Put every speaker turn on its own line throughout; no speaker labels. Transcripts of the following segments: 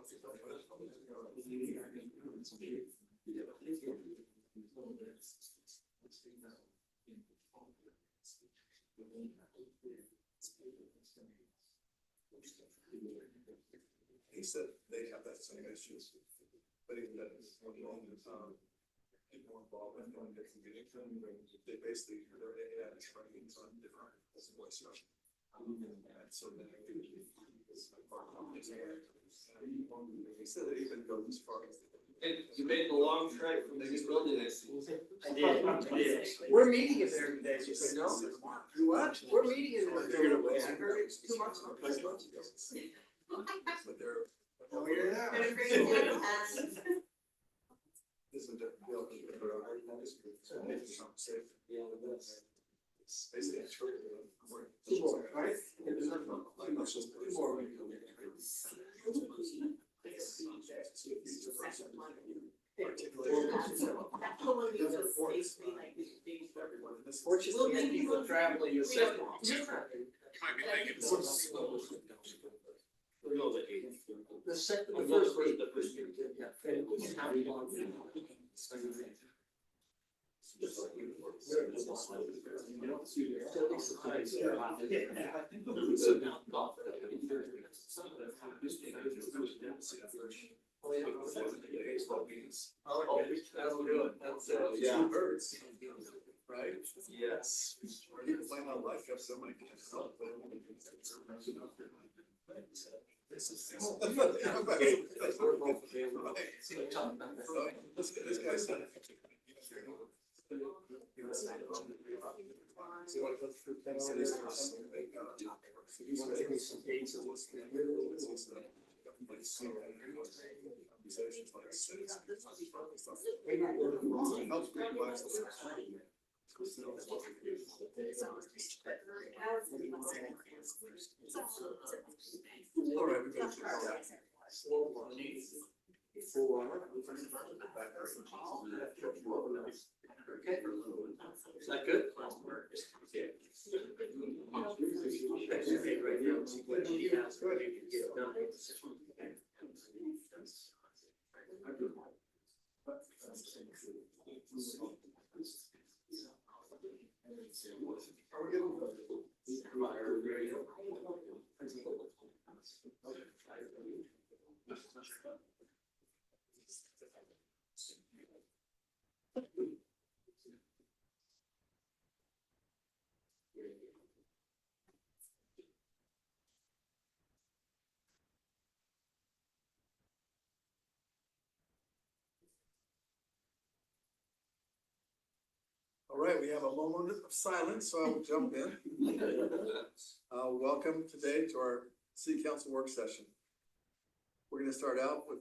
He said they have that same issue, but even that people involved in doing different meetings, they basically, their AI is running on different voice structure. And so then he said it even goes as far as.
You made the long trek from the wilderness.
I did. We're meeting it there today, so you know. What? We're meeting it there. I heard it's 2 months ago.
But they're.
Oh, you're there.
Isn't it? It's basically a trigger.
2 more, right? 2 more. Fortunately, as people traveling, you said. The second, the first week.
Oh, that'll do it. That's
Yeah. 2 birds, right?
Yes.
Or you can find out life, you have so many. This is. This guy said. All right, we're going to
Okay. Is that good?
All right, we have a moment of silence, so I will jump in. Welcome today to our city council work session. We're going to start out with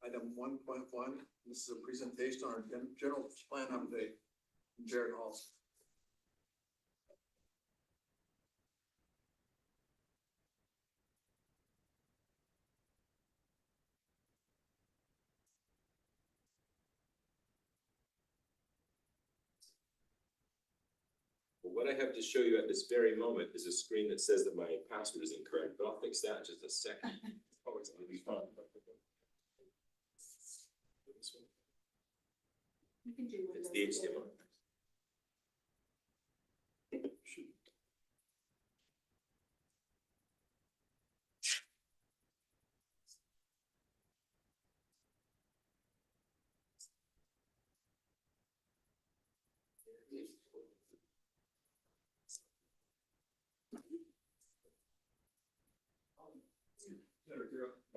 item 1.1. This is a presentation on our general plan update from Jared Hall.
What I have to show you at this very moment is a screen that says that my password is incorrect, but I'll fix that in just a second. Oh, it's gonna be fun. It's the HTML.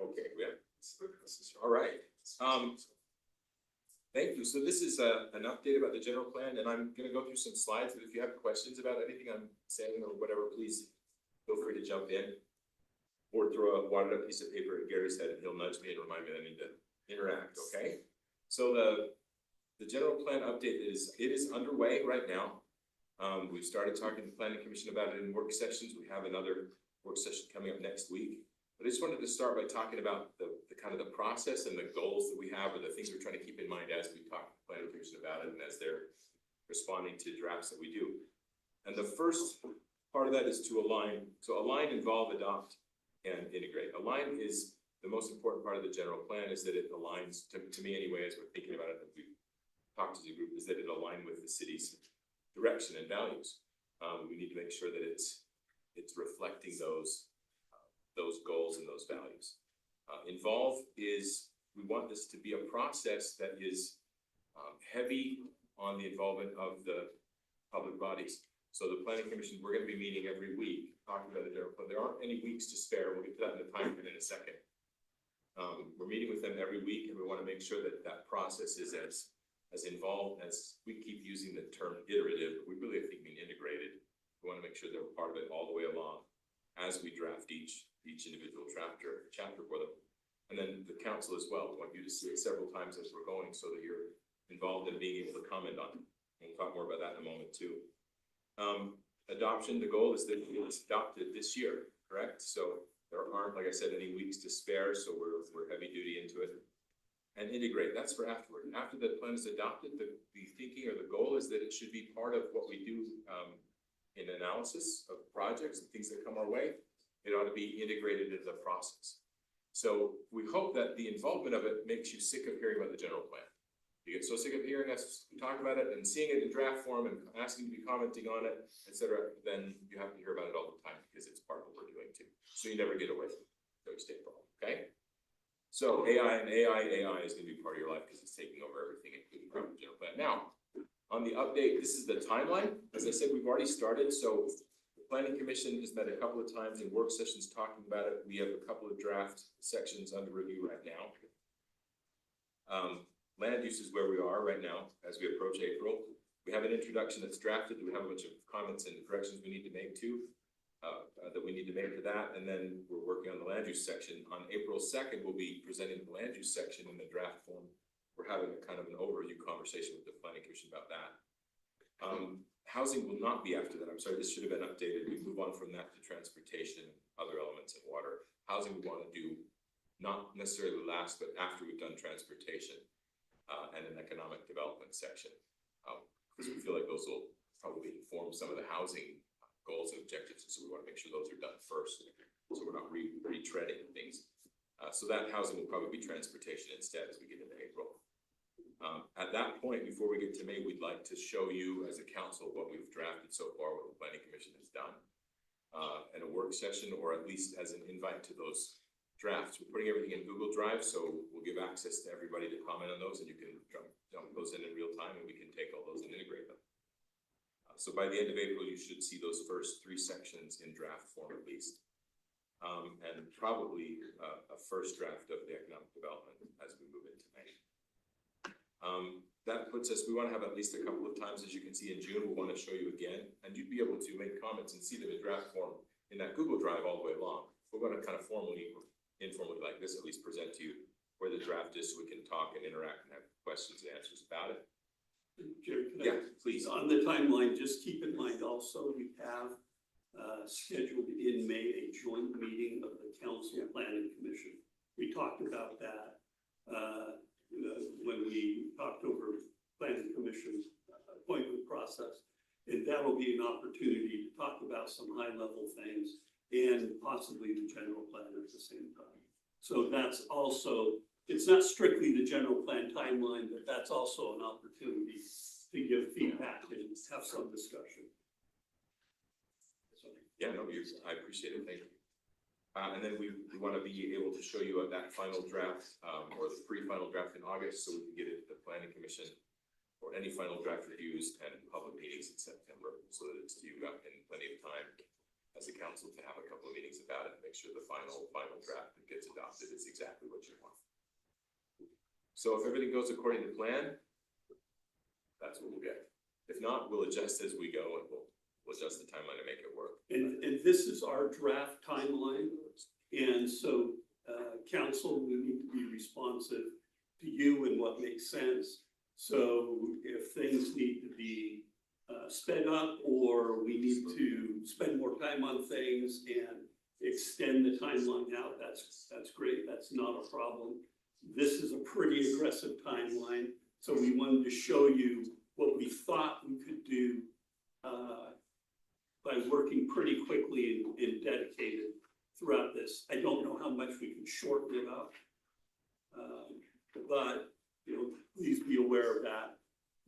Okay, yeah. All right. Thank you. So this is an update about the general plan, and I'm gonna go through some slides, but if you have questions about anything I'm saying or whatever, please feel free to jump in. Or throw a wadded up piece of paper at Gary's head and he'll nudge me and remind me that I need to interact, okay? So the general plan update is underway right now. We've started talking to the planning commission about it in work sessions. We have another work session coming up next week. But I just wanted to start by talking about the kind of the process and the goals that we have, or the things we're trying to keep in mind as we talk to the planning commission about it and as they're responding to drafts that we do. And the first part of that is to align. So align, involve, adopt, and integrate. Align is the most important part of the general plan is that it aligns, to me anyway, as we're thinking about it, as we talked as a group, is that it align with the city's direction and values. We need to make sure that it's reflecting those goals and those values. Involve is, we want this to be a process that is heavy on the involvement of the public bodies. So the planning commission, we're gonna be meeting every week, talking about the general plan. There aren't any weeks to spare. We'll get to that in the time in a second. We're meeting with them every week, and we wanna make sure that that process is as involved as, we keep using the term iterative, but we really, I think, mean integrated. We wanna make sure they're part of it all the way along as we draft each individual chapter for them. And then the council as well. We want you to see it several times as we're going so that you're involved in being able to comment on it. And we'll talk more about that in a moment too. Adoption, the goal is that it's adopted this year, correct? So there aren't, like I said, any weeks to spare, so we're heavy duty into it. And integrate, that's for afterward. After the plan is adopted, the thinking or the goal is that it should be part of what we do in analysis of projects and things that come our way. It ought to be integrated into the process. So we hope that the involvement of it makes you sick of hearing about the general plan. You get so sick of hearing us talk about it and seeing it in draft form and asking you to be commenting on it, etc., then you have to hear about it all the time because it's part of what we're doing too. So you never get away from it. So you stay involved, okay? So AI is gonna be part of your life because it's taking over everything, including the general plan. Now, on the update, this is the timeline. As I said, we've already started, so the planning commission has met a couple of times in work sessions talking about it. We have a couple of draft sections under review right now. Land use is where we are right now as we approach April. We have an introduction that's drafted. We have a bunch of comments and corrections we need to make too, to that. And then we're working on the land use section. On April 2nd, we'll be presenting the land use section in the draft form. We're having a kind of an overview conversation with the planning commission about that. Housing will not be after that. I'm sorry, this should have been updated. We move on from that to transportation, other elements of water. Housing we want to do not necessarily last, but after we've done transportation. And an economic development section, because we feel like those will probably inform some of the housing goals and objectives, so we want to make sure those are done first, so we're not retreading things. So that housing will probably be transportation instead as we get into April. At that point, before we get to May, we'd like to show you as a council what we've drafted so far, what the planning commission has done, in a work session, or at least as an invite to those drafts. We're putting everything in Google Drive, so we'll give access to everybody to comment on those, and you can dump those in real time, and we can take all those and integrate them. So by the end of April, you should see those first 3 sections in draft form at least. And probably a first draft of the economic development as we move into May. That puts us, we want to have at least a couple of times, as you can see in June, we'll want to show you again, and you'd be able to make comments and see them in draft form in that Google Drive all the way along. We're going to kind of informally like this, at least present to you where the draft is so we can talk and interact and have questions and answers about it.
Jerry,
Yeah, please.
on the timeline, just keep in mind also, we have scheduled in May a joint meeting of the Council Planning Commission. We talked about that when we talked over Planning Commission appointment process. And that will be an opportunity to talk about some high level things and possibly the general plan at the same time. So that's also, it's not strictly the general plan timeline, but that's also an opportunity to give feedback and have some discussion.
Yeah, no, I appreciate it, thank you. And then we want to be able to show you that final draft, or the pre-final draft in August, so we can get it to the planning commission or any final draft reviews and public meetings in September, so that it's due up in plenty of time as a council to have a couple of meetings about it and make sure the final draft that gets adopted is exactly what you want. So if everything goes according to plan, that's what we'll get. If not, we'll adjust as we go, and we'll adjust the timeline to make it work.
And this is our draft timeline. And so, council, we need to be responsive to you and what makes sense. So if things need to be sped up, or we need to spend more time on things and extend the timeline out, that's great. That's not a problem. This is a pretty aggressive timeline. So we wanted to show you what we thought we could do by working pretty quickly and dedicated throughout this. I don't know how much we can shorten it up. But, you know, please be aware of that.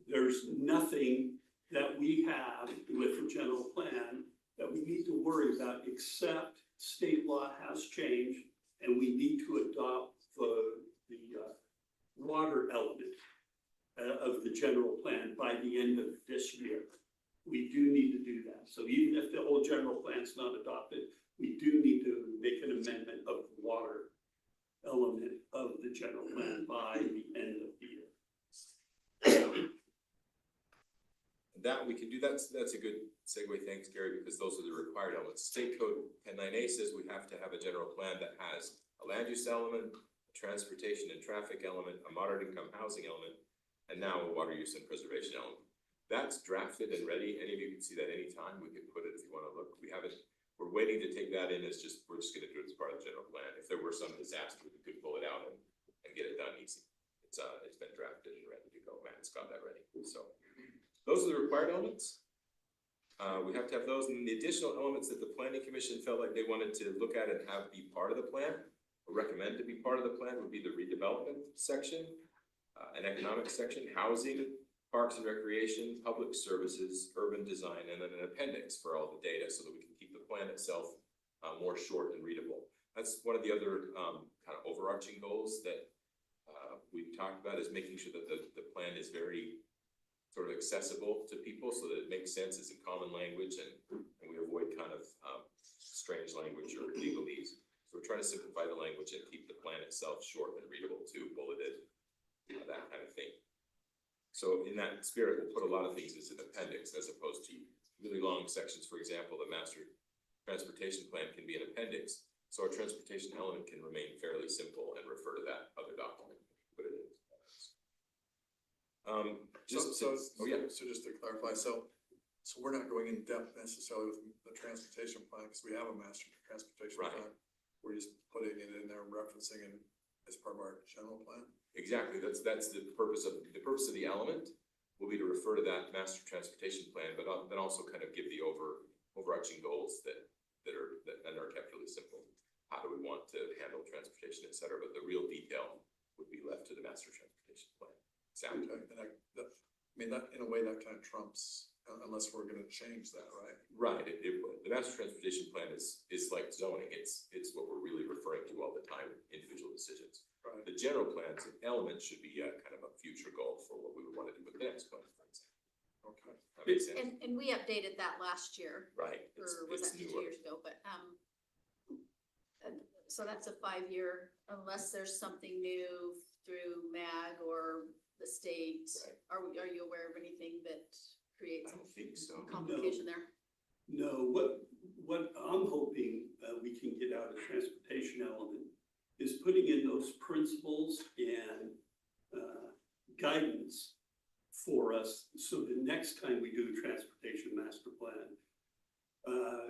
There's nothing that we have with the general plan that we need to worry about, except state law has changed and we need to adopt the water element of the general plan by the end of this year. We do need to do that. So even if the whole general plan's not adopted, we do need to make an amendment of the water element of the general plan by the end of the year.
That, we can do, that's a good segue, thanks Gary, because those are the required elements. State Code 10.9A says we have to have a general plan that has a land use element, a transportation and traffic element, a moderate income housing element, and now a water use and preservation element. That's drafted and ready. Any of you can see that anytime. We can put it if you wanna look. We're waiting to take that in as we're just gonna do it as part of the general plan. If there were some disaster, we could pull it out and get it done easy. It's been drafted and ready to go. Matt's got that ready, so. Those are the required elements. We have to have those, and the additional elements that the planning commission felt like they wanted to look at and have be part of the plan, or recommend to be part of the plan, would be the redevelopment section, an economic section, housing, parks and recreation, public services, urban design, and then an appendix for all the data so that we can keep the plan itself more short and readable. That's one of the other kind of overarching goals that we've talked about, is making sure that the plan is very sort of accessible to people so that it makes sense, it's in common language, and we avoid kind of strange language or legalese. So we're trying to simplify the language and keep the plan itself short and readable too, bulleted, that kind of thing. So in that spirit, we'll put a lot of things as an appendix as opposed to really long sections. For example, the master transportation plan can be an appendix, so our transportation element can remain fairly simple and refer to that other document. Put it in.
So just to clarify, so we're not going in depth necessarily with the transportation plan, because we have a master transportation
Right.
plan. We're just putting it in there, referencing it as part of our general plan.
Exactly, that's the purpose of the element will be to refer to that master transportation plan, but then also kind of give the overarching goals that are kept really simple. How do we want to handle transportation, et cetera, but the real detail would be left to the master transportation plan. Sound?
Okay, and that, in a way, that kind of trumps, unless we're gonna change that, right?
Right, it would. The master transportation plan is like zoning, it's what we're really referring to all the time, individual decisions.
Right.
The general plan's element should be kind of a future goal for what we would want to do with the next plan, for example.
Okay.
That makes sense,
And we updated that last year,
right?
or
It's
was that 2
newer.
years ago, but, so that's a 5-year, unless there's something new through MAG or the state.
Right.
Are you aware of anything that
I
creates
don't think so.
complication there?
No, what I'm hoping we can get out of the transportation element is putting in those principles and guidance for us, so the next time we do a transportation master plan,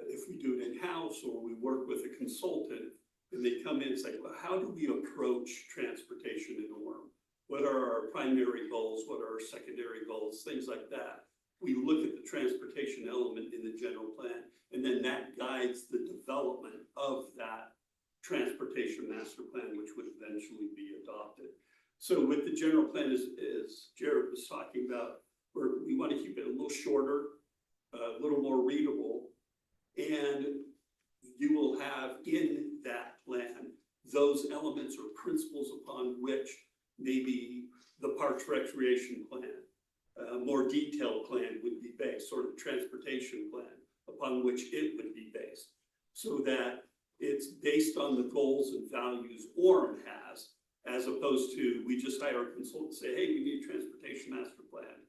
if we do it in-house or we work with a consultant, and they come in and say, well, how do we approach transportation in Orem? What are our primary goals? What are our secondary goals? Things like that. We look at the transportation element in the general plan, and then that guides the development of that transportation master plan, which would eventually be adopted. So with the general plan, as Jared was talking about, we want to keep it a little shorter, a little more readable, and you will have in that plan those elements or principles upon which maybe the Parks Recreation Plan, a more detailed plan would be based, or the transportation plan upon which it would be based, so that it's based on the goals and values Orem has, as opposed to we just hire a consultant and say, hey, we need a transportation master plan.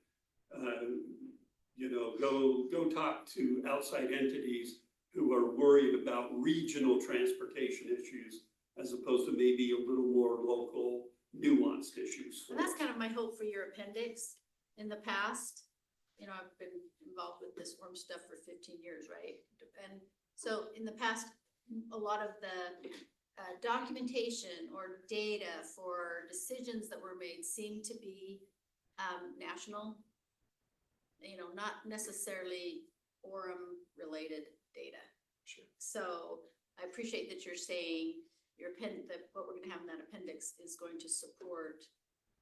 Go talk to outside entities who are worried about regional transportation issues, as opposed to maybe a little more local nuanced issues.
And that's kind of my hope for your appendix. In the past, I've been involved with this worm stuff for 15 years, right? And so in the past, a lot of the documentation or data for decisions that were made seemed to be national, not necessarily Orem related data.
Sure.
So I appreciate that you're saying that what we're gonna have in that appendix is going to support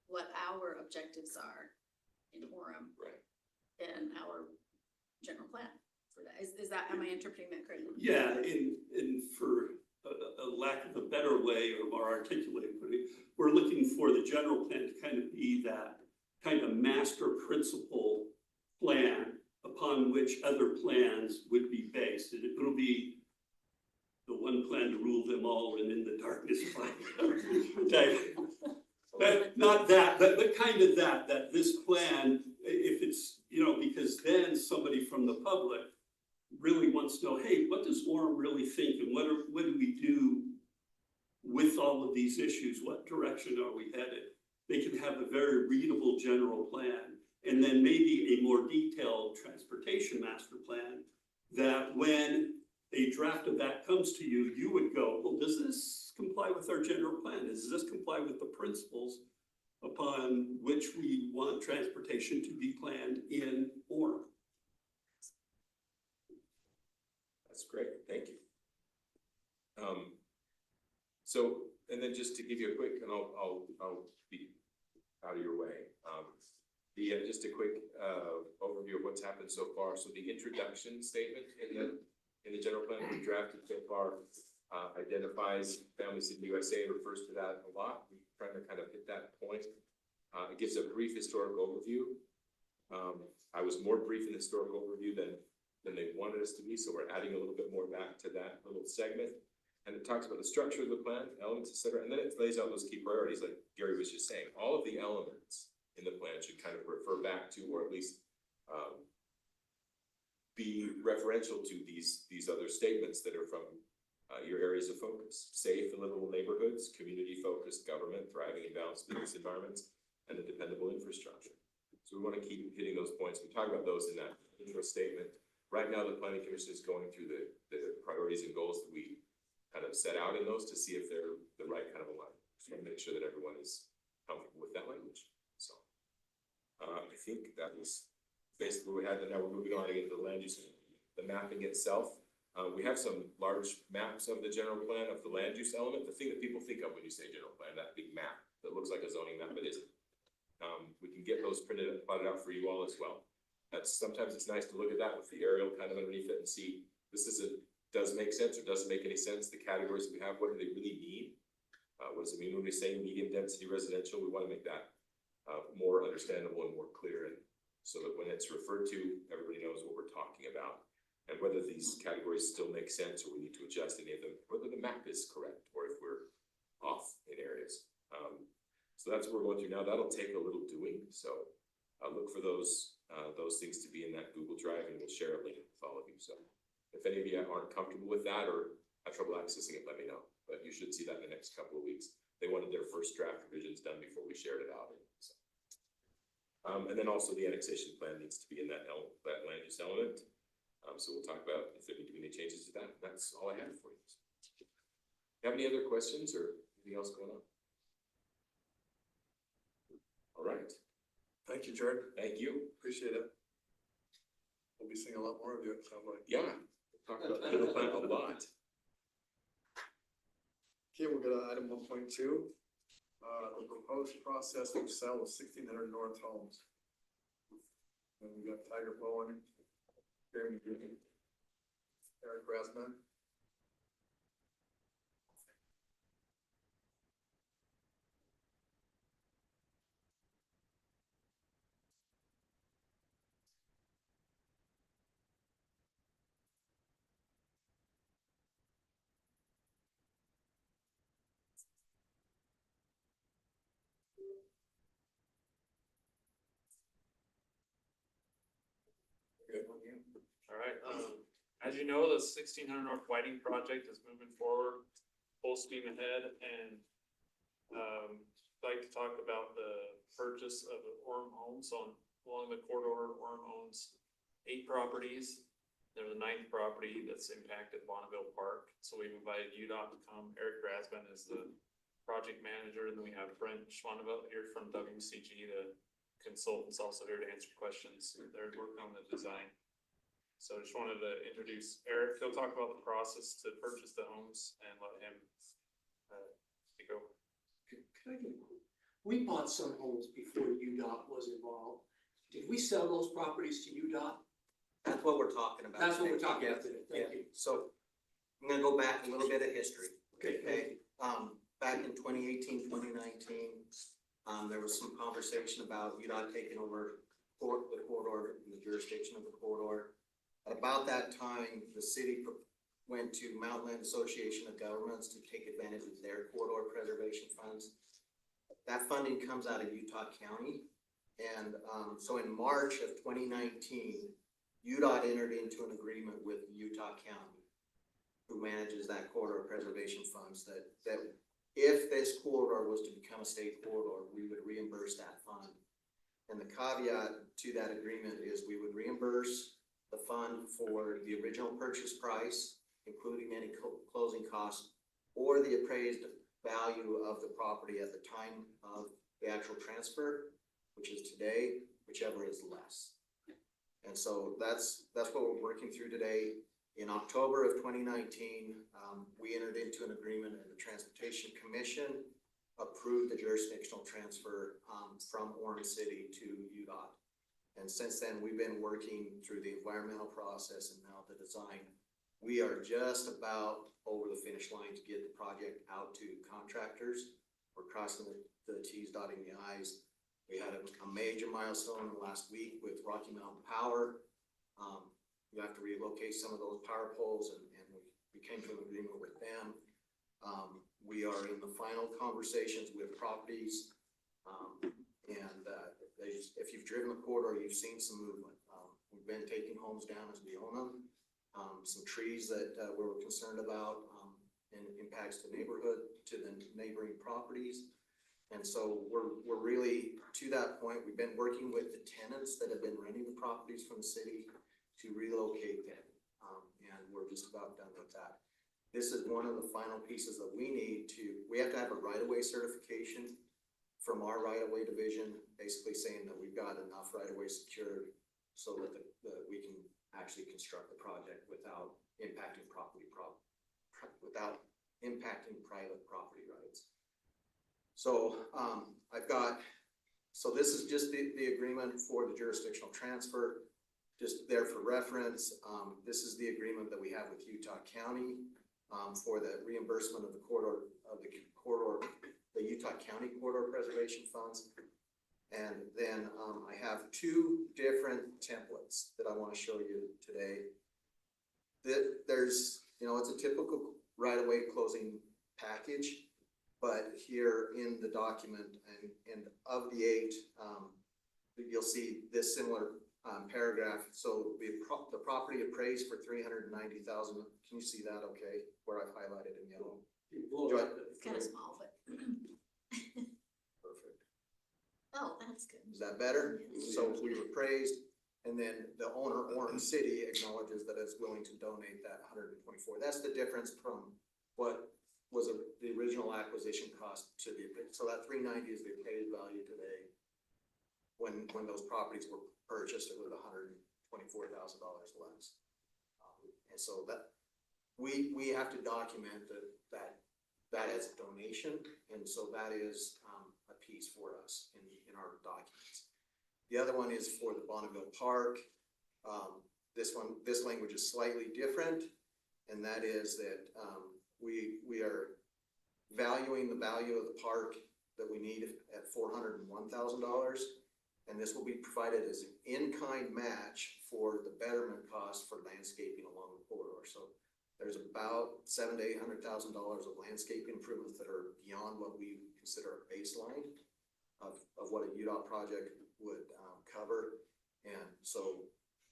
what our objectives are in Orem.
Right.
And our general plan for that. Is that, am I interpreting that correctly?
Yeah, and for a lack of a better way or more articulated, we're looking for the general plan to kind of be that kind of master principle plan upon which other plans would be based. And it'll be the one plan to rule them all and in the darkness type. But not that, but kind of that this plan, if it's, because then somebody from the public really wants to know, hey, what does Orem really think, and what do we do with all of these issues? What direction are we headed? They can have a very readable general plan, and then maybe a more detailed transportation master plan that when a draft of that comes to you, you would go, well, does this comply with our general plan? Does this comply with the principles upon which we want transportation to be planned in Orem?
That's great, thank you. So, and then just to give you a quick, and I'll be out of your way. Just a quick overview of what's happened so far. So the introduction statement in the general plan we drafted so far identifies Families in the USA, refers to that a lot. We're trying to kind of hit that point. It gives a brief historic overview. I was more brief in the historic overview than they wanted us to be, so we're adding a little bit more back to that little segment. And it talks about the structure of the plan, elements, et cetera, and then it lays out those key priorities, like Gary was just saying. All of the elements in the plan should kind of refer back to, or at least be referential to these other statements that are from your areas of focus. Safe and livable neighborhoods, community-focused government, thriving and balanced business environments, and a dependable infrastructure. So we want to keep hitting those points. We talk about those in that intro statement. Right now, the Planning Commission is going through the priorities and goals that we kind of set out in those to see if they're the right kind of alignment. Just want to make sure that everyone is comfortable with that language. So I think that was basically what we had, and now we're moving on to get to the land use, the mapping itself. We have some large maps of the general plan of the land use element, the thing that people think of when you say general plan, that big map that looks like a zoning map, but isn't. We can get those printed and plotted out for you all as well. Sometimes it's nice to look at that with the aerial kind of underneath it and see does make sense or doesn't make any sense. The categories that we have, what do they really mean? What does it mean when we say medium density residential? We want to make that more understandable and more clear, and so that when it's referred to, everybody knows what we're talking about, and whether these categories still make sense or we need to adjust any of them, whether the map is correct or if we're off in areas. So that's what we're going through now. That'll take a little doing. So look for those things to be in that Google Drive, and we'll share a link with all of you. So if any of you aren't comfortable with that or have trouble accessing it, let me know. But you should see that in the next couple of weeks. They wanted their first draft revisions done before we shared it out. So. And then also the annexation plan needs to be in that land use element. So we'll talk about if there need to be any changes to that. That's all I have for you. You have any other questions or anything else going on? All right.
Thank you, Jared.
Thank you.
Appreciate it. We'll be seeing a lot more of you, it sounds like.
Yeah. Talk about the general plan a lot.
Okay, we'll go to item 1.2. The proposed process of sale of 1600 North homes. And we got Tiger Bowen, Jeremy Green, Eric Rasman. Good on you.
All right, as you know, the 1600 North Whiting project is moving forward, full steam ahead, and I'd like to talk about the purchase of Orem Homes along the corridor. Orem owns 8 properties. There's a 9th property that's impacted Bonneville Park, so we've invited UDOT to come. Eric Rasman is the project manager, and then we have Brent Schwanevelt here from WCG, the consultants, also here to answer questions. They're working on the design. So I just wanted to introduce Eric. He'll talk about the process to purchase the homes and let him take over.
We bought some homes before UDOT was involved. Did we sell those properties to UDOT?
That's what we're talking about.
That's what we're talking
Yeah,
about today, thank
yeah.
you.
So I'm gonna go back a little bit of history.
Okay,
Okay, back in 2018, 2019, there was some conversation about UDOT taking over the corridor and the jurisdiction of the corridor. At about that time, the city went to Mountain Land Association of Governments to take advantage of their corridor preservation funds. That funding comes out of Utah County. And, so in March of 2019, UDOT entered into an agreement with Utah County, who manages that corridor preservation funds, that if this corridor was to become a state corridor, we would reimburse that fund. And the caveat to that agreement is we would reimburse the fund for the original purchase price, including any closing costs, or the appraised value of the property at the time of the actual transfer, which is today, whichever is less. And so that's what we're working through today. In October of 2019, we entered into an agreement, and the Transportation Commission approved the jurisdictional transfer from Orem City to UDOT. And since then, we've been working through the environmental process and now the design. We are just about over the finish line to get the project out to contractors. We're crossing the T's, dotting the I's. We had a major milestone last week with Rocky Mountain Power. We have to relocate some of those power poles, and we came to an agreement with them. We are in the final conversations with properties. If you've driven the corridor, you've seen some movement. We've been taking homes down as we own them. Some trees that we were concerned about, and impacts to the neighboring properties. And so we're really to that point. We've been working with the tenants that have been renting the properties from the city to relocate them. And we're just about done with that. This is one of the final pieces that we have to have a right-of-way certification from our right-of-way division, basically saying that we've got enough right-of-way secured so that we can actually construct the project without impacting private property rights. So so this is just the agreement for the jurisdictional transfer, just there for reference. This is the agreement that we have with Utah County for the reimbursement of the Utah County corridor preservation funds. And then I have two different templates that I want to show you today. There's, it's a typical right-of-way closing package, but here in the document and of the 8, you'll see this similar paragraph. So the property appraised for $390,000. Can you see that? Okay, where I've highlighted in yellow.
It's kind of small, but.
Perfect.
Oh, that's good.
Is that better?
Yes.
So we were praised, and then the owner, Orem City, acknowledges that it's willing to donate that 124. That's the difference from what was the original acquisition cost to the, so that 390 is the appraised value today. When those properties were purchased, it was $124,000 less. And so that we have to document that as a donation, and so that is a piece for us in our documents. The other one is for the Bonneville Park. This language is slightly different, and that is that we are valuing the value of the park that we need at $401,000, and this will be provided as an in-kind match for the betterment cost for landscaping along the corridor. So there's about $700,000 to $800,000 of landscape improvements that are beyond what we consider a baseline of what a UDOT project would cover. And so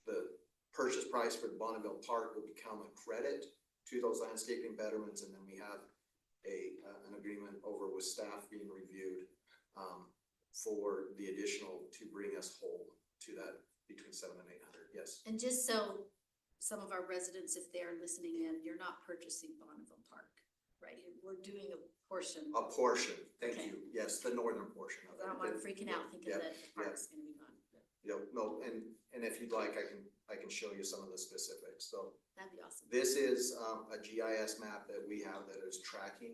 the purchase price for the Bonneville Park will become a credit to those landscaping betterments, and then we have an agreement over with staff being reviewed for the additional to bring us whole to that between 700 and 800. Yes.
And just so some of our residents, if they're listening in, you're not purchasing Bonneville Park, right? We're doing a portion.
A portion. Thank
Okay.
you. Yes, the northern portion of it.
I don't want them freaking out thinking
Yep,
that the park's gonna be gone.
No, and if you'd like, I can show you some of the specifics, so.
That'd be awesome.
This is, a GIS map that we have that is tracking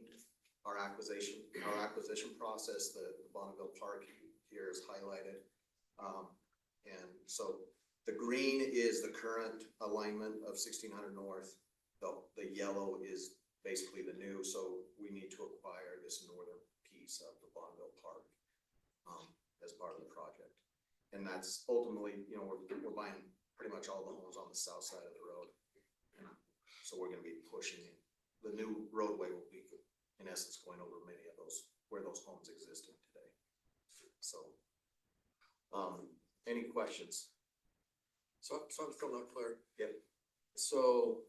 our acquisition process. The Bonneville Park here is highlighted. And so the green is the current alignment of 1600 North. The yellow is basically the new, so we need to acquire this northern piece of the Bonneville Park, as part of the project. And that's ultimately, we're buying pretty much all the homes on the south side of the road. So we're gonna be pushing it. The new roadway will be, in essence, going over many of those, where those homes existed today. So, any questions?
So I'm still not clear.
Yep.
So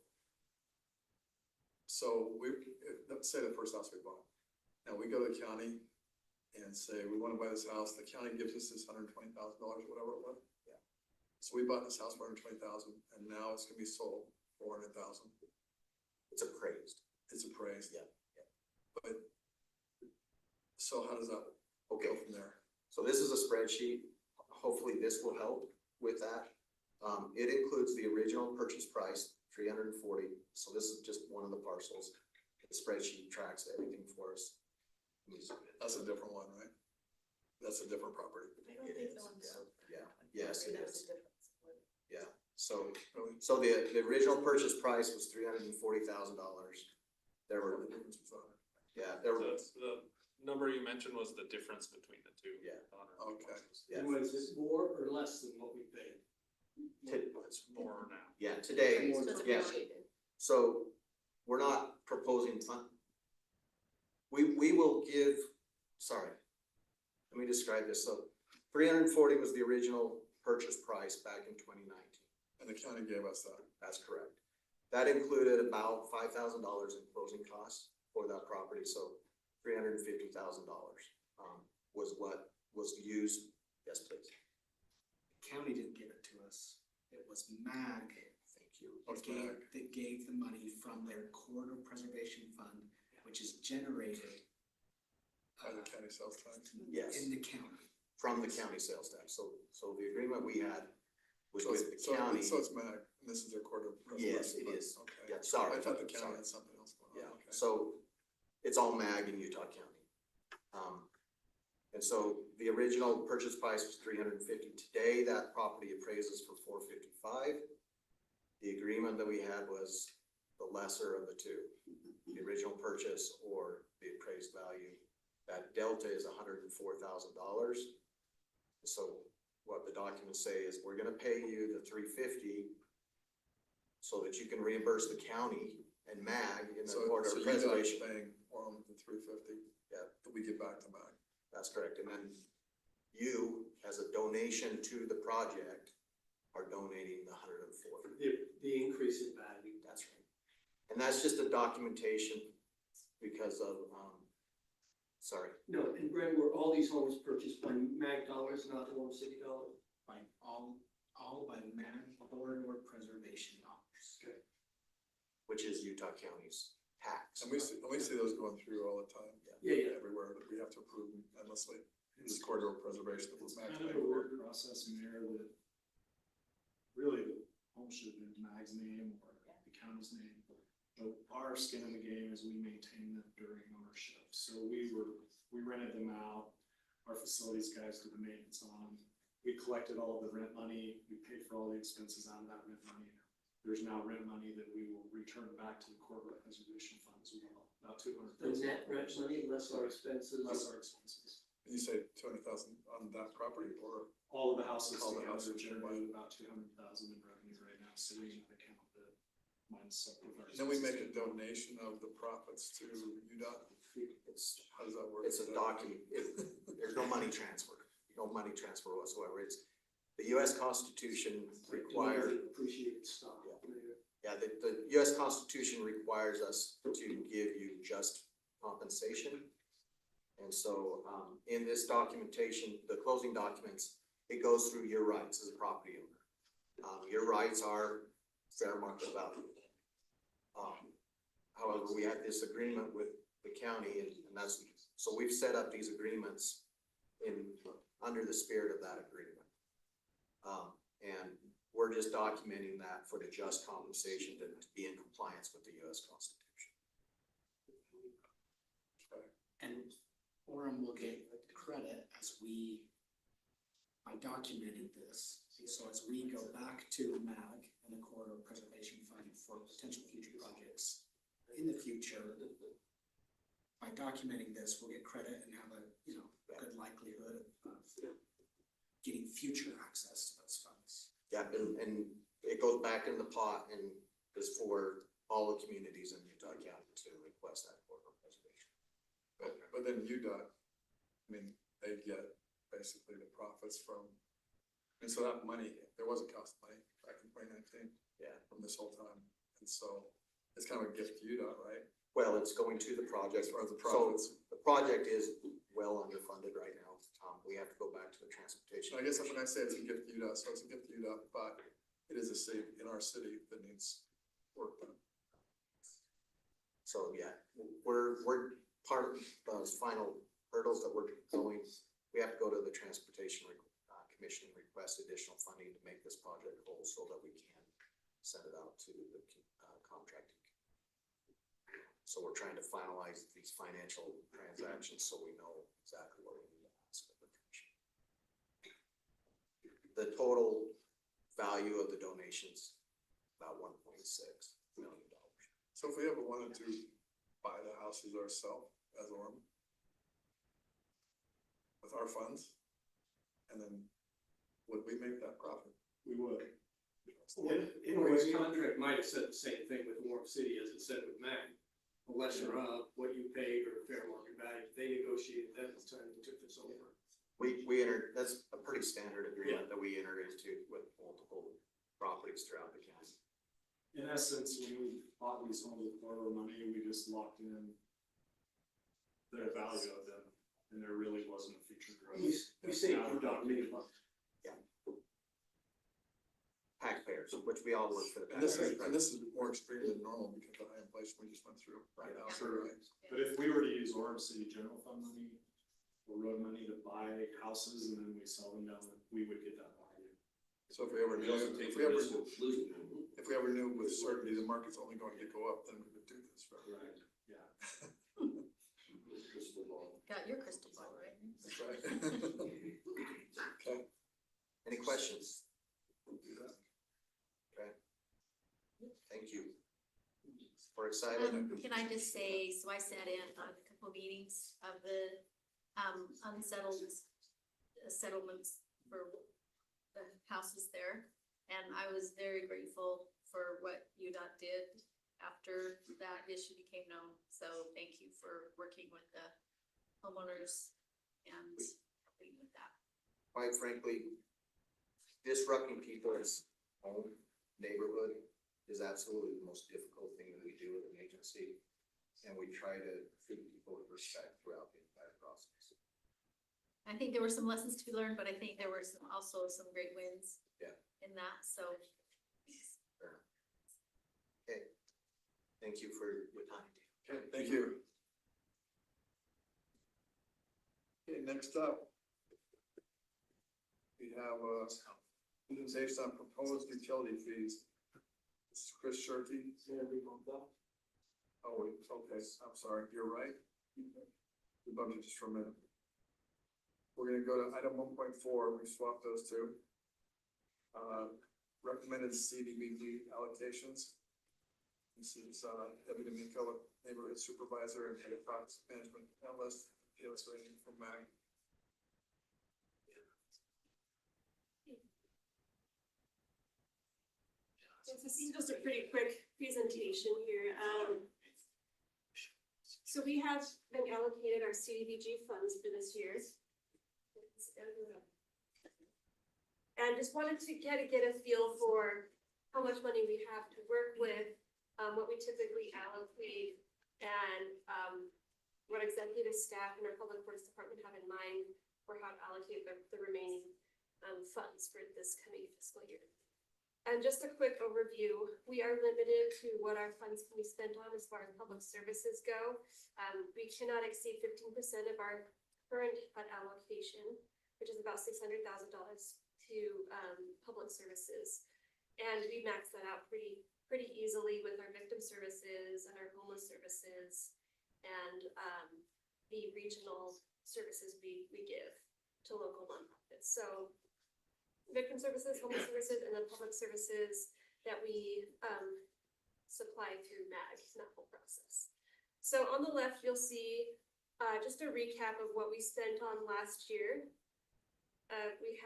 let's say the first house we bought. Now we go to the county and say, we wanna buy this house, the county gives us this $120,000 or whatever it was.
Yeah.
So we bought this house for $120,000 and now it's gonna be sold for $400,000.
It's appraised.
It's appraised.
Yeah.
But, so how does that
Okay,
go from there?
so this is a spreadsheet. Hopefully this will help with that. It includes the original purchase price, 340. So this is just one of the parcels. The spreadsheet tracks everything for us.
That's a different one, right? That's a different property.
I don't
It
think
is,
the one's.
yeah. Yes, it
That's
is.
a difference.
Yeah, so,
Really?
so the original purchase price was $340,000. There
What
were,
the difference was on it?
yeah, there were,
The number you mentioned was the difference between the two.
Yeah.
Okay.
yeah,
Was it more or less than what we paid?
It's more now.
yeah, today,
So it's
yeah.
appreciated.
So we're not proposing we will give, sorry, let me describe this. So 340 was the original purchase price back in 2019.
And the county gave us that.
That's correct. That included about $5,000 in closing costs for that property, so $350,000 was what was used. Yes, please.
County didn't give it to us. It was MAG
Thank you.
that gave the money from their corridor preservation fund, which is generated
By the county sales tax.
Yes,
in the county.
from the county sales tax. So the agreement we had was
So
with
it's,
the county.
so it's MAG, and this is their quarter.
Yes, it is.
Okay.
Yeah, sorry.
I thought the
sorry.
county had something else going
Yeah,
on. Okay.
so it's all MAG in Utah County. And so the original purchase price was $350. Today, that property appraises for $455. The agreement that we had was the lesser of the two, the original purchase or the appraised value. That delta is $104,000. So what the documents say is we're gonna pay you the $350 so that you can reimburse the county and MAG in the
So
order
you
of
guys
preservation.
paying Orem the $350.
Yeah.
That we get back to MAG.
That's correct, and then you, as a donation to the project, are donating the $104.
The increase in value.
That's right. And that's just a documentation because of, sorry,
No, and Brent, were all these homes purchased by MAG dollars, not Orem City dollars?
By all by MAG corridor preservation dollars.
Okay.
which is Utah County's tax.
And we see those going through all the time.
Yeah.
Everywhere that we have to approve endlessly. This corridor preservation that was
It's
MAG.
kind of a weird process in there that really the home should have been Mag's name or the county's name. But our skin in the game is we maintain them during ownership. So we rented them out. Our facilities guys did the maintenance on them. We collected all of the rent money. We paid for all the expenses out of that rent money. There's now rent money that we will return back to the corporate preservation fund as well, about
The
$200,000.
net rent money, less our expenses.
Less our expenses.
And you say 200,000 on that property or?
All of the houses
All the
together
houses
generate about 200,000 in revenue right now, sitting in an account that mine's up with our.
Then we make a donation of the profits to UDOT.
It's,
How does that work?
it's a document, there's no money transfer whatsoever. It's, the US Constitution requires,
Appreciated stock.
yeah, the US Constitution requires us to give you just compensation. And so, in this documentation, the closing documents, it goes through your rights as a property owner. Your rights are fair market value. However, we had this agreement with the county and that's, so we've set up these agreements under the spirit of that agreement. And we're just documenting that for the just compensation to be in compliance with the US Constitution.
And Orem will get credit as we, I documented this, so as we go back to MAG and the Corridor Preservation Fund for potential future projects in the future, by documenting this, we'll get credit and have a, you know, good likelihood of getting future access to those funds.
Yeah, and it goes back in the pot and is for all the communities in Utah County to request that corridor preservation.
But then UDOT, I mean, they get basically the profits from, and so that money, there was a cost of money back in 2019.
Yeah.
From this whole time, and so it's kind of a gift to UDOT, right?
Well, it's going to the project.
As far as the
So
profits.
the project is well underfunded right now. We have to go back to the transportation.
I guess when I say it's a gift to UDOT, so it's a gift to UDOT, but it is a city in our city that needs work done.
So, yeah, we're part of those final hurdles that we're going, we have to go to the Transportation Commission and request additional funding to make this project whole so that we can send it out to the contracting. So we're trying to finalize these financial transactions so we know exactly what we need to ask of the commission. The total value of the donations, about $1.6 million.
So if we ever wanted to buy the houses ourselves as Orem with our funds, and then would we make that profit?
We would.
In a way, the contract might have said the same thing with Warm City as it said with MAG. The lesser of what you paid or fair market value, they negotiated that at the time they took this over.
We entered, that's a pretty standard agreement that we entered into with multiple properties throughout the county.
In essence, when we bought these homes with corridor money, we just locked in the value of them, and there really wasn't a future growth.
You say you got many bucks.
Taxpayers, which we all work for the
And this
taxpayers.
is more extreme than normal because of the high inflation we just went through right now.
Sure.
Right?
But if we were to use Orem City General Fund money or road money to buy houses and then we sell them down, we would get that value.
So if we ever knew, if we ever knew with certainty the market's only going to go up, then we would do this, right?
Right, yeah.
Got your crystal ball, right?
That's right. Okay.
Any questions?
We'll do that.
Okay. Thank you. We're excited.
Can I just say, so I sat in on a couple meetings of the, unsettled settlements for the houses there. And I was very grateful for what UDOT did after that issue became known. So thank you for working with the homeowners and helping with that.
Quite frankly, disrupting people's home neighborhood is absolutely the most difficult thing that we do as an agency. And we try to treat people with respect throughout the entire process.
I think there were some lessons to be learned, but I think there were also some great wins.
Yeah.
In that, so.
Okay. Thank you for your time.
Okay, thank you. Okay, next up. We have, presentation on proposed utility fees. This is Chris Shirky. Oh, wait, okay, I'm sorry, you're right. We bumped it just for a minute. We're gonna go to item 1.4, we swapped those two. Recommended CDBG allocations. This is, Debbie D'Amico, neighborhood supervisor and head of project management analyst, POS rating from MAG.
This is just a pretty quick presentation here. So we have been allocated our CDBG funds for this year. And just wanted to get a feel for how much money we have to work with, what we typically allocate, and what executive staff and our public works department have in mind for how to allocate the remaining funds for this coming fiscal year. And just a quick overview, we are limited to what our funds can be spent on as far as public services go. We cannot exceed 15% of our current HUD allocation, which is about $600,000 to, public services. And we max that out pretty easily with our victim services and our homeless services and, the regional services we give to local nonprofits. So victim services, homeless services, and then public services that we, supply through MAG, in that whole process. So on the left, you'll see, just a recap of what we spent on last year. We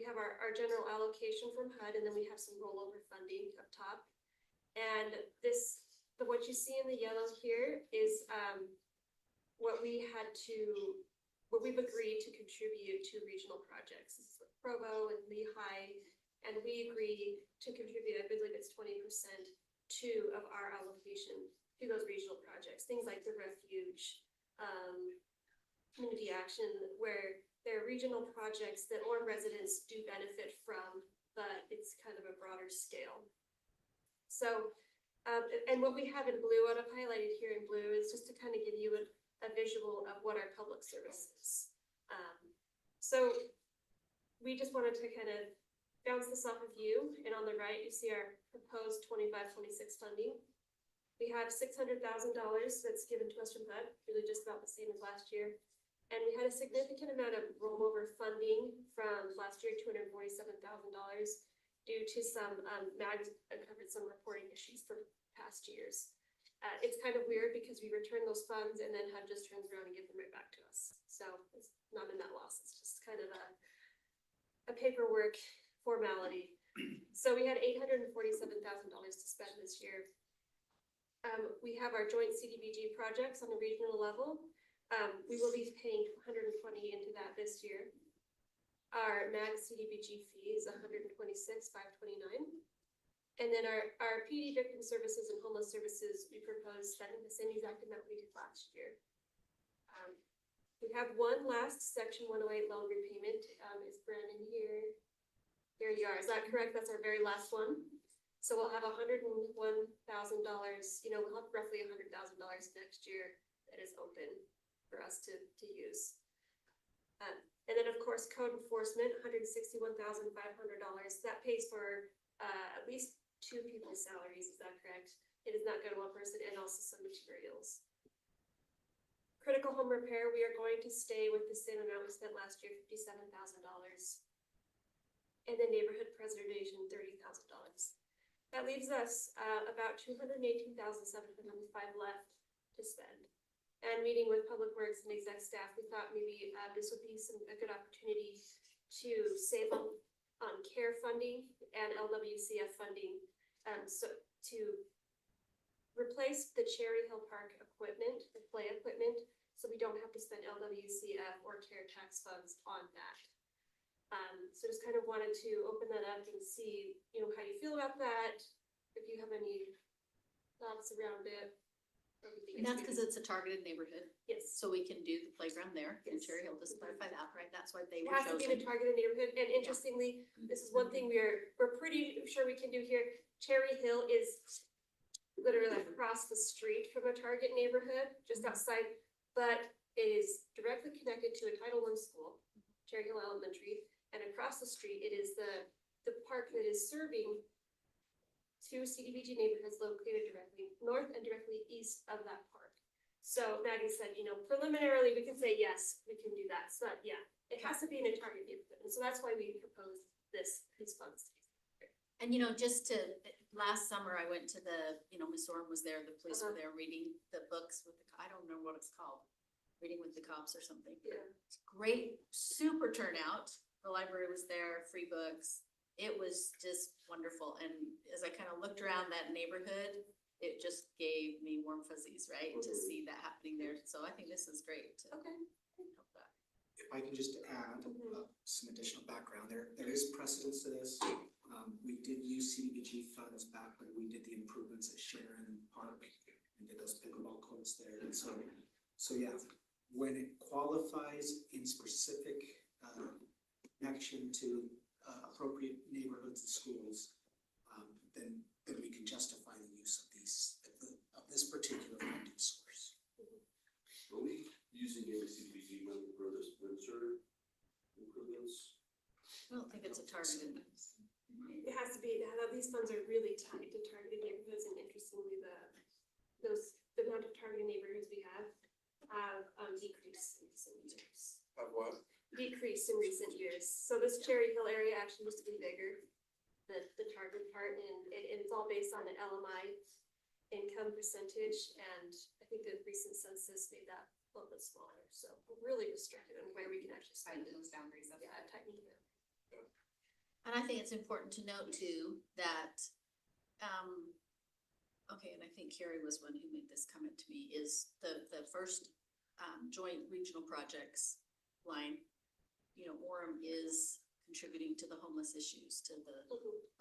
have our general allocation from HUD, and then we have some rollover funding up top. And what you see in the yellow here is, what we've agreed to contribute to regional projects. This is with Provo and Lehigh, and we agree to contribute, I believe it's 20% of our allocation to those regional projects. Things like the refuge, community action, where there are regional projects that Orem residents do benefit from, but it's kind of a broader scale. So, and what we have in blue, what I've highlighted here in blue, is just to kind of give you a visual of what our public service is. So we just wanted to kind of bounce this off of you, and on the right, you see our proposed 25-26 funding. We have $600,000 that's given to us from HUD, really just about the same as last year. And we had a significant amount of rollover funding from last year, $247,000, due to some, MAG uncovered some reporting issues from past years. It's kind of weird because we return those funds and then HUD just turns around and gives them right back to us. So it's not a net loss, it's just kind of a paperwork formality. So we had $847,000 to spend this year. We have our joint CDBG projects on the regional level. We will be paying $120 into that this year. Our MAG CDBG fee is $126,529. And then our PD victim services and homeless services, we propose spending the same exact amount we did last year. We have one last Section 108 loan repayment. Is Brandon here? Here you are. Is that correct? That's our very last one. So we'll have $101,000, we'll have roughly $100,000 next year that is open for us to use. And then, of course, code enforcement, $161,500. That pays for at least 2 people's salaries, is that correct? It does not go to one person, and also some materials. Critical home repair, we are going to stay with the same amount we spent last year, $57,000. And then neighborhood preservation, $30,000. That leaves us about $218,705 left to spend. And meeting with Public Works and exec staff, we thought maybe this would be a good opportunity to save on care funding and LWCF funding. So to replace the Cherry Hill Park equipment, the play equipment, so we don't have to spend LWCF or care tax funds on that. So just kind of wanted to open that up and see, how you feel about that, if you have any thoughts around it.
And that's because it's a targeted neighborhood,
Yes.
so we can do the playground there, and
Yes.
Cherry Hill, just clarify that, right? That's why they
It
were
has to be in a
chosen.
targeted neighborhood, and interestingly, this is one thing we're pretty sure we can do here. Cherry Hill is literally across the street from a target neighborhood, just outside, but it is directly connected to a Title I school, Cherry Hill Elementary, and across the street, it is the park that is serving 2 CDBG neighborhoods located directly north and directly east of that park. So Maggie said, preliminarily, we can say, yes, we can do that. So yeah, it has to be in a target neighborhood. And so that's why we proposed these funds.
And last summer I went to Miss Orem was there, the police were there reading the books with I don't know what it's called, Reading with the Cops or something.
Yeah.
It's great, super turnout. The library was there, free books. It was just wonderful. And as I kind of looked around that neighborhood, it just gave me warm fuzzies, right? To see that happening there. So I think this is great to
Okay.
help that.
If I can just add some additional background, there is precedence to this. We did use CDBG funds back when we did the improvements at Sharon Park and did those pickleball courts there. And so yeah, when it qualifies in specific connection to appropriate neighborhoods and schools, then we can justify the use of this particular funding source.
Are we using any CDBG money for this Windsor improvements?
I don't think it's a targeted.
It has to be, these funds are really tied to targeted neighborhoods, and interestingly, the amount of targeted neighborhoods we have decreased in recent years.
Of what?
Decreased in recent years. So this Cherry Hill area actually used to be bigger, the target part, and it's all based on the LMI income percentage, and I think the recent census made that a little bit smaller, so we're really restricted on where we can actually spend those boundaries. Yeah, tightening them.
And I think it's important to note too, that, okay, and I think Carrie was one who made this comment to me, is the first, joint regional projects line. You know, Orem is contributing to the homeless issues, to the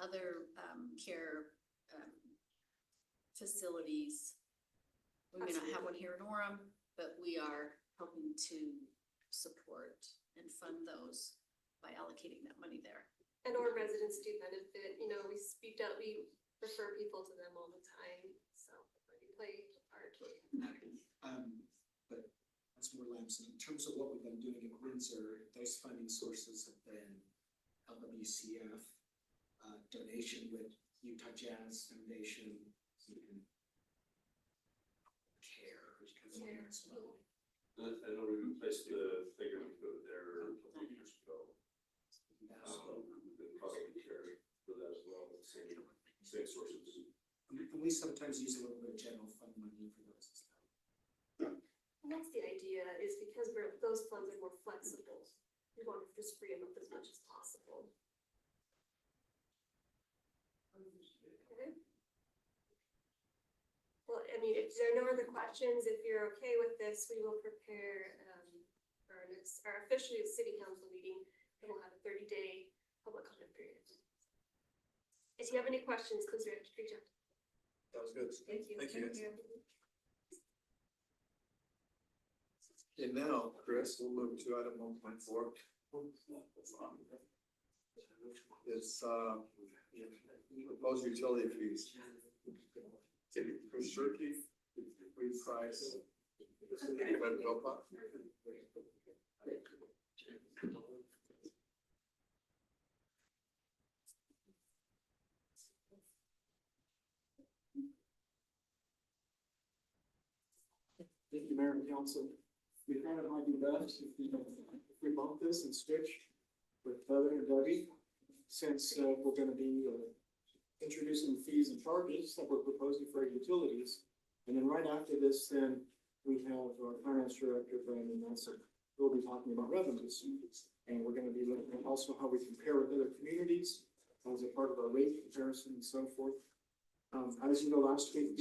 other, care, facilities. We may not have one here in Orem, but we are helping to support and fund those by allocating that money there.
And our residents do benefit, you know, we refer people to them all the time, so we play a part.
But that's more Lamson, in terms of what we've been doing in Windsor, those funding sources have been LWCF, donation with Utah Jazz Foundation, and CARE, as well.
I know we replaced the figure we put there a couple of years ago. Probably care for that as well, same sources.
And we sometimes use a little bit of general fund money for those as well.
And that's the idea, is because those funds are more flexible, we want to just free them up as much as possible. Okay. Well, I mean, if there are no other questions, if you're okay with this, we will prepare, our official city council meeting, and we'll have a 30-day public comment period. If you have any questions, please reach out.
That was good.
Thank you.
Thank you. And now, Chris, we'll move to item 1.4. It's, proposed utility fees. Chris Shirky, free price. Fred Philpott.
Thank you, Mayor and Council. We thought it might be best if we bump this and switch with Heather and Debbie, since we're gonna be introducing fees and charges that we're proposing for our utilities. And then right after this, then we have our finance director, Brandon Nelson, who will be talking about revenues. And we're gonna be looking at also how we compare with other communities as a part of our rate comparison and so forth. As you know, last week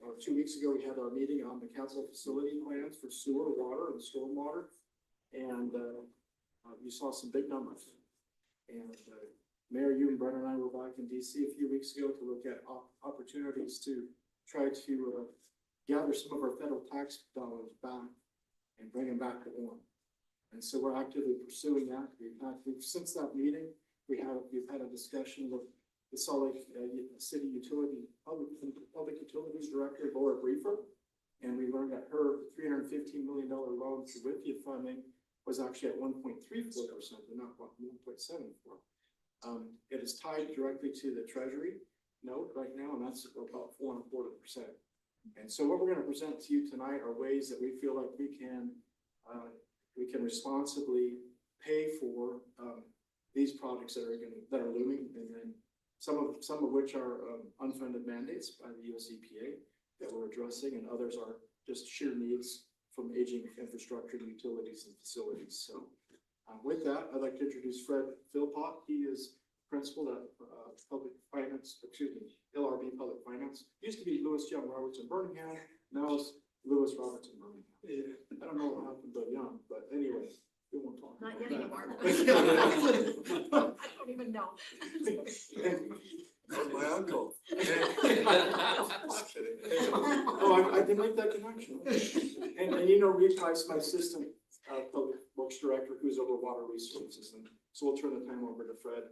or 2 weeks ago, we had our meeting on the capital facility plans for sewer, water, and stormwater. And you saw some big numbers. And Mayor, you and Brennan and I were back in DC a few weeks ago to look at opportunities to try to gather some of our federal tax dollars back and bring them back to Orem. And so we're actively pursuing that. Since that meeting, we've had a discussion with the Salt Lake City Public Utilities Director, Laura Briefer, and we learned that her $315 million loan through WIPIA funding was actually at 1.34% and not 1.74%. It is tied directly to the Treasury note right now, and that's about 4.25%. And so what we're going to present to you tonight are ways that we feel like we can responsibly pay for these projects that are looming, and then some of which are unfunded mandates by the US EPA that we're addressing, and others are just sheer needs from aging infrastructure, utilities, and facilities. So with that, I'd like to introduce Fred Philpott. He is principal at LRB Public Finance. Used to be Lewis Young Roberts in Birmingham, now it's Lewis Roberts in Birmingham. Yeah. I don't know what happened to Young, but anyway, we won't talk.
Not
about
yet
that.
anymore. I don't even know.
That's my uncle. Just kidding.
Oh, I can make that connection. And you know, Reed Price, my assistant public works director, who's over water resources, and so we'll turn the time over to Fred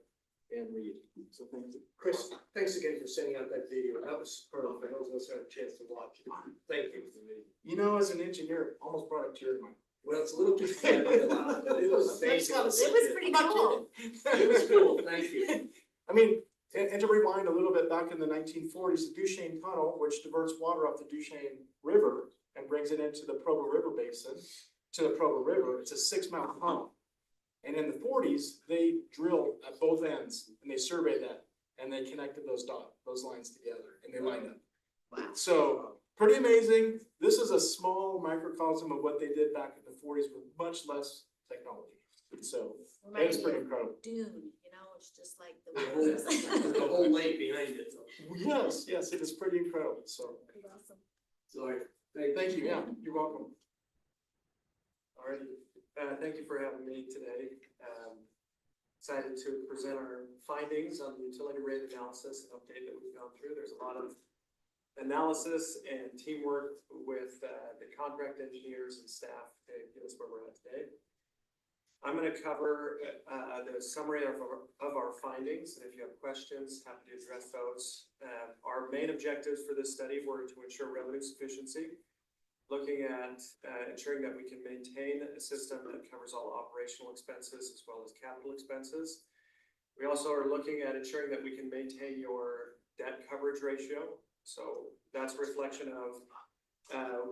and Reed. So thank you.
Chris, thanks again for sending out that video. That was super off. I was had a chance to watch it. Thank you.
You know, as an engineer, almost brought a tear to my.
Well, it's a little too sad, but it was stage.
It was
It was pretty cool.
It was cool, thank you.
I mean, and to rewind a little bit, back in the 1940s, the Duchesne Tunnel, which diverts water off the Duchesne River and brings it into the Provo River Basin, to the Provo River, it's a 6-mile tunnel. And in the 40s, they drilled at both ends and they surveyed that and they connected those lines together and they lined up.
Wow.
So pretty amazing. This is a small microcosm of what they did back in the 40s with much less technology. So it's
Reminded me
pretty
of
incredible.
Dune, you know, it's just like the.
The whole lake behind it, so.
Yes, yes, it is pretty incredible. So
Pretty awesome.
So I,
thank you. Yeah, you're welcome.
Alrighty, thank you for having me today. Excited to present our findings on the utility rate analysis and update that we've gone through. There's a lot of analysis and teamwork with the contract engineers and staff to get us where we're at today. I'm gonna cover the summary of our findings, and if you have questions, happy to address those. Our main objectives for this study were to ensure revenue sufficiency, looking at ensuring that we can maintain a system that covers all operational expenses as well as capital expenses. We also are looking at ensuring that we can maintain your debt coverage ratio. So that's a reflection of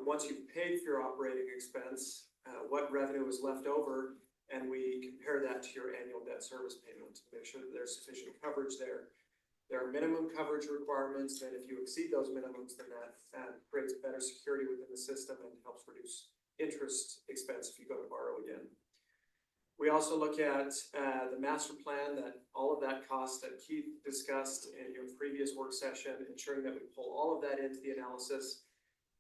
once you've paid for your operating expense, what revenue is left over, and we compare that to your annual debt service payment to make sure that there's sufficient coverage there. There are minimum coverage requirements, and if you exceed those minimums, then that creates better security within the system and helps reduce interest expense if you go to borrow again. We also look at the master plan, that all of that cost that Keith discussed in your previous work session, ensuring that we pull all of that into the analysis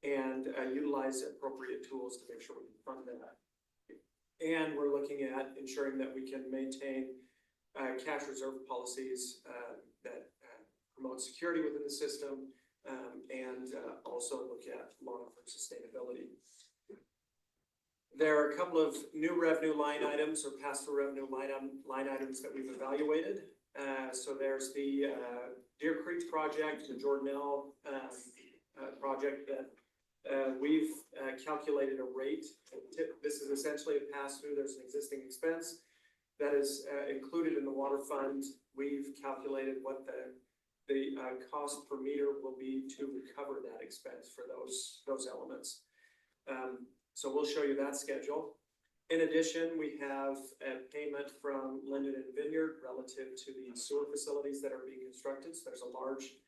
and utilize appropriate tools to make sure we can fund that. And we're looking at ensuring that we can maintain cash reserve policies that promote security within the system, and also look at long-term sustainability. There are a couple of new revenue line items or pass-through revenue line items that we've evaluated. So there's the Deer Creek project, the Jordanelle project that we've calculated a rate. This is essentially a pass-through. There's an existing expense that is included in the water fund. We've calculated what the cost per meter will be to recover that expense for those elements. So we'll show you that schedule. In addition, we have a payment from Linden and Vineyard relative to the sewer facilities that are being constructed. So there's a large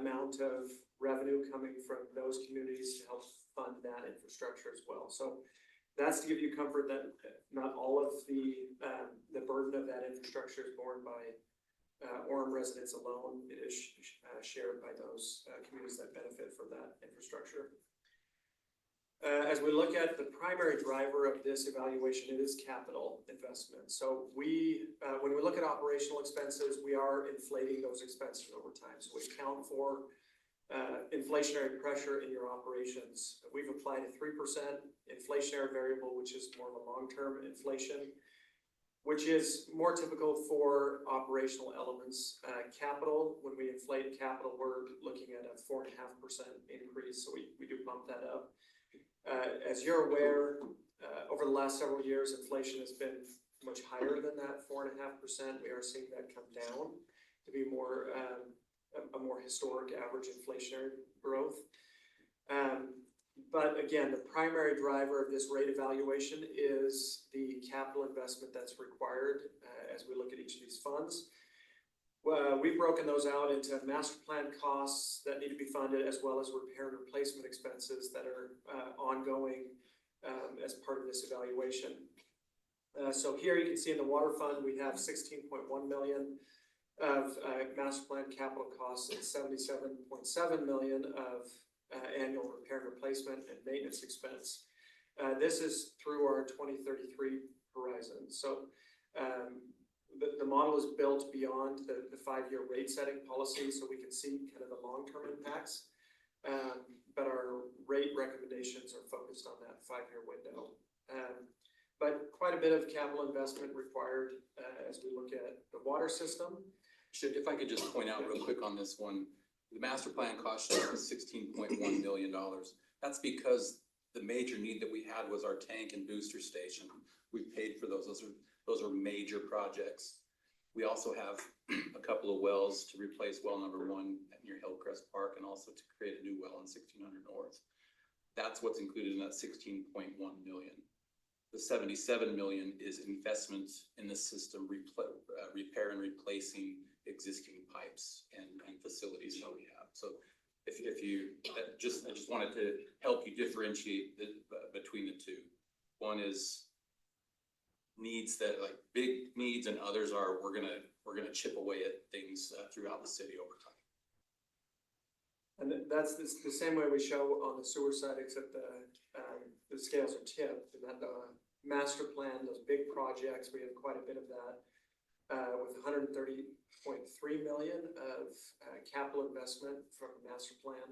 amount of revenue coming from those communities to help fund that infrastructure as well. So that's to give you comfort that not all of the burden of that infrastructure is borne by Orem residents alone. It is shared by those communities that benefit from that infrastructure. As we look at the primary driver of this evaluation, it is capital investment. So when we look at operational expenses, we are inflating those expenses over time. So we account for inflationary pressure in your operations. We've applied a 3% inflationary variable, which is more of a long-term inflation, which is more typical for operational elements. Capital, when we inflate capital, we're looking at a 4.5% increase. So we do bump that up. As you're aware, over the last several years, inflation has been much higher than that 4.5%. We are seeing that come down to be more a more historic average inflationary growth. But again, the primary driver of this rate evaluation is the capital investment that's required as we look at each of these funds. We've broken those out into master plan costs that need to be funded, as well as repair and replacement expenses that are ongoing as part of this evaluation. So here you can see in the water fund, we have 16.1 million of master plan capital costs and 77.7 million of annual repair and replacement and maintenance expense. This is through our 2033 horizon. So the model is built beyond the 5-year rate setting policy, so we can see kind of the long-term impacts. But our rate recommendations are focused on that 5-year window. But quite a bit of capital investment required as we look at the water system.
If I could just point out real quick on this one, the master plan cost us $16.1 million. That's because the major need that we had was our tank and booster station. we've paid for those. Those are major projects. We also have a couple of wells to replace well number 1 near Hillcrest Park and also to create a new well in 1600 North. That's what's included in that 16.1 million. The 77 million is investment in the system, repair and replacing existing pipes and facilities that we have. So if you, I just wanted to help you differentiate between the two. One is needs that like big needs, and others are we're gonna chip away at things throughout the city over time.
And that's the same way we show on the sewer side, except the scales are tipped, and that the master plan, those big projects, we have quite a bit of that. With 130.3 million of capital investment from the master plan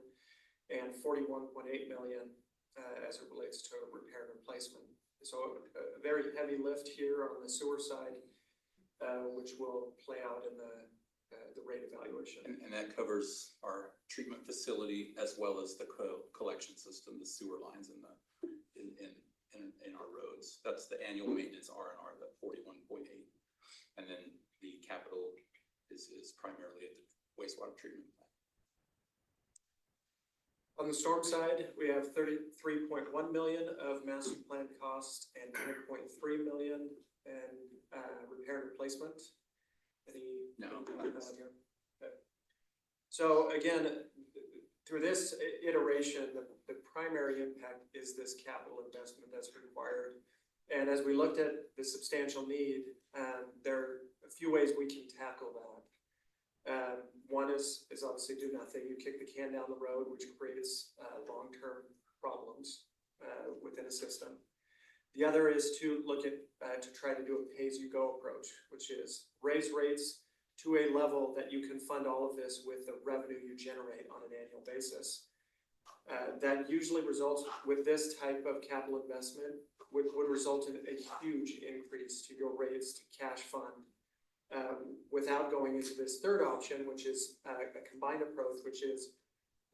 and 41.8 million as it relates to repair and replacement. So a very heavy lift here on the sewer side, which will play out in the rate evaluation.
And that covers our treatment facility as well as the collection system, the sewer lines in our roads. That's the annual maintenance R&R, the 41.8. And then the capital is primarily at the wastewater treatment plant.
On the storm side, we have 33.1 million of master plan cost and 9.3 million in repair and replacement.
No.
Okay. So again, through this iteration, the primary impact is this capital investment that's required. And as we looked at the substantial need, there are a few ways we can tackle that. One is obviously do nothing. You kick the can down the road, which creates long-term problems within a system. The other is to look at to try to do a pay-as-you-go approach, which is raise rates to a level that you can fund all of this with the revenue you generate on an annual basis. That usually results with this type of capital investment would result in a huge increase to your rates to cash fund without going into this third option, which is a combined approach, which is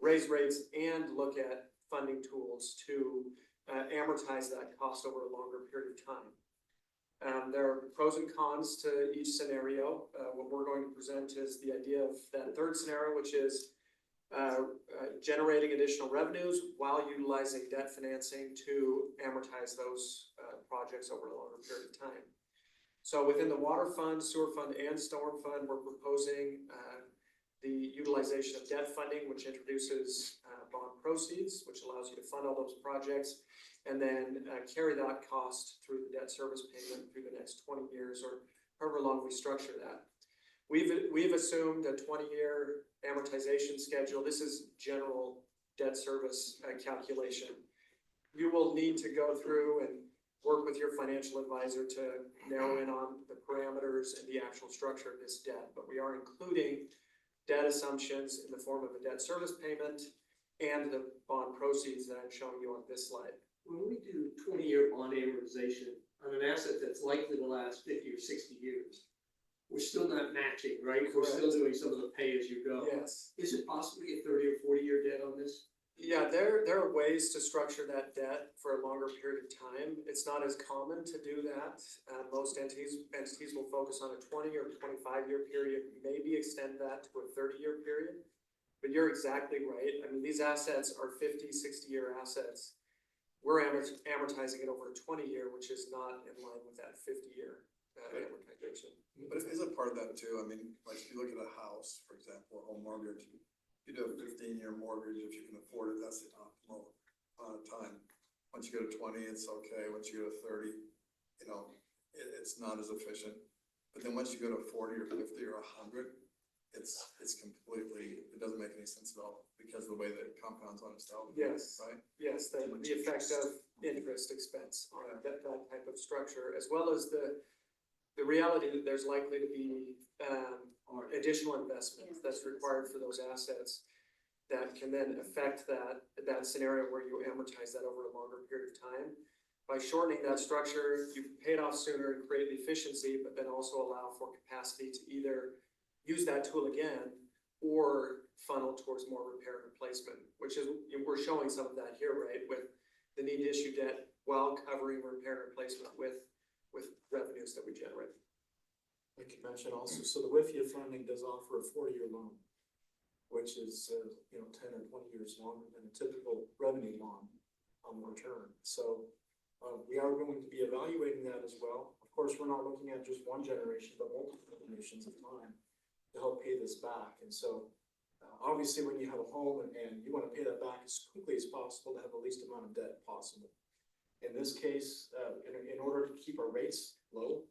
raise rates and look at funding tools to amortize that cost over a longer period of time. There are pros and cons to each scenario. What we're going to present is the idea of that third scenario, which is generating additional revenues while utilizing debt financing to amortize those projects over a longer period of time. So within the water fund, sewer fund, and storm fund, we're proposing the utilization of debt funding, which introduces bond proceeds, which allows you to fund all those projects, and then carry that cost through the debt service payment through the next 20 years or however long we structure that. We've assumed a 20-year amortization schedule. This is general debt service calculation. You will need to go through and work with your financial advisor to narrow in on the parameters and the actual structure of this debt, but we are including debt assumptions in the form of a debt service payment and the bond proceeds that I'm showing you on this slide.
When we do 20-year bond amortization on an asset that's likely to last 50 or 60 years, we're still not matching, right? We're still doing some of the pay as you go.
Yes.
Is it possible to get 30 or 40-year debt on this?
Yeah, there are ways to structure that debt for a longer period of time. It's not as common to do that. Most entities will focus on a 20 or 25-year period, maybe extend that to a 30-year period. But you're exactly right. I mean, these assets are 50, 60-year assets. We're amortizing it over a 20-year, which is not in line with that 50-year amortization.
But isn't part of that too, I mean, like if you look at a house, for example, a home mortgage, you do a 15-year mortgage, if you can afford it, that's the optimal amount of time. Once you go to 20, it's okay. Once you go to 30, you know, it's not as efficient. But then once you go to 40 or 50 or 100, it's completely, it doesn't make any sense at all because of the way that it compounds on itself.
Yes.
Right?
Yes, the effect of interest expense on that type of structure, as well as the reality that there's likely to be additional investment that's required for those assets that can then affect that scenario where you amortize that over a longer period of time. By shortening that structure, you can pay it off sooner and create the efficiency, but then also allow for capacity to either use that tool again or funnel towards more repair and replacement, which is, we're showing some of that here, right? With the need to issue debt while covering repair and replacement with revenues that we generate.
I can mention also, so the WIFIA funding does offer a 4-year loan, which is, 10 or 20 years longer than a typical revenue loan on return. So, we are going to be evaluating that as well. Of course, we're not looking at just one generation, but multiple generations of time to help pay this back. And so, obviously, when you have a home and you want to pay that back as quickly as possible to have the least amount of debt possible. In this case, in order to keep our rates low,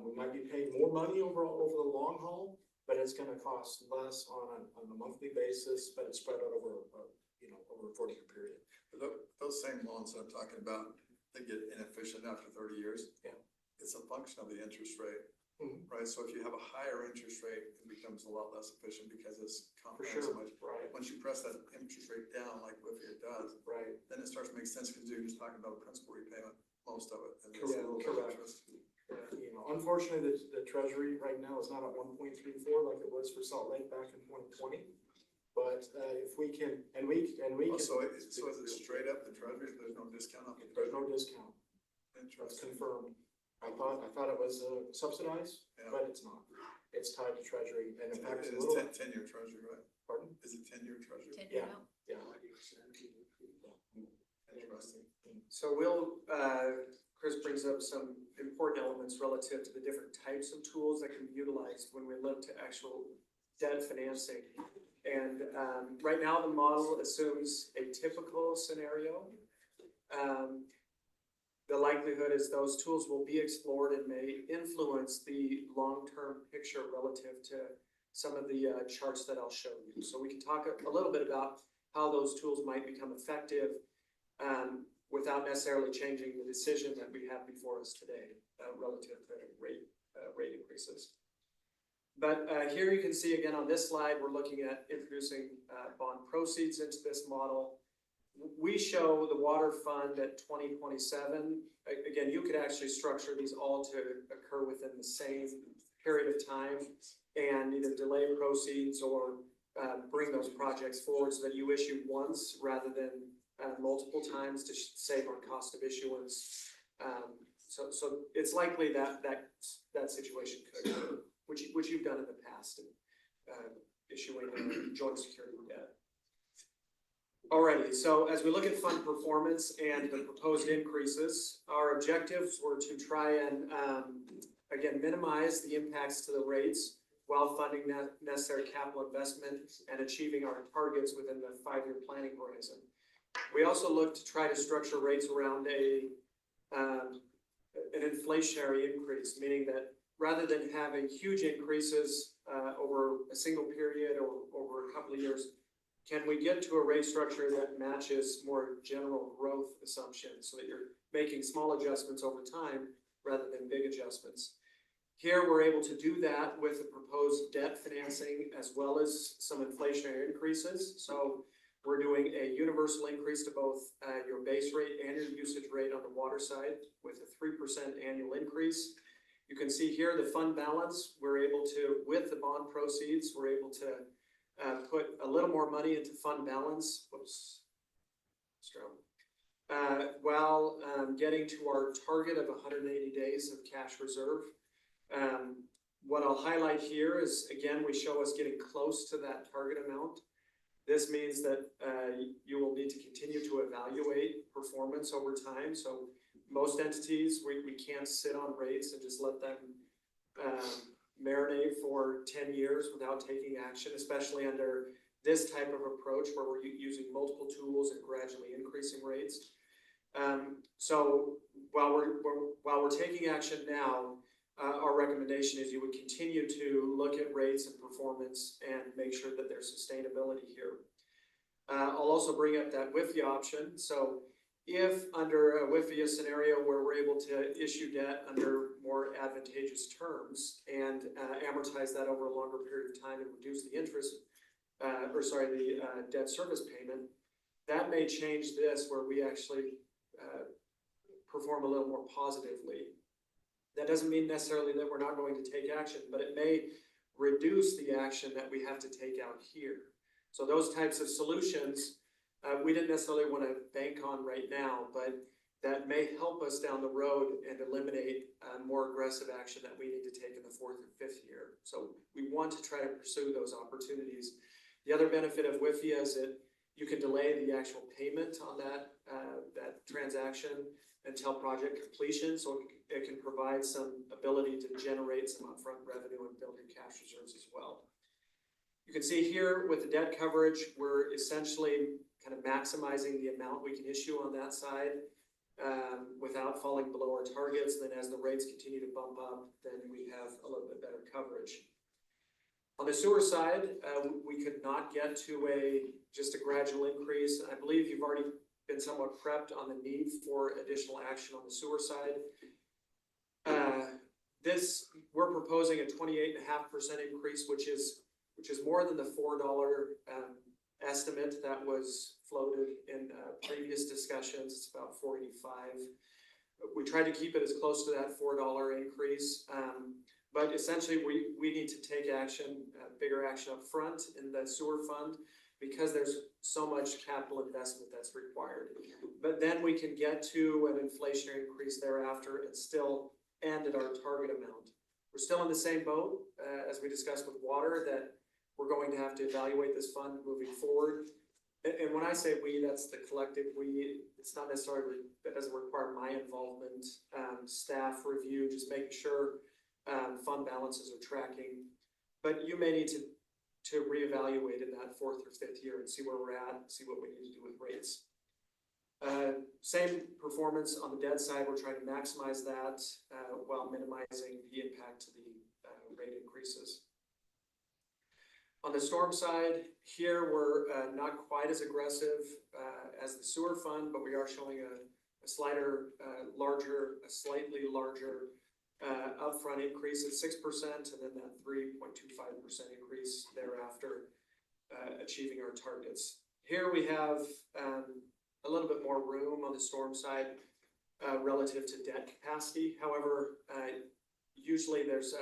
we might be paying more money over the long haul, but it's gonna cost less on a monthly basis, but it's spread out over a 4-year period.
But those same loans that I'm talking about, they get inefficient after 30 years.
Yeah.
It's a function of the interest rate,
Mhm.
right? So if you have a higher interest rate, it becomes a lot less efficient because it's
For
compounding so
sure,
much.
right,
Once you press that interest rate down, like WIFIA does,
right.
then it starts to make sense because you're just talking about principal repayment, most of it. And there's a
Correct,
little bit of
correct.
interest.
Unfortunately, the treasury right now is not at 1.34 like it was for Salt Lake back in 2020. But, if we can, and we
Oh,
can.
so is it straight up the treasury? There's no discount on the
There's
treasury?
no discount, that's
Interesting.
confirmed. I thought it was subsidized,
Yeah.
but it's not. It's tied to treasury, and in fact,
It
a
is
little,
10-year treasury, right?
pardon?
Is it 10-year treasury?
10-year
Yeah.
note.
Yeah.
Interesting.
So Chris brings up some important elements relative to the different types of tools that can be utilized when we look to actual debt financing. And, right now, the model assumes a typical scenario. The likelihood is those tools will be explored and may influence the long-term picture relative to some of the charts that I'll show you. So we can talk a little bit about how those tools might become effective without necessarily changing the decision that we have before us today relative to rate increases. But here you can see again on this slide, we're looking at introducing bond proceeds into this model. We show the water fund at 2027. Again, you could actually structure these all to occur within the same period of time and either delay proceeds or bring those projects forward so that you issue once rather than multiple times to save on cost of issuance. So it's likely that situation could occur, which you've done in the past, issuing joint security debt. Alrighty, so as we look at fund performance and the proposed increases, our objectives were to try and, again, minimize the impacts to the rates while funding necessary capital investment and achieving our targets within the 5-year planning horizon. We also looked to try to structure rates around an inflationary increase, meaning that rather than having huge increases over a single period or over a couple of years, can we get to a rate structure that matches more general growth assumptions so that you're making small adjustments over time rather than big adjustments? Here, we're able to do that with the proposed debt financing as well as some inflationary increases. So we're doing a universal increase to both your base rate and your usage rate on the water side with a 3% annual increase. You can see here the fund balance, we're able to, with the bond proceeds, we're able to put a little more money into fund balance, while getting to our target of 180 days of cash reserve. What I'll highlight here is, again, we show us getting close to that target amount. This means that you will need to continue to evaluate performance over time. So most entities, we can't sit on rates and just let them marinate for 10 years without taking action, especially under this type of approach where we're using multiple tools and gradually increasing rates. So while we're taking action now, our recommendation is you would continue to look at rates and performance and make sure that there's sustainability here. I'll also bring up that WIFIA option. So if under a WIFIA scenario where we're able to issue debt under more advantageous terms and amortize that over a longer period of time and reduce the interest, the debt service payment, that may change this where we actually perform a little more positively. That doesn't mean necessarily that we're not going to take action, but it may reduce the action that we have to take out here. So those types of solutions, we didn't necessarily want to bank on right now, but that may help us down the road and eliminate more aggressive aggressive action that we need to take in the fourth or fifth year. So we want to try to pursue those opportunities. The other benefit of WIFIA is that you can delay the actual payment on that transaction until project completion, so it can provide some ability to generate some upfront revenue and build your cash reserves as well. You can see here with the debt coverage, we're essentially kind of maximizing the amount we can issue on that side without falling below our targets. And then as the rates continue to bump up, then we have a little bit better coverage. On the sewer side, we could not get to just a gradual increase. I believe you've already been somewhat prepped on the need for additional action on the sewer side. We're proposing a 28.5% increase, which is more than the $4 estimate that was floated in previous discussions. It's about $4.85. We tried to keep it as close to that $4 increase. But essentially, we need to take action, bigger action up front in the sewer fund, because there's so much capital investment that's required. But then we can get to an inflationary increase thereafter and still end at our target amount. We're still in the same boat as we discussed with water, that we're going to have to evaluate this fund moving forward. And when I say we, that's the collective we. It's not necessarily, that doesn't require my involvement, staff review, just making sure fund balances are tracking. But you may need to reevaluate in that fourth or fifth year and see where we're at, see what we need to do with rates. Same performance on the debt side. We're trying to maximize that while minimizing the impact to the rate increases. On the storm side, here we're not quite as aggressive as the sewer fund, but we are showing a slightly larger upfront increase at 6%, and then that 3.25% increase thereafter, achieving our targets. Here we have a little bit more room on the storm side relative to debt capacity. However, usually there's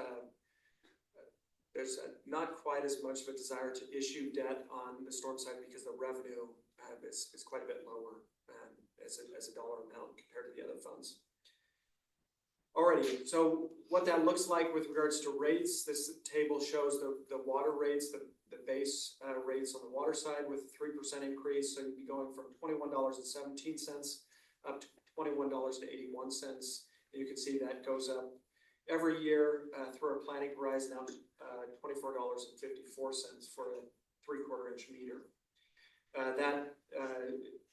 not quite as much of a desire to issue debt on the storm side because the revenue is quite a bit lower as a dollar amount compared to the other funds. Alrighty, so what that looks like with regards to rates, this table shows the water rates, the base rates on the water side with a 3% increase. So you'd be going from $21.17 up to $21.81. And you can see that goes up every year through our planning horizon out to $24.54 for a 3/4 inch meter. That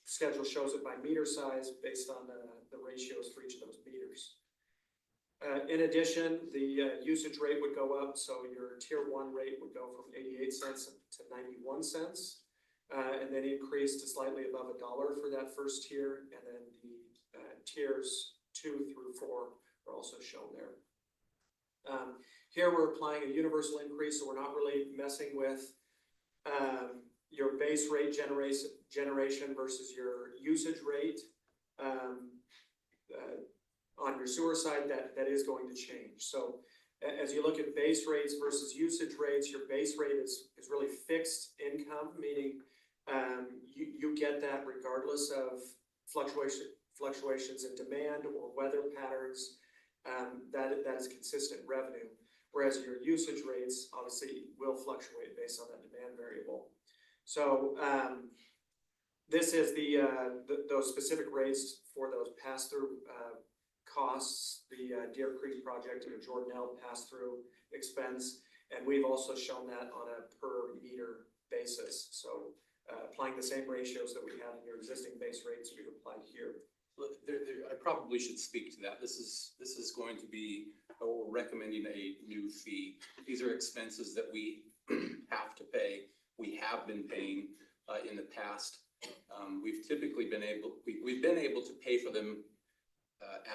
schedule shows it by meter size based on the ratios for each of those meters. In addition, the usage rate would go up, so your tier 1 rate would go from 88 cents to 91 cents, and then increase to slightly above $1 for that first tier, and then the tiers 2 through 4 are also shown there. Here we're applying a universal increase, so we're not really messing with your base rate generation versus your usage rate. On your sewer side, that is going to change. So as you look at base rates versus usage rates, your base rate is really fixed income, meaning you get that regardless of fluctuations in demand or weather patterns. That is consistent revenue. Whereas your usage rates obviously will fluctuate based on that demand variable. So this is those specific rates for those pass-through costs, the Deer Creek project and the Jordanelle pass-through expense, and we've also shown that on a per meter basis. So applying the same ratios that we have in your existing base rates, we've applied here.
I probably should speak to that. This is going to be, we're recommending a new fee. These are expenses that we have to pay. We have been paying in the past. We've typically been able to pay for them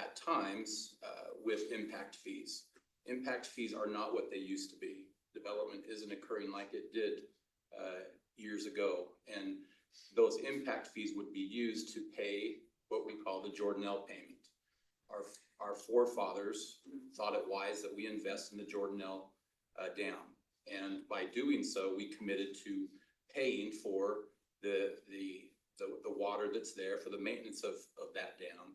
at times with impact fees. Impact fees are not what they used to be. Development isn't occurring like it did years ago, and those impact fees would be used to pay what we call the Jordanelle payment. Our forefathers thought it wise that we invest in the Jordanelle dam, and by doing so, we committed to paying for the water that's there for the maintenance of that dam.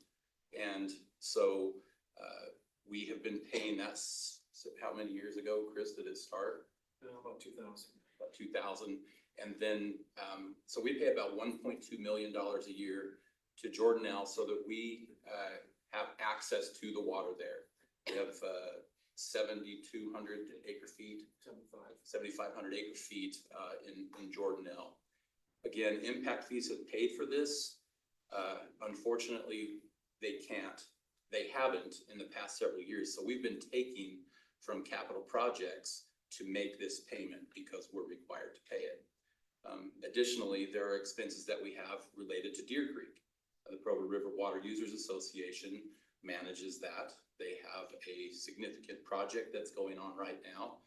And so We have been paying that, so how many years ago, Chris, did it start?
About 2,000.
About 2000. And then, so we pay about $1.2 million a year to Jordanelle so that we have access to the water there. We have 7,200 acre feet, 7,500 acre feet in Jordanelle. Again, impact fees have paid for this. Unfortunately, they haven't in the past several years. So we've been taking from capital projects to make this payment because we're required to pay it. Additionally, there are expenses that we have related to Deer Creek. The Provo River Water Users Association manages that. They have a significant project that's going on right now,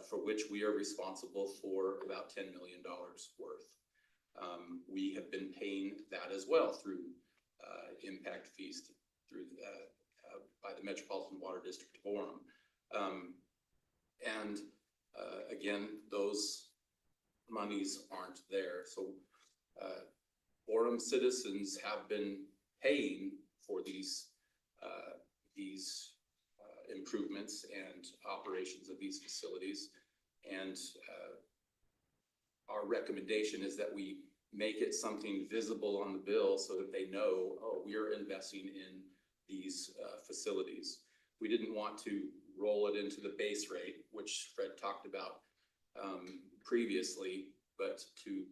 for which we are responsible for about $10 million worth. We have been paying that as well through impact fees through by the Metropolitan Water District of Orem. And again, those monies aren't there. So Orem citizens have been paying for these improvements and operations of these facilities. And our recommendation is that we make it something visible on the bill so that they know, oh, we are investing in these facilities. We didn't want to roll it into the base rate, which Fred talked about previously, but to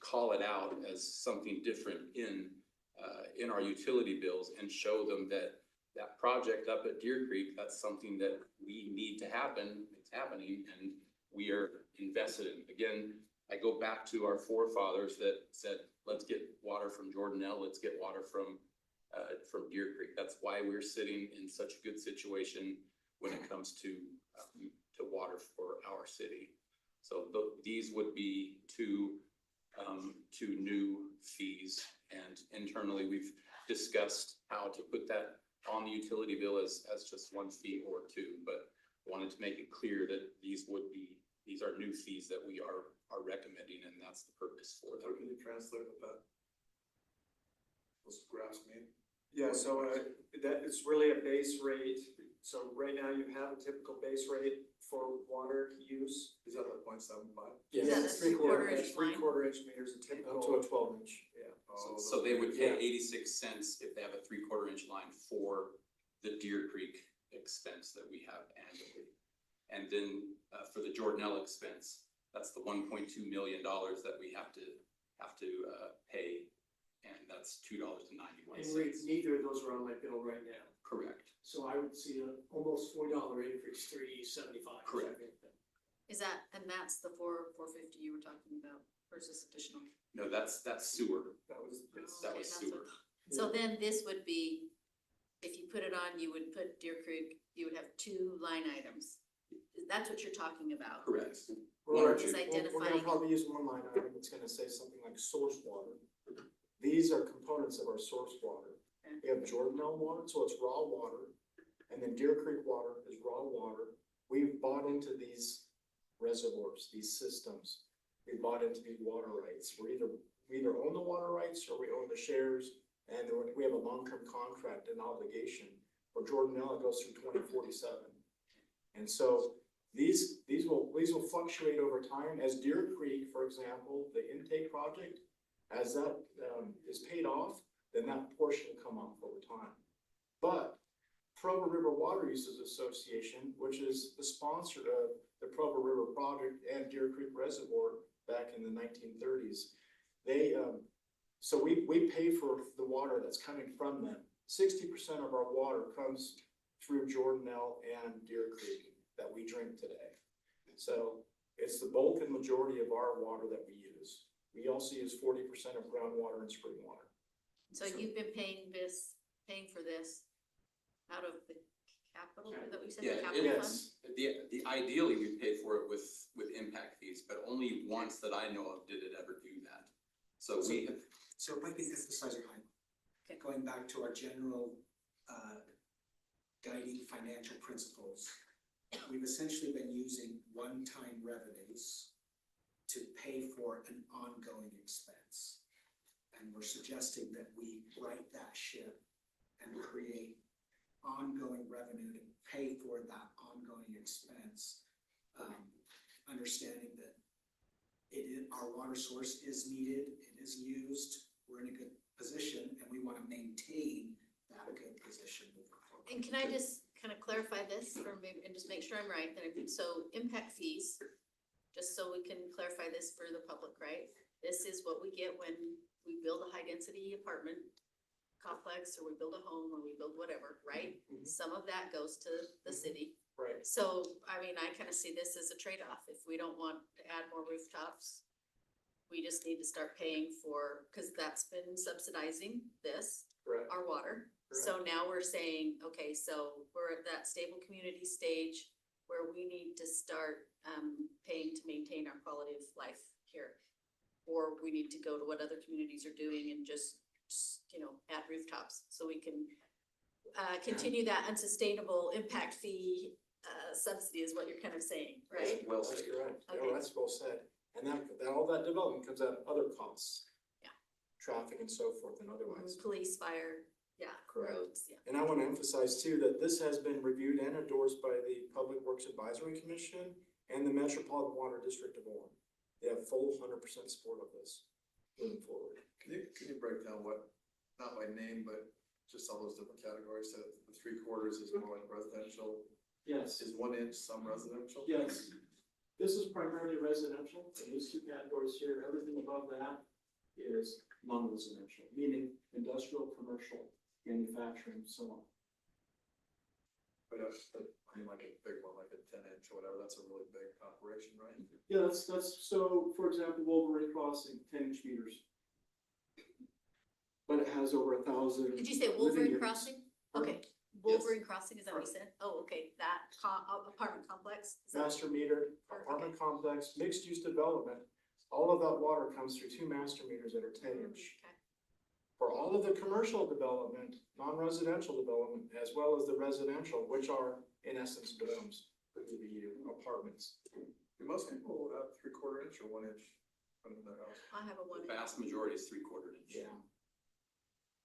call it out as something different in our utility bills and show them that that project up at Deer Creek, that's something that we need to happen. It's happening and we are invested in. Again, I go back to our forefathers that said, let's get water from Jordanelle, let's get water from Deer Creek. That's why we're sitting in such a good situation when it comes to water for our city. So these would be two new fees, and internally we've discussed how to put that on the utility bill as just one fee or two, but wanted to make it clear that these are new fees that we are recommending, and that's the purpose for
How
them.
can you translate what that? Those graphs mean?
Yeah, so that is really a base rate. So right now you have a typical base rate for water use.
Is that like 0.75?
Yeah, that's three-quarter inch line.
3/4 inch meters, a typical.
Up to a 12 inch.
Yeah.
So they would pay
Yeah.
86 cents if they have a 3/4 inch line for the Deer Creek expense that we have annually. And then for the Jordanelle expense, that's the $1.2 million that we have to pay, and that's $2.91.
And neither of those are on my bill right now.
Correct.
So I would see a almost $4 increase, $3.75.
Correct.
Is that, and that's the $4.50 you were talking about versus additional?
No, that's sewer.
That was,
Okay,
That was
that's
sewer.
So then this would be, if you put it on, you would put Deer Creek, you would have two line items. That's what you're talking about.
Correct.
We're
One or
Is
two.
identifying.
We're gonna probably use one line item, it's gonna say something like source water. These are components of our source water.
Okay.
We have Jordanelle water, so it's raw water, and then Deer Creek water is raw water. We've bought into these reservoirs, these systems. We bought into these water rights. We either own the water rights or we own the shares, and then we have a long-term contract and obligation. For Jordanelle, it goes through 2047. And so these will fluctuate over time. As Deer Creek, for example, the intake project, as that is paid off, then that portion will come off over time. But Provo River Water Users Association, which is the sponsor of the Provo River project and Deer Creek Reservoir back in the 1930s, so we pay for the water that's coming from them. 60% of our water comes through Jordanelle and Deer Creek that we drink today. So it's the bulk and majority of our water that we use. We also use 40% of groundwater and spring water.
So you've been paying for this out of the capital, that we said, the
Yeah,
capital fund?
the ideally we pay for it with impact fees, but only once that I know of did it ever do that. So we have.
So if I can emphasize your point,
Okay.
going back to our general guiding financial principles, we've essentially been using one-time revenues to pay for an ongoing expense. And we're suggesting that we right that ship and create ongoing revenue to pay for that ongoing expense. Understanding that our water source is needed, it is used, we're in a good position, and we wanna maintain that good position moving forward.
And can I just kind of clarify this or maybe, and just make sure I'm right, so impact fees, just so we can clarify this for the public, right? This is what we get when we build a high density apartment complex, or we build a home, or we build whatever, right?
Mhm.
Some of that goes to the city.
Right.
So, I mean, I kind of see this as a trade-off. If we don't want to add more rooftops, we just need to start paying for, because that's been subsidizing this,
Correct.
our water. So now we're saying, okay, so we're at that stable community stage where we need to start paying to maintain our quality of life here. Or we need to go to what other communities are doing and just, add rooftops, so we can continue that unsustainable impact fee subsidy is what you're kind of saying, right?
Well, that's correct.
Okay.
Yeah, that's well said. And all that development comes out of other costs.
Yeah.
Traffic and so forth and otherwise.
Police, fire, yeah,
Correct.
roads, yeah.
And I want to emphasize too, that this has been reviewed and endorsed by the Public Works Advisory Commission and the Metropolitan Water District of Orem. They have full 100% support of this moving forward.
Can you break down what, not by name, but just all those different categories, so the 3/4 is more like residential,
Yes,
is 1 inch some residential?
yes. This is primarily residential, and these two categories here, everything above that is non-residential, meaning industrial, commercial, manufacturing, so on.
But I mean, like a big one, like a 10 inch or whatever, that's a really big operation, right?
Yeah, that's, so, for example, Wolverine Crossing, 10-inch meters. But it has over 1,000.
Did you say
living
Wolverine
units.
Crossing? Okay, Wolverine Crossing, is that what you said? Oh, okay, that apartment complex? Is that-
Master metered apartment complex, mixed use development, all of that water comes through 2 master meters that are 10-inch.
Okay.
For all of the commercial development, non-residential development, as well as the residential, which are in essence domes, for the apartments.
Do most people have 3/4 inch or 1 inch under their house?
I have a
The
one.
vast majority is 3/4 inch.
Yeah.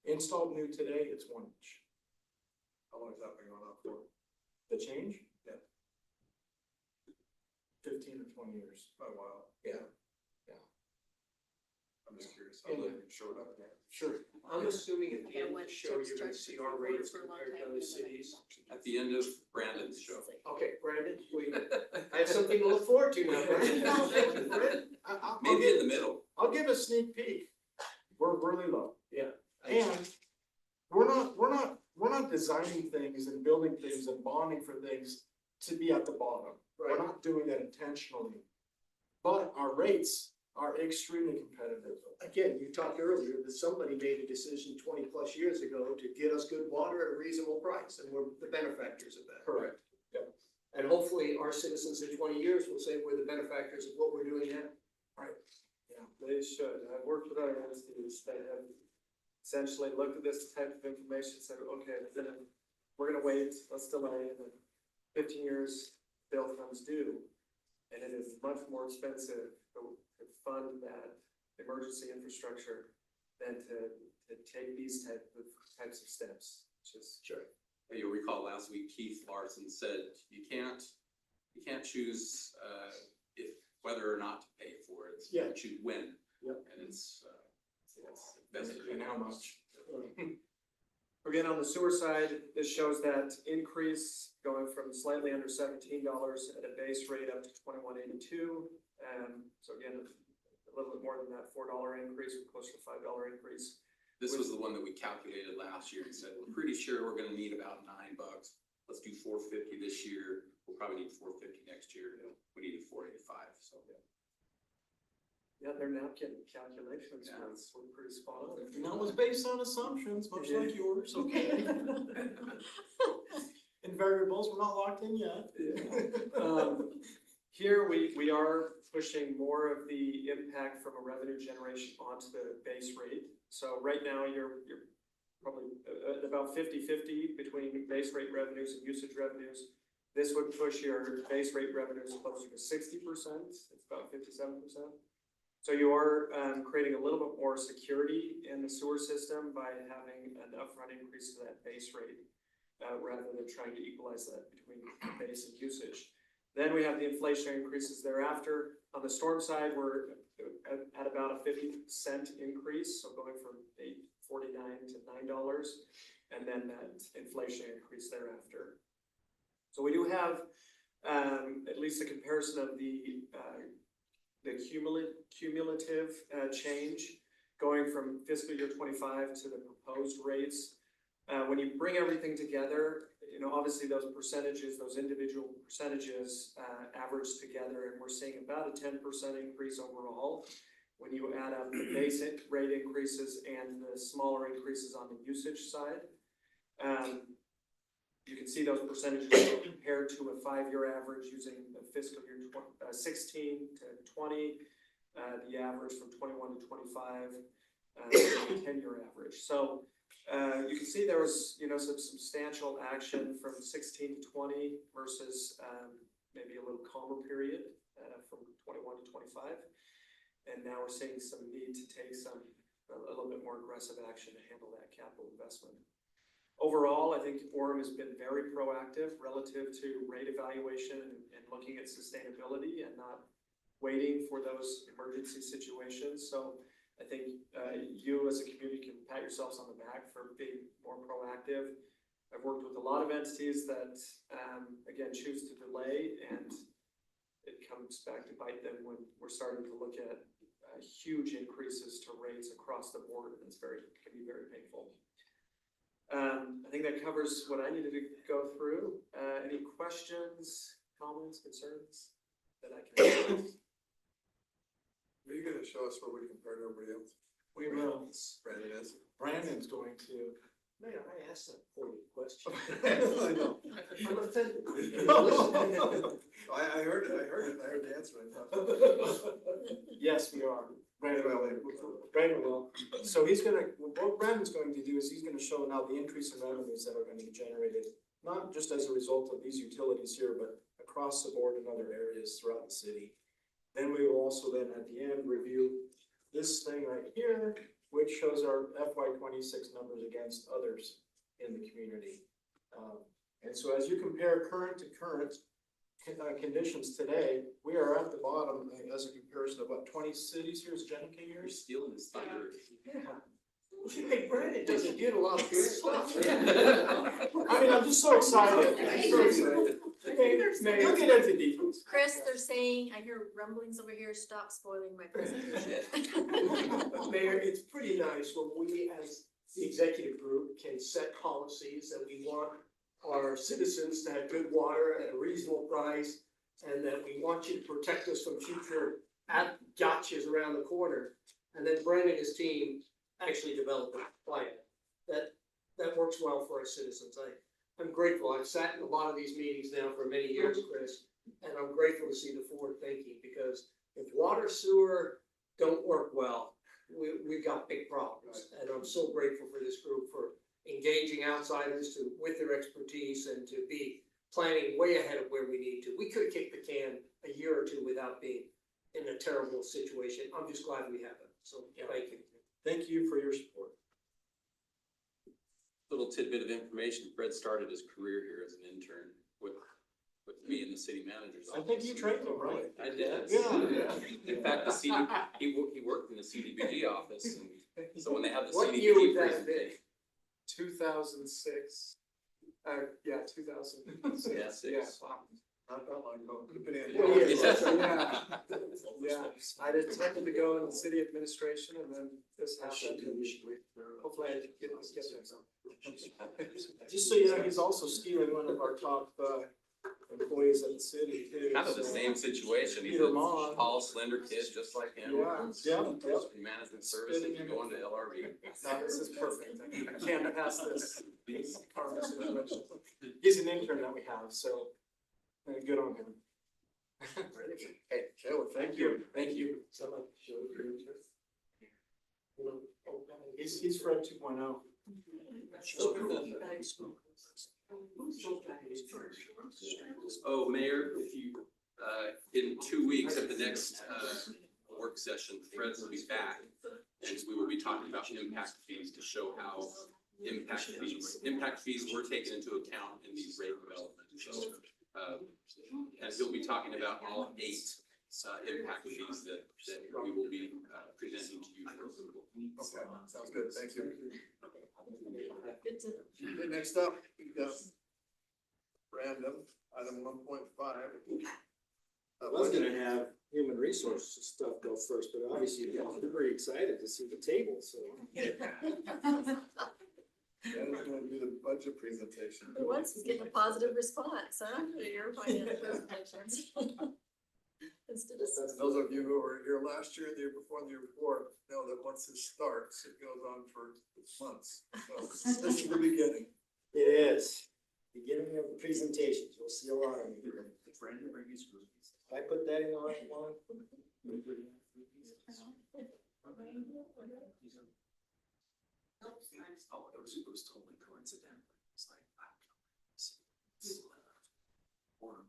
Installed new today, it's 1 inch.
How long has that been going on for?
The change?
Yeah.
15 or 20 years.
Quite a while.
Yeah.
I'm just curious, how long it showed up there.
Sure.
I'm assuming at the
Yeah,
end of
when
the show, you're gonna
Chips
see
charged
our
for
rates
a long
compared to
time,
other
and then-
cities.
At the end of Brandon's show.
Okay, Brandon, I have something to look forward to now, Brandon. Thank you, Brandon.
Maybe in the middle.
I'll give a sneak peek. We're really low.
Yeah.
And we're not designing things and building things and bonding for things to be at the bottom. We're not doing that intentionally. But our rates are extremely competitive.
Again, you talked earlier that somebody made a decision 20+ years ago to get us good water at a reasonable price, and we're the benefactors of that.
Correct.
And hopefully our citizens in 20 years will say we're the benefactors of what we're doing now.
They should. I've worked with other entities that have essentially looked at this type of information, said, okay, we're gonna wait, let's delay, and then 15 years, bill comes due. And it is much more expensive to fund that emergency infrastructure than to take these types of steps, just.
Sure.
You'll recall last week Keith Larson said, you can't choose, if, whether or not to pay for it.
Yeah.
You choose when.
Yep.
And it's best to do.
And how much?
Again, on the sewer side, this shows that increase going from slightly under $17 at a base rate up to $21.82. So again, a little bit more than that $4 increase, or close to $5 increase.
This was the one that we calculated last year and said, we're pretty sure we're gonna need about $9. Let's do $4.50 this year. We'll probably need $4.50 next year. We needed $4.85, so.
Yeah, their napkin calculations
Yeah.
were pretty spot on.
And that was based on assumptions, much like yours, okay? And variables, we're not locked in yet.
Here, we are pushing more of the impact from a revenue generation onto the base rate. So right now, you're probably at about 50-50 between base rate revenues and usage revenues. This would push your base rate revenues closer to 60%, it's about 57%. So you are creating a little bit more security in the sewer system by having an upfront increase to that base rate. rather than trying to equalize that between base and usage. Then we have the inflation increases thereafter. On the storm side, we're at about a 50-cent increase, so going from $8.49 to $9, and then that inflation increase thereafter. So we do have at least a comparison of the cumulative change going from fiscal year 25 to the proposed rates. When you bring everything together, you know, obviously those percentages, those individual percentages average together, and we're seeing about a 10% increase overall. When you add up the basic rate increases and the smaller increases on the usage side, you can see those percentages compared to a 5-year average using the fiscal year 16 to 20, the average from 21 to 25, the 10-year average. So you can see there was, you know, some substantial action from 16 to 20 versus maybe a little calmer period from 21 to 25. And now we're seeing some need to take a little bit more aggressive action to handle that capital investment. Overall, I think Orem has been very proactive relative to rate evaluation and looking at sustainability and not waiting for those emergency situations. So I think you as a community can pat yourselves on the back for being more proactive. I've worked with a lot of entities that, again, choose to delay, and it comes back to bite them when we're starting to look at huge increases to rates across the board, and it's can be very painful. I think that covers what I needed to go through. Any questions, comments, concerns that I can address?
Are you gonna show us where we compare to everybody else?
We will.
Brandon is.
Brandon's going to. Man, I asked that poor question.
I know.
I'm offended.
I heard the answer, I thought.
Yes, we are. Brandon will. So what Brandon's going to do is he's gonna show now the increase in revenues that are gonna be generated, not just as a result of these utilities here, but across the board in other areas throughout the city. Then we will also then at the end review this thing right here, which shows our FY 26 numbers against others in the community. And so as you compare current to current conditions today, we are at the bottom as a comparison of what, 20 cities here, is Jen came here?
You're stealing his thunder.
Yeah. Hey, Brandon doesn't get a lot of good stuff. I mean, I'm just so excited. I'm so excited. Okay, you'll get into details.
Chris, they're saying, I hear rumblings over here, stop spoiling my presentation.
Mayor, it's pretty nice when we as the executive group can set policies that we want our citizens to have good water at a reasonable price, and that we want you to protect us from future gotchas around the corner. And then Brandon and his team actually develop a plan that works well for our citizens. I'm grateful. I've sat in a lot of these meetings now for many years, Chris, and I'm grateful to see the forward thinking, because if water, sewer don't work well, we've got big problems. And I'm so grateful for this group for engaging outsiders with their expertise and to be planning way ahead of where we need to. We could have kicked the can a year or two without being in a terrible situation. I'm just glad we have it. So thank you. Thank you for your support.
Little tidbit of information, Fred started his career here as an intern with me in the city manager's office.
I think you trained him, right?
I did.
Yeah.
In fact, he worked in the CDBG office, and so when they have the
What year was
CDBG
that?
presentation.
2006. Yeah, 2006.
Yeah, six.
Wow.
Not that long ago. Could've been in.
Well, yes.
Yeah, I intended to go in the city administration, and then this happened. Hopefully I get there.
Just so you know, he's also stealing one of our top employees at the city too.
Kind of the same situation. He's
Peter
a
Mon.
tall, slender kid, just like him.
Yeah.
Management services, going to LRB.
No, this is perfect. I can't pass this. Karma situation. He's an intern that we have, so good on him.
Hey, well, thank you. Thank you. Someone show your interest.
He's Fred 2.0.
Oh, Mayor, if you, in 2 weeks at the next, work session, Fred will be back. And we will be talking about impact fees to show how impact fees. Impact fees were taken into account in these rate development. So, and he'll be talking about all 8 impact fees that we will be presenting to you for approval.
Okay, sounds good, thank you.
Good to know.
Okay, next up, we've got random, item 1.5.
I was gonna have human resources stuff go first, but obviously you're very excited to see the table, so.
Then we're gonna do the budget presentation.
Who wants to get a positive response, huh, to your finance presentations? Instead of.
Those of you who were here last year, the year before, and the year before, know that once it starts, it goes on for months. So this is the beginning.
It is, beginning of the presentations, we'll see a lot of them.
Brandon, bring his groupies.
I put that in the right one.
Oh, it was totally coincidental. It's like, I don't know. Orem.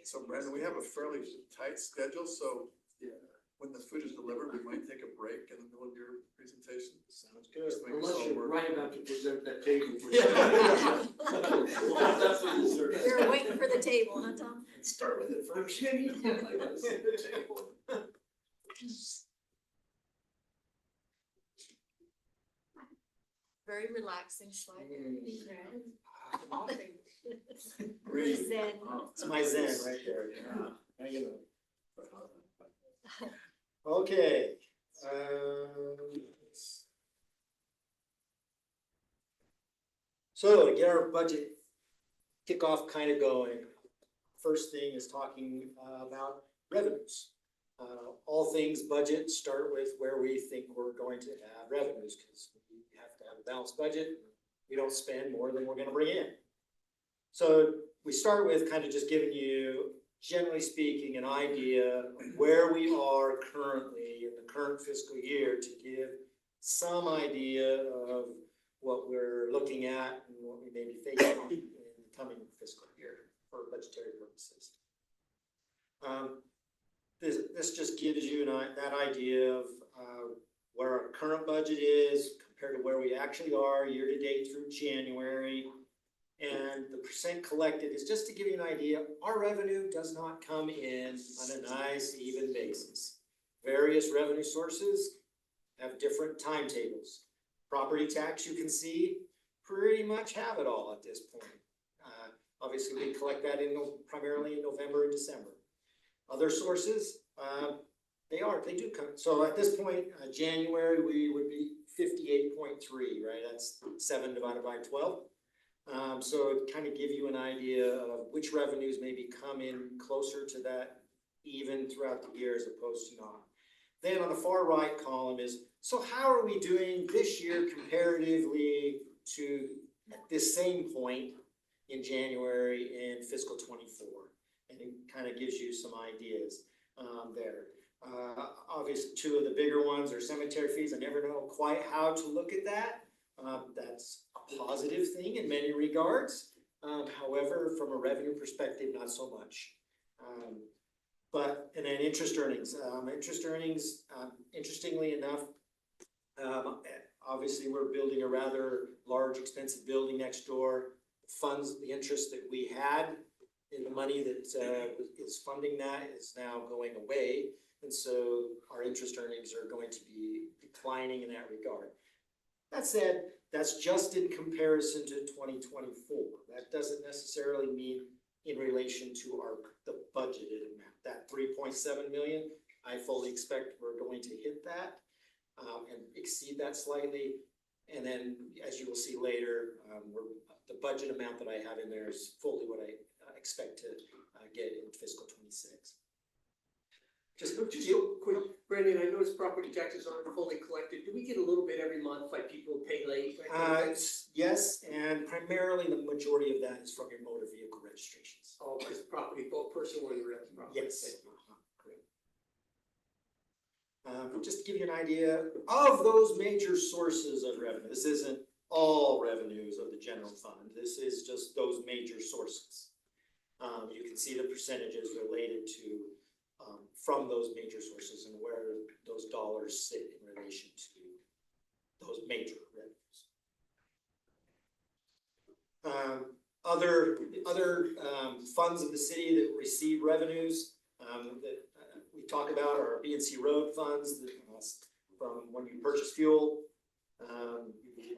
So Brandon, we have a fairly tight schedule, so when the food is delivered, we might take a break in the middle of your presentation.
Sounds good.
Just make us
Unless
all
you're
work.
right about to present that table.
You're waiting for the table, huh, Tom?
Start with it first.
Very relaxing slide.
Breathe.
Zen.
It's my zen right there. Now you know. Okay. So to get our budget kickoff kind of going, first thing is talking about revenues. All things budget start with where we think we're going to have revenues, because we have to have a balanced budget. We don't spend more than we're gonna bring in. So we start with kind of just giving you, generally speaking, an idea of where we are currently in the current fiscal year, to give some idea of what we're looking at and what we may be facing in the coming fiscal year for budgetary purposes. This just gives you that idea of where our current budget is compared to where we actually are year to date through January. And the percent collected is just to give you an idea. Our revenue does not come in on a nice even basis. Various revenue sources have different timetables. Property tax, you can see, pretty much have it all at this point. Obviously, we collect that primarily in November and December. Other sources, they do come. So at this point, January, we would be 58.3, right? That's 7 divided by 12. So it kind of give you an idea of which revenues maybe come in closer to that even throughout the year as opposed to not. Then on the far right column is, so how are we doing this year comparatively to at this same point in January in fiscal 24? And it kind of gives you some ideas there. Obviously, 2 of the bigger ones are cemetery fees. I never know quite how to look at that. That's a positive thing in many regards. However, from a revenue perspective, not so much. And then interest earnings. Interestingly enough, obviously we're building a rather large, expensive building next door. Funds, the interest that we had in the money that is funding that is now going away. And so our interest earnings are going to be declining in that regard. That said, that's just in comparison to 2024. That doesn't necessarily mean in relation to the budgeted amount. That 3.7 million, I fully expect we're going to hit that and exceed that slightly. And then, as you will see later, the budget amount that I have in there is fully what I expect to get in fiscal 26. Just real quick, Brandon, I noticed property taxes aren't fully collected. Do we get a little bit every month, like people pay late?
Yes, and primarily the majority of that is from your motor vehicle registrations.
Oh, because property, both personal and real property.
Yes. Just to give you an idea of those major sources of revenue, this isn't all revenues of the general fund. This is just those major sources.
You can see the percentages related to, from those major sources and where those dollars sit in relation to those major revenues. Other funds of the city that receive revenues, that we talk about are B&C road funds, that, from when you purchase fuel,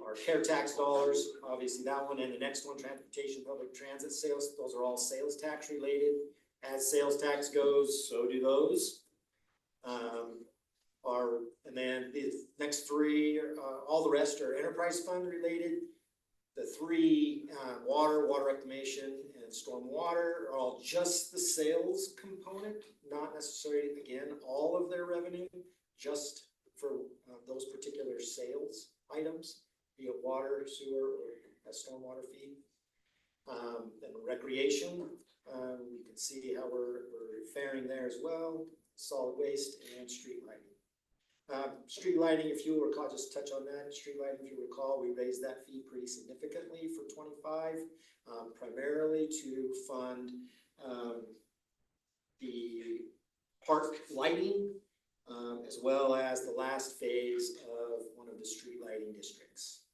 our care tax dollars, obviously that one, and the next one, transportation, public transit sales, those are all sales tax related. As sales tax goes, so do those. And then the next three, all the rest are enterprise fund related. The three, water reclamation, and stormwater are all just the sales component, not necessarily, again, all of their revenue, just for those particular sales items, be it water, sewer, or a stormwater fee. Then recreation, you can see how we're faring there as well, solid waste and street lighting. Street lighting, if you'll recall, just touch on that, street lighting, if you recall, we raised that fee pretty significantly for 25, primarily to fund the park lighting, as well as the last phase of one of the street lighting districts.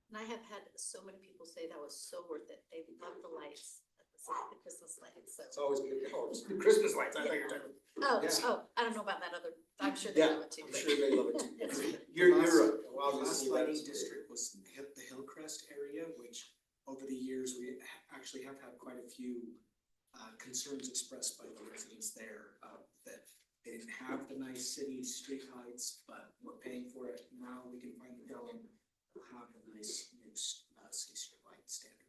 And I have had so many people say that was so worth it. They love the lights, the Christmas lights, so.
It's always good, oh, it's the Christmas lights, I thought you were talking.
Oh,
Yeah.
I don't know about that other, I'm sure they
Yeah,
love it too.
I'm
but-
sure they love it too.
The
You're
last-
right.
The
Well,
last
obviously
lighting
that's-
district was the Hillcrest area, which over the years, we actually have had quite a few concerns expressed by the residents there, that they didn't have the nice city street lights, but we're paying for it. Now we can finally go and have a nice new city street light standard.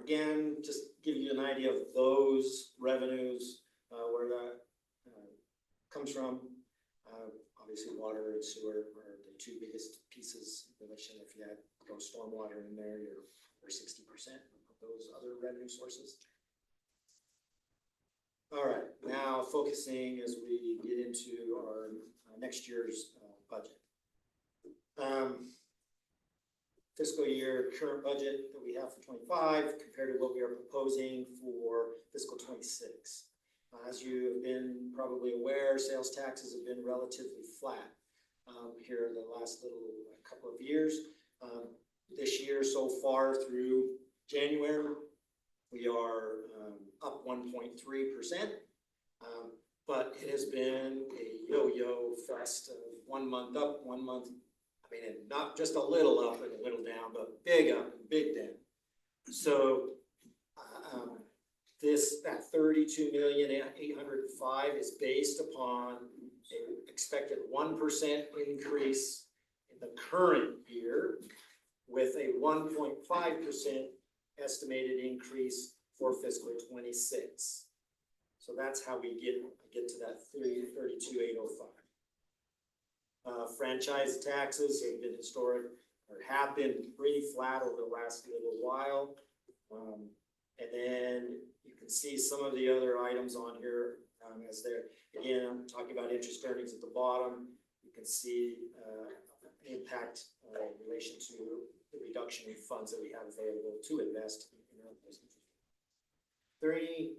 Again, just give you an idea of those revenues, where that comes from. Obviously, water and sewer are the two biggest pieces in relation. If you had throw stormwater in there, you're over 60% of those other revenue sources. All right, now focusing as we get into our next year's budget. Fiscal year current budget that we have for 25 compared to what we are proposing for fiscal 26. As you have been probably aware, sales taxes have been relatively flat here in the last couple of years. This year so far through January, we are up 1.3%, but it has been a yo-yo fest of 1 month up, 1 month. I mean, and not just a little up and a little down, but big up and big down. So that 32,805,000 is based upon an expected 1% increase in the current year, with a 1.5% estimated increase for fiscal 26. So that's how we get to that 32,805. Franchise taxes have been historic, or have been pretty flat over the last little while. And then you can see some of the other items on here, as they're, again, I'm talking about interest earnings at the bottom. You can see impact in relation to the reduction in funds that we have available to invest in our business. Are there any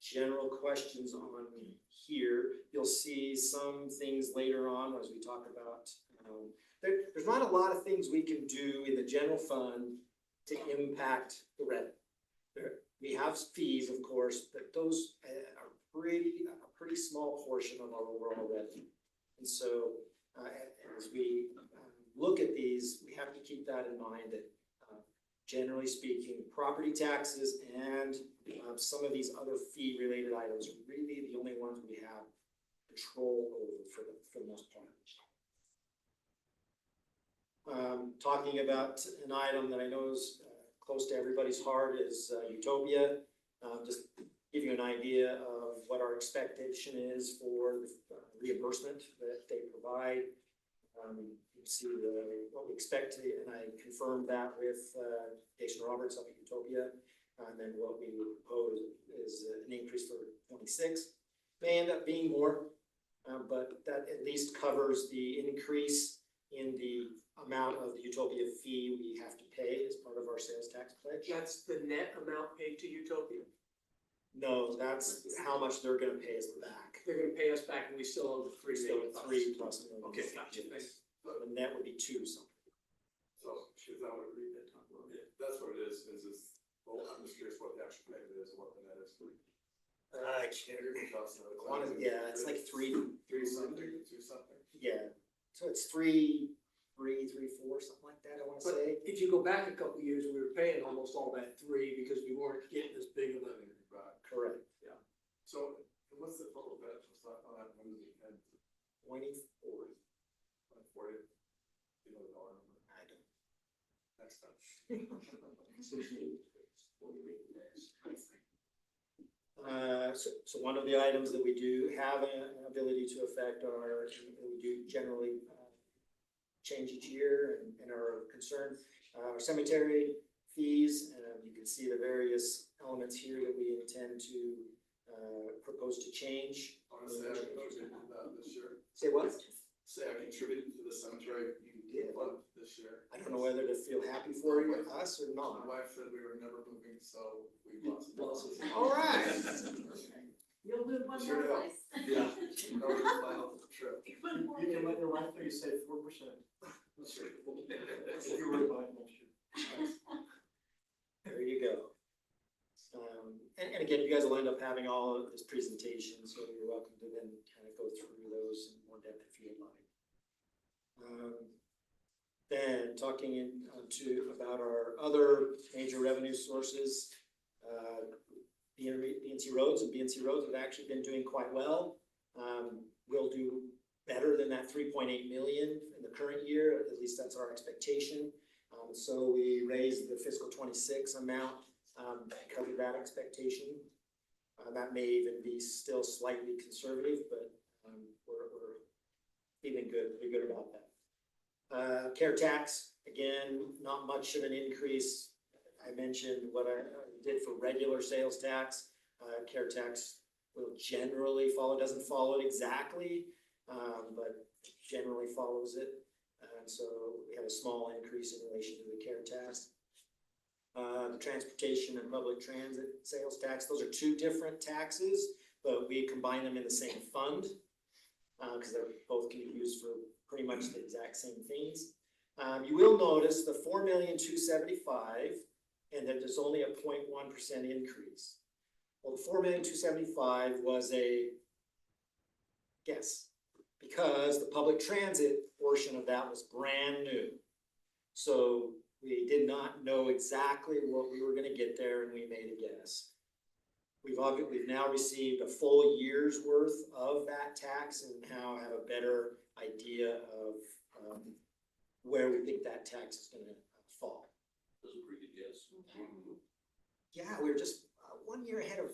general questions on here? You'll see some things later on as we talk about, there's not a lot of things we can do in the general fund to impact the revenue. We have fees, of course, but those are a pretty small portion of our overall revenue. And so as we look at these, we have to keep that in mind that generally speaking, property taxes and some of these other fee related items are really the only ones we have control over for the most part. Talking about an item that I know is close to everybody's heart is Utopia. Just give you an idea of what our expectation is for the reimbursement that they provide. You see what we expect to, and I confirmed that with Jason Roberts up at Utopia. And then what we would propose is an increase for 26. May end up being more, but that at least covers the increase in the amount of the Utopia fee we have to pay as part of our sales tax pledge.
That's the net amount paid to Utopia.
No, that's how much they're gonna pay us back.
They're gonna pay us back and we still owe the $3
So
million.
3 plus $1 million.
Okay, gotcha, thanks.
The net would be 2 something.
So, should that would read that time? That's what it is well, I'm just curious what the actual payment is and what the net is.
I can't. Yeah, it's like 3,
Three something, two something.
yeah, so it's 3, 4, something like that, I wanna
But
say.
if you go back a couple of years, we were paying almost all that 3 because we weren't getting as big of a.
Right.
Correct.
So, what's the total debt, just on that, when does it end?
24,
40? You know the dollar number,
I don't.
next time.
So one of the items that we do have an ability to affect are, we do generally change each year and are concerned, our cemetery fees. You can see the various elements here that we intend to propose to change.
Honestly, I contributed to that this year.
Say what?
Say I contributed to the cemetery fund this year.
I don't know whether to feel happy for you, us or
My
not.
wife said we were never moving, so we lost.
All right.
You'll move one
Sure
more
will.
place.
Yeah. That was a final trip.
You can let your wife know you saved 4%.
That's right.
If you were to buy it next year.
There you go. And again, you guys will end up having all of this presentation, so you're welcome to then kind of go through those in more depth if you'd like. Then talking about our other major revenue sources, BNC Roads have actually been doing quite well. We'll do better than that 3.8 million in the current year, at least that's our expectation. So we raised the fiscal 26 amount to cover that expectation. That may even be still slightly conservative, but we're feeling pretty good about that. Care tax, again, not much of an increase. I mentioned what I did for regular sales tax. Care tax will generally follow, doesn't follow it exactly, but generally follows it. And so we have a small increase in relation to the care tax. The transportation and public transit sales tax, those are 2 different taxes, but we combine them in the same fund, because they're both can be used for pretty much the exact same things. You will notice the 4,275,000, and that there's only a 0.1% increase. Well, the 4,275,000 was a guess, because the public transit portion of that was brand new. So we did not know exactly what we were gonna get there, and we made a guess. We've now received a full year's worth of that tax and now have a better idea of where we think that tax is gonna fall.
Those are pretty good guess.
Yeah, we're just 1 year ahead of.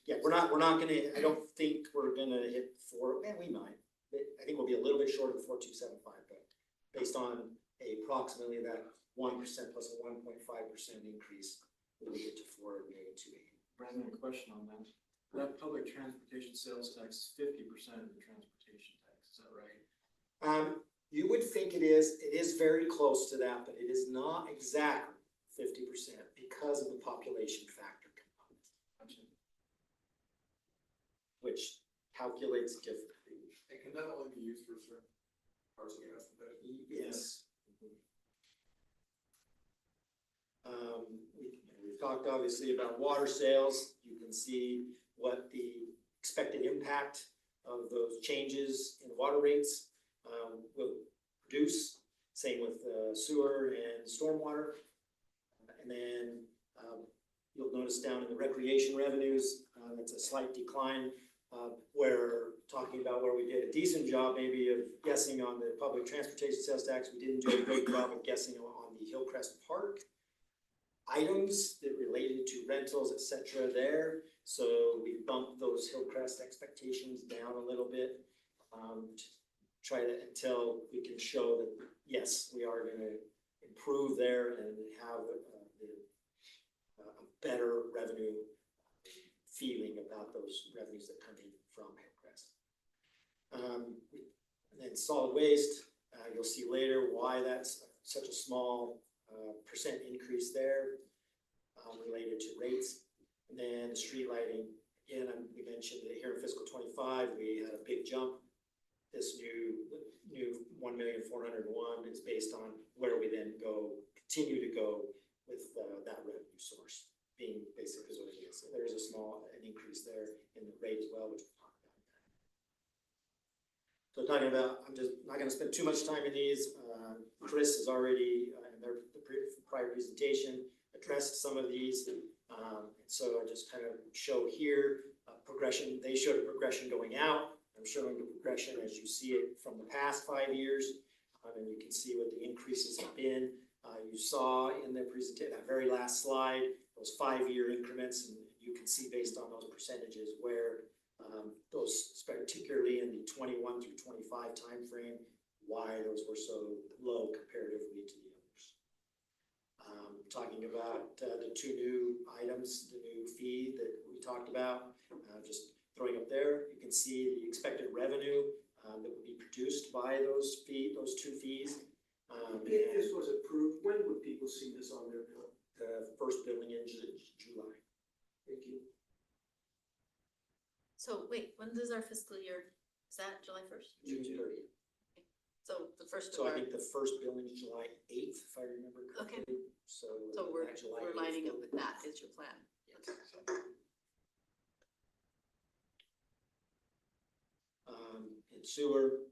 Yeah, we're not gonna, I don't think we're gonna hit 4, we might. I think we'll be a little bit short of the 4,275, but based on approximately that 1% plus a 1.5% increase, we'll get to 4,280,000.
Brandon, a question on that. That public transportation sales tax is 50% of the transportation tax, is that right?
You would think it is very close to that, but it is not exactly 50% because of the population factor component, which calculates differently.
And can that only be used for certain parts of the transportation?
Yes. We've talked obviously about water sales. You can see what the expected impact of those changes in water rates will produce. Same with sewer and stormwater. And then you'll notice down in the recreation revenues, that's a slight decline. We're talking about where we did a decent job maybe of guessing on the public transportation sales tax. We didn't do a great job of guessing on the Hillcrest Park items that related to rentals, etc. there. So we bumped those Hillcrest expectations down a little bit to try to, until we can show that, yes, we are gonna improve there and have a better revenue feeling about those revenues that come in from Hillcrest.
then solid waste, you'll see later why that's such a small, percent increase there, related to rates. And then the street lighting, again, we mentioned that here in fiscal '25, we had a big jump. This new 1,401,000 is based on where we then continue to go with, that revenue source being basically what it is. So there's an increase there in the rate as well, which we'll talk about. So talking about, I'm just not gonna spend too much time in these. Chris has already, in the prior presentation, addressed some of these. So I just kind of show here progression. They showed a progression going out. I'm showing the progression as you see it from the past 5 years. And you can see what the increases have been. You saw in the presentation, that very last slide, those 5-year increments, and you can see based on those percentages where those, particularly in the 21 through 25 timeframe, why those were so low comparatively to the others. Talking about the two new items, the new fee that we talked about, just throwing up there, you can see the expected revenue that would be produced by those two fees.
If this was approved, when would people see this on their bill?
The first billing in July.
Thank you.
So wait, when does our fiscal year, is that July 1st?
June 30th.
So the first
So
of
I
our,
think the first billing is July 8th, if I remember
Okay.
correctly. So
we're
that July 8th
lining up
bill-
with that is your plan.
Yes. In sewer,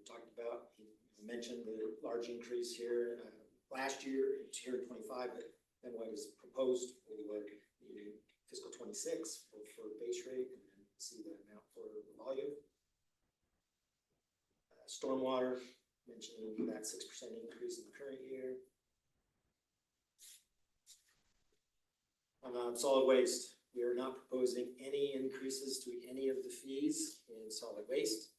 talked about, he mentioned the large increase here, last year, it's here in '25, but then what was proposed for the fiscal '26 for base rate, and then see the amount for the volume. Stormwater, mentioning that 6% increase in the current year. Solid waste, we are not proposing any increases to any of the fees in solid waste.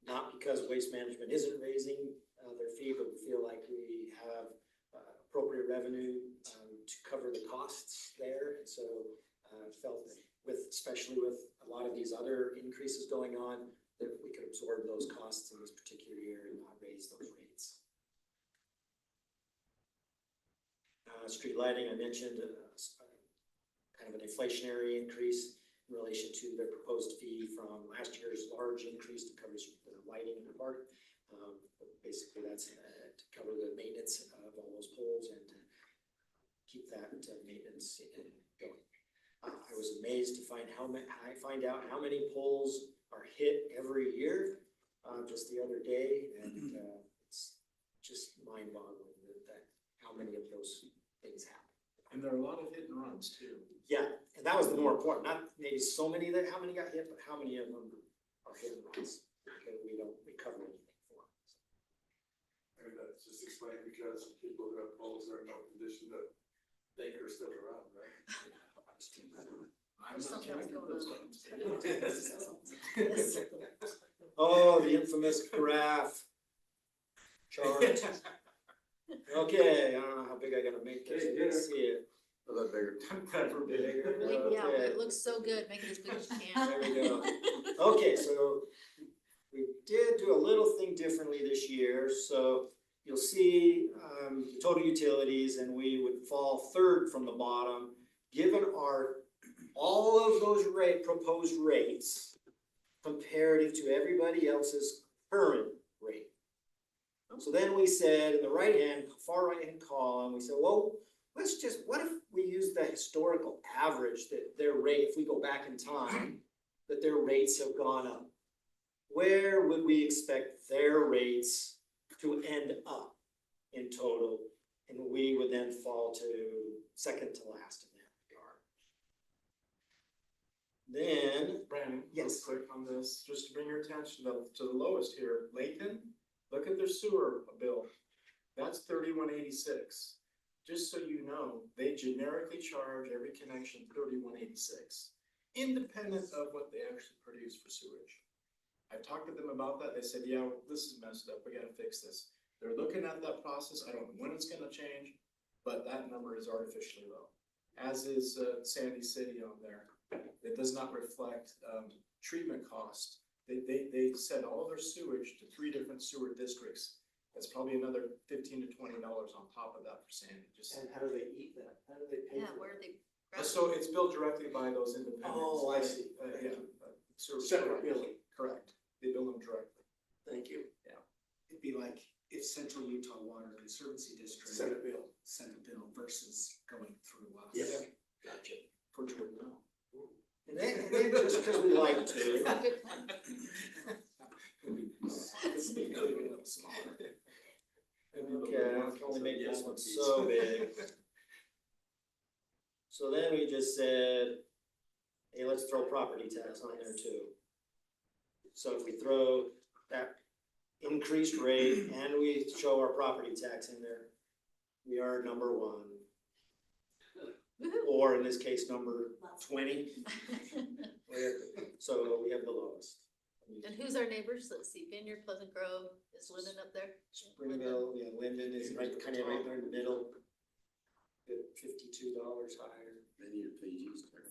Not because waste management isn't raising their fee, but we feel like we have appropriate revenue to cover the costs there. And so felt that especially with a lot of these other increases going on, that we could absorb those costs in this particular year and not raise those rates. Street lighting, I mentioned kind of an inflationary increase in relation to their proposed fee from last year's large increase to cover the lighting in the park. Basically, that's to cover the maintenance of all those poles and to keep that maintenance going. I was amazed to find out how many poles are hit every year, just the other day, and it's just mind-boggling that how many of those things happen.
And there are a lot of hit and runs too.
Yeah, and that was the more important, not maybe so many how many got hit, but how many of them are hit and runs that we don't recover anything for.
I mean, that's just explained because people who have poles are in no condition to think are still around, right?
I'm not
Something
counting
going
those
on.
times.
Oh, the infamous graph chart. Okay, I don't know how big I gotta make this, you can see it.
A little bigger.
Bigger,
Yeah,
okay.
it looks so good, make it as big as you can.
There we go. Okay, so we did do a little thing differently this year, so you'll see, the total utilities, and we would fall third from the bottom, given all of those proposed rates comparative to everybody else's current rate. So then we said in the far right-hand column, we said, well, what if we use the historical average that their rate, if we go back in time, that their rates have gone up? Where would we expect their rates to end up in total? And we would then fall to second to last in that regard. Then,
Brandon,
yes,
real quick on this, just to bring your attention to the lowest here, Layton, look at their sewer bill. That's 3186. Just so you know, they generically charge every connection 3186, independent of what they actually produce for sewage. I talked to them about that. They said, yeah, this is messed up. We gotta fix this. They're looking at that process. I don't know when it's gonna change, but that number is artificially low. As is Sandy City on there. It does not reflect treatment cost
they send all their sewage to 3 different sewer districts. That's probably another $15 to $20 on top of that for Sandy, just.
And how do they eat that? How do they pay
Yeah,
for
where
it?
are they?
So it's billed directly by those independents.
Oh, I see.
Yeah. Sewer
Separate
providers.
billing.
Correct, they bill them directly.
Thank you.
It'd be like if Central Utah Water Conservancy District
Send a bill.
sent a bill versus going through us.
Yes.
Gotcha. For Jordan now.
And then just because we like to.
That's a good point.
Okay, I can only make this one so big. So then we just said, hey, let's throw property tax on there too. So if we throw that increased rate and we show our property tax in there, we are number 1.
Woohoo.
Or in this case, number 20. So we have the lowest.
And who's our neighbors? Let's see, Vineyard, Pleasant Grove, is Linden up there?
Springville, yeah, Linden is right, kind of right there in the middle. $52 higher.
Many of pages there.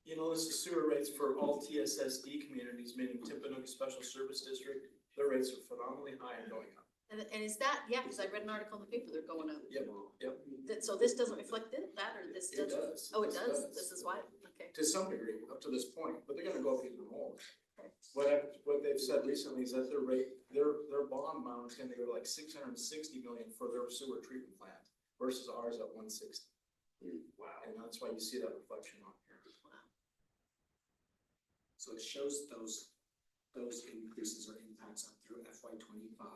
You know, this is sewer rates for all TSSD communities, meaning Tippinook Special Service District. Their rates are phenomenally high and going up.
And is that, yeah, because I read an article in the paper, they're going up.
Yep.
So this doesn't reflect that, or this
It
does?
does.
Oh, it
This
does?
does.
This is why, okay.
To some degree, up to this point, but they're gonna go up even more. What they've said recently is that their rate, their bond amount is gonna go like 660 million for their sewer treatment plant versus ours at 160.
Wow.
And that's why you see that reflection on here.
So it shows those increases or impacts up through FY 25.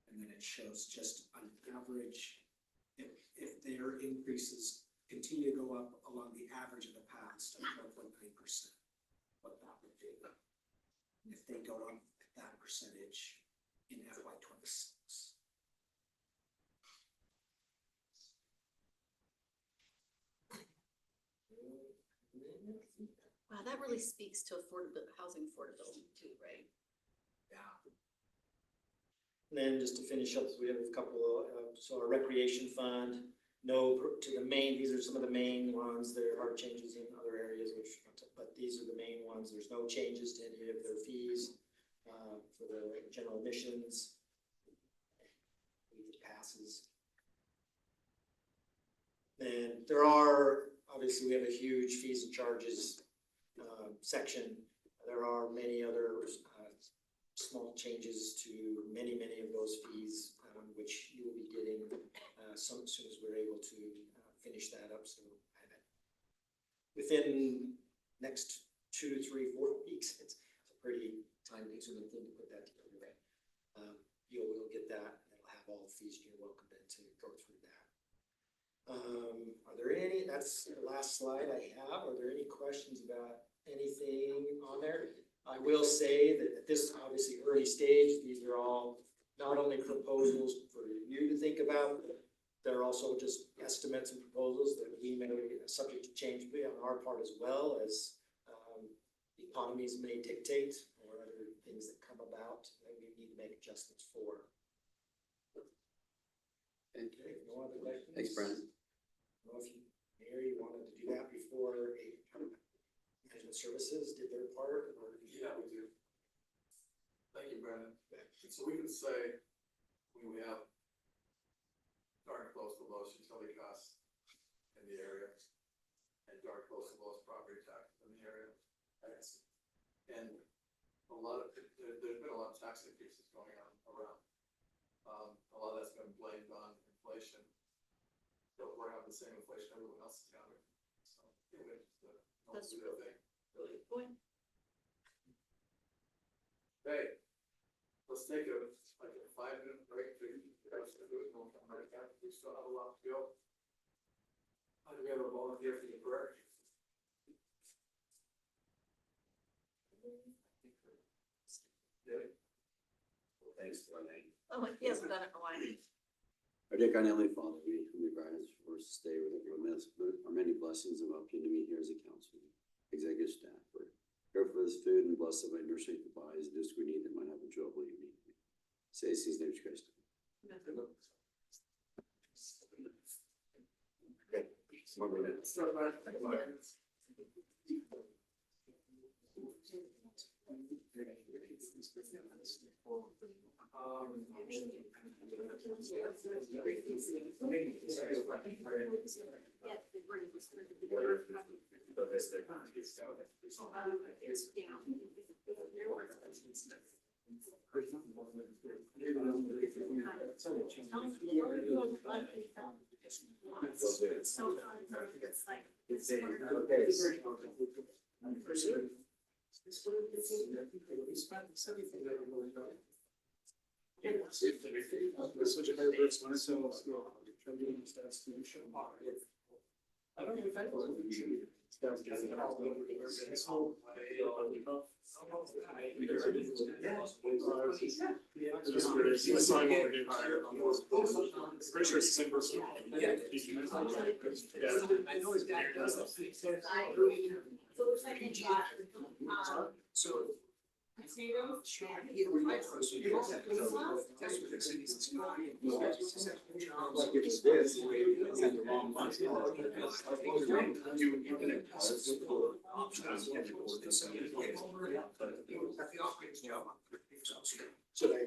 And then it shows just on average, if their increases continue to go up along the average of the past of 4.9%, what that would be. If they go up that percentage in FY 26.
Wow, that really speaks to housing affordability too, right?
And then just to finish up, we have a couple of, so our recreation fund, no, to the main, these are some of the main ones. There are changes in other areas, but these are the main ones. There's no changes to any of their fees, for the general admissions. It passes. And there are, obviously, we have a huge fees and charges, section. There are many other, small changes to many of those fees, which you will be getting as soon as we're able to finish that up. So within next 2 to 3, 4 weeks, it's a pretty time-consuming thing to put that together. Right? You'll get that. It'll have all the fees. You're welcome to go through that. Are there any? That's the last slide I have. Are there any questions about anything on there? I will say that at this obviously early stage, these are all not only proposals for you to think about, they're also just estimates and proposals that we may, subject to change on our part as well as economies may dictate or other things that come about that we need to make adjustments for. Okay, no other questions?
Thanks, Brandon.
I don't know if you, Mary, you wanted to do that before management services did their part, or?
Yeah, we do. Thank you, Brandon. So we can say, we have darn close to lowest utility costs in the area and darn close to lowest property taxes in the area. And a lot of, there's been a lot of tax increases going on around. A lot of that's been blamed on inflation. But we're having the same inflation everyone else is having. So, anyway,
That's
do their thing.
really good point.
Hey, let's take a 5-minute break to guys to do it, and we'll come right back. We still have a lot to go. Do we have a volunteer for the prayer?
Thanks, Brandon.
Oh, he hasn't done it in a while.
Our dear God, Heavenly Father, we humbly grant us for us to stay with our many blessings of opportunity to meet here as a council, executive staff. We're here for this food and bless them by nourishing the bodies and just we need that might have a enjoyable evening. Say these names, Christ.
Start by
Switch it over, it's one, so, try doing this, that's the show. I don't know if I was. Pretty sure it's the same person. Yeah.
I know his dad does.
So it looks like they got,
So.
potatoes.
Like if it's this, it's in the wrong month.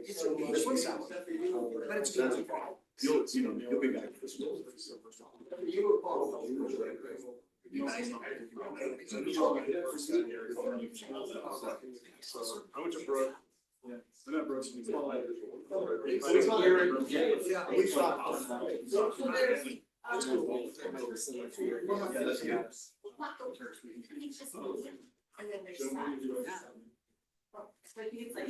So this one's out. But it's good.
You'll be back this week.
You were
I went to Brook. Yeah. I'm at Brooks.
We thought.
And then there's that. So I think it's like.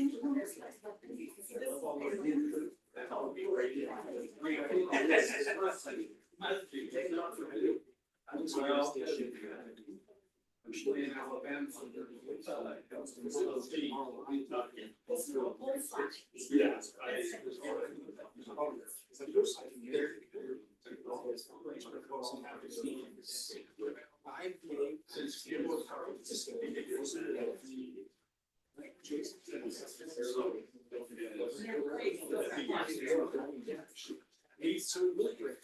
He's so really great.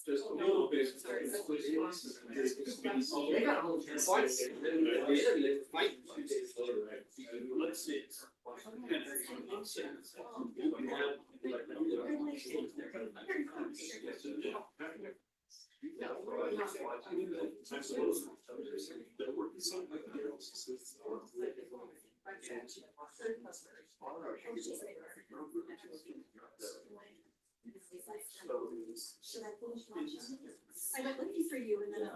Just a little bit.
Let's see.
I got looking for you and then.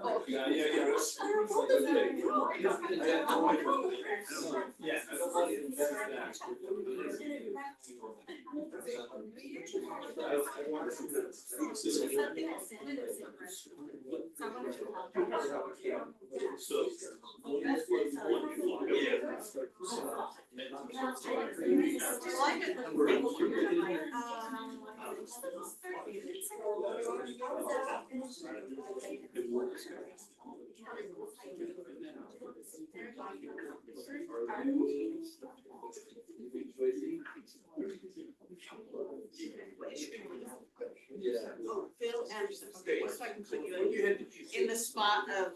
Yeah.
Oh, Phil Anderson, okay, so I can put you in the spot of.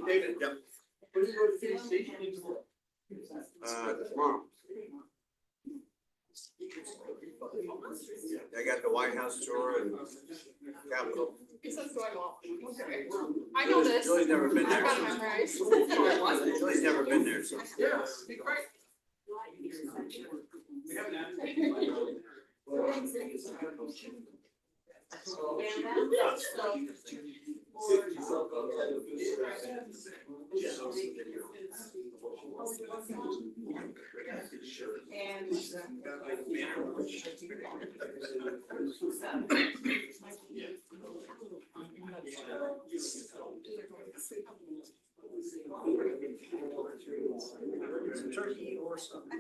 David, yep. When you go to the station,
Tomorrow. I got the White House tour and Capitol.
I know this.
Julie's never been
I
there.
got it memorized.
Julie's never been there, so.
yeah.
Turkey or something.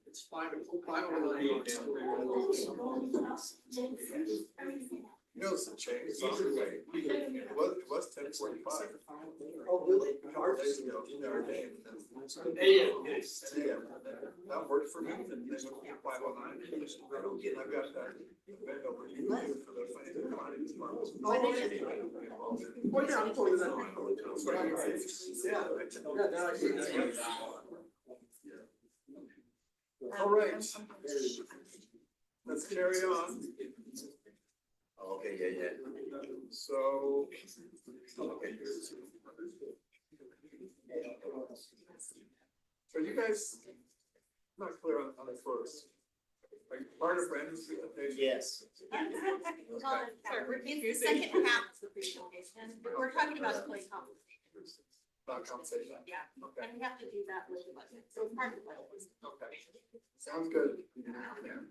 It's final.
You know, some change, it's on the way. It was 10:45.
Oh, really?
Days ago, our game.
Yes.
That worked for me, and then went to 5:09. I've got that event over here for the financial planning tomorrow.
Oh, yeah, I'm for that. That's what I'm right. Yeah. Now I see that.
All right. Let's carry on.
Okay, yeah.
So. So you guys, not clear on the first. Are you part of Brandon's presentation?
Yes.
It's the second half of the presentation, we're talking about employee compensation.
About compensation?
Yeah,
Okay,
and we have to do that with the budget, so it's part of the budget.
okay. Sounds good.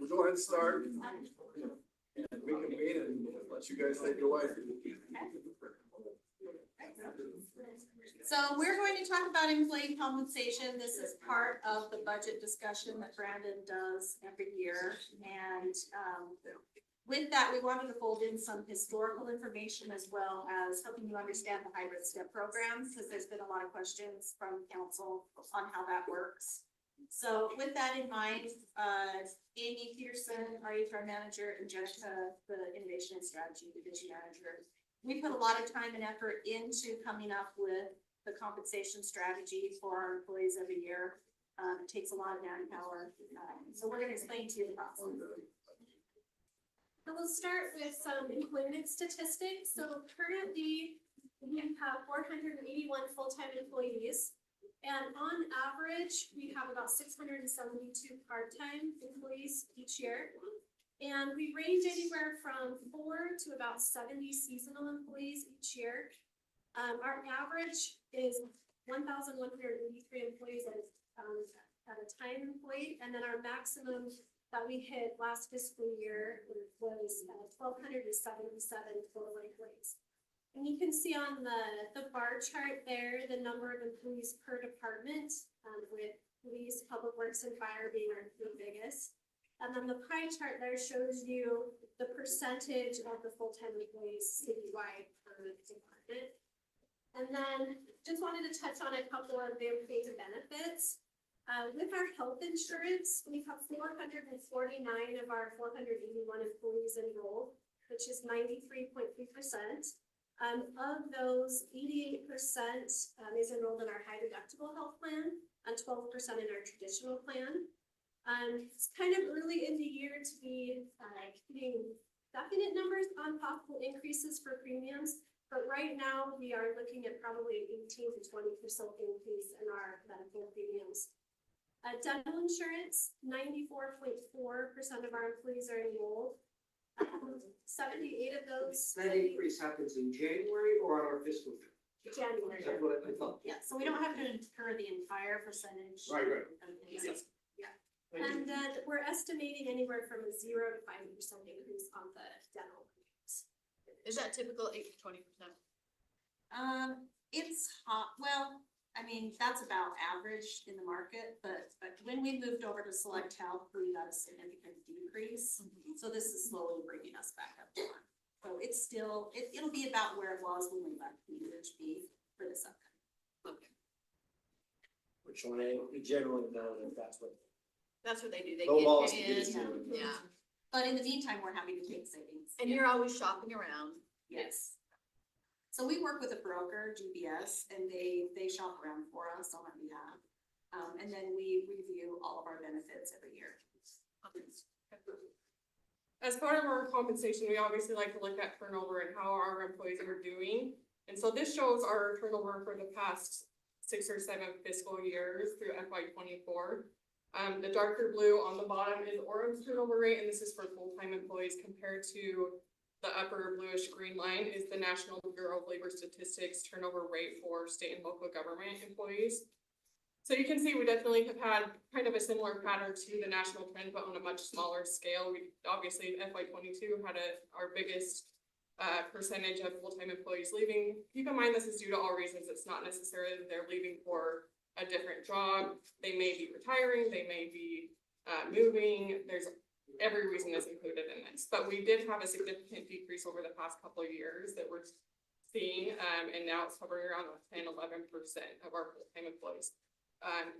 We'll go ahead and start. And we can meet and let you guys take it away.
So we're going to talk about employee compensation. This is part of the budget discussion that Brandon does every year. And with that, we wanted to fold in some historical information as well as helping you understand the hybrid step program, because there's been a lot of questions from council on how that works. So with that in mind, Amy Peterson, our HR manager, and Jessica, the innovation and strategy division manager, we put a lot of time and effort into coming up with the compensation strategy for our employees every year. It takes a lot of manpower. So we're going to explain to you the process.
So we'll start with some employment statistics. So currently, we have 481 full-time employees. And on average, we have about 672 part-time employees each year. And we range anywhere from 4 to about 70 seasonal employees each year. Our average is 1,183 employees at a time employed, and then our maximum that we hit last fiscal year was 1,277 total employees. And you can see on the bar chart there, the number of employees per department, with police, public works, and fire being our two biggest. And then the pie chart there shows you the percentage of the full-time employees citywide per department. And then just wanted to touch on a couple of the employee benefits. With our health insurance, we have 449 of our 481 employees enrolled, which is 93.3%. Of those, 88% is enrolled in our high deductible health plan and 12% in our traditional plan. It's kind of early in the year to be getting definite numbers on possible increases for premiums. But right now, we are looking at probably 18 to 20% increase in our medical premiums. Dental insurance, 94.4% of our employees are enrolled. 78 of those.
That increase happens in January or on our fiscal year?
January.
That's what I thought.
Yeah, so we don't have to incur the entire percentage.
Right.
Yeah. And then we're estimating anywhere from a 0 to 5% increase on the dental.
Is that typical 8 to 20%?
It's hot, well, I mean, that's about average in the market, but when we moved over to Select Health, we got a significant decrease. So this is slowly bringing us back up to one. So it's still, it'll be about where it was when we left the UHB for this upcoming.
Okay,
Which one, we generally know that that's what.
that's what they do, they
Low loss
get
is
in,
doing.
yeah,
But in the meantime, we're happy to take savings.
and you're always shopping around.
Yes. So we work with a broker, GPS, and they shop around for us on our behalf. And then we review all of our benefits every year.
As part of our compensation, we obviously like to look at turnover and how our employees are doing. And so this shows our turnover for the past 6 or 7 fiscal years through FY 24. The darker blue on the bottom is Orem's turnover rate, and this is for full-time employees compared to the upper bluish green line is the National Bureau of Labor Statistics turnover rate for state and local government employees. So you can see we definitely have had kind of a similar pattern to the national trend, but on a much smaller scale. We obviously FY 22 had our biggest percentage of full-time employees leaving. Keep in mind, this is due to all reasons. It's not necessarily that they're leaving for a different job. They may be retiring, they may be moving. There's every reason is included in this, but we did have a significant decrease over the past couple of years that we're seeing, and now it's hovering around 10-11% of our full-time employees.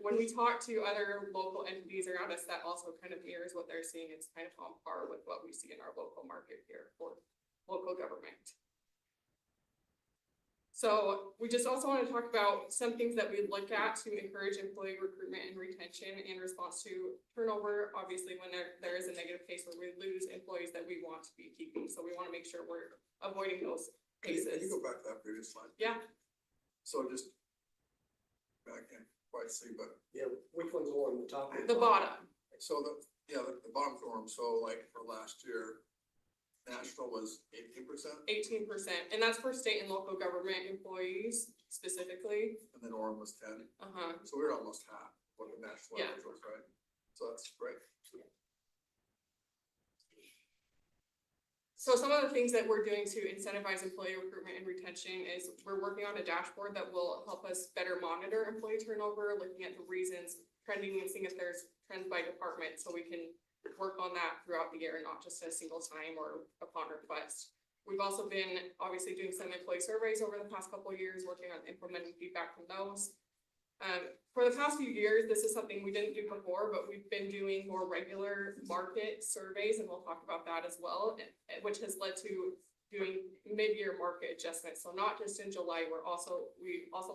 When we talk to other local entities around us, that also kind of mirrors what they're seeing. It's kind of on par with what we see in our local market here for local government. So we just also want to talk about some things that we look at to encourage employee recruitment and retention in response to turnover. Obviously, when there is a negative case where we lose employees that we want to be keeping. So we want to make sure we're avoiding those
Can
cases.
you go back to that previous slide?
Yeah.
So just back in, quite see, but
Yeah, which one's on the top?
The bottom.
so the bottom form, so like for last year, national was 18%,
18%, and that's for state and local government employees specifically.
and then Orem was 10.
Uh-huh.
So we were almost half what the national
Yeah.
average was, right? So that's great.
So some of the things that we're doing to incentivize employee recruitment and retention is we're working on a dashboard that will help us better monitor employee turnover, looking at the reasons, trending and seeing if there's trends by department, so we can work on that throughout the year, not just a single time or upon request. We've also been obviously doing some employee surveys over the past couple of years, working on implementing feedback from those. For the past few years, this is something we didn't do before, but we've been doing more regular market surveys, and we'll talk about that as well, which has led to doing mid-year market adjustments. So not just in July, we also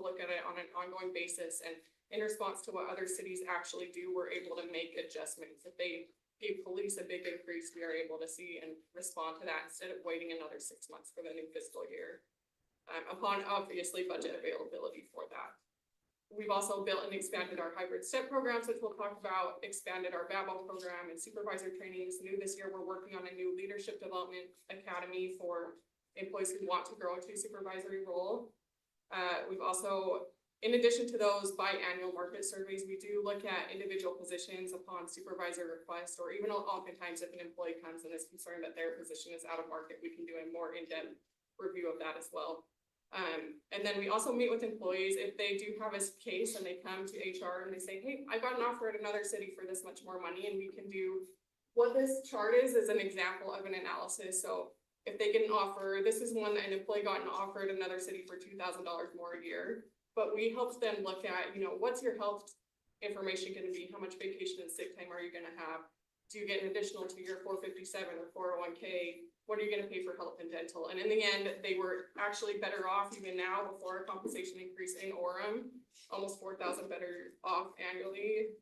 look at it on an ongoing basis, and in response to what other cities actually do, we're able to make adjustments. If they gave police a big increase, we are able to see and respond to that instead of waiting another 6 months for the new fiscal year. Upon obviously budget availability for that. We've also built and expanded our hybrid STEP programs, which we'll talk about, expanded our BABO program and supervisor trainings. New this year, we're working on a new leadership development academy for employees who want to grow into a supervisory role. We've also, in addition to those biannual market surveys, we do look at individual positions upon supervisor request, or even oftentimes if an employee comes and is concerned that their position is out of market, we can do a more in-depth review of that as well. And then we also meet with employees if they do have a case and they come to HR and they say, hey, I got an offer at another city for this much more money, and we can do, what this chart is an example of an analysis. So if they get an offer, this is one that an employee got an offer at another city for $2,000 more a year. But we help them look at, what's your health information going to be? How much vacation and sick time are you going to have? Do you get an additional to your 457 or 401k? What are you going to pay for health and dental? And in the end, they were actually better off even now before a compensation increase in Orem, almost 4,000 better off annually,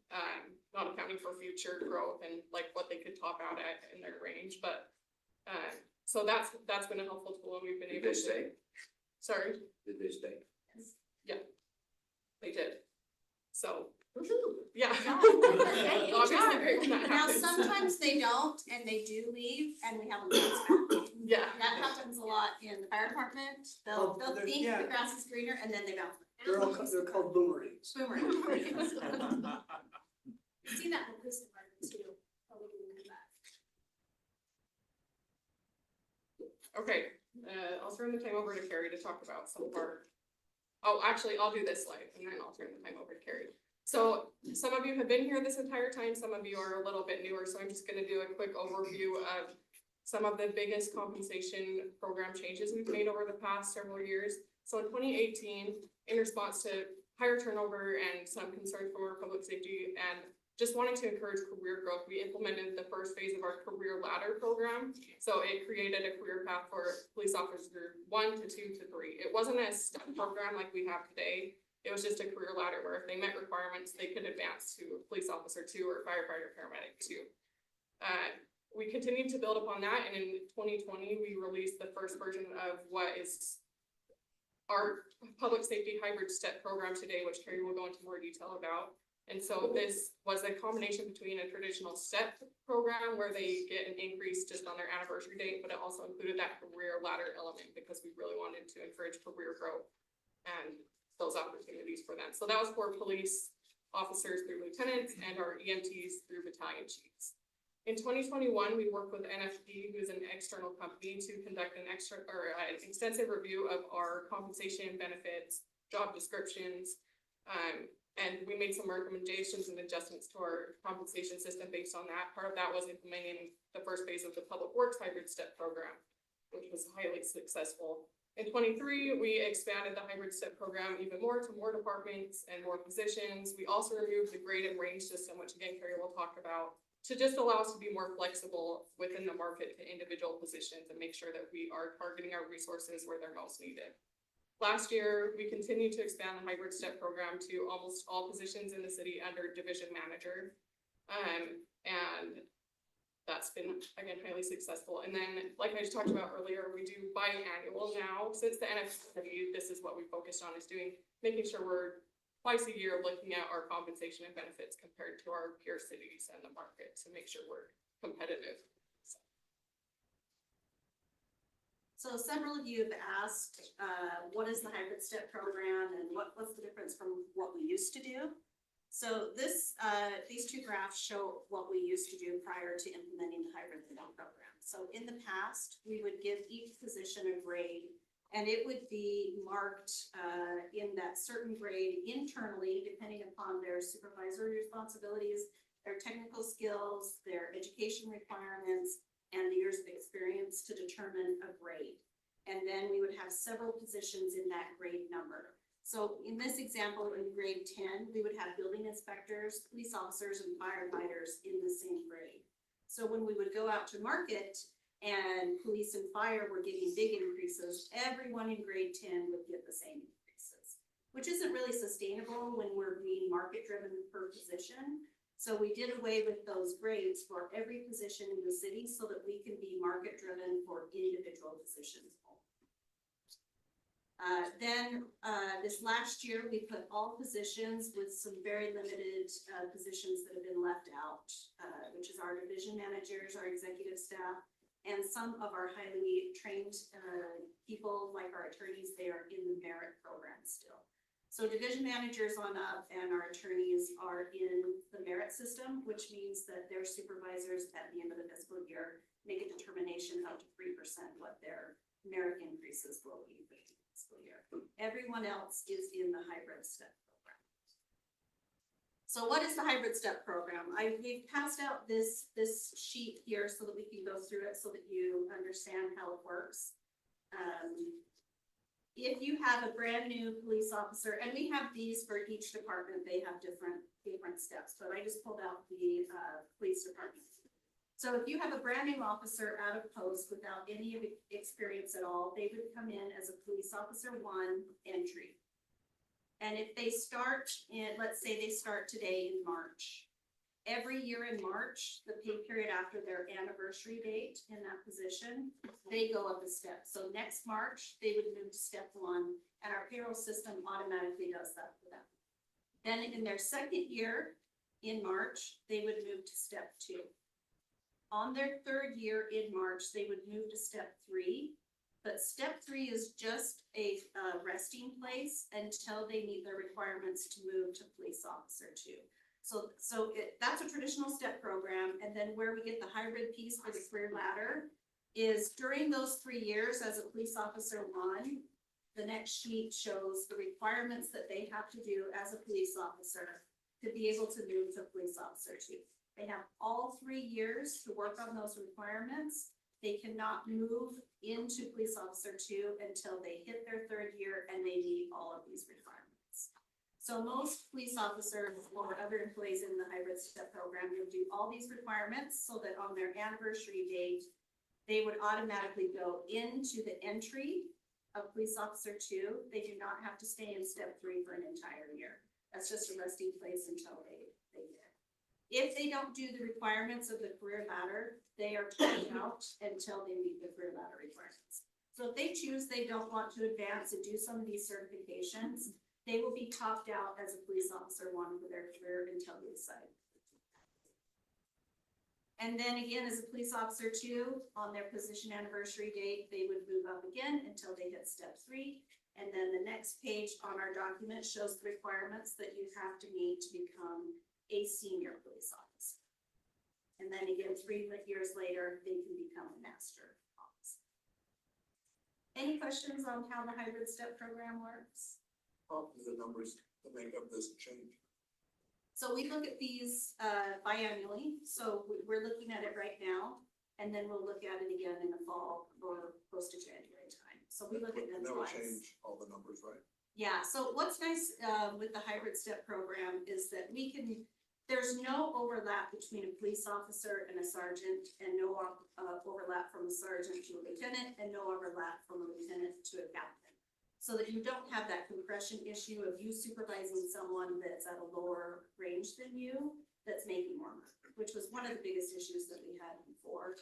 not accounting for future growth and like what they could top out at in their range. But so that's been a helpful tool, and we've been able to. Did they stay? Sorry? Did they stay? Yeah, they did. So, yeah.
Hey,
Obviously
HR.
great when that
Now,
happens.
sometimes they don't, and they do leave, and we have them bounce back.
Yeah.
That happens a lot in the fire department. They'll think the grass is greener, and then they bounce back.
They're called boomerangs.
Boomerang.
I've seen that in the police department too. Probably gonna come back.
Okay, I'll turn the time over to Carrie to talk about some of our, actually, I'll do this slide and then I'll turn the time over to Carrie. So some of you have been here this entire time, some of you are a little bit newer, so I'm just gonna do a quick overview of some of the biggest compensation program changes we've made over the past several years. So in 2018, in response to higher turnover and some concerns from our public safety and just wanting to encourage career growth, we implemented the first phase of our career ladder program. So it created a career path for police officer 1 to 2 to 3. It wasn't a step program like we have today. It was just a career ladder where if they met requirements, they could advance to police officer 2 or firefighter paramedic 2. We continued to build upon that, and in 2020, we released the first version of what is our public safety hybrid step program today, which Carrie will go into more detail about. And so this was a combination between a traditional step program where they get an increase just on their anniversary date, but it also included that career ladder element because we really wanted to encourage career growth and those opportunities for them. So that was for police officers through lieutenants and our EMTs through battalion chiefs. In 2021, we worked with NFP, who's an external company, to conduct an extensive review of our compensation benefits, job descriptions, and we made some recommendations and adjustments to our compensation system based on that. Part of that was implementing the first phase of the Public Works Hybrid Step Program, which was highly successful. In 23, we expanded the Hybrid Step Program even more to more departments and more positions. We also removed the grade and range system, which again, Carrie will talk about, to just allow us to be more flexible within the market to individual positions and make sure that we are targeting our resources where they're most needed. Last year, we continued to expand the hybrid step program to almost all positions in the city under division manager. And that's been, again, highly successful. And then, like I just talked about earlier, we do biannual now. Since the NFP, this is what we focused on, is making sure we're twice a year looking at our compensation and benefits compared to our peer cities and the market to make sure we're competitive.
So several of you have asked, what is the hybrid step program and what's the difference from what we used to do? So these two graphs show what we used to do prior to implementing the hybrid step program. So in the past, we would give each position a grade, and it would be marked in that certain grade internally, depending upon their supervisory responsibilities, their technical skills, their education requirements, and the years of experience to determine a grade. And then we would have several positions in that grade number. So in this example, in grade 10, we would have building inspectors, police officers, and firefighters in the same grade. So when we would go out to market and police and fire were getting big increases, everyone in grade 10 would get the same increases, which isn't really sustainable when we're being market driven per position. So we did away with those grades for every position in the city so that we can be market driven for individual positions. This last year, we put all positions with some very limited positions that have been left out, which is our division managers, our executive staff, and some of our highly trained people like our attorneys. They are in the merit program still. So division managers on up and our attorneys are in the merit system, which means that their supervisors at the end of the fiscal year make a determination up to 3% what their merit increases will be for the fiscal year. Everyone else is in the hybrid step program. So what is the hybrid step program? We've passed out this sheet here so that we can go through it so that you understand how it works. If you have a brand new police officer, and we have these for each department, they have different steps, but I just pulled out the police department. So if you have a brand new officer out of post without any experience at all, they would come in as a police officer 1 entry. And if they start in, let's say they start today in March, every year in March, the pay period after their anniversary date in that position, they go up a step. So next March, they would move to step 1, and our payroll system automatically does that for them. Then in their second year in March, they would move to step 2. On their third year in March, they would move to step 3. But step 3 is just a resting place until they meet their requirements to move to police officer 2. So that's a traditional step program. And then where we get the hybrid piece for the career ladder is during those 3 years as a police officer 1, the next sheet shows the requirements that they have to do as a police officer to be able to move to police officer 2. They have all 3 years to work on those requirements. They cannot move into police officer 2 until they hit their third year and they meet all of these requirements. So most police officers or other employees in the hybrid step program will do all these requirements so that on their anniversary date, they would automatically go into the entry of police officer 2. They do not have to stay in step 3 for an entire year. That's just a resting place until they get. If they don't do the requirements of the career ladder, they are taken out until they meet the career ladder requirements. So if they choose they don't want to advance and do some of these certifications, they will be topped out as a police officer 1 for their career until they decide. And then again, as a police officer 2, on their position anniversary date, they would move up again until they hit step 3. And then the next page on our document shows the requirements that you have to meet to become a senior police officer. And then again, 3 years later, they can become a master officer. Any questions on how the hybrid step program works?
How do the numbers that make up this change?
So we look at these biannually, so we're looking at it right now, and then we'll look at it again in the fall or close to January time. So we look at them
That would
twice.
change all the numbers, right?
Yeah, so what's nice with the hybrid step program is that we can, there's no overlap between a police officer and a sergeant, and no overlap from a sergeant to a lieutenant, and no overlap from a lieutenant to a captain. So that you don't have that compression issue of you supervising someone that's at a lower range than you, that's making more money, which was one of the biggest issues that we had before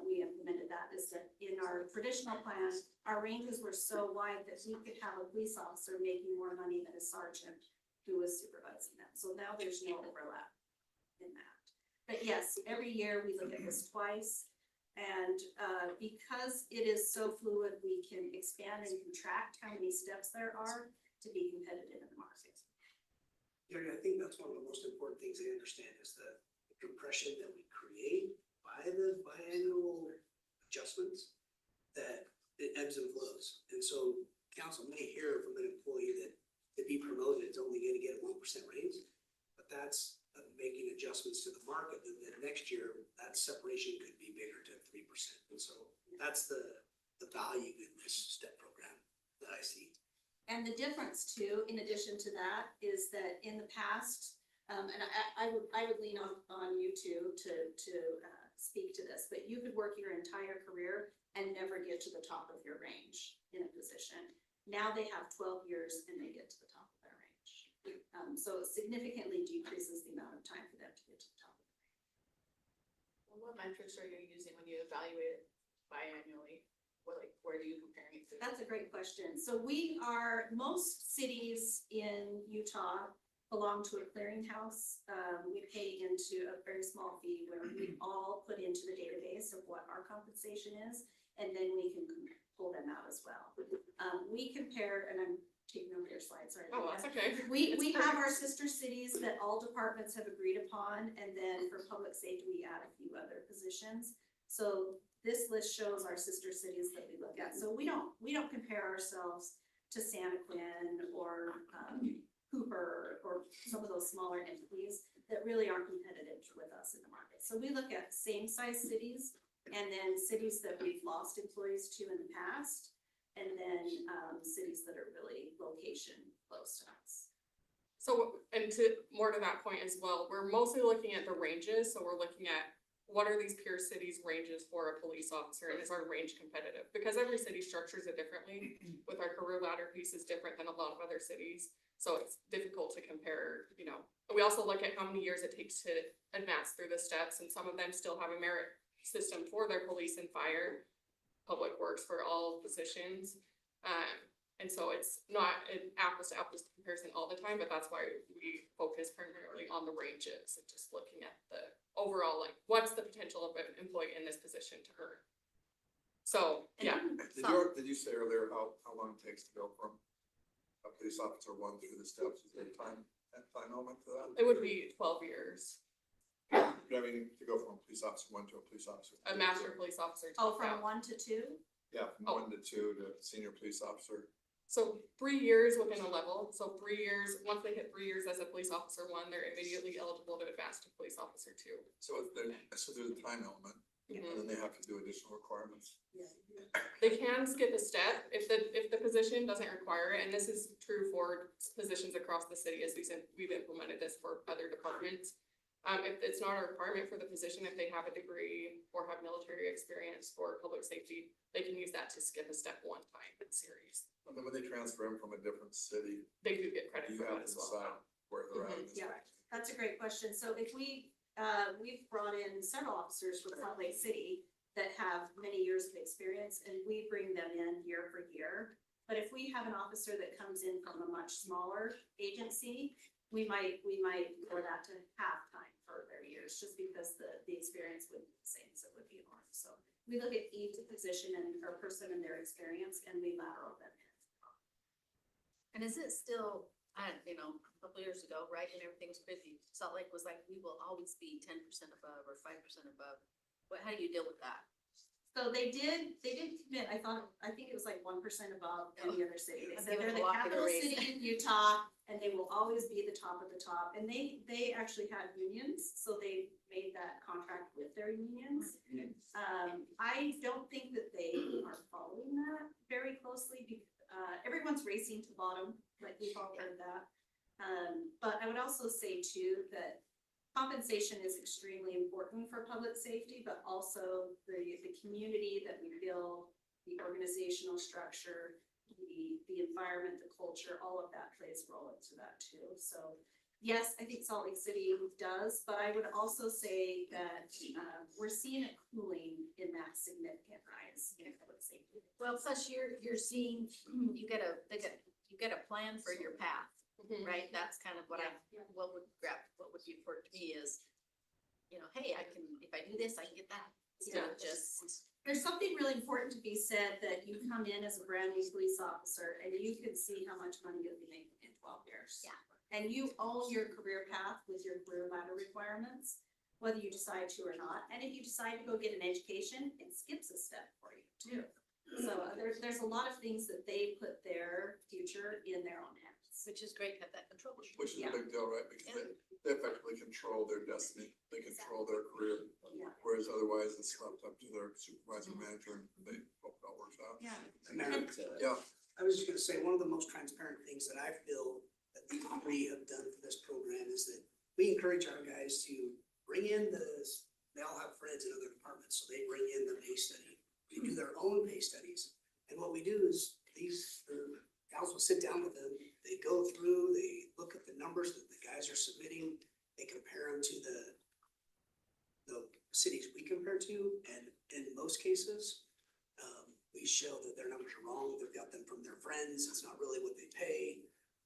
we implemented that, is that in our traditional plan, our ranges were so wide that we could have a police officer making more money than a sergeant who was supervising them. So now there's no overlap in that. But yes, every year we look at this twice. And because it is so fluid, we can expand and contract how many steps there are to be competitive in the market.
Yeah, I think that's one of the most important things they understand is the compression that we create by the biannual adjustments, that it ebbs and flows. And so council may hear from an employee that to be promoted, it's only gonna get a 1% raise, but that's making adjustments to the market, and then next year, that separation could be bigger to 3%. And so that's the value in this step program that I see.
And the difference too, in addition to that, is that in the past, and I would lean on you two to speak to this, but you could work your entire career and never get to the top of your range in a position. Now they have 12 years and they get to the top of their range. So it significantly decreases the amount of time for them to get to the top of the range.
Well, what metrics are you using when you evaluate it biannually? Where do you compare it to?
That's a great question. So most cities in Utah belong to a clearinghouse. We pay into a very small fee where we all put into the database of what our compensation is, and then we can pull them out as well. We compare, and I'm taking over your slides, sorry.
Oh, that's okay.
We have our sister cities that all departments have agreed upon, and then for public safety, we add a few other positions. So this list shows our sister cities that we look at. So we don't compare ourselves to Santa Quin or Cooper or some of those smaller entities that really aren't competitive with us in the market. So we look at same size cities, and then cities that we've lost employees to in the past, and then cities that are really location close to us.
So, and more to that point as well, we're mostly looking at the ranges, so we're looking at what are these peer cities ranges for a police officer, and is our range competitive? Because every city structures it differently, with our career ladder piece is different than a lot of other cities, so it's difficult to compare, you know. We also look at how many years it takes to advance through the steps, and some of them still have a merit system for their police and fire, public works for all positions. And so it's not an apples to apples comparison all the time, but that's why we focus primarily on the ranges and just looking at the overall, like, what's the potential of an employee in this position to earn? So, yeah.
Did you say earlier how long it takes to go from a police officer 1 through the steps? Is there a time element to that?
It would be 12 years.
I mean, to go from a police officer 1 to a police officer.
A master police officer.
Oh, from 1 to 2?
Yeah, from 1 to 2 to senior police officer.
So 3 years within a level, so 3 years, once they hit 3 years as a police officer 1, they're immediately eligible to advance to police officer 2.
So there's a time element.
Mhm.
then they have to do additional requirements.
They can skip a step if the position doesn't require it, and this is true for positions across the city as we've implemented this for other departments. If it's not a requirement for the position, if they have a degree or have military experience for public safety, they can use that to skip a step one time in series.
And then when they transfer in from a different city,
They do get credit
you
for
have
that
to
as well.
decide where they're at.
Mhm.
Yeah, that's a great question. So if we've brought in several officers from Salt Lake City that have many years of experience, and we bring them in year for year. But if we have an officer that comes in from a much smaller agency, we might lower that to half-time for their years, just because the experience would be the same as it would be Orem. So we look at each position and or person and their experience, and we lateral them in.
And is it still, a couple years ago, right, and everything was crazy, Salt Lake was like, we will always be 10% above or 5% above. How do you deal with that?
So they did commit, I think it was like 1% above any other city. They
I'm
said they're
giving
the
a lot of
capital
raise.
city in Utah, and they will always be the top of the top. And they actually had unions, so they made that contract with their unions. I don't think that they are following that very closely, because everyone's racing to bottom, like we've all heard that. But I would also say too, that compensation is extremely important for public safety, but also the community that we build, the organizational structure, the environment, the culture, all of that plays a role into that too. So yes, I think Salt Lake City does, but I would also say that we're seeing a cooling in that significant rise in public safety.
Well, plus you're seeing, you get a plan for your path, right? That's kind of what what would be important to me is, hey, if I do this, I can get that. Instead of just.
There's something really important to be said, that you come in as a brand new police officer and you can see how much money you'll be making in 12 years.
Yeah.
And you own your career path with your career ladder requirements, whether you decide to or not. And if you decide to go get an education, it skips a step for you too. So there's a lot of things that they put their future in their own hands.
Which is great to have that control.
Which is a big deal, right? Because they effectively control their destiny, they control their career.
Yeah.
Whereas otherwise it's left up to their supervisor manager and they hope it all works out.
Yeah.
Yeah,
I was just gonna say, one of the most transparent things that I feel that we have done for this program is that we encourage our guys to bring in they all have friends in other departments, so they bring in the pay study. They do their own pay studies. And what we do is the gals will sit down with them, they go through, they look at the numbers that the guys are submitting, they compare them to the cities we compare to, and in most cases, we show that their numbers are wrong, they've got them from their friends, it's not really what they pay.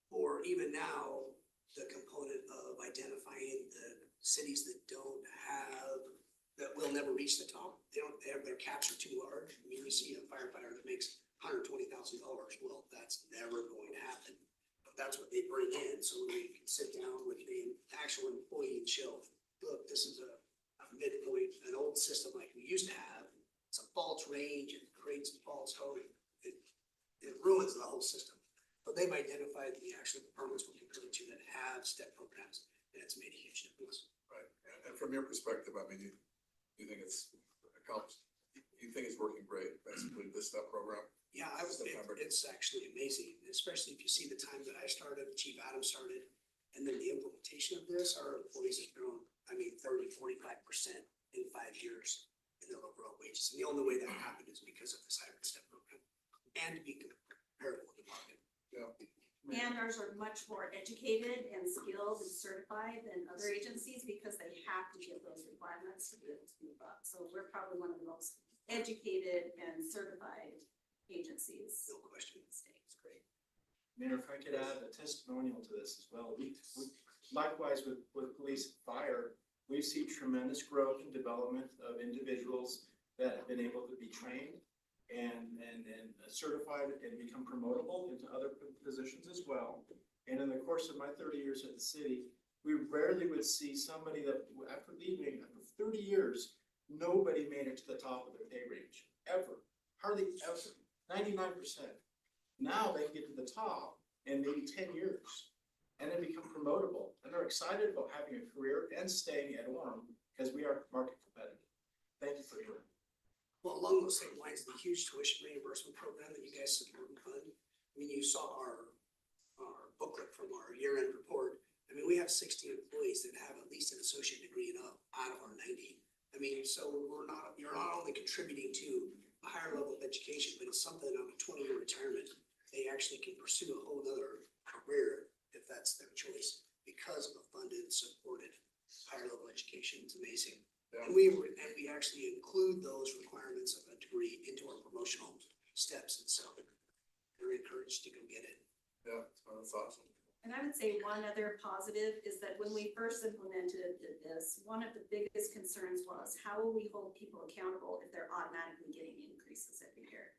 Or even now, the component of identifying the cities that that will never reach the top, their caps are too large. I mean, you see a firefighter that makes $120,000, well, that's never going to happen. But that's what they bring in, so we can sit down with the actual employee and show, look, this is a midpoint, an old system like we used to have. It's a false range, it creates a false hope, it ruins the whole system. But they've identified the actual departments we're comparing to that have step programs, and it's made a huge difference.
right. And from your perspective, I mean, you think it's accomplished, you think it's working great, basically, this step program?
Yeah, it's actually amazing, especially if you see the time that I started, Chief Adams started, and then the implementation of this, our employees have grown, 30-45% in 5 years in their overall wages. And the only way that happened is because of this hybrid step program and to be comparable to the market.
Yeah.
And ours are much more educated and skilled and certified than other agencies, because they have to get those requirements to be able to move up. So we're probably one of the most educated and certified agencies.
No question.
In the state. It's great.
Mayor, if I could add a testimonial to this as well. We likewise with police and fire, we see tremendous growth and development of individuals that have been able to be trained and certified and become promotable into other positions as well. And in the course of my 30 years at the city, we rarely would see somebody that after leaving, after 30 years, nobody made it to the top of their pay range, ever, hardly ever, 99%. Now they get to the top in maybe 10 years and then become promotable. And they're excited about having a career and staying at Orem because we are market competitive. Thank you for your.
Well, along those same lines, the huge tuition reimbursement program that you guys support and fund, I mean, you saw our booklet from our year-end report. I mean, we have 60 employees that have at least an associate degree and up out of our 90. I mean, so you're not only contributing to a higher level of education, but it's something on a 20-year retirement, they actually can pursue a whole other career if that's their choice because of a funded, supported higher level education. It's amazing.
Yeah.
And we actually include those requirements of a degree into our promotional steps, and so they're encouraged to go get it.
Yeah, that's awesome.
And I would say one other positive is that when we first implemented this, one of the biggest concerns was how will we hold people accountable if they're automatically getting increases every year?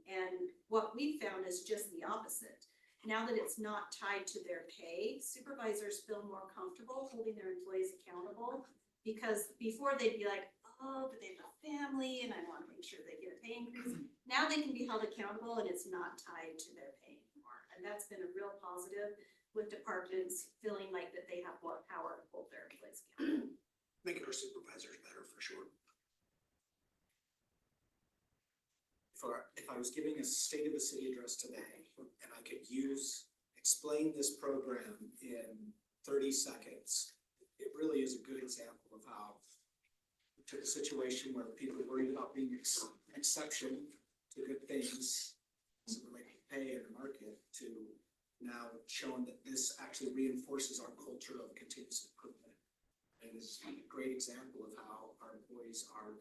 And what we found is just the opposite. Now that it's not tied to their pay, supervisors feel more comfortable holding their employees accountable, because before they'd be like, oh, but they have a family and I want to make sure they get a pay increase. Now they can be held accountable and it's not tied to their pay anymore. And that's been a real positive with departments feeling like that they have more power to hold their employees accountable.
Making our supervisors better for sure.
If I was giving a state of the city address today, and I could explain this program in 30 seconds, it really is a good example of how we took a situation where people worried about being an exception to good things as it relates to pay in the market, to now showing that this actually reinforces our culture of continuous improvement. And it's a great example of how our employees are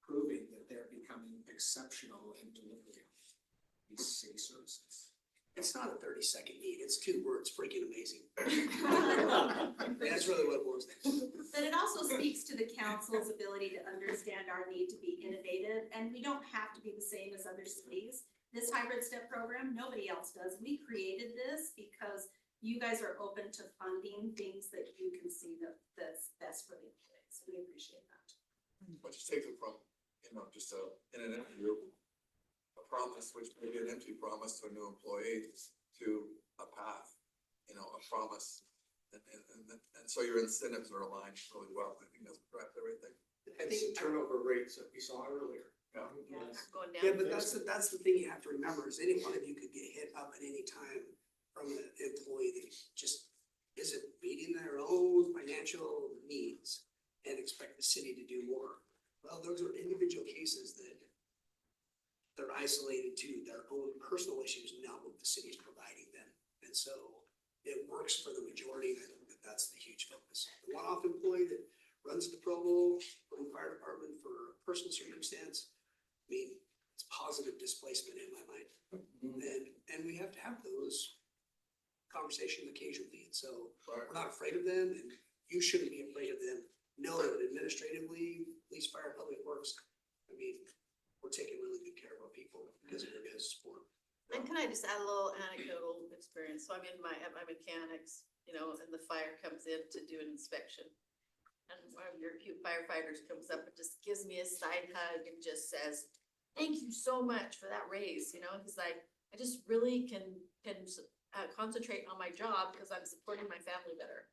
proving that they're becoming exceptional in delivering these city services.
It's not a 30-second need, it's 2 words, freaking amazing. That's really what it was.
But it also speaks to the council's ability to understand our need to be innovative, and we don't have to be the same as other cities. This hybrid step program, nobody else does. We created this because you guys are open to funding things that you can see that's best for the employees. We appreciate that.
But you take it from, just in an interview, a promise, which may be an empty promise to a new employee, to a path, a promise. And so your incentives are aligned really well. I think that's what drives everything.
I think
turnover rates that we saw earlier.
Yeah.
Going down.
Yeah, but that's the thing you have to remember is any one of you could get hit up at any time from an employee that just isn't meeting their own financial needs and expect the city to do more. Well, those are individual cases that they're isolated to their own personal issues, not what the city is providing them. And so it works for the majority, and I think that that's the huge focus. The one-off employee that runs the promo from the fire department for a personal circumstance, I mean, it's positive displacement in my mind. And we have to have those conversations occasionally. And so we're not afraid of them, and you shouldn't be afraid of them. Know that administratively, police, fire, public works, I mean, we're taking really good care of our people because of your guys' support.
And can I just add a little anecdotal experience? So I'm in my mechanics, and the fire comes in to do an inspection. And one of your cute firefighters comes up and just gives me a side hug and just says, thank you so much for that raise, he's like, I just really can concentrate on my job because I'm supporting my family better,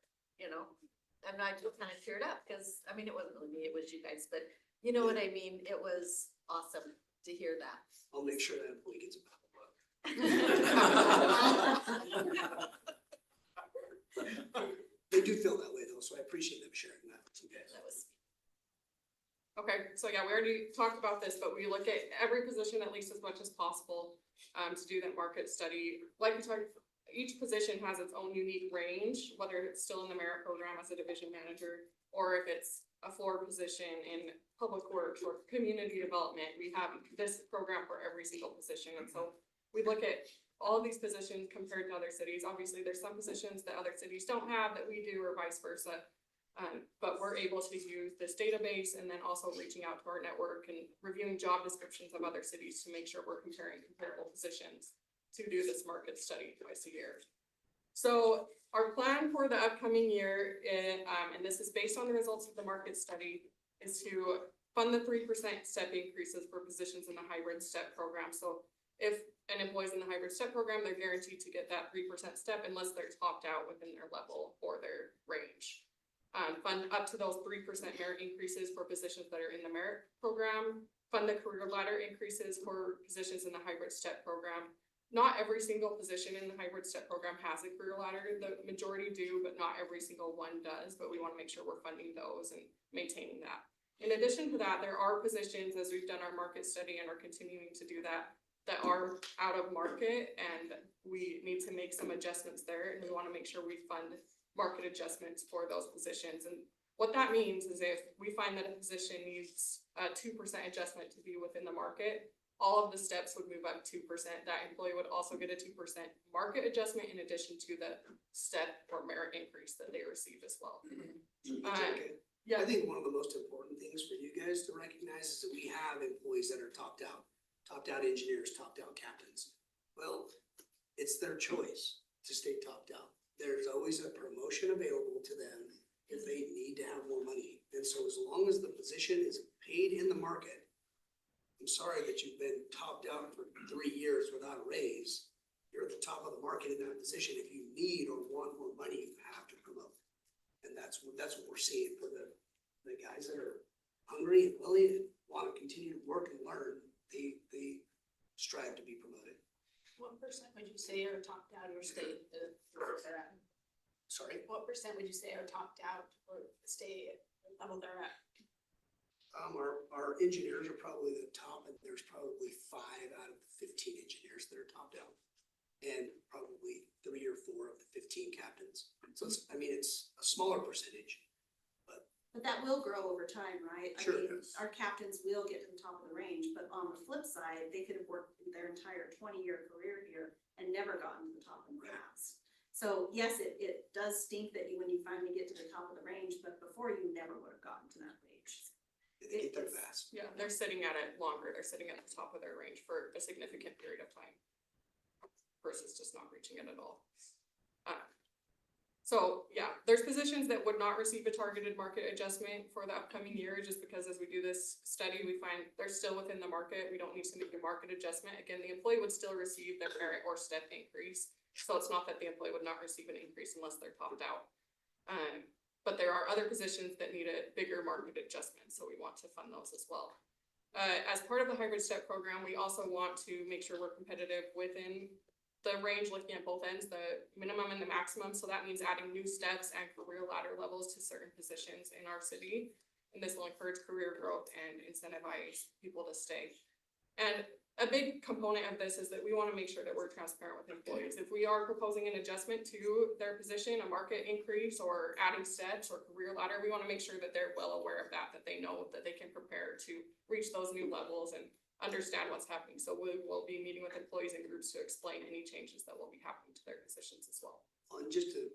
And I just kind of teared up because, it wasn't really me, it was you guys, but you know what I mean? It was awesome to hear that.
I'll make sure that employee gets a paddle book. They do feel that way though, so I appreciate them sharing that with you guys.
That was.
Okay, so yeah, we already talked about this, but we look at every position at least as much as possible to do that market study. Like we talked, each position has its own unique range, whether it's still in the merit program as a division manager, or if it's a floor position in public works or community development. We have this program for every single position. And so we look at all of these positions compared to other cities. Obviously, there's some positions that other cities don't have that we do, or vice versa. But we're able to use this database and then also reaching out to our network and reviewing job descriptions of other cities to make sure we're comparing comparable positions to do this market study twice a year. So our plan for the upcoming year, and this is based on the results of the market study, is to fund the 3% step increases for positions in the hybrid step program. So if an employee's in the hybrid step program, they're guaranteed to get that 3% step unless they're topped out within their level or their range. fund up to those 3% merit increases for positions that are in the merit program, fund the career ladder increases for positions in the hybrid step program. Not every single position in the hybrid step program has a career ladder. The majority do, but not every single one does, but we want to make sure we're funding those and maintaining that. In addition to that, there are positions, as we've done our market study and are continuing to do that, that are out of market, and we need to make some adjustments there, and we want to make sure we fund market adjustments for those positions. And what that means is if we find that a position needs a 2% adjustment to be within the market, all of the steps would move up 2%. That employee would also get a 2% market adjustment in addition to the step or merit increase that they receive as well. Yeah.
I think one of the most important things for you guys to recognize is that we have employees that are topped out engineers, topped out captains. Well, it's their choice to stay topped out. There's always a promotion available to them if they need to have more money. And so as long as the position is paid in the market, I'm sorry that you've been topped out for 3 years without a raise. You're at the top of the market in that position. If you need or want more money, you have to promote. And that's what we're seeing for the guys that are hungry and willing and want to continue to work and learn. They strive to be promoted.
What percent would you say are topped out or stay at?
Sorry?
What percent would you say are topped out or stay at the level they're at?
Our engineers are probably the top, and there's probably 5 out of 15 engineers that are topped out. And probably 3 or 4 of the 15 captains. So it's a smaller percentage.
But that will grow over time, right?
Sure.
I mean, our captains will get to the top of the range, but on the flip side, they could have worked their entire 20-year career here and never gotten to the top in the past. So yes, it does stink that when you finally get to the top of the range, but before you never would have gotten to that range.
They get there fast.
Yeah, they're sitting at it longer. They're sitting at the top of their range for a significant period of time versus just not reaching it at all. So yeah, there's positions that would not receive a targeted market adjustment for the upcoming year, just because as we do this study, we find they're still within the market. We don't need to make a market adjustment. Again, the employee would still receive their merit or step increase. So it's not that the employee would not receive an increase unless they're topped out. But there are other positions that need a bigger market adjustment, so we want to fund those as well. As part of the hybrid step program, we also want to make sure we're competitive within the range, looking at both ends, the minimum and the maximum. So that means adding new steps and career ladder levels to certain positions in our city. And this will encourage career growth and incentivize people to stay. And a big component of this is that we want to make sure that we're transparent with employees. If we are proposing an adjustment to their position, a market increase or adding steps or career ladder, we want to make sure that they're well aware of that they know that they can prepare to reach those new levels and understand what's happening. So we will be meeting with employees and groups to explain any changes that will be happening to their positions as well.
And just to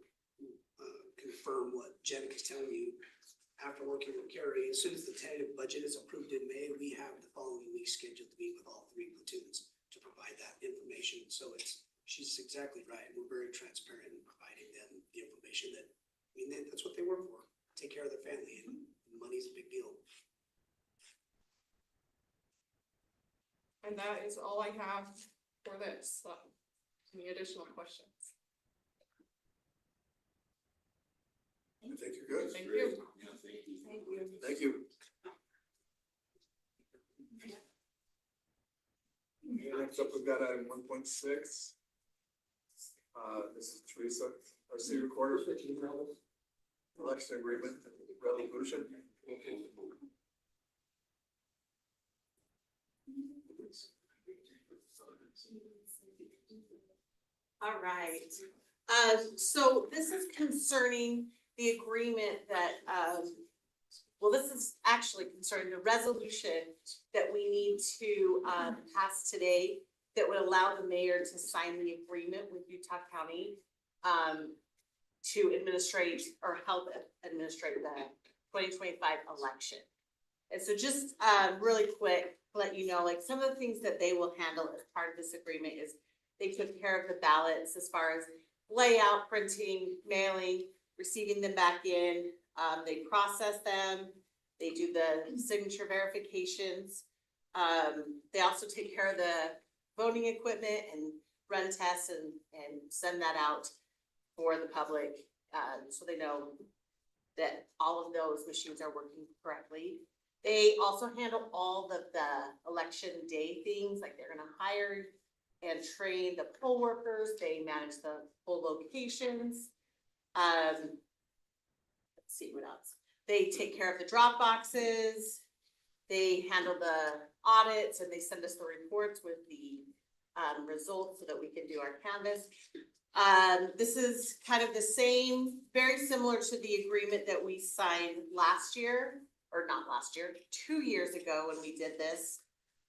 confirm what Jen is telling you, after working with Carrie, as soon as the tentative budget is approved in May, we have the following week scheduled to meet with all 3 platoons to provide that information. So she's exactly right. We're very transparent in providing them the information that's what they work for. Take care of their family, and money's a big deal.
And that is all I have for this. Any additional questions?
I think you're good.
Thank you.
Thank you.
Next up, we've got item 1.6. This is Teresa, our city recorder. Election agreement resolution.
All right, so this is concerning the agreement that, this is actually concerning the resolution that we need to, pass today that would allow the mayor to sign the agreement with Utah County, to administrate or help administrate the 2025 election. And so just, really quick, to let you know, like some of the things that they will handle as part of this agreement is they took care of the ballots as far as layout, printing, mailing, receiving them back in. They process them. They do the signature verifications. They also take care of the voting equipment and run tests and send that out for the public, so they know
that all of those machines are working correctly. They also handle all the election day things, like they're gonna hire and train the poll workers, they manage the poll locations. Let's see what else. They take care of the drop boxes. They handle the audits and they send us the reports with the results so that we can do our canvas. This is kind of the same, very similar to the agreement that we signed last year, or not last year, 2 years ago when we did this.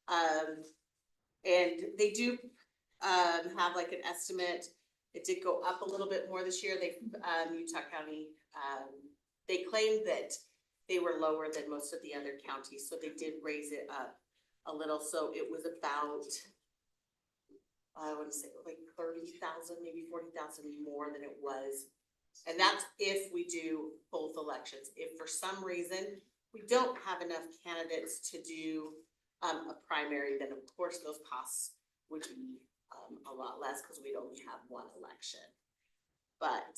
And they do have like an estimate. It did go up a little bit more this year. They, Utah County, they claimed that they were lower than most of the other counties, so they did raise it up a little. So it was about, I want to say like 30,000, maybe 40,000 more than it was. And that's if we do both elections. If for some reason we don't have enough candidates to do a primary, then of course those costs would be a lot less because we'd only have one election. But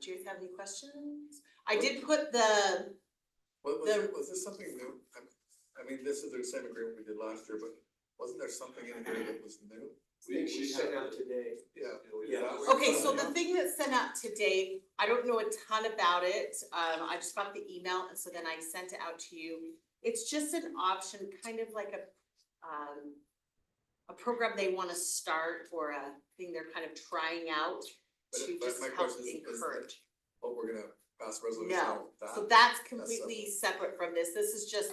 do you guys have any questions? I did put the.
Was this something new? I mean, this is the same agreement we did last year, but wasn't there something in here that was new?
I think she sent out today.
Yeah.
Okay, so the thing that's sent out today, I don't know a ton about it. I just got the email and so then I sent it out to you. It's just an option, kind of like a program they want to start or a thing they're kind of trying out to
But
just
my
help
question is
encourage.
Oh, we're gonna pass a resolution
No,
on that?
so that's completely separate from this. This is just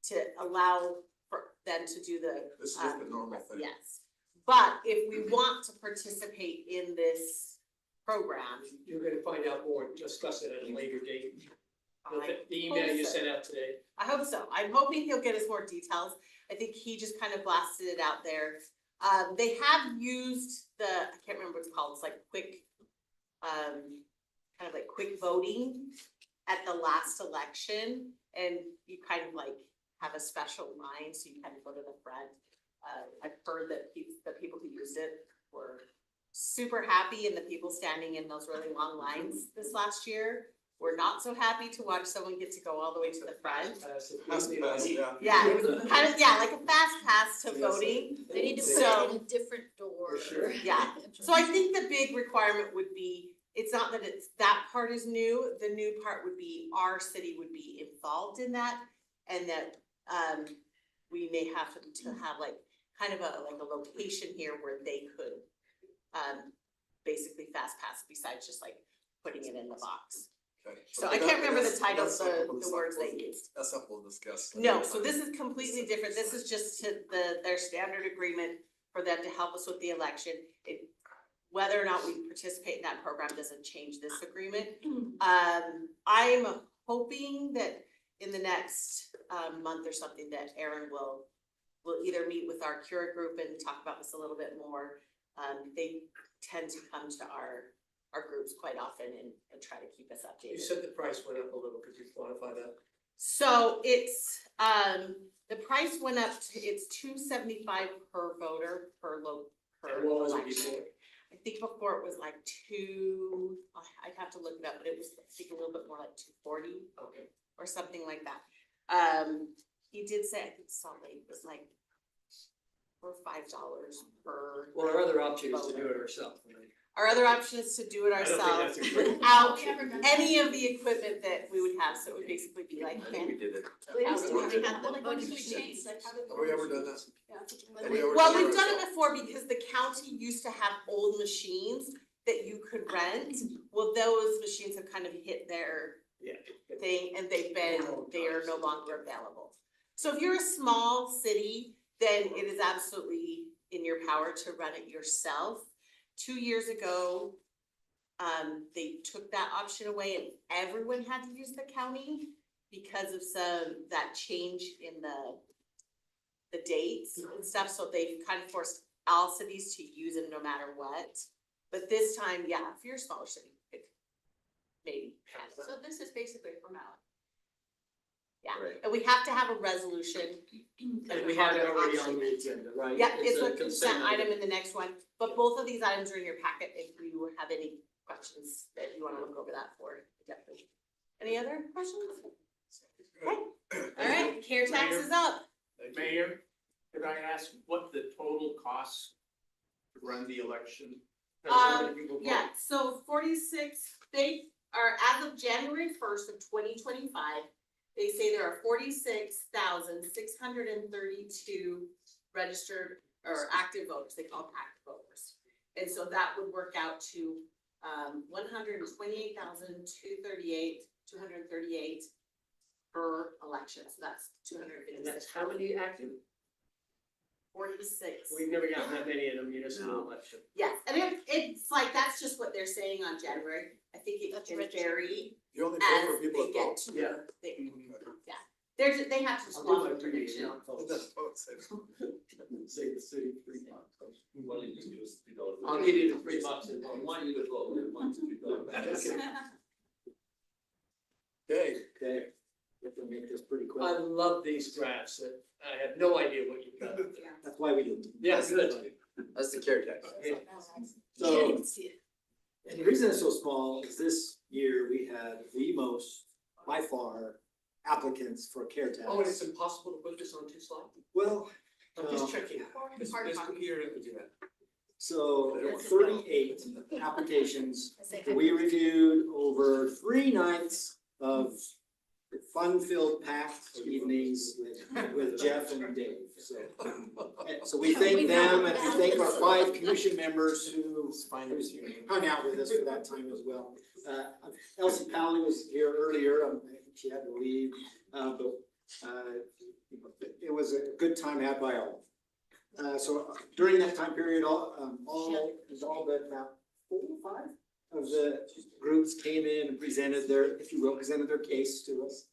to allow for them to do the.
This is just the normal thing.
Yes, but if we want to participate in this program.
You're gonna find out more, discuss it at a later date. The email
hope
you
so.
sent out today.
I hope so. I'm hoping he'll get us more details. I think he just kind of blasted it out there. They have used I can't remember what it's called. It's like quick, kind of like quick voting at the last election. And you kind of like have a special line, so you kind of go to the front. I've heard that the people who used it were super happy, and the people standing in those really long lines this last year were not so happy to watch someone get to go all the way to the front. Yeah, it was kind of, like a fast pass to voting.
They need to put
So-
it in a different door.
Yeah, so I think the big requirement would be, it's not that that part is new, the new part would be our city would be involved in that. And that, we may have to have like, kind of a location here where they could, basically fast pass besides just like putting it in the box.
Okay.
So I can't remember the title of the words they used.
That's something we'll discuss.
No, so this is completely different. This is just to their standard agreement for them to help us with the election. Whether or not we participate in that program doesn't change this agreement. I'm hoping that in the next month or something that Aaron will either meet with our Cura group and talk about this a little bit more. They tend to come to our groups quite often and try to keep us updated.
You said the price went up a little, could you quantify that?
So it's, the price went up to, it's $2.75 per voter per
And what was it
election.
before?
I think before it was like I'd have to look it up, but it was, I think, a little bit more like $2.40
Okay.
or something like that. He did say, I think Salt Lake was like $4 or $5 per.
Well, our other option is to do it ourselves.
Our other option is to do it
I don't think
ourselves
that's a great
without
option.
any of the equipment that we would have, so it would basically be like.
I think we did it.
Have we
ever done that?
Well, we've done it before because the county used to have old machines that you could rent. Well, those machines have kind of hit their thing and they are no longer available. So if you're a small city, then it is absolutely in your power to run it yourself. 2 years ago, they took that option away and everyone had to use the county because of that change in the dates and stuff. So they've kind of forced all cities to use them no matter what. But this time, yeah, if you're a smaller city, maybe.
So this is basically formality.
Yeah,
Right.
and we have to have a resolution.
And we have it already on the agenda, right?
Yep, it's a consent item in the next one, but both of these items are in your packet if you have any questions that you wanna look over that for, definitely. Any other questions? Okay, all right, care tax is up.
Mayor, could I ask what the total costs to run the election? There's so many people vote.
Yeah, so 46, they are, as of January 1st of 2025, they say there are 46,632 registered or active voters, they call them active voters. And so that would work out to 238 per election, so that's 256.
And that's how many active?
46.
We've never gotten that many in a municipal election.
Yes, and it's like, that's just what they're saying on January. I think it can vary
You only
as
pay for people
they
that
get
vote.
to,
Yeah.
yeah. They're, they have to
I'll do
swap
my
information.
prediction on votes. Save the city $3. I'll give you the $3 and vote.
want you to vote, we want you to vote. Okay.
Okay, we have to make this pretty quick.
I love these graphs, and I have no idea what you've got.
That's why we do it.
Yeah, good.
That's the care tax.
So,
see it.
and the reason it's so small is this year we had the most, by far, applicants for care tax.
Oh, and it's impossible to put this on 2 slides?
Well,
I'm just checking.
This computer doesn't do that.
so there were 38 applications. We reviewed over 3 nights of fun-filled packed evenings with Jeff and Dave, so. So we thank them and we thank our 5 commission members who hung out with us for that time as well. Elsie Pally was here earlier, I think she had to leave, but it was a good time had by all. So during that time period, all but about 4 or 5 of the groups came in and presented their, if you will, presented their case to us.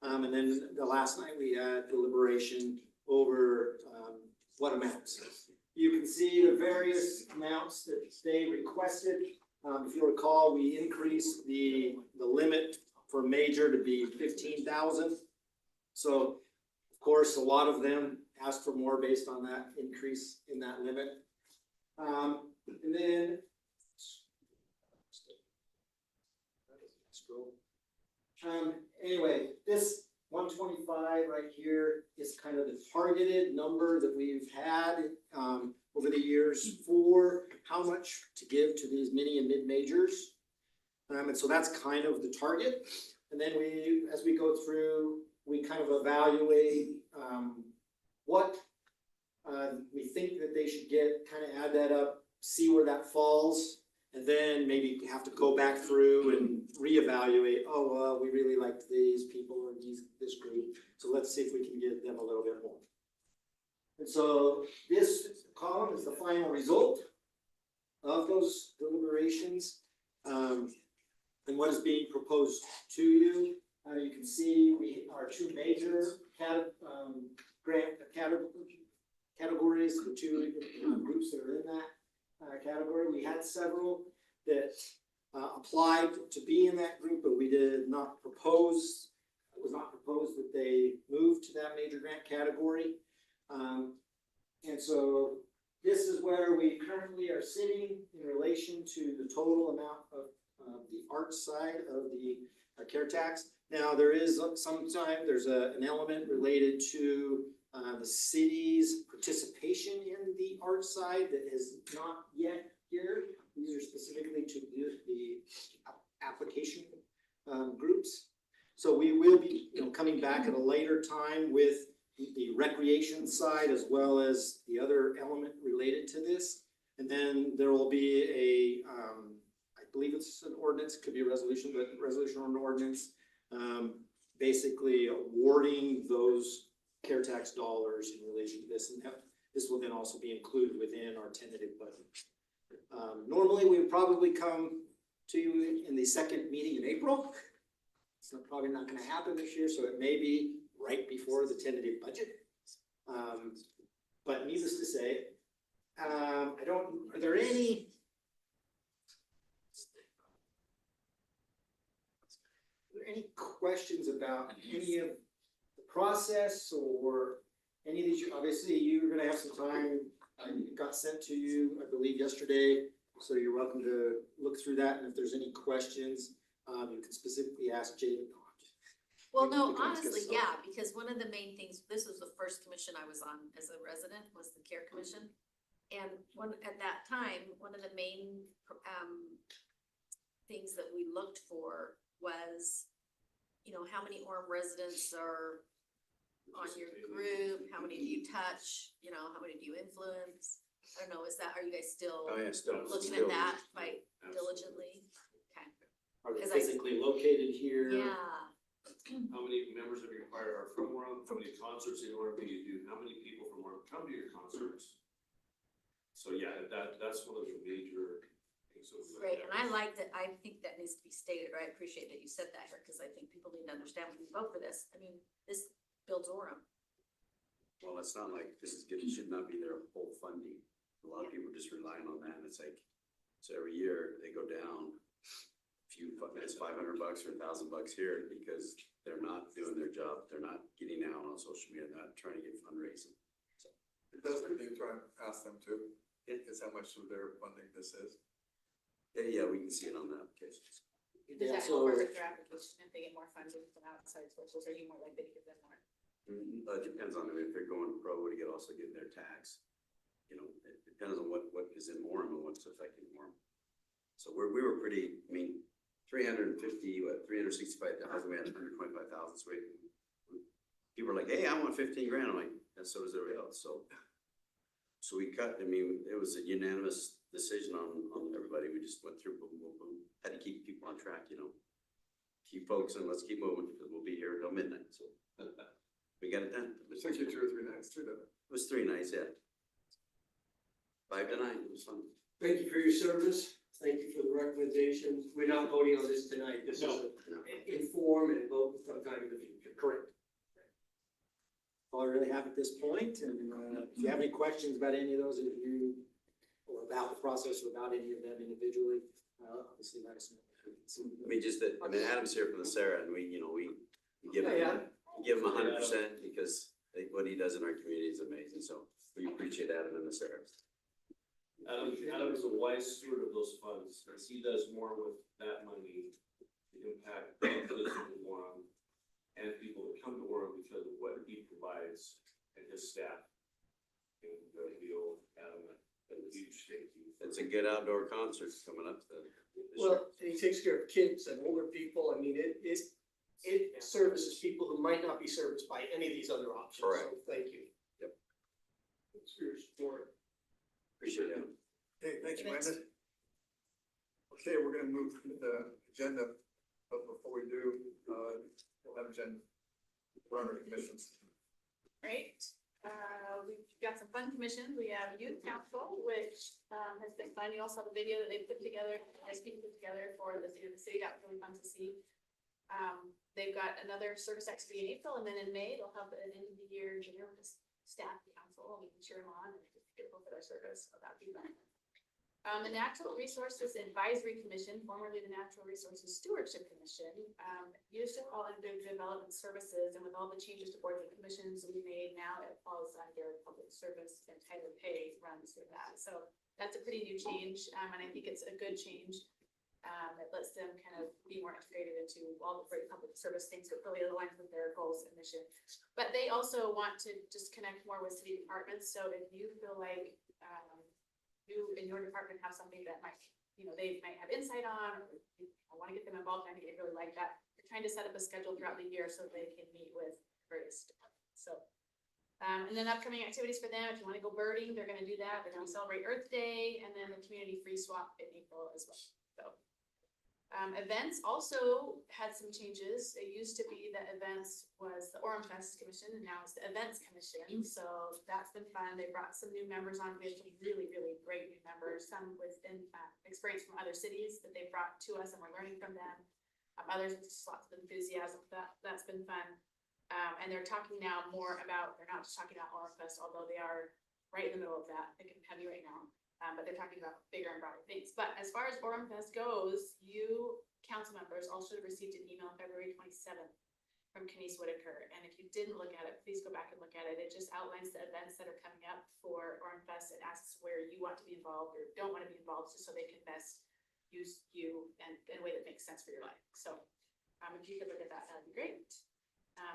And then the last night we had deliberation over, what amounts. You can see the various amounts that they requested. If you recall, we increased the limit for major to be 15,000. So, of course, a lot of them asked for more based on that increase in that limit. And then anyway, this 125 right here is kind of the targeted number that we've had over the years for how much to give to these mini and mid majors. And so that's kind of the target. And then we, as we go through, we kind of evaluate what we think that they should get, kind of add that up, see where that falls. And then maybe have to go back through and reevaluate, oh, well, we really liked these people or this group, so let's see if we can give them a little bit more. And so this column is the final result of those deliberations, and what is being proposed to you. You can see our 2 major grant categories, the 2 groups that are in that category. We had several that applied to be in that group, but we did not propose, it was not proposed that they move to that major grant category. And so this is where we currently are sitting in relation to the total amount of the arts side of the care tax. Now, there is there's an element related to the city's participation in the art side that is not yet here. These are specifically to the application groups. So we will be, coming back at a later time with the recreation side as well as the other element related to this. And then there will be I believe it's an ordinance, could be a resolution, but resolution or an ordinance, basically awarding those care tax dollars in relation to this, and this will then also be included within our tentative budget. Normally, we would probably come to you in the second meeting in April. It's probably not going to happen this year, so it may be right before the tentative budget. But needless to say, are there any questions about any of the process or any of these? Obviously, you're gonna have some time. It got sent to you, I believe, yesterday, so you're welcome to look through that, and if there's any questions, You can specifically ask Jade.
Well, no,
You can ask us
honestly,
so.
yeah, because one of the main things, this was the first commission I was on as a resident, was the care commission. And at that time, one of the main, things that we looked for was, you know, how many Orem residents are on your group, how many do you touch, you know, how many do you influence? I don't know, are you guys still
Oh, yeah, still.
looking at that quite diligently? Okay,
Are they
'Cause I-
physically located here?
yeah,
How many members of your choir are from Orem? How many concerts in Orem do you do? How many people from Orem come to your concerts? So yeah, that's one of the major things.
great, and I like that, I think that needs to be stated, or I appreciate that you said that here, cause I think people need to understand when you vote for this, I mean, this builds Orem.
Well, it's not like this is getting, should not be their whole funding. A lot of people just relying on that, and it's like, so every year they go down a few, it's $500 or $1,000 here because they're not doing their job. They're not getting out on social media, they're not trying to get fundraising. So,
That's what you try and ask them to, is how much of their funding this is.
yeah, we can see it on the applications.
Does that help with their application if they get more funding from outside sources, are you more likely to give them more?
It depends on if they're going pro to get, also get their tax. You know, it depends on what is in Orem and what's affecting Orem. So we were pretty, I mean, 365,000, we had 125,000, so people were like, hey, I want 15 grand, I'm like, and so does everybody else, so we cut, I mean, it was a unanimous decision on everybody, we just went through, boom, boom, boom, had to keep people on track, you know. Keep focusing, let's keep moving, because we'll be here until midnight, so. We got it done.
It took you 2 or 3 nights too, didn't it?
It was 3 nights, yeah. 5 to 9, it was fun.
Thank you for your service. Thank you for the recommendations. We're not voting on this tonight. This is an inform and vote sometime in the future.
Correct. All I really have at this point, and if you have any questions about any of those, or about the process, or about any of them individually, obviously let us know.
I mean, just that, I mean, Adam's here from the Sarah, and we give him, we give him 100% because what he does in our community is amazing, so we appreciate Adam and the Sarah.
Adam is a wise steward of those funds, as he does more with that money to impact the citizens of Orem and people that come to Orem because of what he provides and his staff. And we owe Adam a huge thank you.
It's a good outdoor concert coming up this
Well, and he takes care of kids and older people. I mean, it services people who might not be serviced by any of these other options.
Correct.
So thank you.
Yep.
Thanks for your support.
Appreciate it.
Okay, thank you, Brandon. Okay, we're gonna move to the agenda, but before we do, we'll have agenda for our commissions.
Right, we've got some fun commissions, we have youth council, which, has been fun, you also have a video that they put together, people put together for the city, that was really fun to see. They've got another service activity in April, and then in May, they'll have an end of the year generous staff council, and we can cheer them on and just grateful for their service, so that'd be fun. The Natural Resources Advisory Commission, formerly the Natural Resources Stewardship Commission, used to fall under Development Services, and with all the changes to boards and commissions we made, now it falls under Public Service, and Tyler Pay runs through that. So that's a pretty new change, and I think it's a good change. It lets them kind of be more integrated into all the great public service things that really aligns with their goals and mission. But they also want to just connect more with city departments, so if you feel like you in your department have something that might, they might have insight on, or you want to get them involved, I think they really like that. They're trying to set up a schedule throughout the year so they can meet with various departments. So, and then upcoming activities for them, if you want to go birding, they're going to do that. They're going to celebrate Earth Day, and then the community free swap in April as well. So, events also had some changes. It used to be that events was the Orem Fest Commission, and now it's the Events Commission. So that's been fun. They brought some new members on. We have some really, really great new members, some with experience from other cities that they brought to us, and we're learning from them. Others with just lots of enthusiasm. That's been fun. And they're talking now more about, they're not just talking about Orem Fest, although they are right in the middle of that. They can have you right now. But they're talking about bigger and broader things. But as far as Orem Fest goes, you council members all should have received an email February 27th from Kenise Whitaker. And if you didn't look at it, please go back and look at it. It just outlines the events that are coming up for Orem Fest. It asks where you want to be involved or don't want to be involved, just so they can best
use you in a way that makes sense for your life. So, if you could look at that, that'd be great.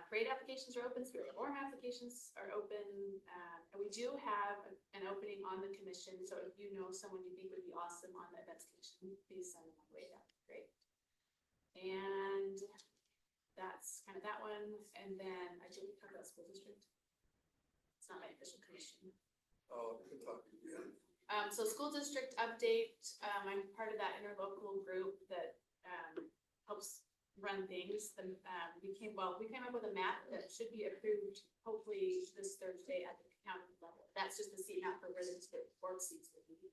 Parade applications are open, Spirit of Orem applications are open, and we do have an opening on the commission, so if you know someone you think would be awesome on the events commission, please send them my way, that'd be great. And that's kind of that one, and then I didn't talk about school district. It's not my official commission.
Oh, we can talk again.
So school district update, I'm part of that interlocal group that, helps run things. We came up with a map that should be approved hopefully this Thursday at the county level. That's just the seat map for where the district board seats will be.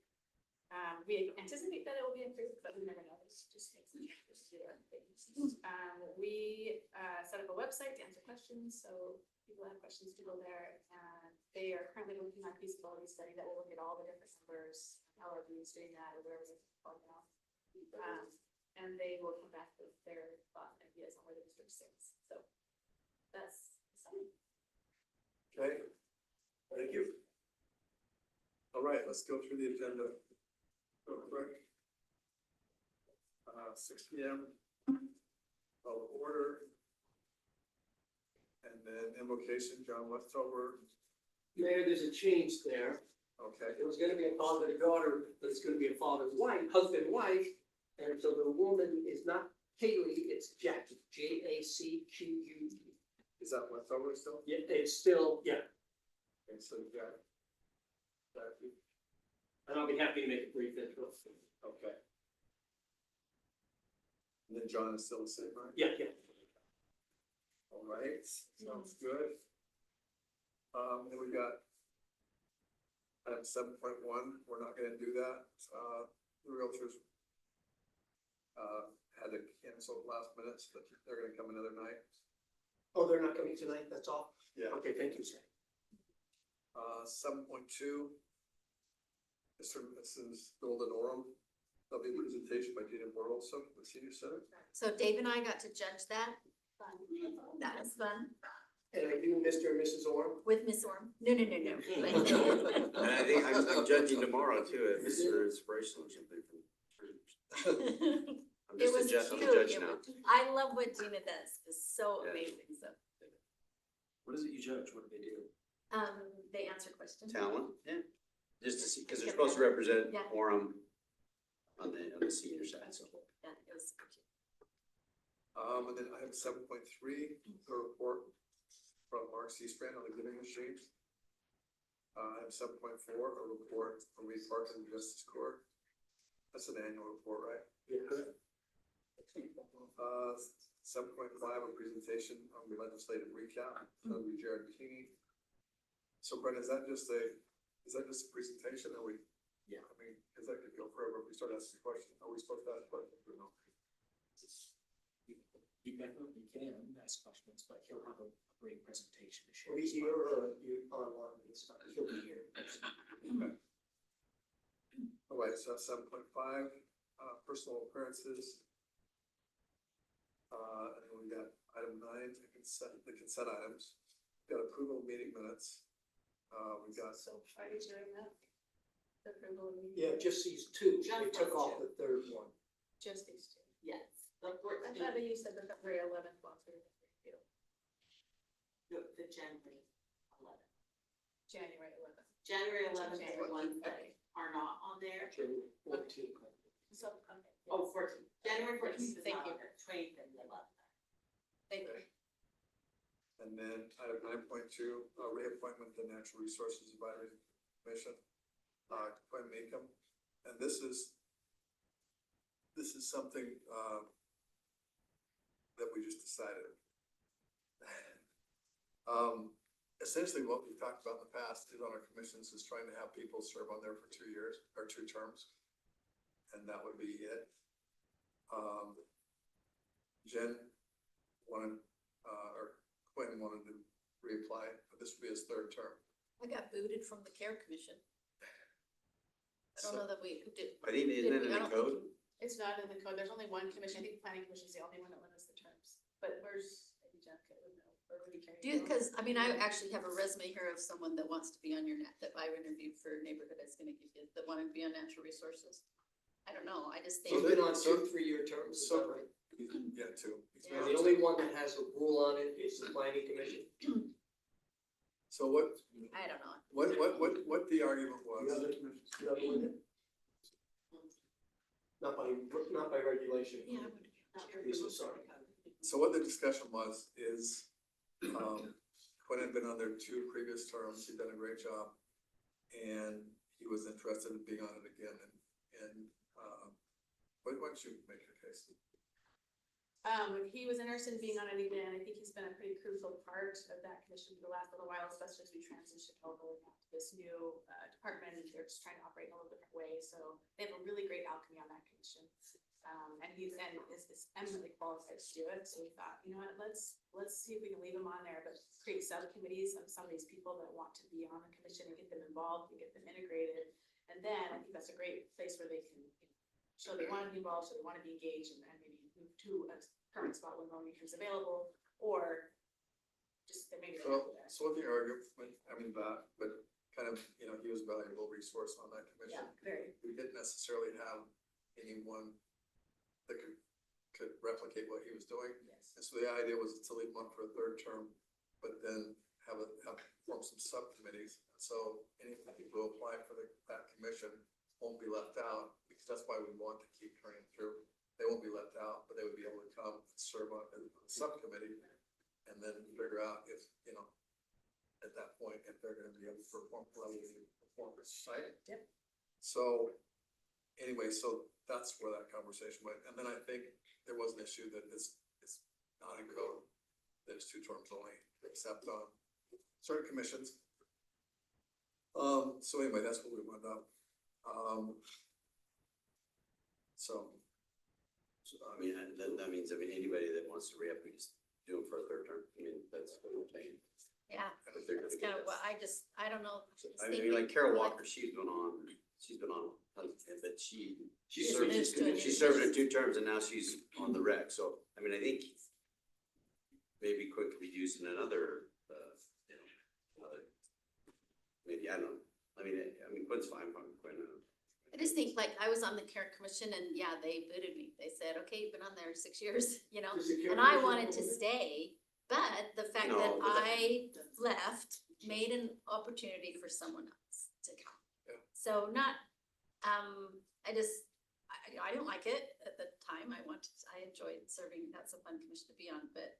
We anticipate that it will be approved, but we never know. It just takes some time to do other things. We set up a website to answer questions, so people have questions to go there. And they are currently looking at a feasibility study that will look at all the different numbers, how our is doing that, or where we're going now. And they will come back with their thoughts and ideas on where the district sits. So that's something.
Okay, thank you. All right, let's go through the agenda real quick. 6 p.m. Call to order. And then invocation, John Westover.
Mayor, there's a change there.
Okay,
It was gonna be a father-daughter, but it's gonna be a father-wife, husband-wife. And so the woman is not Kaylee, it's Jackie, Jacque.
is that Westover still?
Yeah, it's still, yeah,
Okay, so you got Jackie.
and I'll be happy to make it brief as well.
Okay. And then John is still the same, right?
Yeah.
All right, sounds good. Then we got item 7.1, we're not gonna do that. The realtors had to cancel last minute, so they're gonna come another night.
Oh, they're not coming tonight, that's all?
Yeah.
Okay, thank you, sir.
7.2. This is Golden Orem. There'll be a presentation by Gina Borelson, the senior center.
So Dave and I got to judge that. That was fun.
And I do Mr. and Mrs. Orem.
With Miss Orem. No.
And I think I'm judging tomorrow too, at Mr. Inspirational or something from. I'm
It
just a
was
judge, I'm a
cute.
judge
It
now.
was- I love what Gina does. It's so
Yeah.
amazing. So,
What is it you judge? What do they do?
they answer questions.
Talent, yeah. Just to see, because they're supposed to represent
Yeah.
Orem on the senior side, so.
Yeah, it was cute.
And then item 7.3, the report from Mark Seastrand on the giving exchange. Item 7.4, a report from Reed Park and Justice Court. That's an annual report, right?
Yeah.
7.5, a presentation on the legislative recap, that'll be Jared Keeney. So Brent, is that just a presentation, or we?
Yeah.
I mean, cause that could go forever if we start asking questions, are we supposed to ask questions or no?
You can ask questions, but he'll have a great presentation to share.
Are you here or you online? He'll be here.
All right, so 7.5, personal appearances. And then we got item 9, the consent items. We got approval of meeting minutes. We got
So are you doing that? The approval of the
Yeah, just these two. They took off the third one.
just these two.
Yes.
I thought you said the February 11th one for you.
The January 11th.
January 11th.
January 11th are
January.
the ones that are not on there.
January 14th.
So, okay.
Oh, 14th. January 14th is
Thank
not
you.
on there. 20th and the 11th.
Thank you.
And then item 9.2, reappointment to Natural Resources Advisory Commission, Quinn Meekum. And this is something, that we just decided. Essentially what we've talked about in the past is on our commissions is trying to have people serve on there for 2 years or 2 terms. And that would be it. Jen wanted, or Quinn wanted to reapply, but this would be his 3rd term.
I got booted from the care commission. I don't know that we did.
I think, isn't it in the code?
It's not in the code. There's only one commission. I think the planning commission is the only one that limits the terms. But where's, maybe Jenica would know, or would he carry?
Because, I mean, I actually have a resume here of someone that wants to be on your net, that I interviewed for neighborhood, I was gonna give you, that wanted to be on natural resources. I don't know, I just
He's
think,
been on 2 3-year terms, is that right?
Yeah, two.
And the only one that has a rule on it is the planning commission.
So what,
I don't know.
what the argument was,
You have one? Not by regulation.
Yeah.
Yes, I'm sorry.
so what the discussion was is, Quinn had been on there 2 previous terms, he'd done a great job. And he was interested in being on it again, why don't you make your case?
He was interested in being on it again. I think he's been a pretty crucial part of that commission for the last little while, especially as we transition over to this new department. They're just trying to operate in a little different way, so they have a really great alchemy on that commission. And is eminently qualified to do it, so we thought, you know what, let's see if we can leave him on there, but create subcommittees of some of these people that want to be on the commission and get them involved and get them integrated. And then I think that's a great place where they can show they want to be involved, so they want to be engaged, and maybe move to a current spot when one becomes available, or just they maybe.
So what the argument, I mean, that, but kind of, he was a valuable resource on that commission.
Yeah, very.
We didn't necessarily have anyone that could replicate what he was doing.
Yes.
And so the idea was to leave him on for a 3rd term, but then have form some subcommittees. So any people who apply for that commission won't be left out, because that's why we want to keep turning through. They won't be left out, but they would be able to come and serve on a subcommittee and then figure out if, at that point, if they're gonna be able to perform right?
Yep.
So anyway, so that's where that conversation went. And then I think there was an issue that it's not in code, that it's 2 terms only, except on certain commissions. So anyway, that's what we wound up.
I mean, that means, anybody that wants to re-up, we just do them for a 3rd term. I mean, that's what we're saying.
Yeah,
If they're
that's
gonna
kind of
get
what, I don't know.
I mean, like Carol Walker, she's been on, but she served,
moved to a new
she served in 2 terms and now she's on the rec, so, I mean, I think maybe Quinn could be used in another, maybe, I don't know, I mean, Quinn's fine, Quinn.
I just think, like, I was on the care commission and yeah, they booted me. They said, okay, you've been on there 6 years,
Is the care
and I
commission
wanted to
over there?
stay. But the fact
No,
that
but that-
I left made an opportunity for someone else to come.
Yeah.
So I didn't like it at the time. I enjoyed serving. That's a fun commission to be on, but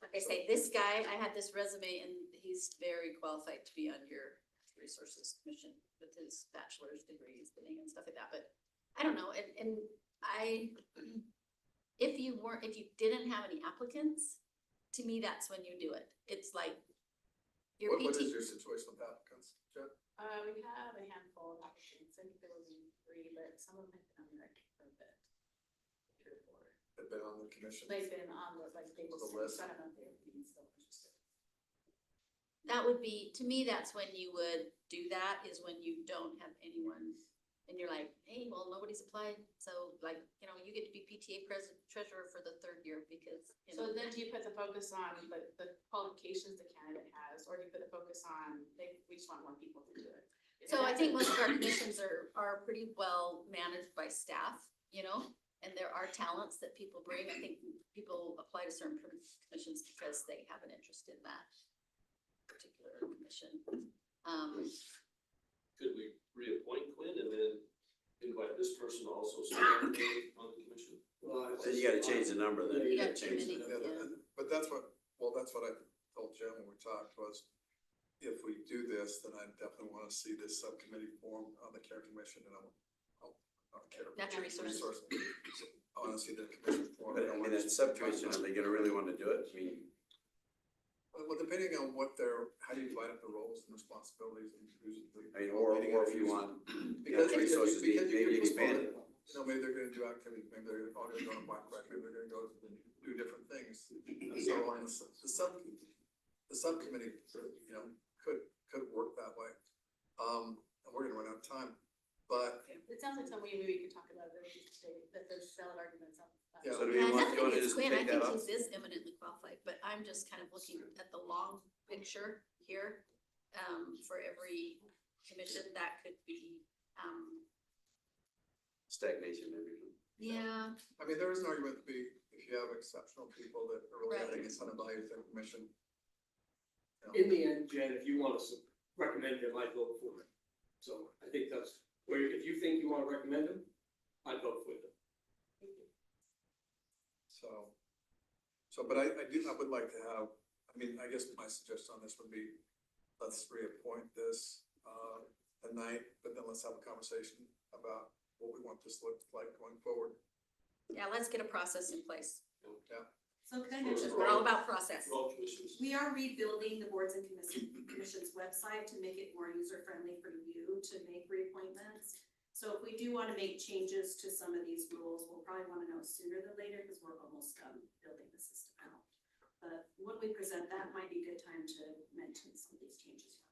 like I say, this guy, I had this resume and he's very qualified to be on your resources commission with his bachelor's degrees and stuff like that, but I don't know, and if you didn't have any applicants, to me, that's when you do it. It's like your
What is
PT.
your situation with applicants, Jen?
We have a handful of applicants. I think there was 3, but some of them have been on there for a bit. 3 or 4.
Have been on the commission?
They've been on the, like, they
The
just,
list.
I don't know if they're being still interested.
That would be, to me, that's when you would do that, is when you don't have anyone and you're like, hey, well, nobody's applied. So like, you get to be PTA treasurer for the 3rd year because,
So then do you put the focus on the qualifications the candidate has, or do you put the focus on, we just want more people to do it?
So I think most of our commissions are pretty well managed by staff, and there are talents that people bring. I think people apply to certain commissions because they have an interest in that particular commission.
Could we reappoint Quinn and then invite this person to also serve on the commission?
Then you gotta change the number, then
You
you gotta
got too
change
many.
the.
But that's what I told Jim when we talked was, if we do this, then I definitely wanna see this subcommittee form on the care commission and I'll care.
Natural resources.
I wanna see the commission form.
But I mean, that subcommission, are they gonna really wanna do it? I mean,
Well, depending on how you divide up the roles and responsibilities and who's.
or if you want,
Because
resources,
because you
maybe
could
expand it.
maybe they're gonna do activities, maybe they're all gonna go on bike ride, maybe they're gonna go do different things. So on the subcommittee, could work that way. And we're gonna run out of time, but
It sounds like something maybe we could talk about, that there's valid arguments on.
Yeah.
So do we
Yeah,
want to go
nothing
ahead and
against
just
Quinn. I
take that
think
off?
he is eminently qualified, but I'm just kind of looking at the long picture here. For every commission, that could be
Stagnation, maybe.
Yeah,
I mean, there is an argument to be, if you have exceptional people that are really adding a ton of value to their commission.
In the end, Jen, if you want us to recommend him, I'd vote for him. So I think that's where, if you think you wanna recommend him, I'd vote for him.
So, but I would like to have, I mean, I guess my suggestion on this would be, let's reappoint this, tonight, but then let's have a conversation about what we want this to look like going forward.
yeah, let's get a process in place.
Yeah.
So can I mention,
We're all about process.
we are rebuilding the boards and commissions website to make it more user-friendly for you to make reappointments. So if we do want to make changes to some of these rules, we'll probably want to know sooner than later because we're almost done building the system out. But when we present, that might be a good time to mention some of these changes.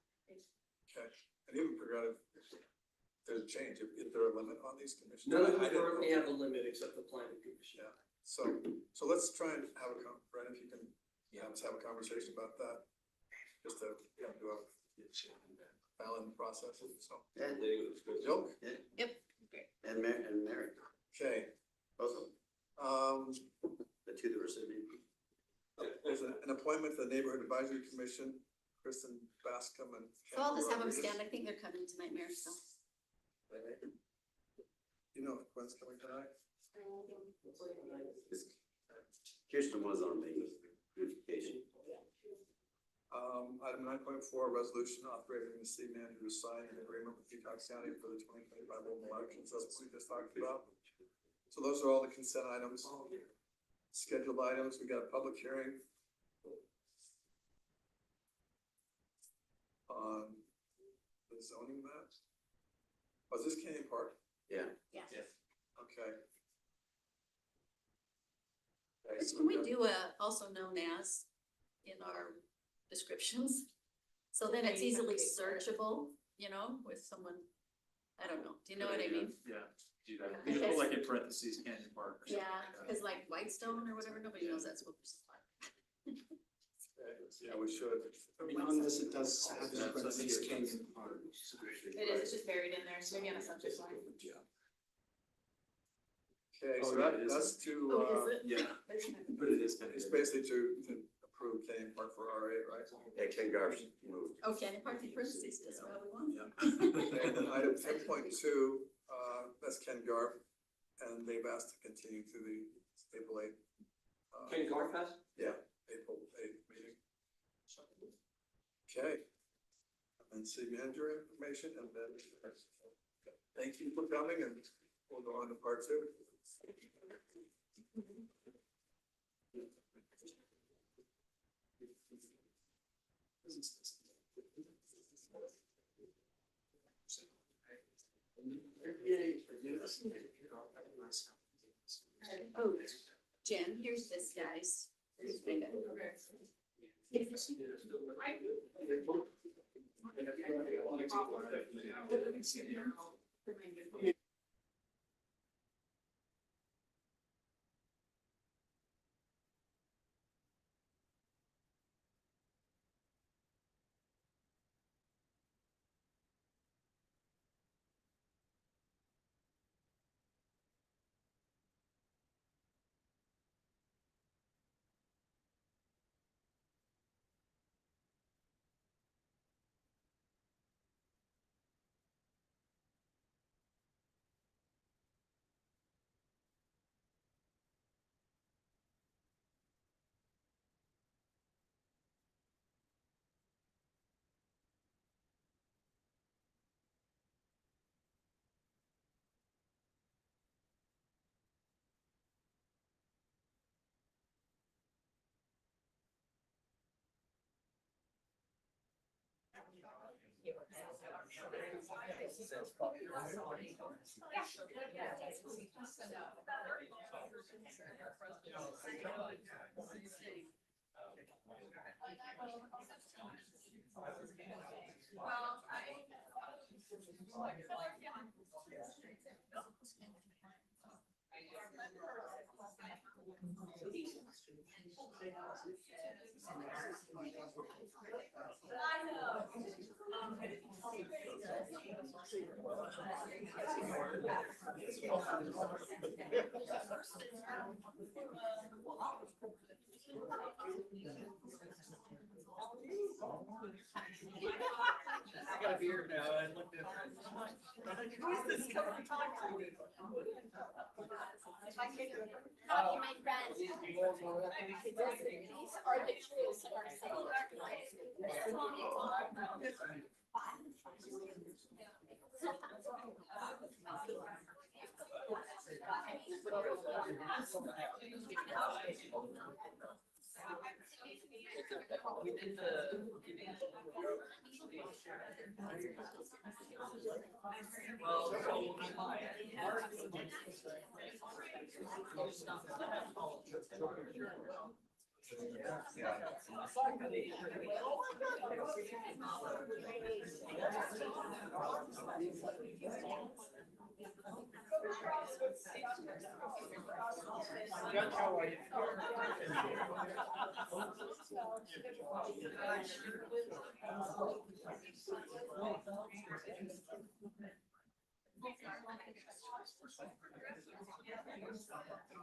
Okay, and even forgot if there's a change, if there a limit on these commissions?
None of
I
them
didn't know.
currently have a limit except the planning commission.
Yeah, so let's try and have a Brent, if you can, let's have a conversation about that. Just to, do a balance process, so.
Yeah.
Jill?
Yep.
And Mary,
Okay,
both of them, the two that were sitting.
there's an appointment to the Neighborhood Advisory Commission, Kristen Bascom and.
So I'll just have them
Rodriguez.
stand. I think they're coming tonight, Mayor, so.
You know if Gwen's coming tonight?
Kirsten was on the beautification.
Item 9.4, resolution authorizing the city manager to sign an agreement with Utah County for the 2025 local elections, that's what we just talked about. So those are all the consent items. Scheduled items, we got a public hearing on the zoning map. Was this Canyon Park?
Yeah.
Yeah.
Okay.
Can we do also known as in our descriptions? So then it's easily searchable, with someone, I don't know, do you know what I mean?
Yeah, do that. You put like in parentheses, Canyon Park or something
Yeah,
like that.
cause like Whitestone or whatever, nobody knows that's what it's like.
Yeah, we should.
I mean, on this, it does have the parentheses Canyon Park.
It is, it's just buried in there, so maybe on a subject line.
Okay, so
Oh, yeah, it is.
that's to,
Oh, is it?
Yeah, but it is kind of.
it's basically to approve Canyon Park for RA, right?
Yeah, Ken Garf moved.
Oh, Canyon Park in parentheses, that's what we want.
Okay, and then item 10.2, that's Ken Garf, and they've asked to continue to the April 8th.
Ken Garfest?
Yeah, April 8th meeting. Okay. And city manager information, and then, thank you for coming, and we'll go on to part 2.
Oh, Jen, here's this, guys. Here's the-
I got a beard now, I looked at. Who's this coming to talk to me?
How do you make friends? These are the truths of our city.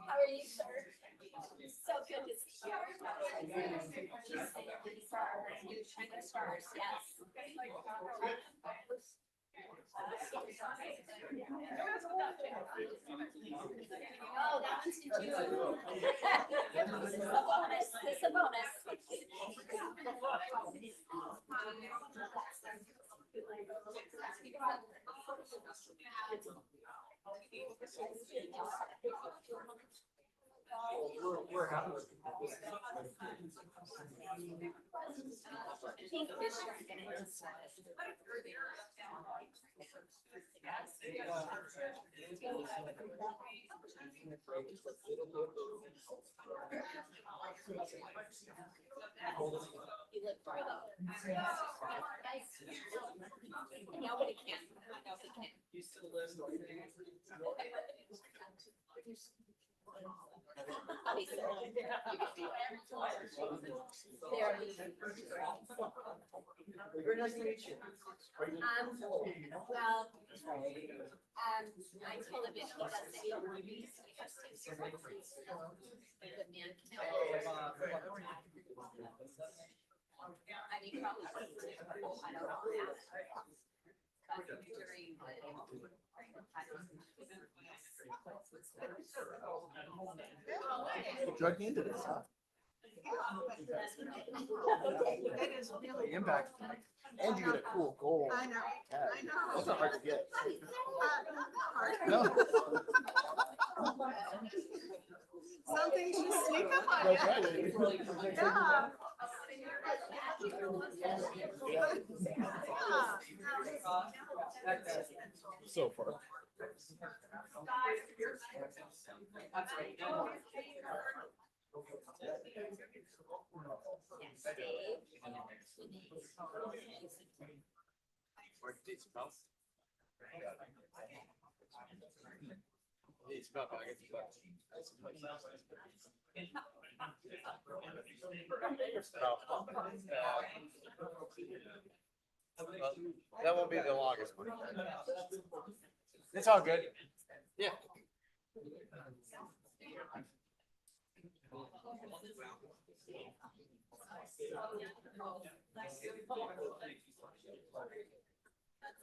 How are you, sir? So good to see you. These are our new shining stars, yes. Oh, that one's in June. This is a bonus, this is a bonus.
We're happy with
You live far though. Nobody can, nobody can. Buddy, sir. They are leaving. Well, I told him if he doesn't feel released, he has to. But man, I mean, probably. I don't know. During
Drug me into this, huh?
It is really.
Impact. And you get a cool goal.
I know, I know.
That's not hard to get.
No.
No.
Something to sneak up on
That's
you.
right, baby. So far. That won't be the longest one. It's all good. Yeah.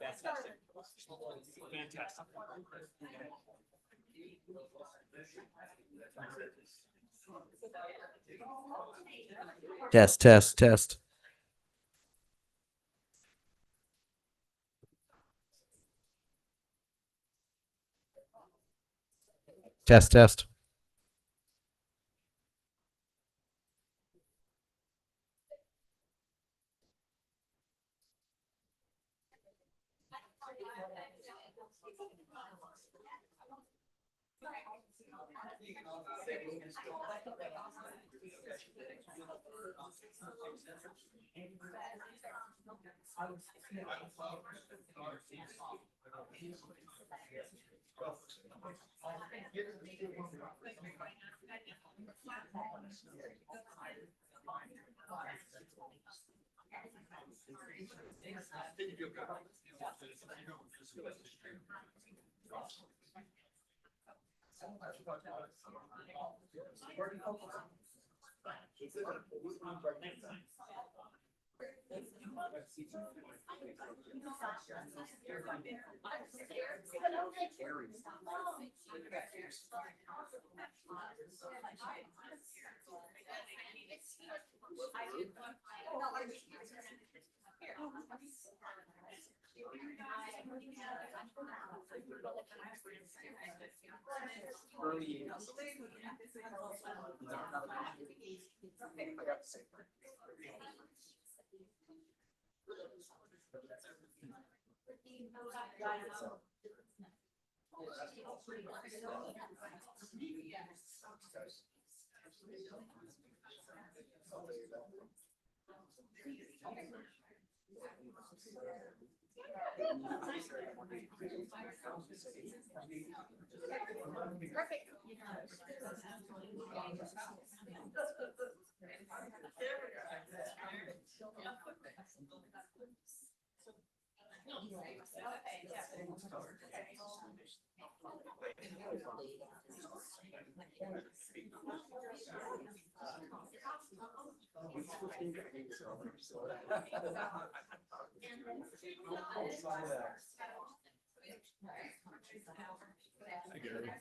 Fantastic. Fantastic.
Test, test, test. Test, test.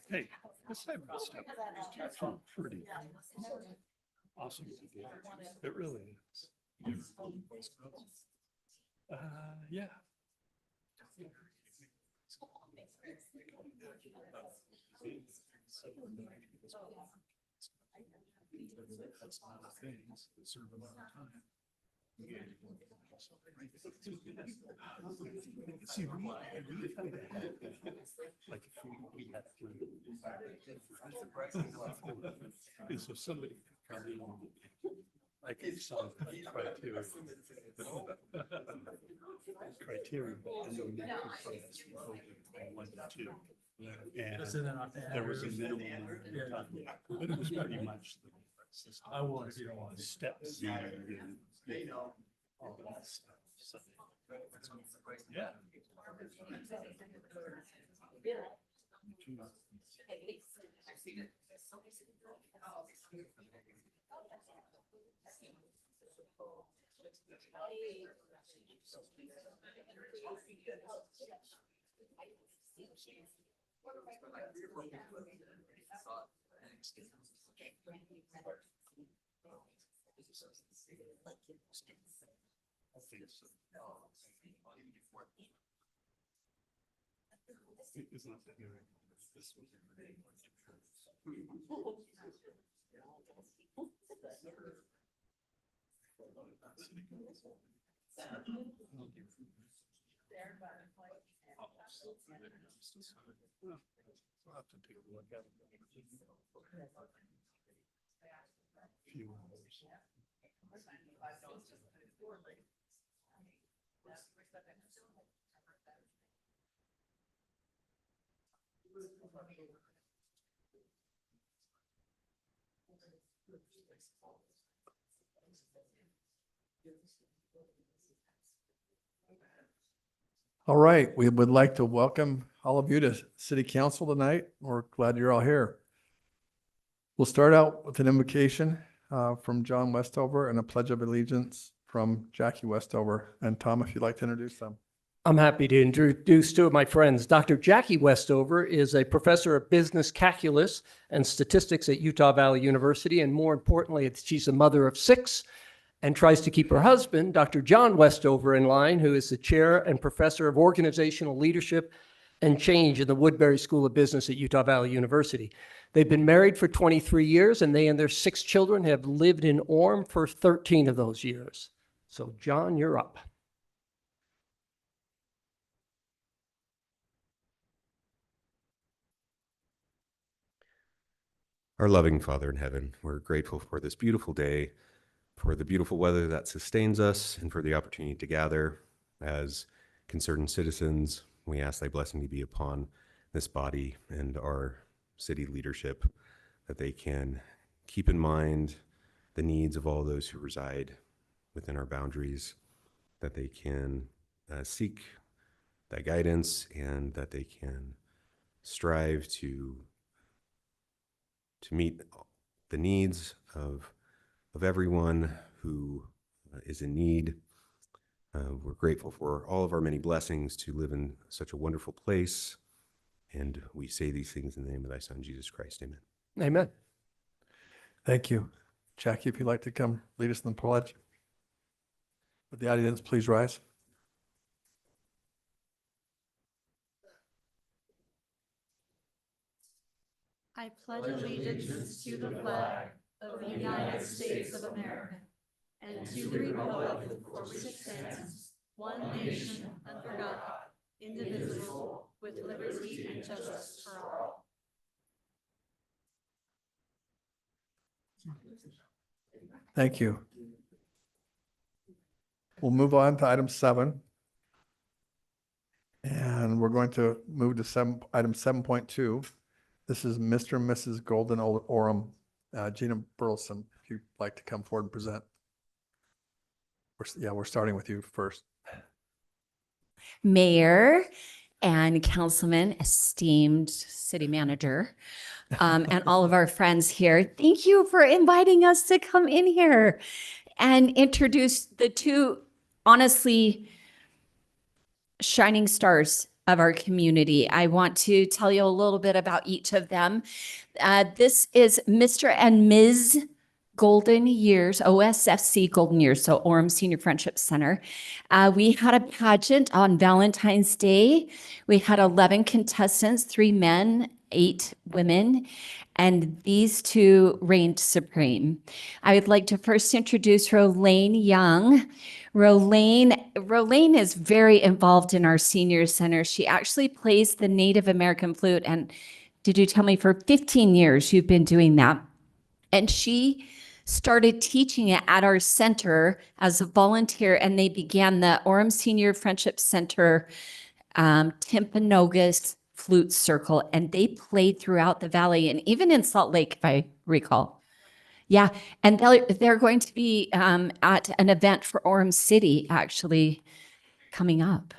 Hey, this type of stuff is actually pretty awesome to do. It really is. Yeah. That's one of the things that serve a lot of time. See, we had like we had and so somebody could come in, I could solve criteria. Criteria, and then make the class from 1 to 2. And there was a minimum time, but it was pretty much the system. I was, steps. And all that stuff. So, yeah. It's not that good. This was I'll have to take a look at it. Few hours. All right, we would like to welcome all of you to City Council tonight. We're glad you're all here. We'll start out with an invocation from John Westover and a pledge of allegiance from Jackie Westover. And Tom, if you'd like to introduce them.
I'm happy to introduce two of my friends. Dr. Jackie Westover is a professor of business calculus and statistics at Utah Valley University. And more importantly, she's a mother of 6 and tries to keep her husband, Dr. John Westover, in line, who is the chair and professor of organizational leadership and change in the Woodbury School of Business at Utah Valley University. They've been married for 23 years, and they and their 6 children have lived in Orem for 13 of those years. So, John, you're up.
Our loving Father in heaven, we're grateful for this beautiful day, for the beautiful weather that sustains us, and for the opportunity to gather as concerned citizens. We ask thy blessing to be upon this body and our city leadership, that they can keep in mind the needs of all those who reside within our boundaries, that they can seek that guidance, and that they can strive to meet the needs of everyone who is in need. We're grateful for all of our many blessings to live in such a wonderful place. And we say these things in the name of thy Son, Jesus Christ. Amen.
Amen. Thank you. Jackie, if you'd like to come lead us in the pledge. Would the audience please rise?
I pledge allegiance to the flag of the United States of America and to the republic for which it stands, one nation under God, indivisible, with liberty and justice for all.
Thank you. We'll move on to item 7. And we're going to move to item 7.2. This is Mr. and Mrs. Golden Orem. Gina Burleson, if you'd like to come forward and present. We're starting with you first.
Mayor and councilman, esteemed city manager, and all of our friends here. Thank you for inviting us to come in here and introduce the two, honestly, shining stars of our community. I want to tell you a little bit about each of them. This is Mr. and Ms. Golden Years, OSFC Golden Years, so Orem Senior Friendship Center. We had a pageant on Valentine's Day. We had 11 contestants, 3 men, 8 women, and these two reigned supreme. I would like to first introduce Rolane Young. Rolane is very involved in our senior center. She actually plays the Native American flute, and did you tell me for 15 years you've been doing that? And she started teaching it at our center as a volunteer, and they began the Orem Senior Friendship Center Timpanogos Flute Circle, and they played throughout the valley and even in Salt Lake, if I recall. Yeah, and they're going to be at an event for Orem City actually coming up,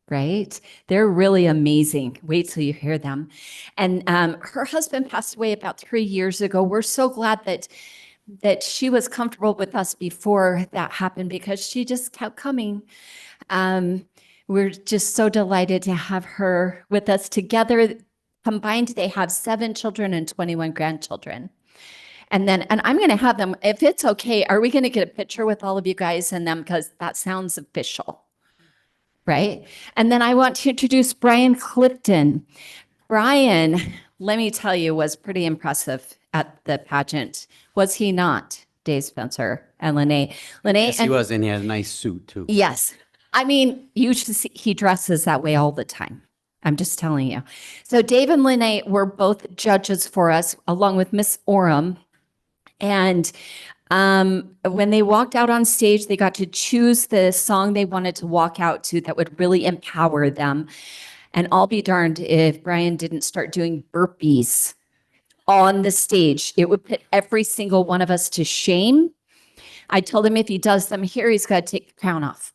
right? They're really amazing. Wait till you hear them. And her husband passed away about 3 years ago. We're so glad that she was comfortable with us before that happened because she just kept coming. We're just so delighted to have her with us together. Combined, they have 7 children and 21 grandchildren. And I'm going to have them, if it's okay, are we going to get a picture with all of you guys and them? Because that sounds official, right? And then I want to introduce Brian Clifton. Brian, let me tell you, was pretty impressive at the pageant. Was he not, Dave Spencer and Lene?
Yes, he was, and he had a nice suit too.
Yes. I mean, you should see, he dresses that way all the time. I'm just telling you. So Dave and Lene were both judges for us, along with Miss Orem. And when they walked out on stage, they got to choose the song they wanted to walk out to that would really empower them. And I'll be darned if Brian didn't start doing burpees on the stage. It would put every single one of us to shame. I told him if he does them here, he's got to take the crown off,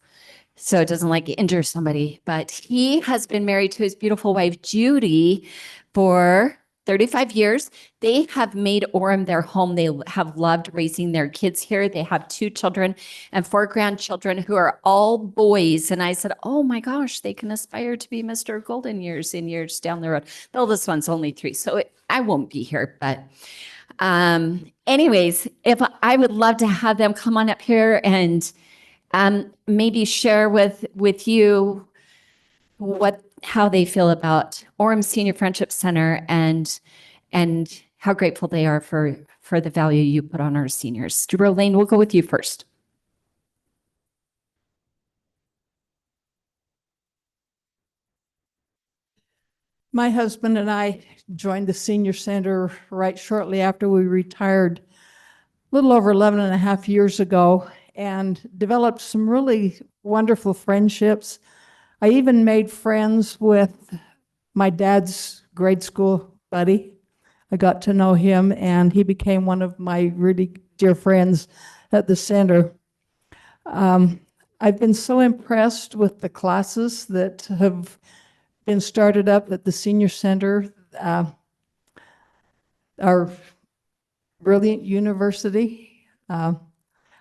so it doesn't injure somebody. But he has been married to his beautiful wife, Judy, for 35 years. They have made Orem their home. They have loved raising their kids here. They have 2 children and 4 grandchildren who are all boys. And I said, oh my gosh, they can aspire to be Mr. Golden Years in years down the road. The oldest one's only 3, so I won't be here. But anyways, I would love to have them come on up here and maybe share with you how they feel about Orem Senior Friendship Center and how grateful they are for the value you put on our seniors. Rolane, we'll go with you first.
My husband and I joined the senior center right shortly after we retired, a little over 11 and a half years ago, and developed some really wonderful friendships. I even made friends with my dad's grade school buddy. I got to know him, and he became one of my really dear friends at the center. I've been so impressed with the classes that have been started up at the senior center. Our brilliant university. I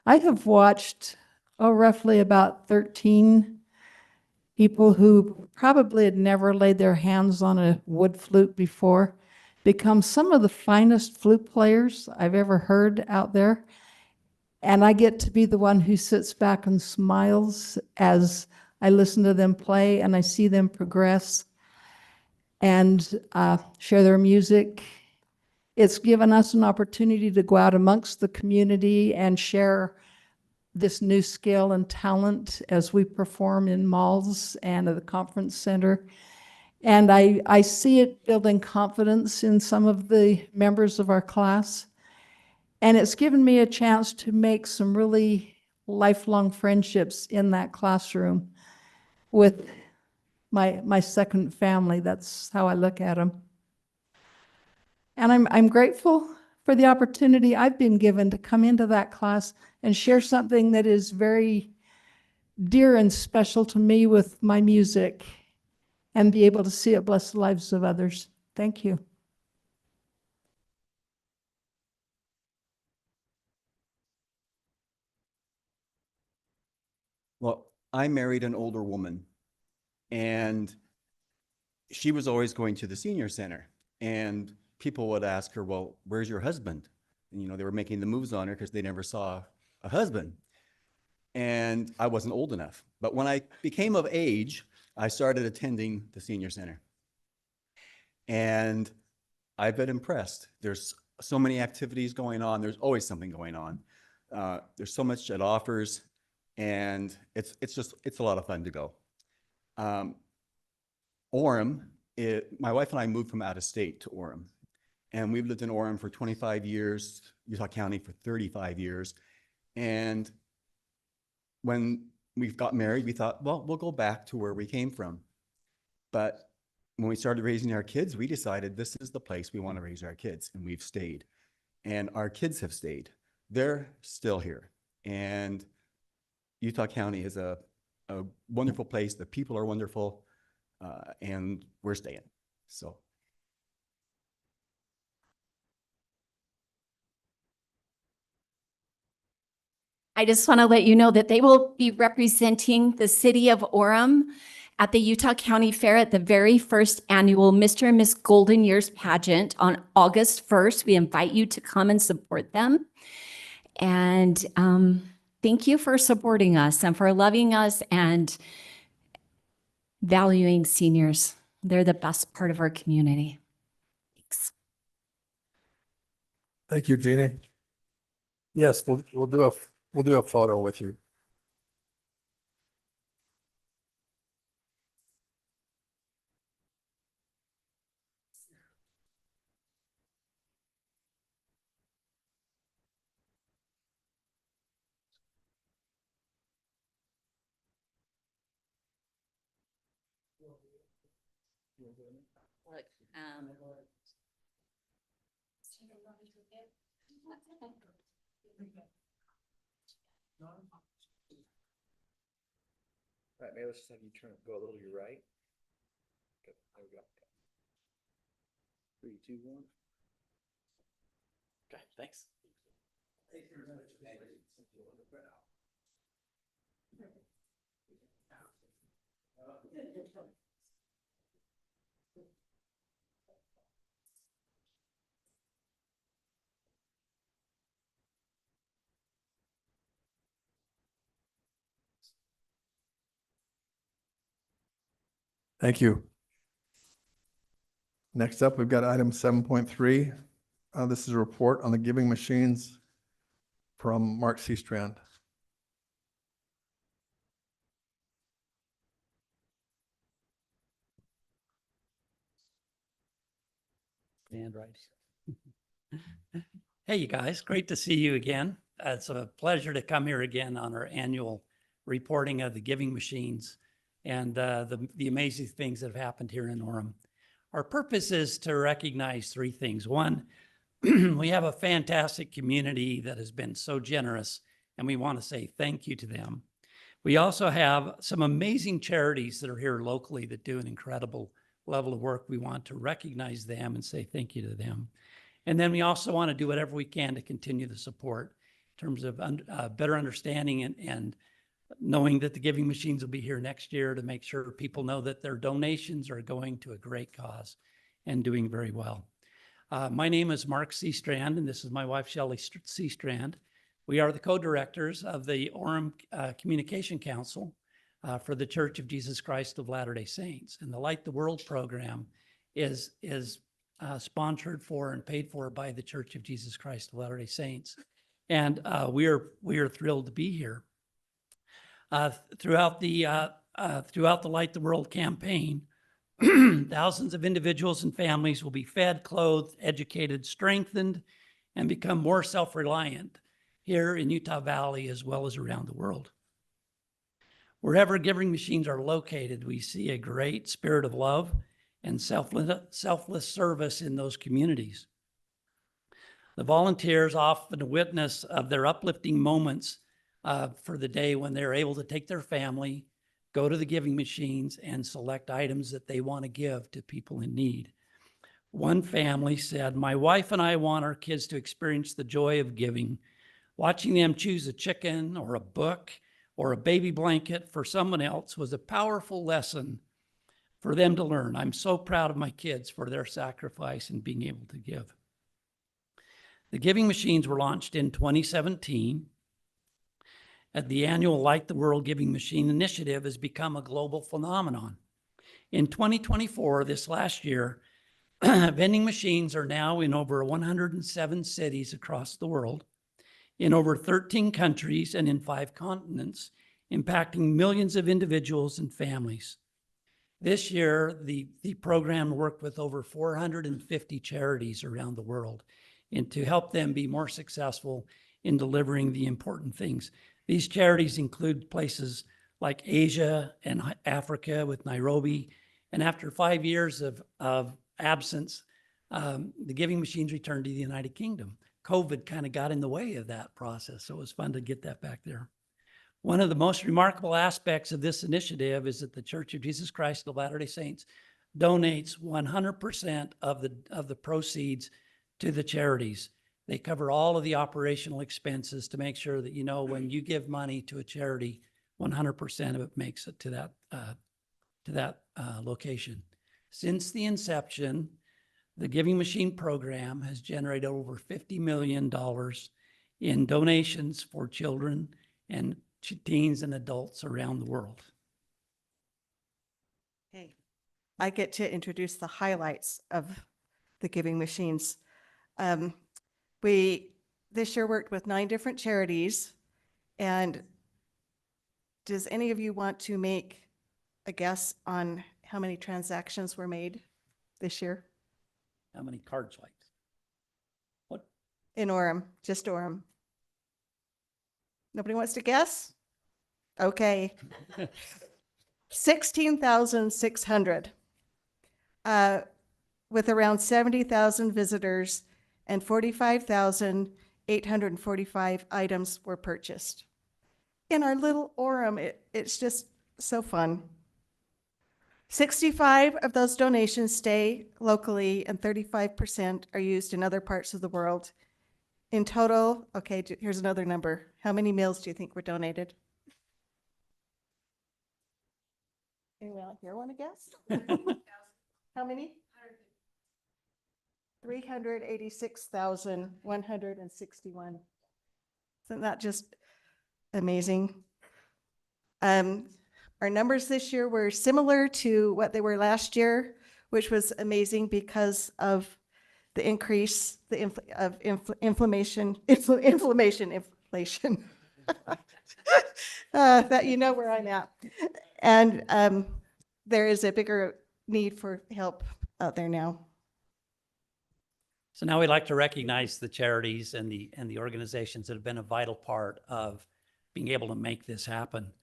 have watched, roughly about 13 people who probably had never laid their hands on a wood flute before become some of the finest flute players I've ever heard out there. And I get to be the one who sits back and smiles as I listen to them play and I see them progress and share their music. It's given us an opportunity to go out amongst the community and share this new skill and talent as we perform in malls and at the conference center. And I see it building confidence in some of the members of our class. And it's given me a chance to make some really lifelong friendships in that classroom with my second family. That's how I look at them. And I'm grateful for the opportunity I've been given to come into that class and share something that is very dear and special to me with my music and be able to see it bless the lives of others. Thank you.
Well, I married an older woman, and she was always going to the senior center. And people would ask her, well, where's your husband? And, you know, they were making the moves on her because they never saw a husband. And I wasn't old enough. But when I became of age, I started attending the senior center. And I've been impressed. There's so many activities going on. There's always something going on. There's so much it offers. And it's a lot of fun to go. Orem, my wife and I moved from out of state to Orem. And we've lived in Orem for 25 years, Utah County for 35 years. And when we got married, we thought, well, we'll go back to where we came from. But when we started raising our kids, we decided this is the place we want to raise our kids, and we've stayed. And our kids have stayed. They're still here. And Utah County is a wonderful place. The people are wonderful, and we're staying. So.
I just want to let you know that they will be representing the city of Orem at the Utah County Fair at the very first annual Mr. and Miss Golden Years pageant on August 1st. We invite you to come and support them. And thank you for supporting us and for loving us and valuing seniors. They're the best part of our community. Thanks.
Thank you, Jeannie. Yes, we'll do a photo with you. Right, maybe let's just have you go a little to your right. Good, there we go. 3, 2, 1.
Okay, thanks.
Thank you. Next up, we've got item 7.3. This is a report on the giving machines from Mark Seastrand.
Stand right. Hey, you guys, great to see you again. It's a pleasure to come here again on our annual reporting of the giving machines and the amazing things that have happened here in Orem. Our purpose is to recognize 3 things. One, we have a fantastic community that has been so generous, and we want to say thank you to them. We also have some amazing charities that are here locally that do an incredible level of work. We want to recognize them and say thank you to them. And then we also want to do whatever we can to continue the support in terms of better understanding and knowing that the giving machines will be here next year to make sure people know that their donations are going to a great cause and doing very well. My name is Mark C. Strand, and this is my wife, Shelley C. Strand. We are the co-directors of the Orem Communication Council for the Church of Jesus Christ of Latter-day Saints. And the Light the World program is sponsored for and paid for by the Church of Jesus Christ of Latter-day Saints. And we are thrilled to be here. Throughout the Light the World campaign, thousands of individuals and families will be fed, clothed, educated, strengthened, and become more self-reliant here in Utah Valley as well as around the world. Wherever giving machines are located, we see a great spirit of love and selfless service in those communities. The volunteers often witness of their uplifting moments for the day when they're able to take their family, go to the giving machines, and select items that they want to give to people in need. One family said, "My wife and I want our kids to experience the joy of giving. Watching them choose a chicken or a book or a baby blanket for someone else was a powerful lesson for them to learn. I'm so proud of my kids for their sacrifice and being able to give." The giving machines were launched in 2017. The annual Light the World Giving Machine Initiative has become a global phenomenon. In 2024, this last year, vending machines are now in over 107 cities across the world, in over 13 countries and in 5 continents, impacting millions of individuals and families. This year, the program worked with over 450 charities around the world and to help them be more successful in delivering the important things. These charities include places like Asia and Africa with Nairobi. And after 5 years of absence, the giving machines returned to the United Kingdom. COVID kind of got in the way of that process, so it was fun to get that back there. One of the most remarkable aspects of this initiative is that the Church of Jesus Christ of Latter-day Saints donates 100% of the proceeds to the charities. They cover all of the operational expenses to make sure that, you know, when you give money to a charity, 100% of it makes it to that location. Since the inception, the Giving Machine program has generated over $50 million in donations for children and teens and adults around the world.
Hey, I get to introduce the highlights of the Giving Machines. We this year worked with 9 different charities. And does any of you want to make a guess on how many transactions were made this year?
How many card swipes? What?
In Orem, just Orem. Nobody wants to guess? Okay. 16,600. With around 70,000 visitors and 45,845 items were purchased. In our little Orem, it's just so fun. 65 of those donations stay locally and 35% are used in other parts of the world. In total, okay, here's another number. How many meals do you think were donated? Anyone out here want to guess? How many? 386,161. Isn't that just amazing? Our numbers this year were similar to what they were last year, which was amazing because of the increase of inflation. That you know where I'm at. And there is a bigger need for help out there now.
So now we'd like to recognize the charities and the organizations that have been a vital part of being able to make this happen.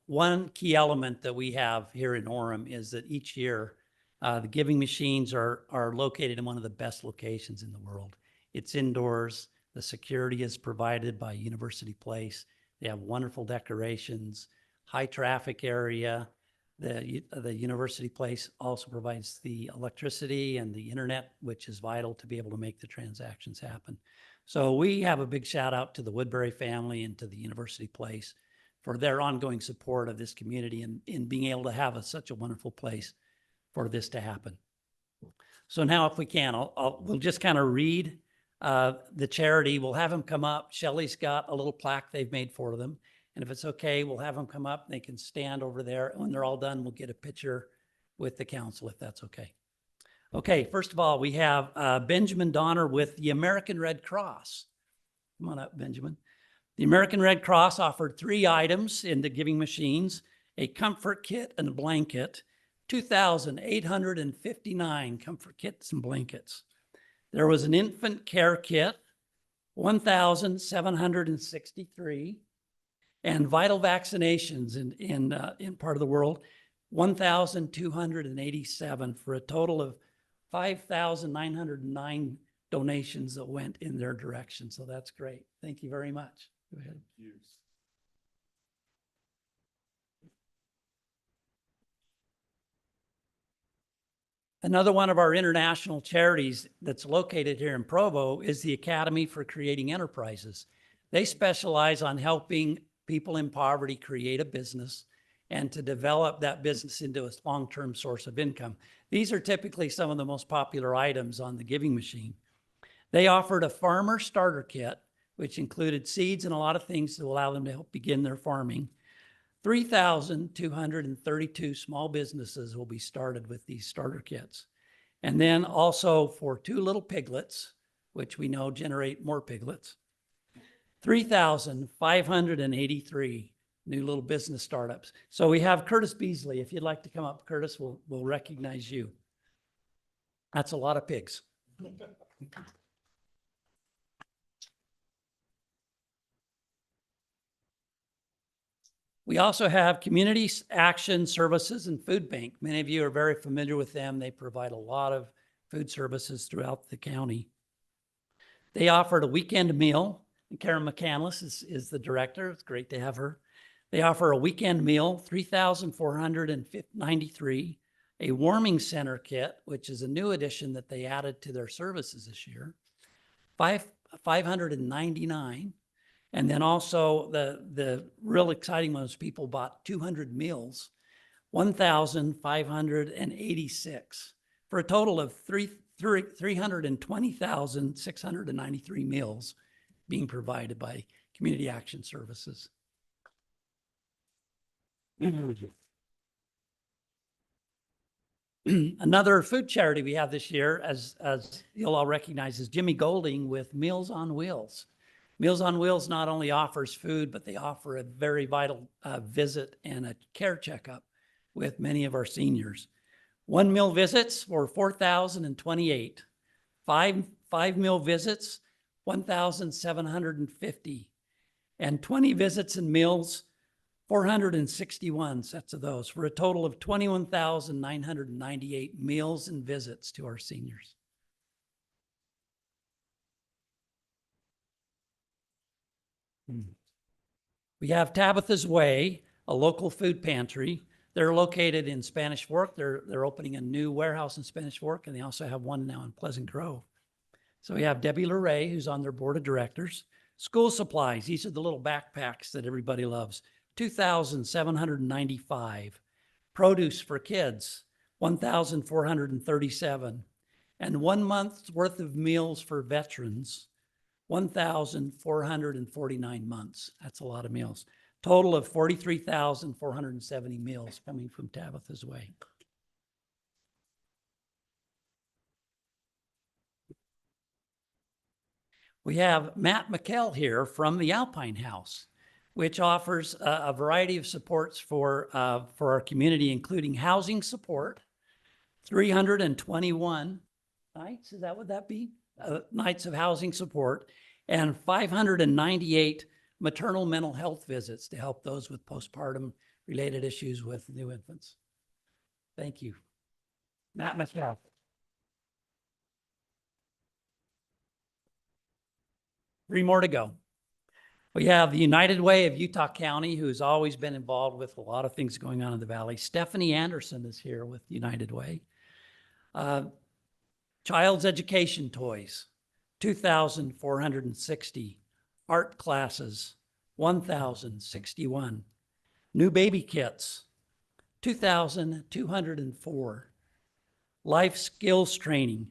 One key element that we have here in Orem is that each year the giving machines are located in one of the best locations in the world. It's indoors. The security is provided by University Place. They have wonderful decorations, high traffic area. The university place also provides the electricity and the internet, which is vital to be able to make the transactions happen. So we have a big shout out to the Woodbury family and to the university place for their ongoing support of this community and in being able to have such a wonderful place for this to happen. So now if we can, we'll just kind of read the charity. We'll have them come up. Shelley's got a little plaque they've made for them. And if it's okay, we'll have them come up. They can stand over there. When they're all done, we'll get a picture with the council, if that's okay. Okay, first of all, we have Benjamin Donner with the American Red Cross. Come on up, Benjamin. The American Red Cross offered 3 items in the giving machines: a comfort kit and a blanket, 2,859 comfort kits and blankets. There was an infant care kit, 1,763, and vital vaccinations in part of the world, 1,287, for a total of 5,909 donations that went in their direction. So that's great. Thank you very much. Go ahead. Another one of our international charities that's located here in Provo is the Academy for Creating Enterprises. They specialize on helping people in poverty create a business and to develop that business into a long-term source of income. These are typically some of the most popular items on the giving machine. They offered a farmer starter kit, which included seeds and a lot of things to allow them to help begin their farming. 3,232 small businesses will be started with these starter kits. And then also for 2 little piglets, which we know generate more piglets, 3,583 new little business startups. So we have Curtis Beasley. If you'd like to come up, Curtis, we'll recognize you. That's a lot of pigs. We also have Community Action Services and Food Bank. Many of you are very familiar with them. They provide a lot of food services throughout the county. They offered a weekend meal. And Karen McCandless is the director. It's great to have her. They offer a weekend meal, 3,493, a warming center kit, which is a new addition that they added to their services this year, 599. And then also the real exciting one is people bought 200 meals, 1,586, for a total of 320,693 meals being provided by Community Action Services. Another food charity we have this year, as you'll all recognize, is Jimmy Golding with Meals on Wheels. Meals on Wheels not only offers food, but they offer a very vital visit and a care checkup with many of our seniors. 1 meal visits for 4,028. Five meal visits, 1,750. And 20 visits and meals, 461 sets of those, for a total of 21,998 meals and visits to our seniors. We have Tabitha's Way, a local food pantry. They're located in Spanish Fork. They're opening a new warehouse in Spanish Fork, and they also have one now in Pleasant Grove. So we have Debbie LeRae, who's on their board of directors. School supplies, these are the little backpacks that everybody loves, 2,795. Produce for kids, 1,437. And 1 month's worth of meals for veterans, 1,449 months. That's a lot of meals. Total of 43,470 meals coming from Tabitha's Way. We have Matt McKell here from the Alpine House, which offers a variety of supports for our community, including housing support, 321 nights, is that what that be? Nights of housing support, and 598 maternal mental health visits to help those with postpartum related issues with new infants. Thank you. Matt McKell. Three more to go. We have the United Way of Utah County, who's always been involved with a lot of things going on in the valley. Stephanie Anderson is here with United Way. Child's education toys, 2,460. Art classes, 1,061. New baby kits, 2,204. Life skills training,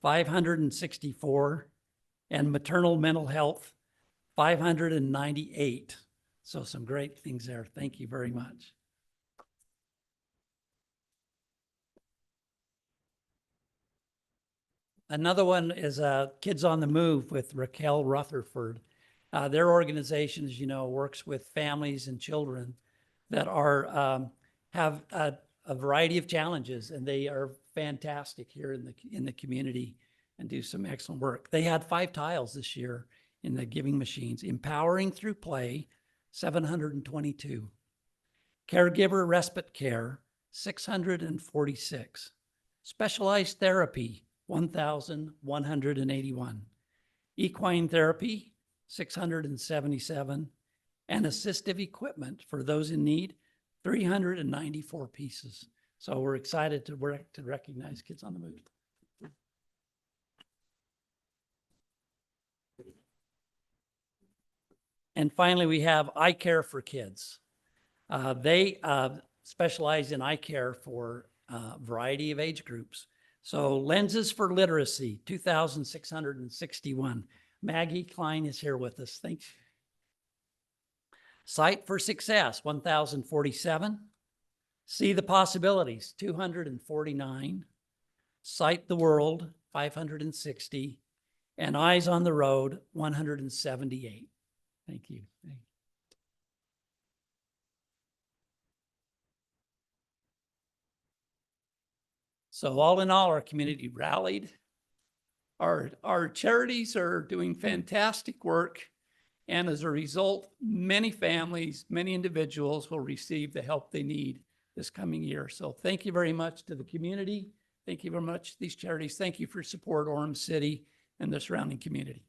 564. And maternal mental health, 598. So some great things there. Thank you very much. Another one is Kids on the Move with Raquel Rutherford. Their organization, as you know, works with families and children that are have a variety of challenges, and they are fantastic here in the community and do some excellent work. They had 5 tiles this year in the giving machines. Empowering through play, 722. Caregiver respite care, 646. Specialized therapy, 1,181. Equine therapy, 677. And assistive equipment for those in need, 394 pieces. So we're excited to recognize Kids on the Move. And finally, we have Eye Care for Kids. They specialize in eye care for a variety of age groups. So Lenses for Literacy, 2,661. Maggie Klein is here with us. Thanks. Sight for Success, 1,047. See the Possibilities, 249. Sight the World, 560. And Eyes on the Road, 178. Thank you. So all in all, our community rallied. Our charities are doing fantastic work. And as a result, many families, many individuals will receive the help they need this coming year. So thank you very much to the community. Thank you very much to these charities. Thank you for your support, Orem City and the surrounding community.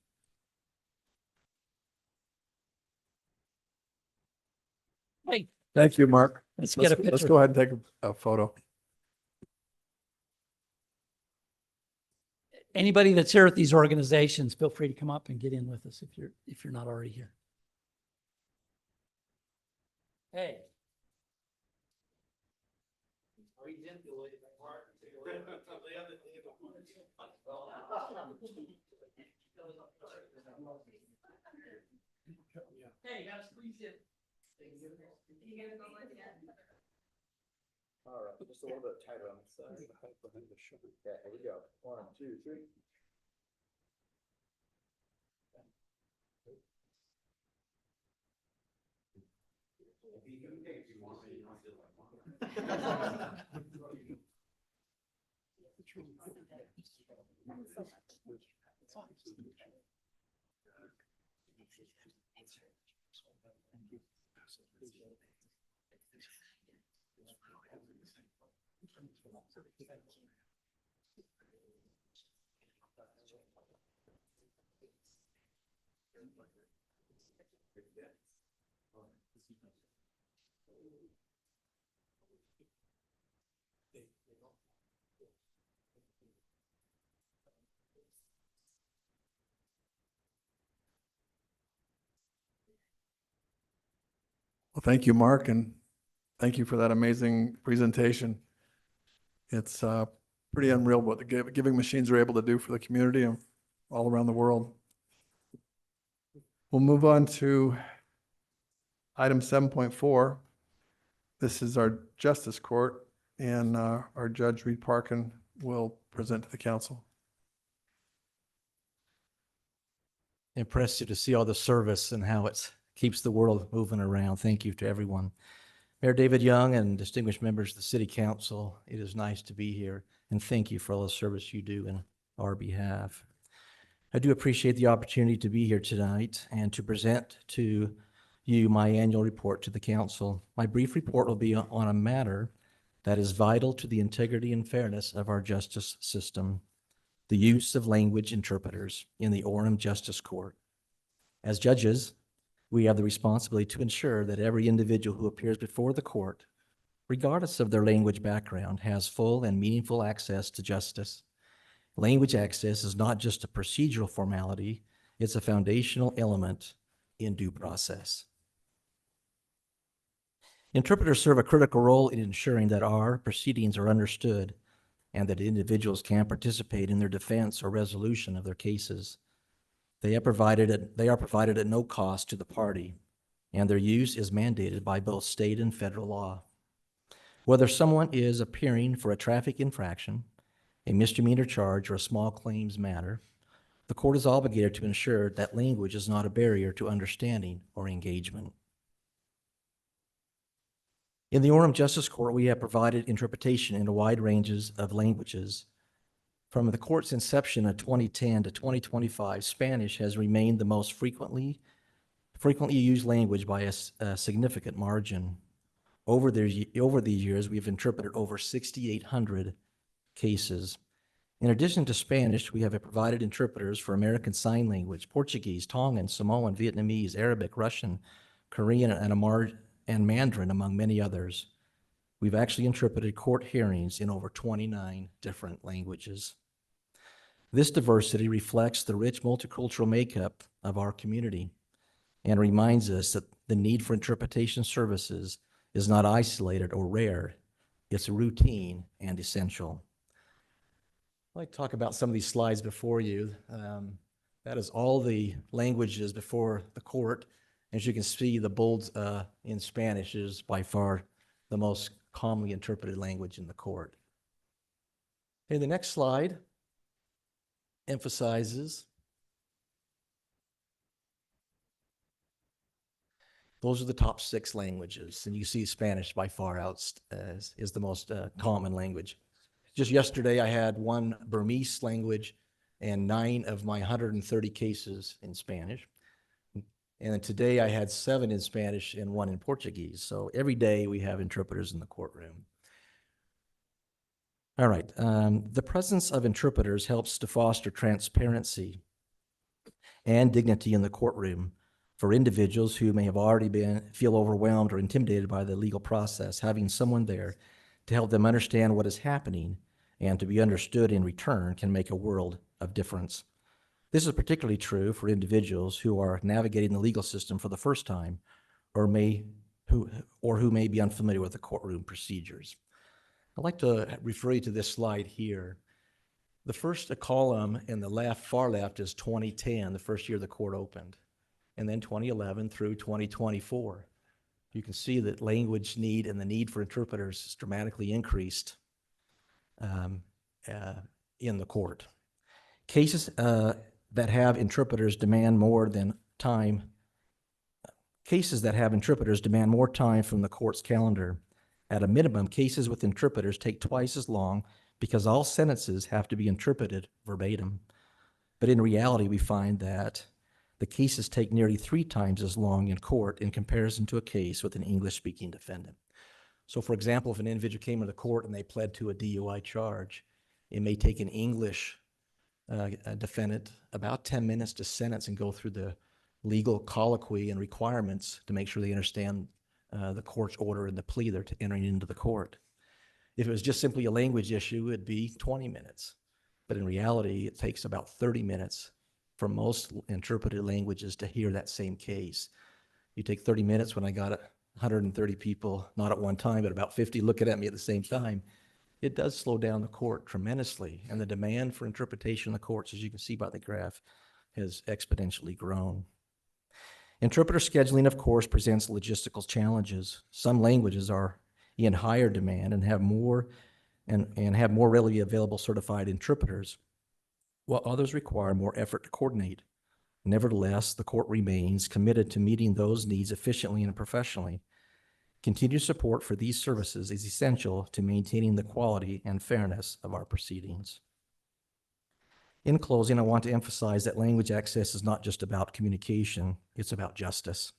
Hey.
Thank you, Mark.
Let's get a picture.
Let's go ahead and take a photo.
Anybody that's here at these organizations, feel free to come up and get in with us if you're not already here. Hey. Hey, you gotta squeeze in.
All right, just a little bit tighter on the side. Yeah, here we go. 1, 2, 3.
Well, thank you, Mark, and thank you for that amazing presentation. It's pretty unreal what the giving machines are able to do for the community and all around the world. We'll move on to item 7.4. This is our Justice Court, and our Judge Reed Parkin will present to the council.
Impressive to see all the service and how it keeps the world moving around. Thank you to everyone. Mayor David Young and distinguished members of the City Council, it is nice to be here, and thank you for all the service you do in our behalf. I do appreciate the opportunity to be here tonight and to present to you my annual report to the council. My brief report will be on a matter that is vital to the integrity and fairness of our justice system, the use of language interpreters in the Orem Justice Court. As judges, We have the responsibility to ensure that every individual who appears before the court, regardless of their language background, has full and meaningful access to justice. Language access is not just a procedural formality, it's a foundational element in due process. Interpreters serve a critical role in ensuring that our proceedings are understood and that individuals can participate in their defense or resolution of their cases. They are provided at no cost to the party, and their use is mandated by both state and federal law. Whether someone is appearing for a traffic infraction, a misdemeanor charge, or a small claims matter, the court is obligated to ensure that language is not a barrier to understanding or engagement. In the Orem Justice Court, we have provided interpretation in a wide ranges of languages. From the court's inception of 2010 to 2025, Spanish has remained the most frequently used language by a significant margin. Over these years, we've interpreted over 6,800 cases. In addition to Spanish, we have provided interpreters for American Sign Language, Portuguese, Tongan, Samoan, Vietnamese, Arabic, Russian, Korean, and Mandarin, among many others. We've actually interpreted court hearings in over 29 different languages. This diversity reflects the rich multicultural makeup of our community and reminds us that the need for interpretation services is not isolated or rare. It's routine and essential. I'd like to talk about some of these slides before you. That is all the languages before the court. As you can see, the bold in Spanish is by far the most commonly interpreted language in the court. Okay, the next slide emphasizes those are the top 6 languages, and you see Spanish by far out is the most common language. Just yesterday, I had 1 Burmese language and 9 of my 130 cases in Spanish. And today I had 7 in Spanish and 1 in Portuguese. So every day we have interpreters in the courtroom. All right, the presence of interpreters helps to foster transparency and dignity in the courtroom for individuals who may have already feel overwhelmed or intimidated by the legal process. Having someone there to help them understand what is happening and to be understood in return can make a world of difference. This is particularly true for individuals who are navigating the legal system for the first time or who may be unfamiliar with the courtroom procedures. I'd like to refer you to this slide here. The first column in the far left is 2010, the first year the court opened, and then 2011 through 2024. You can see that language need and the need for interpreters is dramatically increased in the court. Cases that have interpreters demand more time from the court's calendar. At a minimum, cases with interpreters take twice as long because all sentences have to be interpreted verbatim. But in reality, we find that the cases take nearly 3 times as long in court in comparison to a case with an English-speaking defendant. So for example, if an individual came to the court and they pled to a DUI charge, it may take an English defendant about 10 minutes to sentence and go through the legal colloquy and requirements to make sure they understand the court's order and the plea they're entering into the court. If it was just simply a language issue, it'd be 20 minutes. But in reality, it takes about 30 minutes for most interpreted languages to hear that same case. You take 30 minutes when I got 130 people, not at one time, but about 50 looking at me at the same time. It does slow down the court tremendously, and the demand for interpretation in the courts, as you can see by the graph, has exponentially grown. Interpreter scheduling, of course, presents logistical challenges. Some languages are in higher demand and have more readily available certified interpreters, while others require more effort to coordinate. Nevertheless, the court remains committed to meeting those needs efficiently and professionally. Continued support for these services is essential to maintaining the quality and fairness of our proceedings. In closing, I want to emphasize that language access is not just about communication, it's about justice.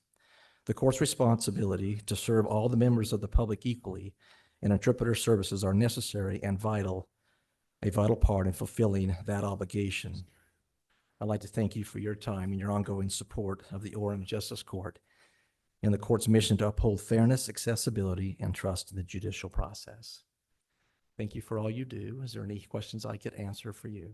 The court's responsibility to serve all the members of the public equally, and interpreter services are necessary and a vital part in fulfilling that obligation. I'd like to thank you for your time and your ongoing support of the Orem Justice Court and the court's mission to uphold fairness, accessibility, and trust in the judicial process. Thank you for all you do. Is there any questions I could answer for you?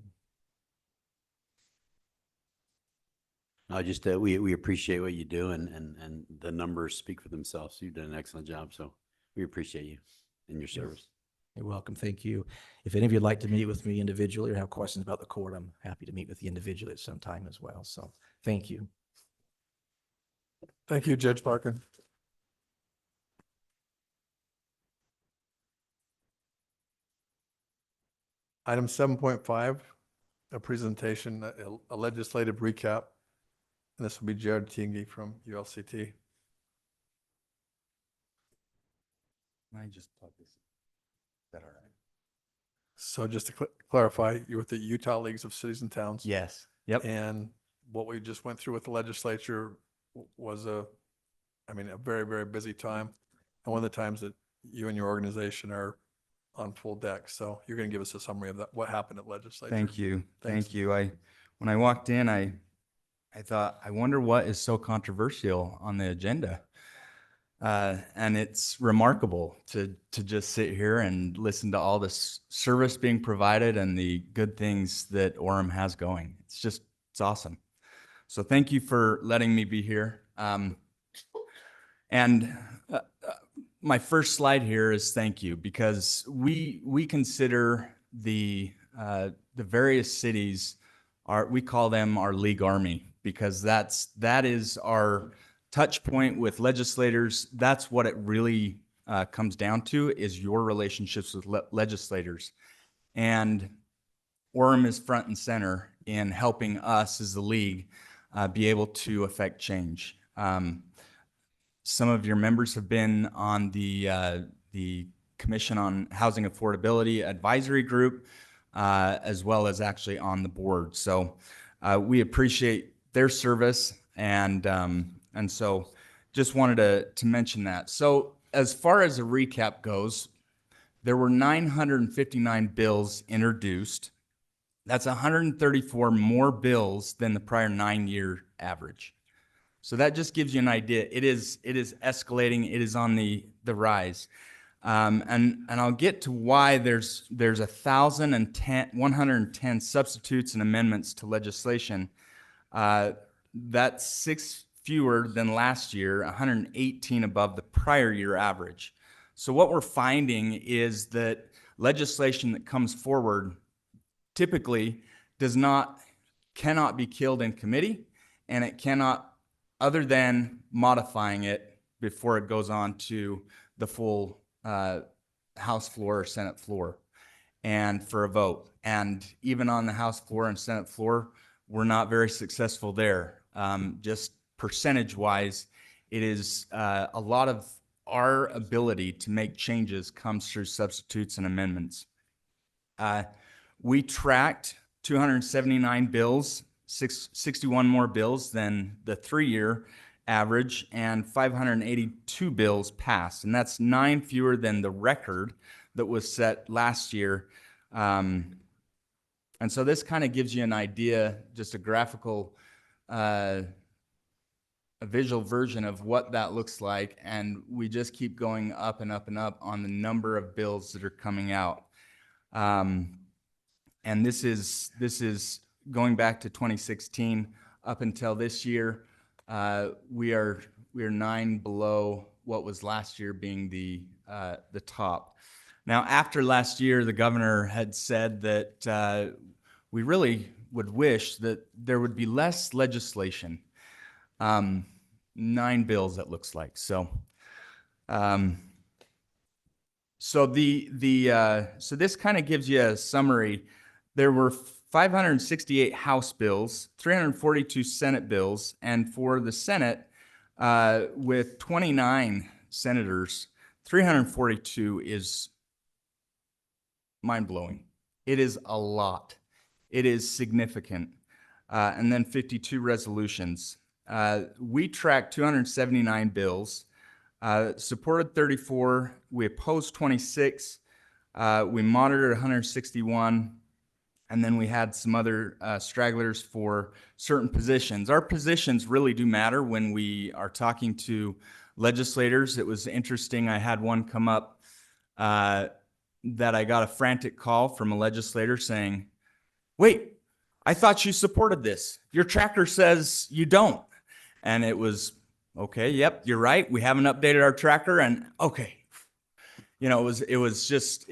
Just we appreciate what you do, and the numbers speak for themselves. You've done an excellent job, so we appreciate you and your service.
You're welcome. Thank you. If any of you'd like to meet with me individually or have questions about the court, I'm happy to meet with you individually at some time as well. So thank you.
Thank you, Judge Parkin. Item 7.5, a presentation, a legislative recap. And this will be Jared Tiengi from ULCT.
I just plug this. Is that all right?
So just to clarify, you're with the Utah Leagues of Cities and Towns.
Yes. Yep.
And what we just went through with the legislature was a very, very busy time. And one of the times that you and your organization are on full deck. So you're going to give us a summary of that, what happened at legislature.
Thank you.
Thanks.
Thank you. When I walked in, I thought, I wonder what is so controversial on the agenda. And it's remarkable to just sit here and listen to all this service being provided and the good things that Orem has going. It's awesome. So thank you for letting me be here. My first slide here is thank you, because we consider the various cities, we call them our league army, because that is our touch point with legislators. That's what it really comes down to, is your relationships with legislators. And Orem is front and center in helping us as the league be able to affect change. Some of your members have been on the Commission on Housing Affordability Advisory Group, as well as actually on the board. So we appreciate their service, and so just wanted to mention that. So as far as a recap goes, there were 959 bills introduced. That's 134 more bills than the prior 9-year average. So that just gives you an idea. It is escalating. It is on the rise. And I'll get to why there's 110 substitutes and amendments to legislation. That's 6 fewer than last year, 118 above the prior year average. So what we're finding is that legislation that comes forward typically cannot be killed in committee, and it cannot, other than modifying it before it goes on to the full House floor or Senate floor and for a vote. And even on the House floor and Senate floor, we're not very successful there. Just percentage-wise, it is a lot of our ability to make changes comes through substitutes and amendments. We tracked 279 bills, 61 more bills than the 3-year average, and 582 bills passed. And that's 9 fewer than the record that was set last year. And so this kind of gives you an idea, just a graphical, a visual version of what that looks like. And we just keep going up and up and up on the number of bills that are coming out. And this is going back to 2016 up until this year. We are 9 below what was last year being the top. Now, after last year, the governor had said that we really would wish that there would be less legislation. 9 bills, it looks like. So, so this kind of gives you a summary. There were 568 House bills, 342 Senate bills, and for the Senate, with 29 senators, 342 is mind-blowing. It is a lot. It is significant. And then 52 resolutions. We tracked 279 bills, supported 34, we opposed 26, we monitored 161, and then we had some other stragglers for certain positions. Our positions really do matter when we are talking to legislators. It was interesting. I had one come up that I got a frantic call from a legislator saying, "Wait, I thought you supported this. Your tracker says you don't." And it was, okay, yep, you're right. We haven't updated our tracker, and okay. You know, it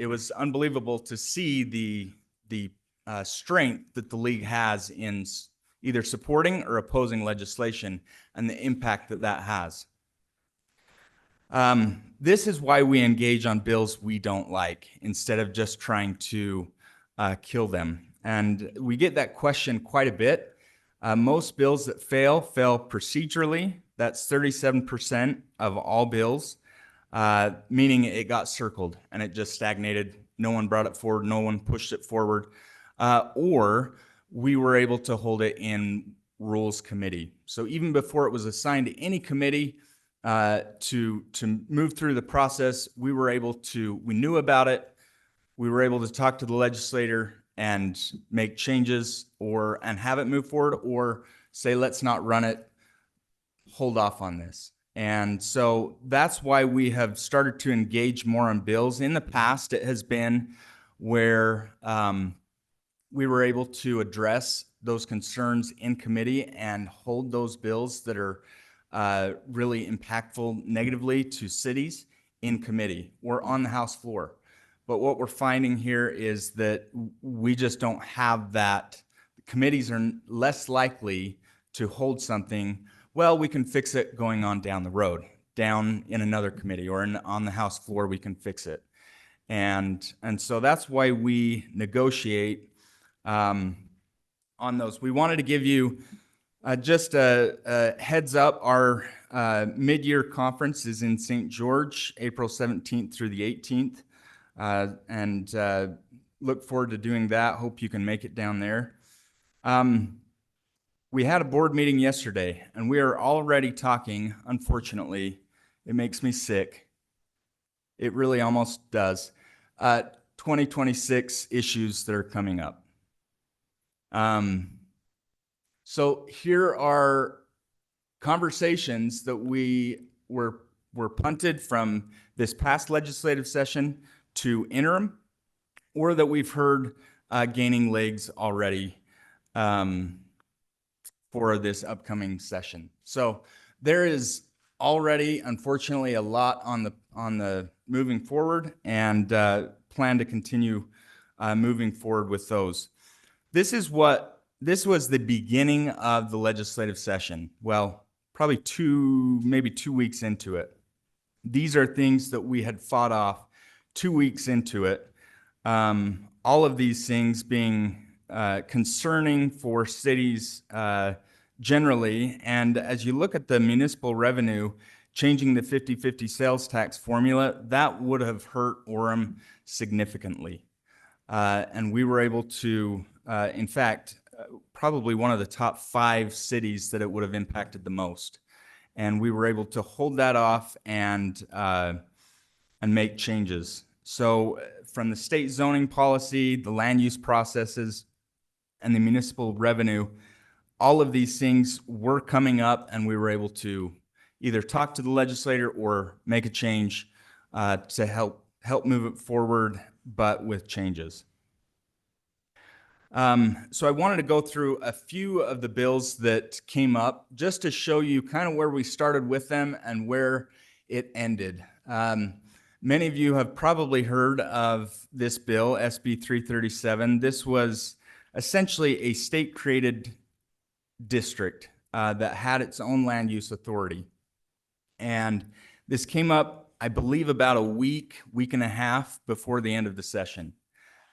was unbelievable to see the strength that the league has in either supporting or opposing legislation and the impact that that has. This is why we engage on bills we don't like instead of just trying to kill them. And we get that question quite a bit. Most bills that fail procedurally. That's 37% of all bills, meaning it got circled and it just stagnated. No one brought it forward. No one pushed it forward. Or we were able to hold it in Rules Committee. So even before it was assigned to any committee to move through the process, we knew about it. We were able to talk to the legislator and make changes and have it move forward, or say, let's not run it, hold off on this. And so that's why we have started to engage more on bills. In the past, it has been where we were able to address those concerns in committee and hold those bills that are really impactful negatively to cities in committee or on the House floor. But what we're finding here is that we just don't have that. Committees are less likely to hold something, well, we can fix it going on down the road, down in another committee, or on the House floor, we can fix it. And so that's why we negotiate on those. We wanted to give you just a heads up. Our mid-year conference is in St. George, April 17th through the 18th. And look forward to doing that. Hope you can make it down there. We had a board meeting yesterday, and we are already talking, unfortunately, it makes me sick. It really almost does. 2026 issues that are coming up. So here are conversations that we were punted from this past legislative session to interim, or that we've heard gaining legs already for this upcoming session. So there is already, unfortunately, a lot on the moving forward, and plan to continue moving forward with those. This was the beginning of the legislative session. Well, probably maybe 2 weeks into it. These are things that we had fought off 2 weeks into it. All of these things being concerning for cities generally. And as you look at the municipal revenue, changing the 50/50 sales tax formula, that would have hurt Orem significantly. And we were able to, in fact, probably one of the top 5 cities that it would have impacted the most. And we were able to hold that off and make changes. So from the state zoning policy, the land use processes, and the municipal revenue, all of these things were coming up, and we were able to either talk to the legislator or make a change to help move it forward, but with changes. So I wanted to go through a few of the bills that came up just to show you kind of where we started with them and where it ended. Many of you have probably heard of this bill, SB 337. This was essentially a state-created district that had its own land use authority. And this came up, I believe, about a week and a half before the end of the session.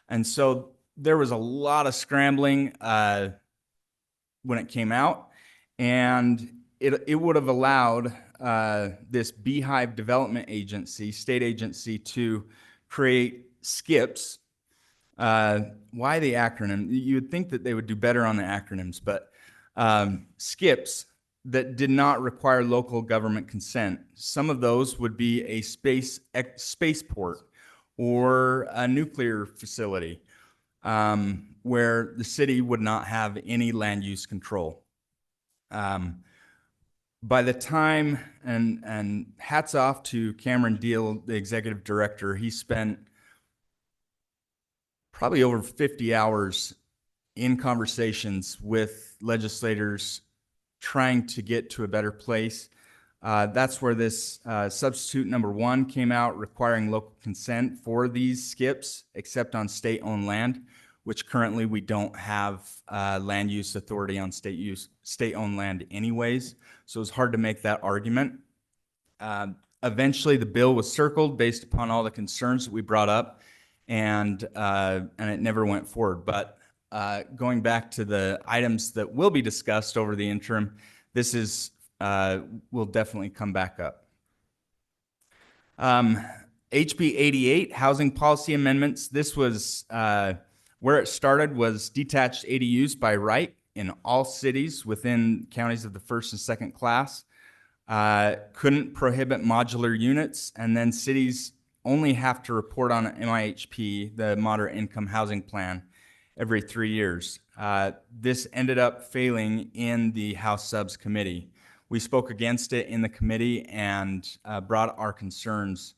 And so there was a lot of scrambling when it came out, and it would have allowed this Beehive Development Agency, state agency, to create SCIPs. Why the acronym? You would think that they would do better on the acronyms, but SCIPs that did not require local government consent. Some of those would be a spaceport or a nuclear facility. where the city would not have any land use control. By the time, and hats off to Cameron Deal, the executive director, he spent probably over 50 hours in conversations with legislators trying to get to a better place. That's where this substitute number 1 came out, requiring local consent for these skips, except on state-owned land, which currently we don't have land use authority on state-owned land anyways. So it's hard to make that argument. Eventually, the bill was circled based upon all the concerns that we brought up, and it never went forward. But going back to the items that will be discussed over the interim, this is will definitely come back up. HB 88, housing policy amendments. This was where it started was detached ADUs by right in all cities within counties of the first and second class. Couldn't prohibit modular units, and then cities only have to report on MIHP, the Moderate Income Housing Plan, every 3 years. This ended up failing in the House Subs Committee. We spoke against it in the committee and brought our concerns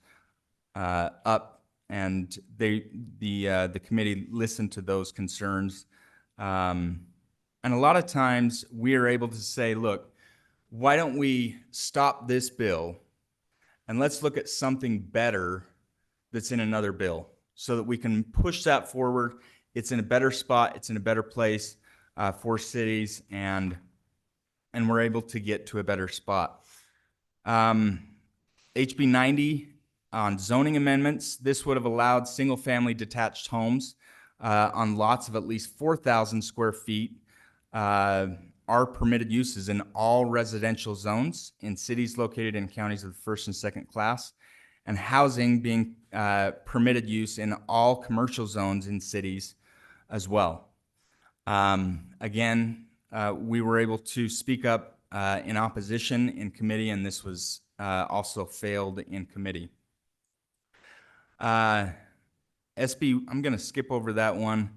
up, and the committee listened to those concerns. And a lot of times we are able to say, look, why don't we stop this bill and let's look at something better that's in another bill so that we can push that forward. It's in a better spot. It's in a better place for cities, and we're able to get to a better spot. HB 90 on zoning amendments. This would have allowed single-family detached homes on lots of at least 4,000 square feet are permitted uses in all residential zones in cities located in counties of the first and second class, and housing being permitted use in all commercial zones in cities as well. Again, we were able to speak up in opposition in committee, and this was also failed in committee. SB, I'm going to skip over that one.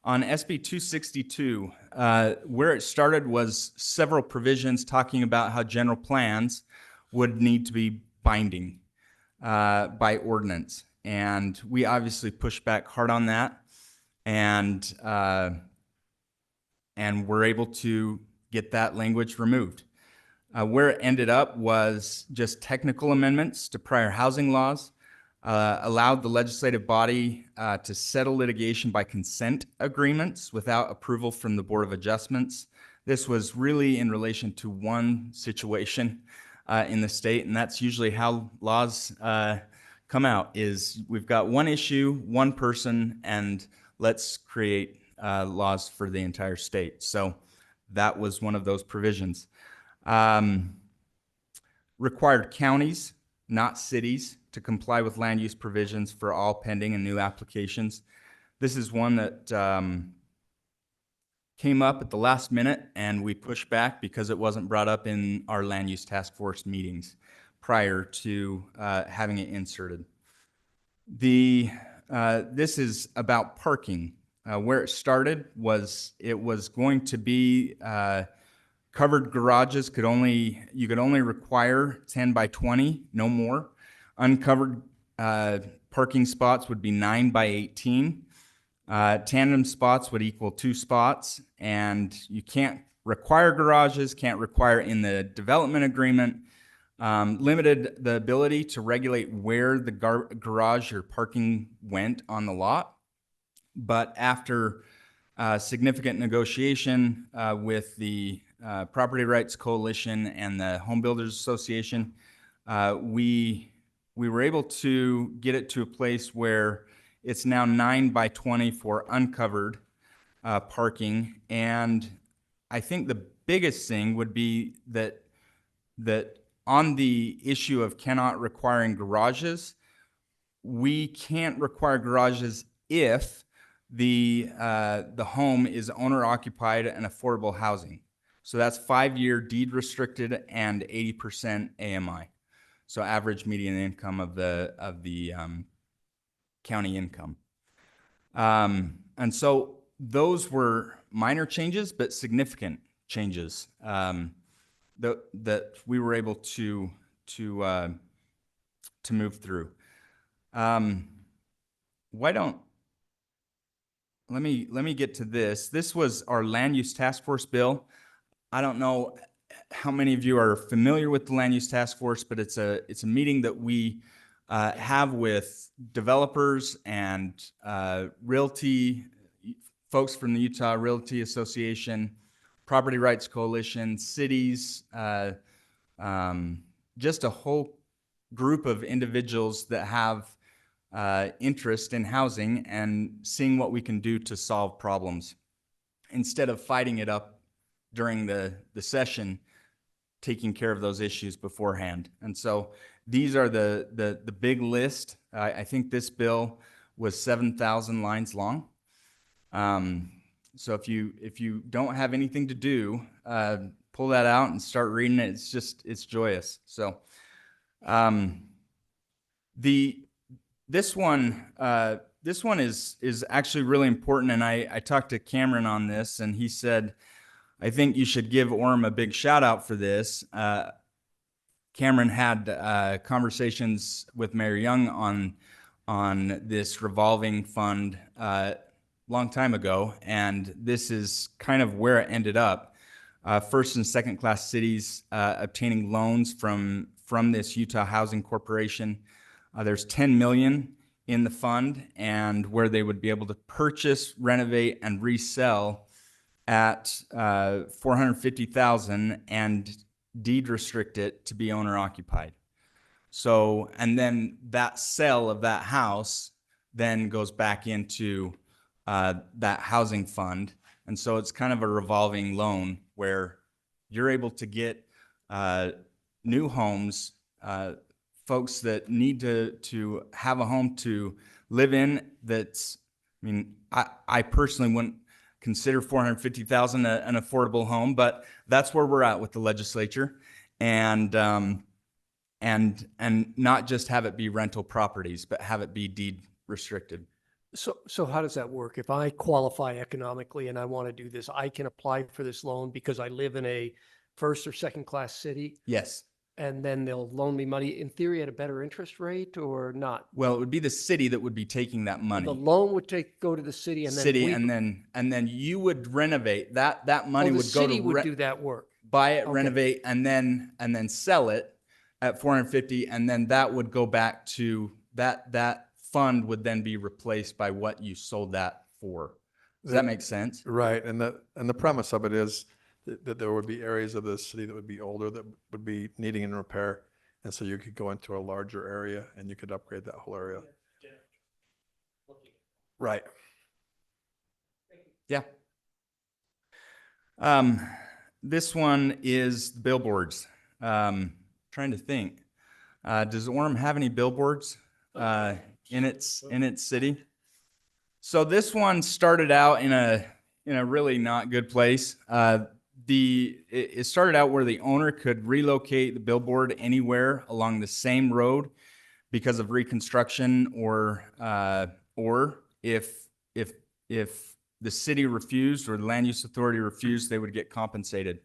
On SB 262, where it started was several provisions talking about how general plans would need to be binding by ordinance. And we obviously pushed back hard on that, and we're able to get that language removed. Where it ended up was just technical amendments to prior housing laws, allowed the legislative body to settle litigation by consent agreements without approval from the Board of Adjustments. This was really in relation to one situation in the state, and that's usually how laws come out, is we've got one issue, one person, and let's create laws for the entire state. So that was one of those provisions. Required counties, not cities, to comply with land use provisions for all pending and new applications. This is one that came up at the last minute, and we pushed back because it wasn't brought up in our land use task force meetings prior to having it inserted. This is about parking. Where it started was it was going to be covered garages you could only require 10 by 20, no more. Uncovered parking spots would be 9 by 18. Tandem spots would equal 2 spots, and you can't require garages, can't require in the development agreement. Limited the ability to regulate where the garage or parking went on the lot. But after significant negotiation with the Property Rights Coalition and the Home Builders Association, we were able to get it to a place where it's now 9 by 20 for uncovered parking. And I think the biggest thing would be that on the issue of cannot requiring garages, we can't require garages if the home is owner occupied and affordable housing. So that's 5-year deed restricted and 80% AMI. So average median income of the county income. And so those were minor changes, but significant changes that we were able to move through. Why don't let me get to this. This was our land use task force bill. I don't know how many of you are familiar with the land use task force, but it's a meeting that we have with developers and realty folks from the Utah Realty Association, Property Rights Coalition, cities, just a whole group of individuals that have interest in housing and seeing what we can do to solve problems instead of fighting it up during the session, taking care of those issues beforehand. And so these are the big list. I think this bill was 7,000 lines long. So if you don't have anything to do, pull that out and start reading it. It's joyous. So this one is actually really important. And I talked to Cameron on this, and he said, I think you should give Orem a big shout out for this. Cameron had conversations with Mayor Young on this revolving fund long time ago, and this is kind of where it ended up. First and second class cities obtaining loans from this Utah Housing Corporation. There's 10 million in the fund, and where they would be able to purchase, renovate, and resell at 450,000 and deed restrict it to be owner occupied. So, and then that sale of that house then goes back into that housing fund. And so it's kind of a revolving loan where you're able to get new homes, folks that need to have a home to live in. That's, I mean, I personally wouldn't consider 450,000 an affordable home, but that's where we're at with the legislature, and not just have it be rental properties, but have it be deed restricted.
So how does that work? If I qualify economically and I want to do this, I can apply for this loan because I live in a first or second class city?
Yes.
And then they'll loan me money in theory at a better interest rate or not?
Well, it would be the city that would be taking that money.
The loan would go to the city and then
and then you would renovate that money
the
would go
city
to
would do that work.
buy it,
Okay.
renovate, and then sell it at 450, and then that would go back to that fund would then be replaced by what you sold that for. Does that make sense?
Right, and the premise of it is that there would be areas of the city that would be older that would be needing in repair, and so you could go into a larger area and you could upgrade that whole area. Right.
Yeah. This one is billboards. Trying to think. Does Orem have any billboards in its city? So this one started out in a really not good place. It started out where the owner could relocate the billboard anywhere along the same road because of reconstruction, or if the city refused or the land use authority refused, they would get compensated.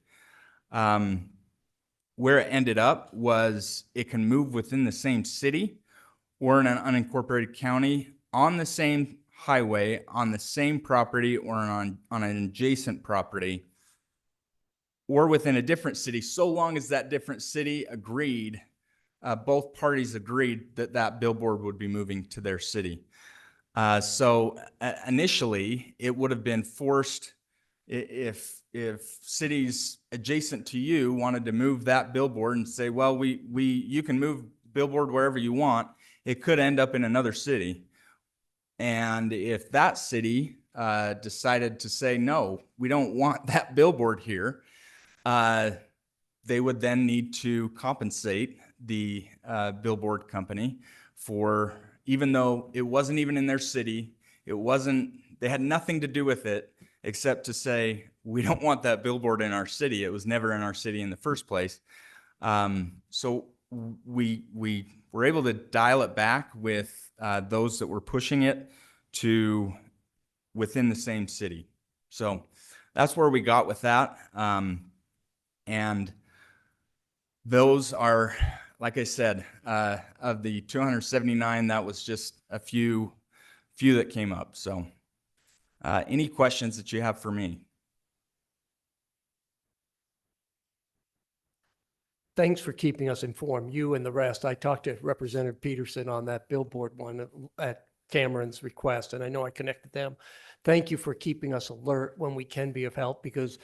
Where it ended up was it can move within the same city or in an unincorporated county on the same highway, on the same property, or on an adjacent property, or within a different city, so long as that different city agreed, both parties agreed that billboard would be moving to their city. So initially, it would have been forced if cities adjacent to you wanted to move that billboard and say, well, you can move billboard wherever you want, it could end up in another city. And if that city decided to say, no, we don't want that billboard here, they would then need to compensate the billboard company for, even though it wasn't even in their city, they had nothing to do with it except to say, we don't want that billboard in our city. It was never in our city in the first place. So we were able to dial it back with those that were pushing it to within the same city. So that's where we got with that. And those are, like I said, of the 279, that was just a few that came up. So any questions that you have for me?
Thanks for keeping us informed, you and the rest. I talked to Representative Peterson on that billboard one at Cameron's request, and I know I connected them. Thank you for keeping us alert when we can be of help, because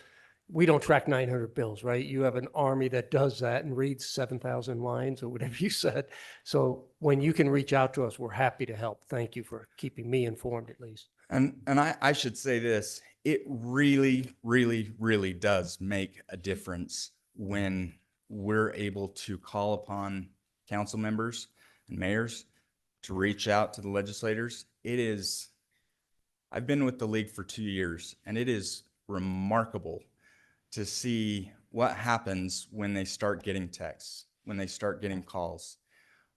we don't track 900 bills, right? You have an army that does that and reads 7,000 lines or whatever you said. So when you can reach out to us, we're happy to help. Thank you for keeping me informed, at least.
And I should say this, it really, really, really does make a difference when we're able to call upon council members and mayors to reach out to the legislators. I've been with the league for 2 years, and it is remarkable to see what happens when they start getting texts, when they start getting calls.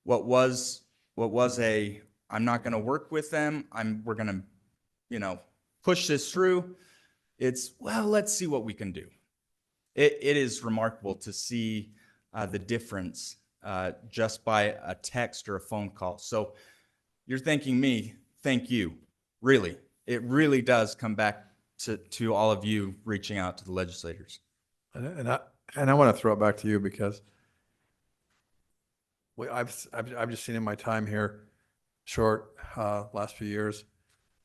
What was I'm not going to work with them, we're going to, push this through. It's, well, let's see what we can do. It is remarkable to see the difference just by a text or a phone call. So you're thanking me, thank you. Really, it really does come back to all of you reaching out to the legislators.
And I want to throw it back to you, because I've just seen in my time here, last few years,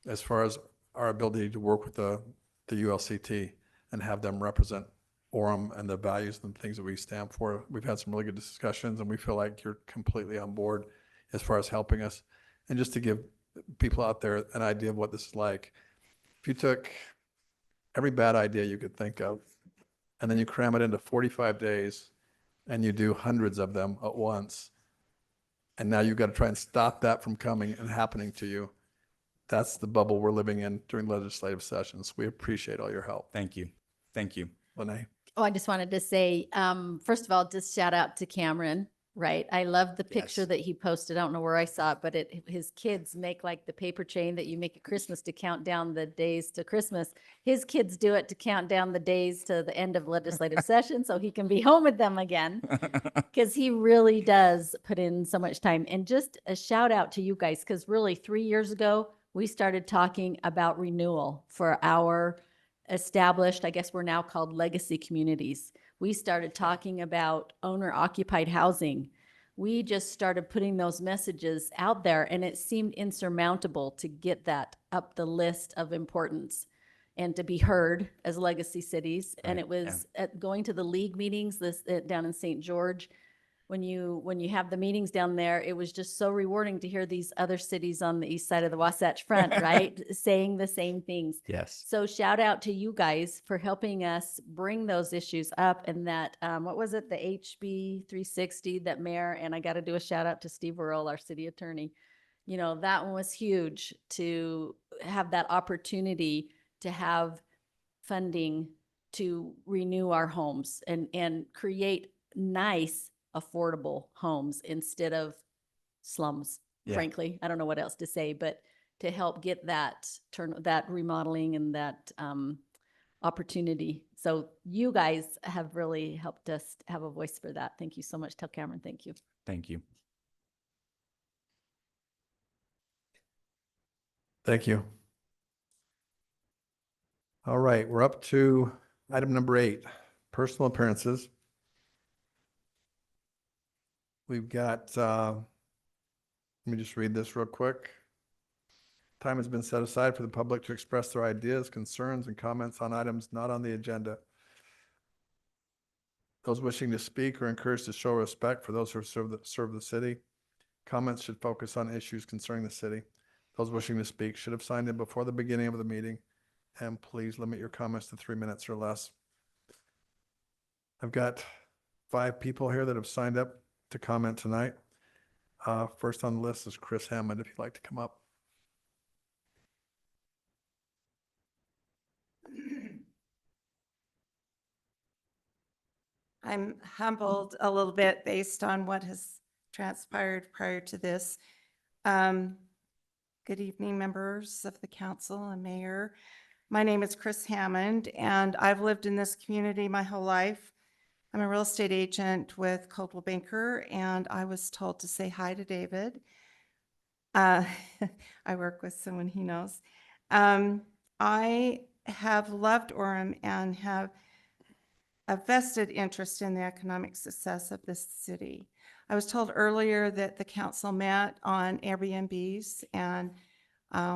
as far as our ability to work with the ULCT and have them represent Orem and the values and things that we stand for. We've had some really good discussions, and we feel like you're completely on board as far as helping us. And just to give people out there an idea of what this is like, if you took every bad idea you could think of, and then you cram it into 45 days, and you do hundreds of them at once, and now you've got to try and stop that from coming and happening to you. That's the bubble we're living in during legislative sessions. We appreciate all your help.
Thank you. Thank you.
Lene?
Oh, I just wanted to say, first of all, just shout out to Cameron, right? I love the picture
Yes.
that he posted. I don't know where I saw it, but his kids make like the paper chain that you make at Christmas to count down the days to Christmas. His kids do it to count down the days to the end of legislative session so he can be home with them again. Because he really does put in so much time. And just a shout out to you guys, because really 3 years ago, we started talking about renewal for our established, I guess we're now called legacy communities. We started talking about owner occupied housing. We just started putting those messages out there, and it seemed insurmountable to get that up the list of importance and to be heard as legacy cities. And
Right,
it was at going to the league meetings down in St. George. When you have the meetings down there, it was just so rewarding to hear these other cities on the east side of the Wasatch Front, right, saying the same things.
Yes.
So shout out to you guys for helping us bring those issues up, and that, what was it, the HB 360 that Mayor, and I got to do a shout out to Steve Earle, our city attorney. That one was huge to have that opportunity to have funding to renew our homes and create nice, affordable homes instead of slums,
Yeah.
frankly. I don't know what else to say, but to help get that remodeling and that opportunity. So you guys have really helped us have a voice for that. Thank you so much. Tell Cameron, thank you.
Thank you.
Thank you. All right, we're up to item number 8, personal appearances. We've got, let me just read this real quick. Time has been set aside for the public to express their ideas, concerns, and comments on items not on the agenda. Those wishing to speak are encouraged to show respect for those who serve the city. Comments should focus on issues concerning the city. Those wishing to speak should have signed in before the beginning of the meeting, and please limit your comments to 3 minutes or less. I've got 5 people here that have signed up to comment tonight. First on the list is Chris Hammond, if you'd like to come up.
I'm humbled a little bit based on what has transpired prior to this. Good evening, members of the council and mayor. My name is Chris Hammond, and I've lived in this community my whole life. I'm a real estate agent with Coldwell Banker, and I was told to say hi to David. I work with someone he knows. I have loved Orem and have a vested interest in the economic success of this city. I was told earlier that the council met on Airbnbs and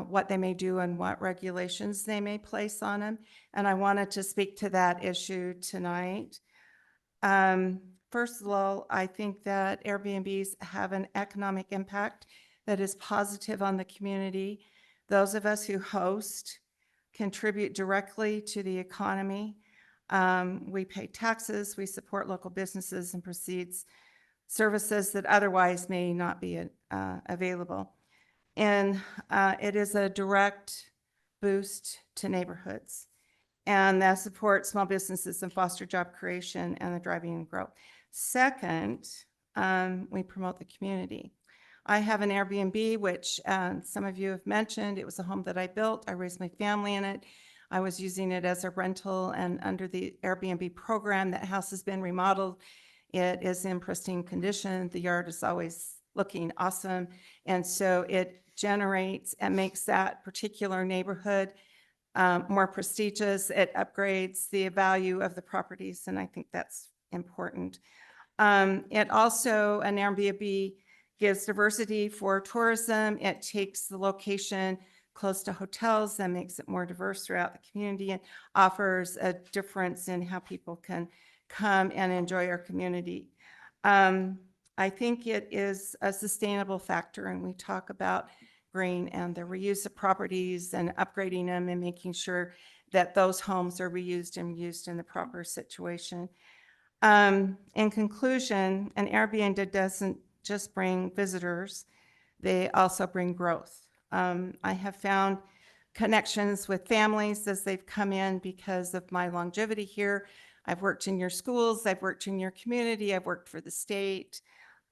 what they may do and what regulations they may place on them. And I wanted to speak to that issue tonight. First of all, I think that Airbnbs have an economic impact that is positive on the community. Those of us who host contribute directly to the economy. We pay taxes, we support local businesses and proceeds services that otherwise may not be available. And it is a direct boost to neighborhoods. And that supports small businesses and foster job creation and the driving growth. Second, we promote the community. I have an Airbnb, which some of you have mentioned. It was a home that I built. I raised my family in it. I was using it as a rental, and under the Airbnb program, that house has been remodeled. It is in pristine condition. The yard is always looking awesome. And so it generates and makes that particular neighborhood more prestigious. It upgrades the value of the properties, and I think that's important. It also, an Airbnb gives diversity for tourism. It takes the location close to hotels and makes it more diverse throughout the community and offers a difference in how people can come and enjoy our community. I think it is a sustainable factor, and we talk about green and the reuse of properties and upgrading them and making sure that those homes are reused and used in the proper situation. In conclusion, an Airbnb doesn't just bring visitors, they also bring growth. I have found connections with families as they've come in because of my longevity here. I've worked in your schools, I've worked in your community, I've worked for the state.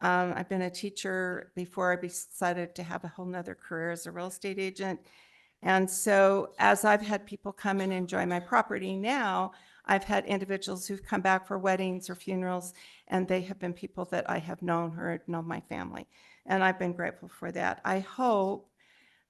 I've been a teacher before I decided to have a whole nother career as a real estate agent. And so as I've had people come and enjoy my property now, I've had individuals who've come back for weddings or funerals, and they have been people that I have known or know my family. And I've been grateful for that. I hope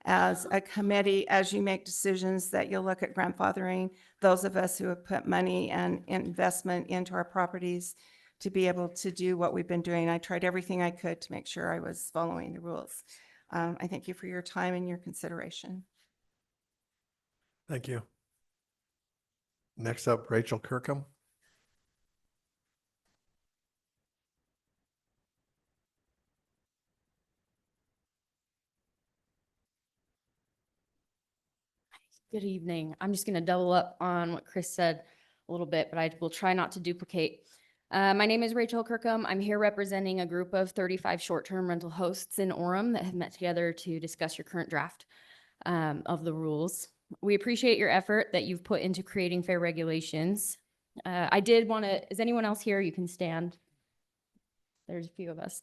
as a committee, as you make decisions, that you'll look at grandfathering those of us who have put money and investment into our properties to be able to do what we've been doing. I tried everything I could to make sure I was following the rules. I thank you for your time and your consideration.
Thank you. Next up, Rachel Kirkham.
Good evening. I'm just going to double up on what Chris said a little bit, but I will try not to duplicate. My name is Rachel Kirkham. I'm here representing a group of 35 short-term rental hosts in Orem that have met together to discuss your current draft of the rules. We appreciate your effort that you've put into creating fair regulations. I did want to, is anyone else here? You can stand. There's a few of us.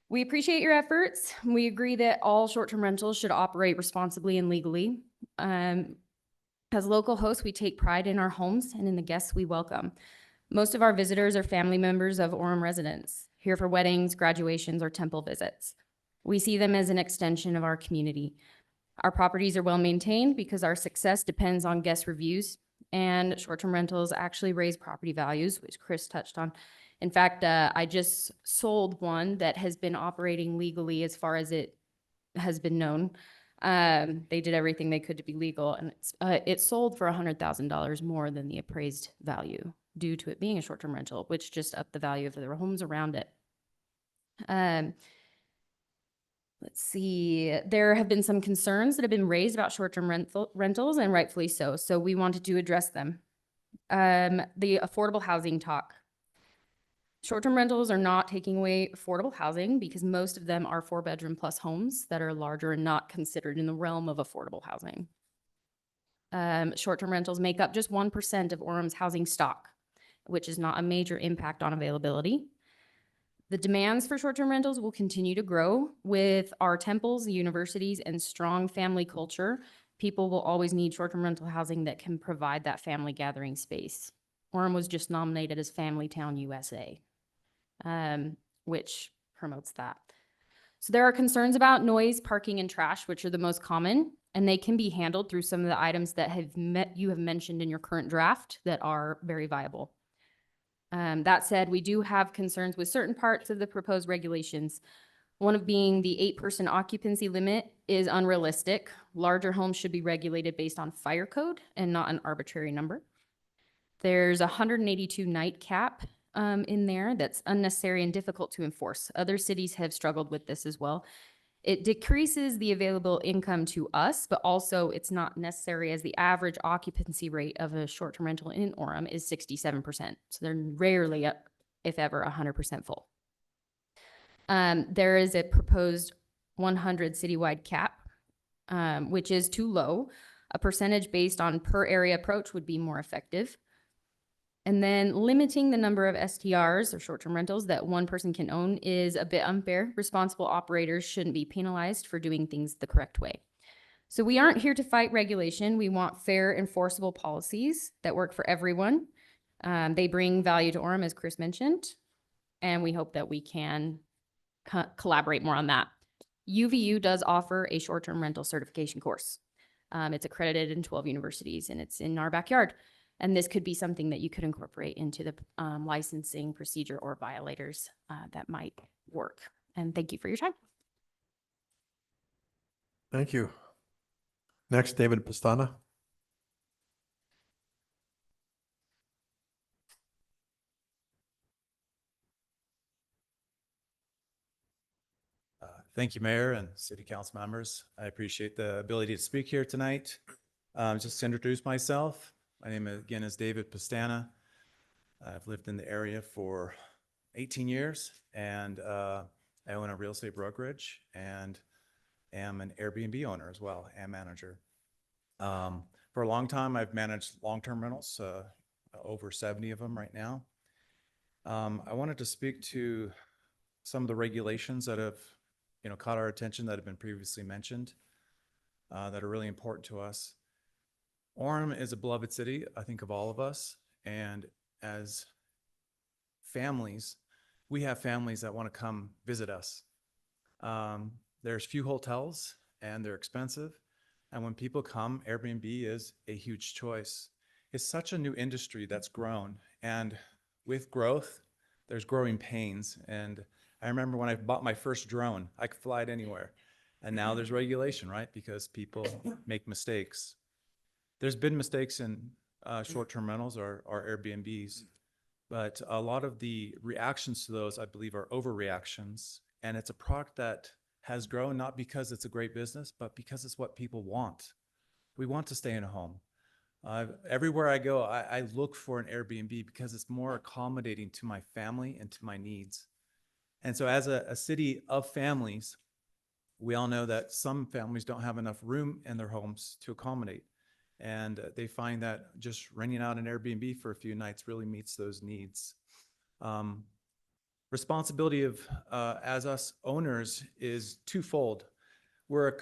We appreciate your efforts. We agree that all short-term rentals should operate responsibly and legally. As local hosts, we take pride in our homes and in the guests we welcome. Most of our visitors are family members of Orem residents, here for weddings, graduations, or temple visits. We see them as an extension of our community. Our properties are well maintained because our success depends on guest reviews, and short-term rentals actually raise property values, which Chris touched on. In fact, I just sold one that has been operating legally as far as it has been known. They did everything they could to be legal, and it sold for $100,000 more than the appraised value due to it being a short-term rental, which just upped the value of the homes around it. Let's see, there have been some concerns that have been raised about short-term rentals, and rightfully so. So we wanted to address them. The affordable housing talk. Short-term rentals are not taking away affordable housing because most of them are 4-bedroom plus homes that are larger and not considered in the realm of affordable housing. Short-term rentals make up just 1% of Orem's housing stock, which is not a major impact on availability. The demands for short-term rentals will continue to grow with our temples, universities, and strong family culture. People will always need short-term rental housing that can provide that family gathering space. Orem was just nominated as Family Town USA, which promotes that. So there are concerns about noise, parking, and trash, which are the most common, and they can be handled through some of the items that you have mentioned in your current draft that are very viable. That said, we do have concerns with certain parts of the proposed regulations. One of being the 8-person occupancy limit is unrealistic. Larger homes should be regulated based on fire code and not an arbitrary number. There's a 182 night cap in there that's unnecessary and difficult to enforce. Other cities have struggled with this as well. It decreases the available income to us, but also it's not necessary as the average occupancy rate of a short-term rental in Orem is 67%. So they're rarely, if ever, 100% full. There is a proposed 100 citywide cap, which is too low. A percentage based on per area approach would be more effective. And then limiting the number of STRs or short-term rentals that one person can own is a bit unfair. Responsible operators shouldn't be penalized for doing things the correct way. So we aren't here to fight regulation. We want fair, enforceable policies that work for everyone. They bring value to Orem, as Chris mentioned, and we hope that we can collaborate more on that. UVU does offer a short-term rental certification course. It's accredited in 12 universities, and it's in our backyard. And this could be something that you could incorporate into the licensing procedure or violators that might work. And thank you for your time.
Thank you. Next, David Pastana.
Thank you, Mayor and City Council members. I appreciate the ability to speak here tonight. Just to introduce myself, my name again is David Pastana. I've lived in the area for 18 years, and I own a real estate brokerage and am an Airbnb owner as well, and manager. For a long time, I've managed long-term rentals, over 70 of them right now. I wanted to speak to some of the regulations that have caught our attention that have been previously mentioned that are really important to us. Orem is a beloved city, I think, of all of us. And as families, we have families that want to come visit us. There's few hotels and they're expensive. And when people come, Airbnb is a huge choice. It's such a new industry that's grown. And with growth, there's growing pains. And I remember when I bought my first drone, I could fly it anywhere. And now there's regulation, right? Because people make mistakes. There's been mistakes in short-term rentals or Airbnbs, but a lot of the reactions to those, I believe, are overreactions. And it's a product that has grown not because it's a great business, but because it's what people want. We want to stay in a home. Everywhere I go, I look for an Airbnb because it's more accommodating to my family and to my needs. And so as a city of families, we all know that some families don't have enough room in their homes to accommodate. And they find that just renting out an Airbnb for a few nights really meets those needs. Responsibility of as us owners is twofold. We're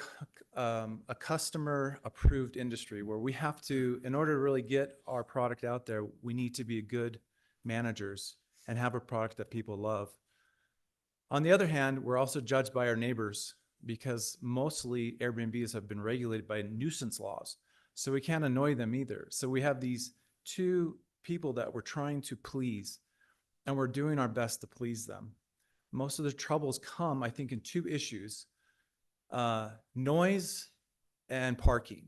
a customer approved industry where we have to, in order to really get our product out there, we need to be good managers and have a product that people love. On the other hand, we're also judged by our neighbors because mostly Airbnbs have been regulated by nuisance laws. So we can't annoy them either. So we have these two people that we're trying to please, and we're doing our best to please them. Most of the troubles come, I think, in two issues, noise and parking.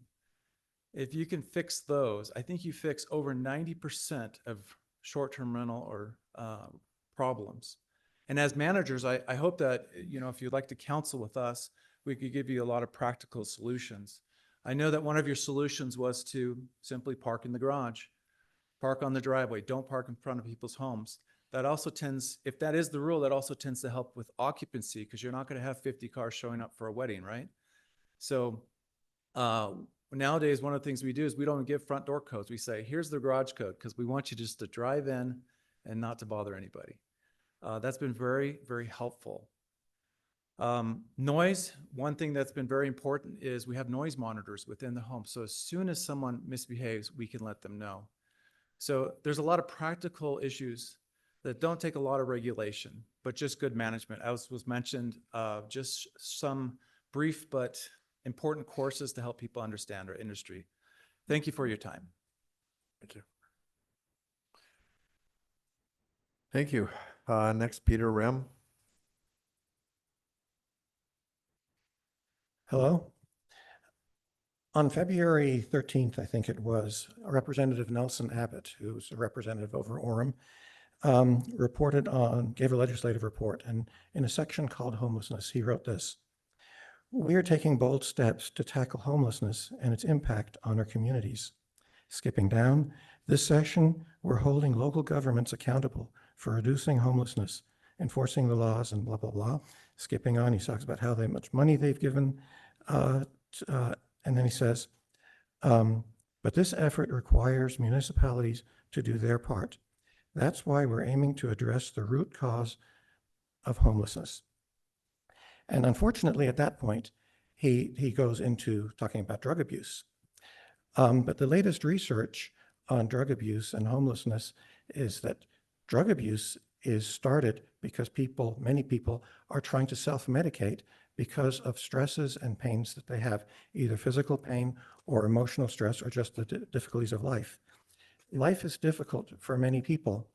If you can fix those, I think you fix over 90% of short-term rental or problems. And as managers, I hope that, if you'd like to counsel with us, we could give you a lot of practical solutions. I know that one of your solutions was to simply park in the garage, park on the driveway, don't park in front of people's homes. That also tends, if that is the rule, that also tends to help with occupancy because you're not going to have 50 cars showing up for a wedding, right? So nowadays, one of the things we do is we don't give front door codes. We say, here's the garage code because we want you just to drive in and not to bother anybody. That's been very, very helpful. Noise, one thing that's been very important is we have noise monitors within the home. So as soon as someone misbehaves, we can let them know. So there's a lot of practical issues that don't take a lot of regulation, but just good management. As was mentioned, just some brief but important courses to help people understand our industry. Thank you for your time.
Thank you. Thank you. Next, Peter Orem.
Hello. On February 13th, I think it was, Representative Nelson Abbott, who's a representative over Orem, gave a legislative report. And in a section called Homelessness, he wrote this: "We are taking bold steps to tackle homelessness and its impact on our communities." Skipping down, this session, we're holding local governments accountable for reducing homelessness, enforcing the laws, and blah, blah, blah. Skipping on, he talks about how much money they've given. And then he says, but this effort requires municipalities to do their part. That's why we're aiming to address the root cause of homelessness. And unfortunately, at that point, he goes into talking about drug abuse. But the latest research on drug abuse and homelessness is that drug abuse is started because many people are trying to self-medicate because of stresses and pains that they have, either physical pain or emotional stress or just the difficulties of life. Life is difficult for many people,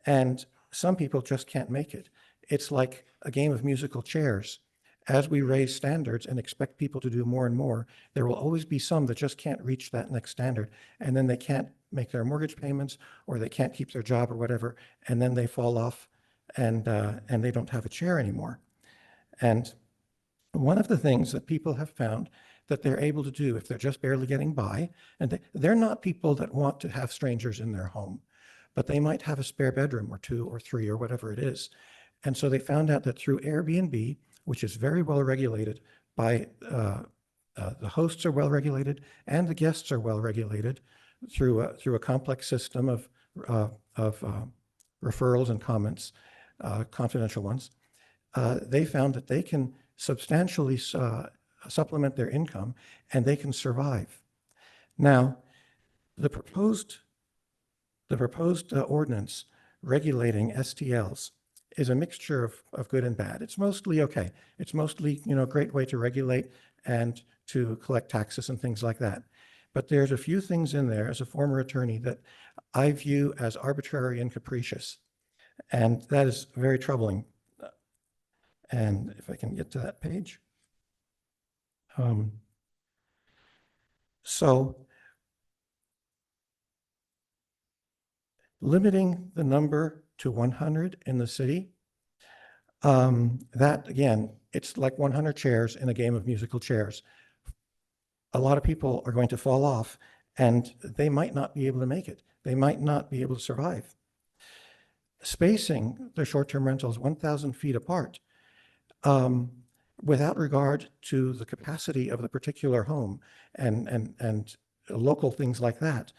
and some people just can't make it. It's like a game of musical chairs. As we raise standards and expect people to do more and more, there will always be some that just can't reach that next standard, and then they can't make their mortgage payments, or they can't keep their job or whatever, and then they fall off and they don't have a chair anymore. And one of the things that people have found that they're able to do if they're just barely getting by, and they're not people that want to have strangers in their home, but they might have a spare bedroom or 2 or 3 or whatever it is. And so they found out that through Airbnb, which is very well regulated by the hosts are well regulated and the guests are well regulated through a complex system of referrals and comments, confidential ones. They found that they can substantially supplement their income and they can survive. Now, the proposed ordinance regulating STLs is a mixture of good and bad. It's mostly okay. It's mostly, a great way to regulate and to collect taxes and things like that. But there's a few things in there as a former attorney that I view as arbitrary and capricious. And that is very troubling. And if I can get to that page. So limiting the number to 100 in the city, that again, it's like 100 chairs in a game of musical chairs. A lot of people are going to fall off and they might not be able to make it. They might not be able to survive. Spacing the short-term rentals 1,000 feet apart, without regard to the capacity of the particular home and local things like that,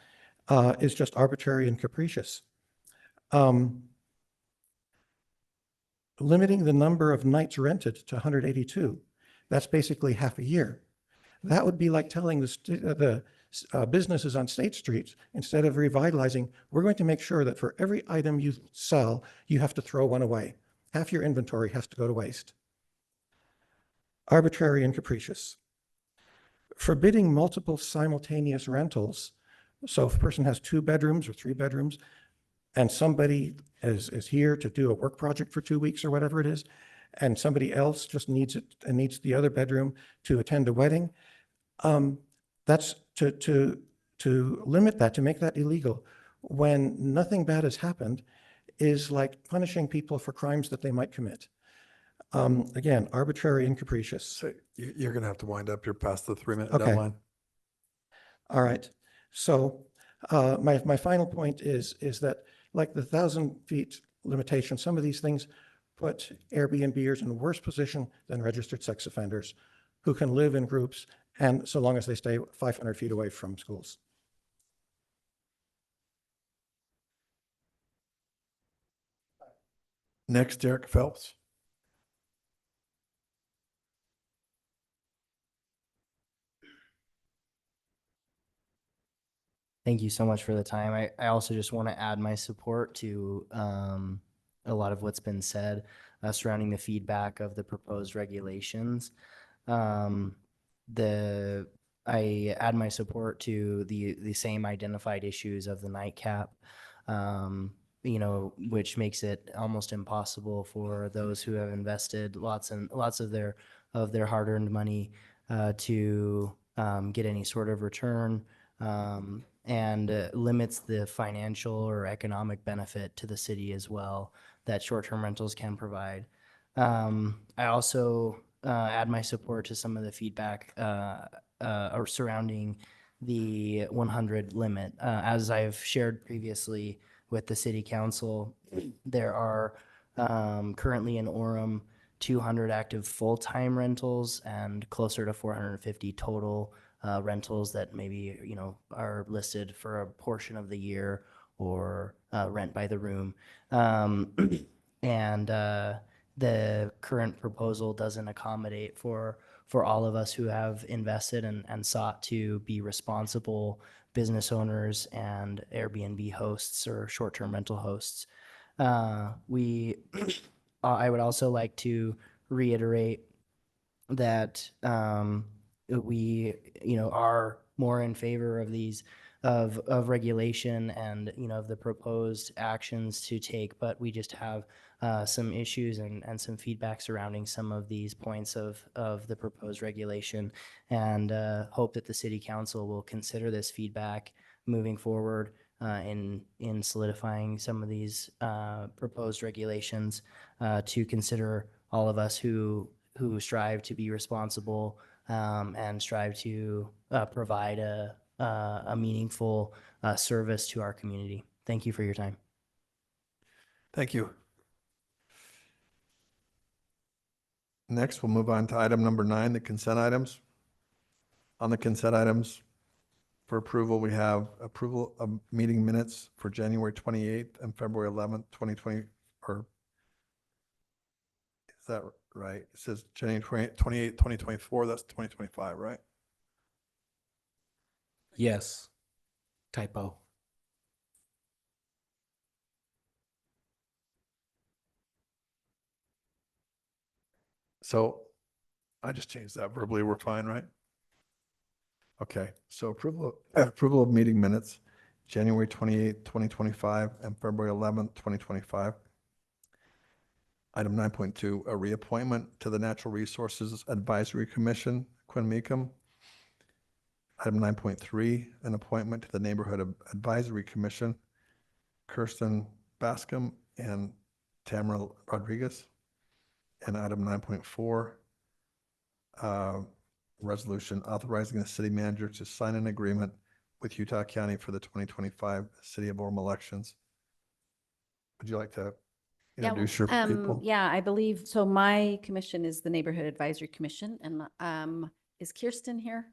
is just arbitrary and capricious. Limiting the number of nights rented to 182, that's basically half a year. That would be like telling the businesses on State Street, instead of revitalizing, we're going to make sure that for every item you sell, you have to throw one away. Half your inventory has to go to waste. Arbitrary and capricious. Forbidding multiple simultaneous rentals. So if a person has 2 bedrooms or 3 bedrooms, and somebody is here to do a work project for 2 weeks or whatever it is, and somebody else just needs it and needs the other bedroom to attend a wedding, that's to limit that, to make that illegal when nothing bad has happened, is like punishing people for crimes that they might commit. Again, arbitrary and capricious.
So you're going to have to wind up. You're past the 3-minute
Okay.
deadline.
All right. So my final point is that like the 1,000 feet limitation, some of these things put Airbnbers in a worse position than registered sex offenders who can live in groups, and so long as they stay 500 feet away from schools.
Next, Derek Phelps.
Thank you so much for the time. I also just want to add my support to a lot of what's been said surrounding the feedback of the proposed regulations. Um, the I add my support to the same identified issues of the nightcap, which makes it almost impossible for those who have invested lots and lots of their hard-earned money to get any sort of return. And limits the financial or economic benefit to the city as well that short-term rentals can provide. I also add my support to some of the feedback or surrounding the 100 limit. As I've shared previously with the city council, there are currently in Orem 200 active full-time rentals and closer to 450 total rentals that maybe, are listed for a portion of the year or rent by the room. And the current proposal doesn't accommodate for all of us who have invested and sought to be responsible business owners and Airbnb hosts or short-term rental hosts. I would also like to reiterate that we are more in favor of these of regulation and of the proposed actions to take, but we just have some issues and some feedback surrounding some of these points of the proposed regulation, and hope that the city council will consider this feedback moving forward in solidifying some of these proposed regulations to consider all of us who strive to be responsible and strive to provide a meaningful service to our community. Thank you for your time.
Thank you. Next, we'll move on to item number 9, the consent items. On the consent items for approval, we have approval of meeting minutes for January 28th and February 11th, 2020, or is that right? It says January 28th, 2024, that's 2025, right?
Yes. Typo.
So I just changed that verbally. We're fine, right? Okay, so approval of meeting minutes, January 28th, 2025 and February 11th, 2025. Item 9.2, a reappointment to the Natural Resources Advisory Commission, Quinn Meekum. Item 9.3, an appointment to the Neighborhood Advisory Commission, Kirsten Bascom and Tamara Rodriguez. And item 9.4, resolution authorizing the city manager to sign an agreement with Utah County for the 2025 City of Orem elections. Would you like to introduce your people?
Yeah, I believe, so my commission is the Neighborhood Advisory Commission, and is Kirsten here?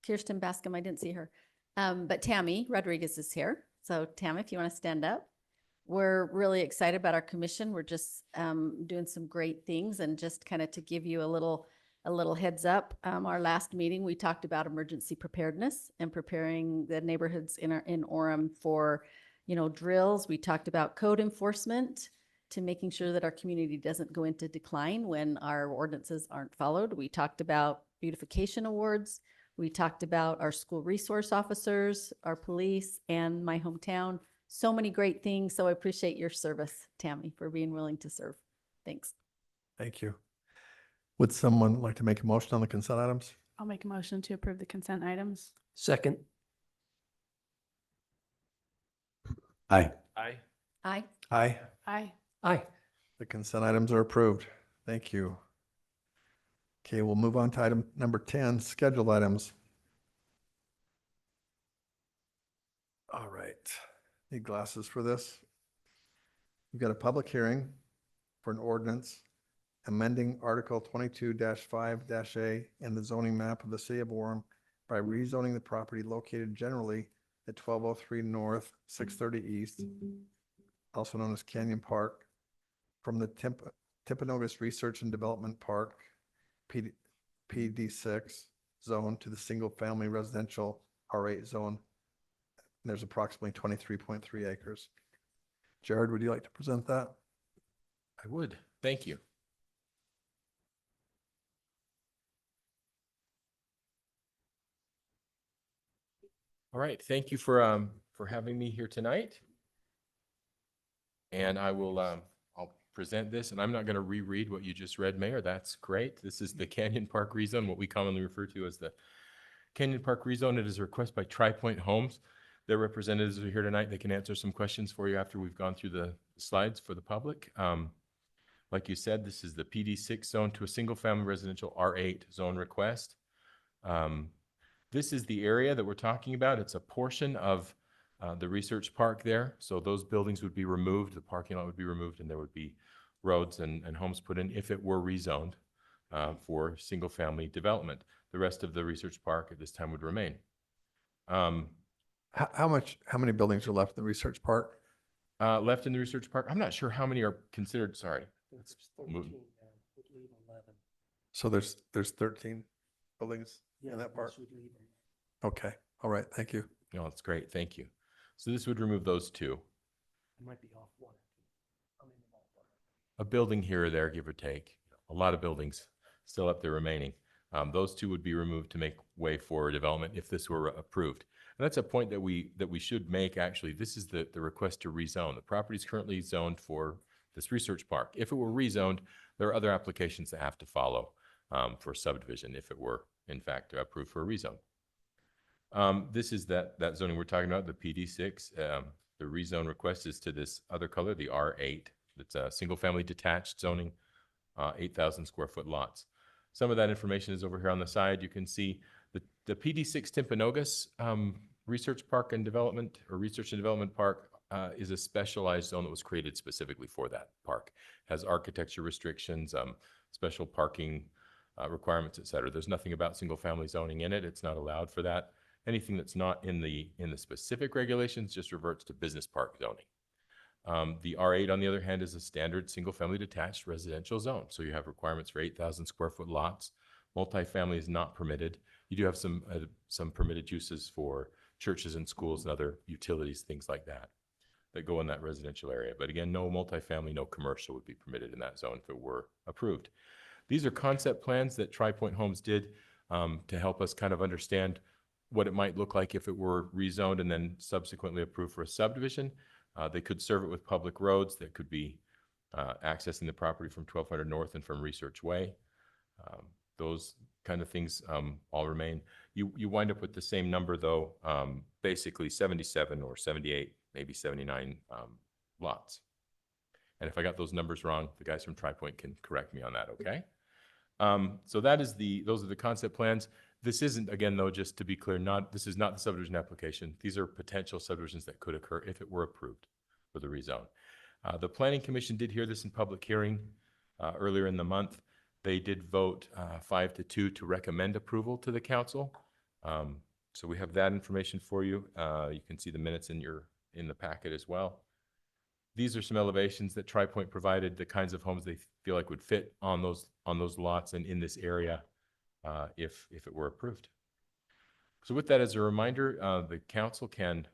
Kirsten Bascom, I didn't see her. But Tammy Rodriguez is here. So Tammy, if you want to stand up. We're really excited about our commission. We're just doing some great things, and just kind of to give you a little heads up, our last meeting, we talked about emergency preparedness and preparing the neighborhoods in Orem for, drills. We talked about code enforcement to making sure that our community doesn't go into decline when our ordinances aren't followed. We talked about beautification awards. We talked about our school resource officers, our police, and my hometown. So many great things. So I appreciate your service, Tammy, for being willing to serve. Thanks.
Thank you. Would someone like to make a motion on the consent items?
I'll make a motion to approve the consent items.
Second.
Aye.
Aye.
Aye.
Aye.
Aye.
Aye.
The consent items are approved. Thank you. Okay, we'll move on to item number 10, scheduled items. All right. Need glasses for this. We've got a public hearing for an ordinance amending Article 22-5-A in the zoning map of the city of Orem by rezoning the property located generally at 1203 North, 630 East, also known as Canyon Park, from the Timpanogos Research and Development Park, PD6 zone to the single-family residential R8 zone. And there's approximately 23.3 acres. Jared, would you like to present that?
I would. Thank you. All right. Thank you for having me here tonight. And I will I'll present this, and I'm not going to reread what you just read, Mayor. That's great. This is the Canyon Park rezone, what we commonly refer to as the Canyon Park rezone. It is a request by Tri Point Homes. Their representatives are here tonight. They can answer some questions for you after we've gone through the slides for the public. Like you said, this is the PD6 zone to a single-family residential R8 zone request. This is the area that we're talking about. It's a portion of the research park there. So those buildings would be removed, the parking lot would be removed, and there would be roads and homes put in if it were rezoned for single-family development. The rest of the research park at this time would remain.
How many buildings are left in the research park?
Left in the research park, I'm not sure how many are considered, sorry.
So there's 13 buildings in that park? Okay, all right, thank you.
No, that's great, thank you. So this would remove those two.
I might be off one.
A building here or there, give or take. A lot of buildings still up there remaining. Those two would be removed to make way for development if this were approved. And that's a point that we should make, actually. This is the request to rezone. The property is currently zoned for this research park. If it were rezoned, there are other applications that have to follow for subdivision if it were, in fact, approved for a rezone. This is that zoning we're talking about, the PD6. The rezone request is to this other color, the R8. It's a single-family detached zoning, 8,000 square foot lots. Some of that information is over here on the side. You can see the PD6 Timpanogos Research Park and Development, or Research and Development Park, is a specialized zone that was created specifically for that park. Has architecture restrictions, special parking requirements, et cetera. There's nothing about single-family zoning in it. It's not allowed for that. Anything that's not in the specific regulations just reverts to business park zoning. The R8, on the other hand, is a standard single-family detached residential zone. So you have requirements for 8,000 square foot lots. Multifamily is not permitted. You do have some permitted uses for churches and schools and other utilities, things like that go in that residential area. But again, no multifamily, no commercial would be permitted in that zone if it were approved. These are concept plans that Tri Point Homes did to help us kind of understand what it might look like if it were rezoned and then subsequently approved for a subdivision. They could serve it with public roads that could be accessing the property from 1200 North and from Research Way. Those kind of things all remain. You wind up with the same number though, basically 77 or 78, maybe 79 lots. And if I got those numbers wrong, the guys from Tri Point can correct me on that, okay? So those are the concept plans. This isn't, again though, just to be clear, this is not the subdivision application. These are potential subdivisions that could occur if it were approved for the rezone. The Planning Commission did hear this in public hearing earlier in the month. They did vote 5-2 to recommend approval to the council. So we have that information for you. You can see the minutes in the packet as well. These are some elevations that Tri Point provided, the kinds of homes they feel like would fit on those lots and in this area if it were approved. So with that as a reminder, the council can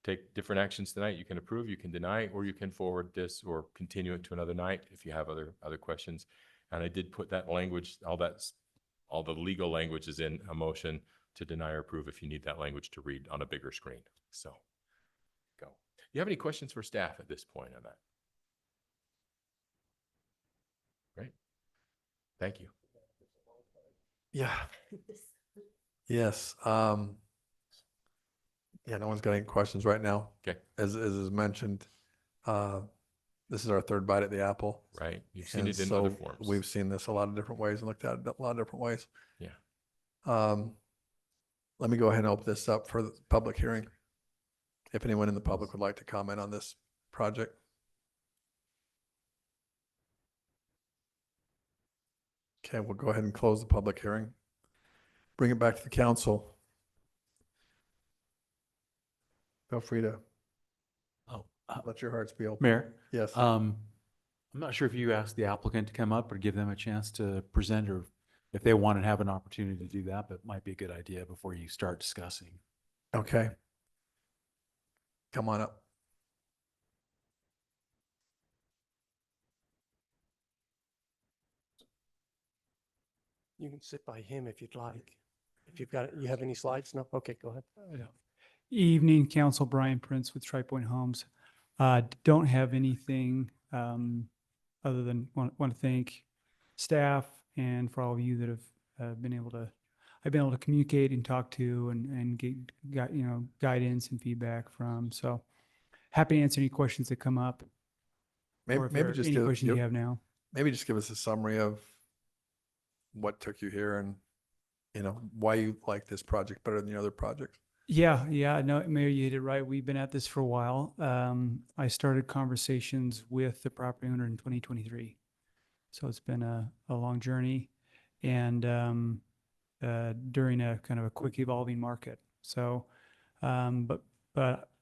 take different actions tonight. You can approve, you can deny, or you can forward this or continue it to another night if you have other questions. And I did put that language, all the legal language is in a motion to deny or approve if you need that language to read on a bigger screen. So go. You have any questions for staff at this point on that? Great. Thank you.
Yeah. Yes. Yeah, no one's got any questions right now.
Okay.
As is mentioned, this is our third bite at the apple.
Right. You've seen
And
it in
so
other forms.
We've seen this a lot of different ways and looked at it a lot of different ways.
Yeah.
Let me go ahead and open this up for the public hearing. If anyone in the public would like to comment on this project. Okay, we'll go ahead and close the public hearing. Bring it back to the council. Feel free to let your hearts be open.
Mayor?
Yes.
I'm not sure if you asked the applicant to come up or give them a chance to present, or if they want to have an opportunity to do that, but it might be a good idea before you start discussing.
Okay. Come on up.
You can sit by him if you'd like. If you've got, you have any slides? No? Okay, go ahead.
Evening, Council. Brian Prince with Tri Point Homes. Don't have anything other than want to thank staff and for all of you that have I've been able to communicate and talk to and get guidance and feedback from. So happy to answer any questions that come up. Or if there are any questions you have now.
Maybe just give us a summary of what took you here and, why you like this project better than the other projects.
Yeah. No, Mayor, you hit it right. We've been at this for a while. I started conversations with the property owner in 2023. So it's been a long journey and during a kind of a quick evolving market. So, but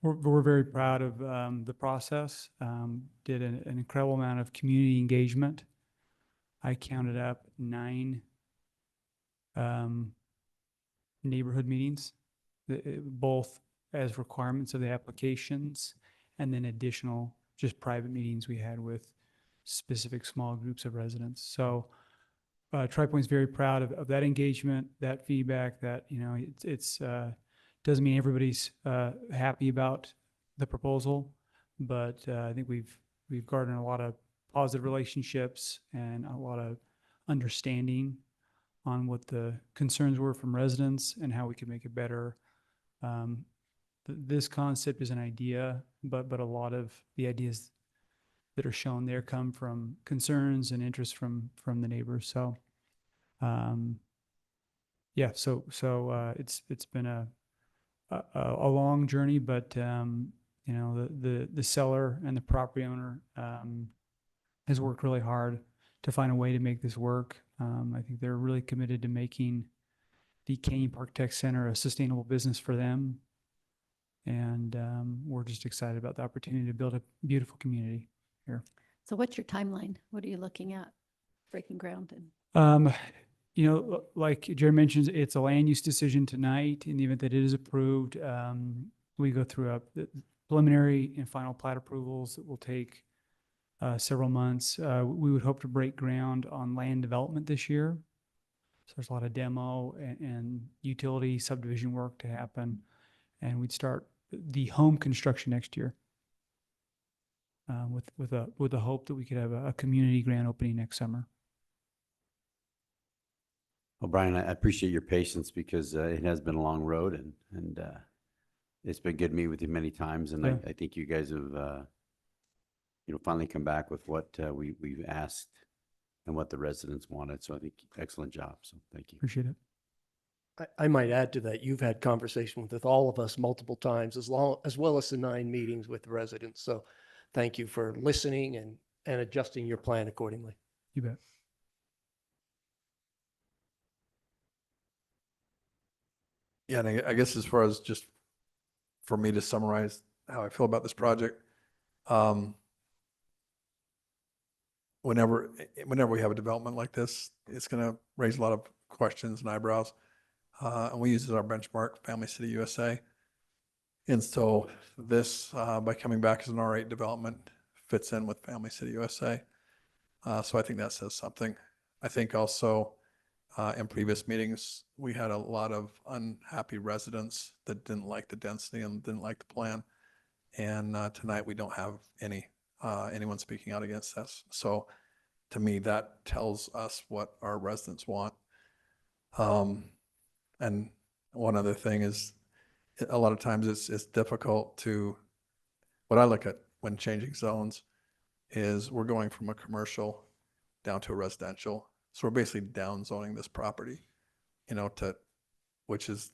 we're very proud of the process. Did an incredible amount of community engagement. I counted up 9 neighborhood meetings, both as requirements of the applications and then additional just private meetings we had with specific small groups of residents. So Tri Point's very proud of that engagement, that feedback, that, it's doesn't mean everybody's happy about the proposal, but I think we've garnered a lot of positive relationships and a lot of understanding on what the concerns were from residents and how we could make it better. This concept is an idea, but a lot of the ideas that are shown there come from concerns and interest from the neighbors. So, it's been a long journey, but the seller and the property owner has worked really hard to find a way to make this work. I think they're really committed to making the Canyon Park Tech Center a sustainable business for them. And we're just excited about the opportunity to build a beautiful community here.
So what's your timeline? What are you looking at breaking ground?
Like Jerry mentions, it's a land use decision tonight. In the event that it is approved, we go through the preliminary and final plat approvals that will take several months. We would hope to break ground on land development this year. So there's a lot of demo and utility subdivision work to happen. And we'd start the home construction next year with the hope that we could have a community grand opening next summer.
Well, Brian, I appreciate your patience because it has been a long road and it's been good to meet with you many times. And
Yeah.
I think you guys have, finally come back with what we've asked and what the residents wanted. So I think excellent job. So thank you.
Appreciate it.
I might add to that, you've had conversation with all of us multiple times, as well as the 9 meetings with the residents. So thank you for listening and adjusting your plan accordingly.
You bet.
Yeah, and I guess as far as just for me to summarize how I feel about this project, whenever we have a development like this, it's going to raise a lot of questions and eyebrows. And we use as our benchmark Family City USA. And so this, by coming back as an R8 development, fits in with Family City USA. So I think that says something. I think also in previous meetings, we had a lot of unhappy residents that didn't like the density and didn't like the plan. And tonight we don't have anyone speaking out against this. So to me, that tells us what our residents want. And one other thing is, a lot of times it's difficult to, what I look at when changing zones is we're going from a commercial down to a residential. So we're basically down zoning this property, which is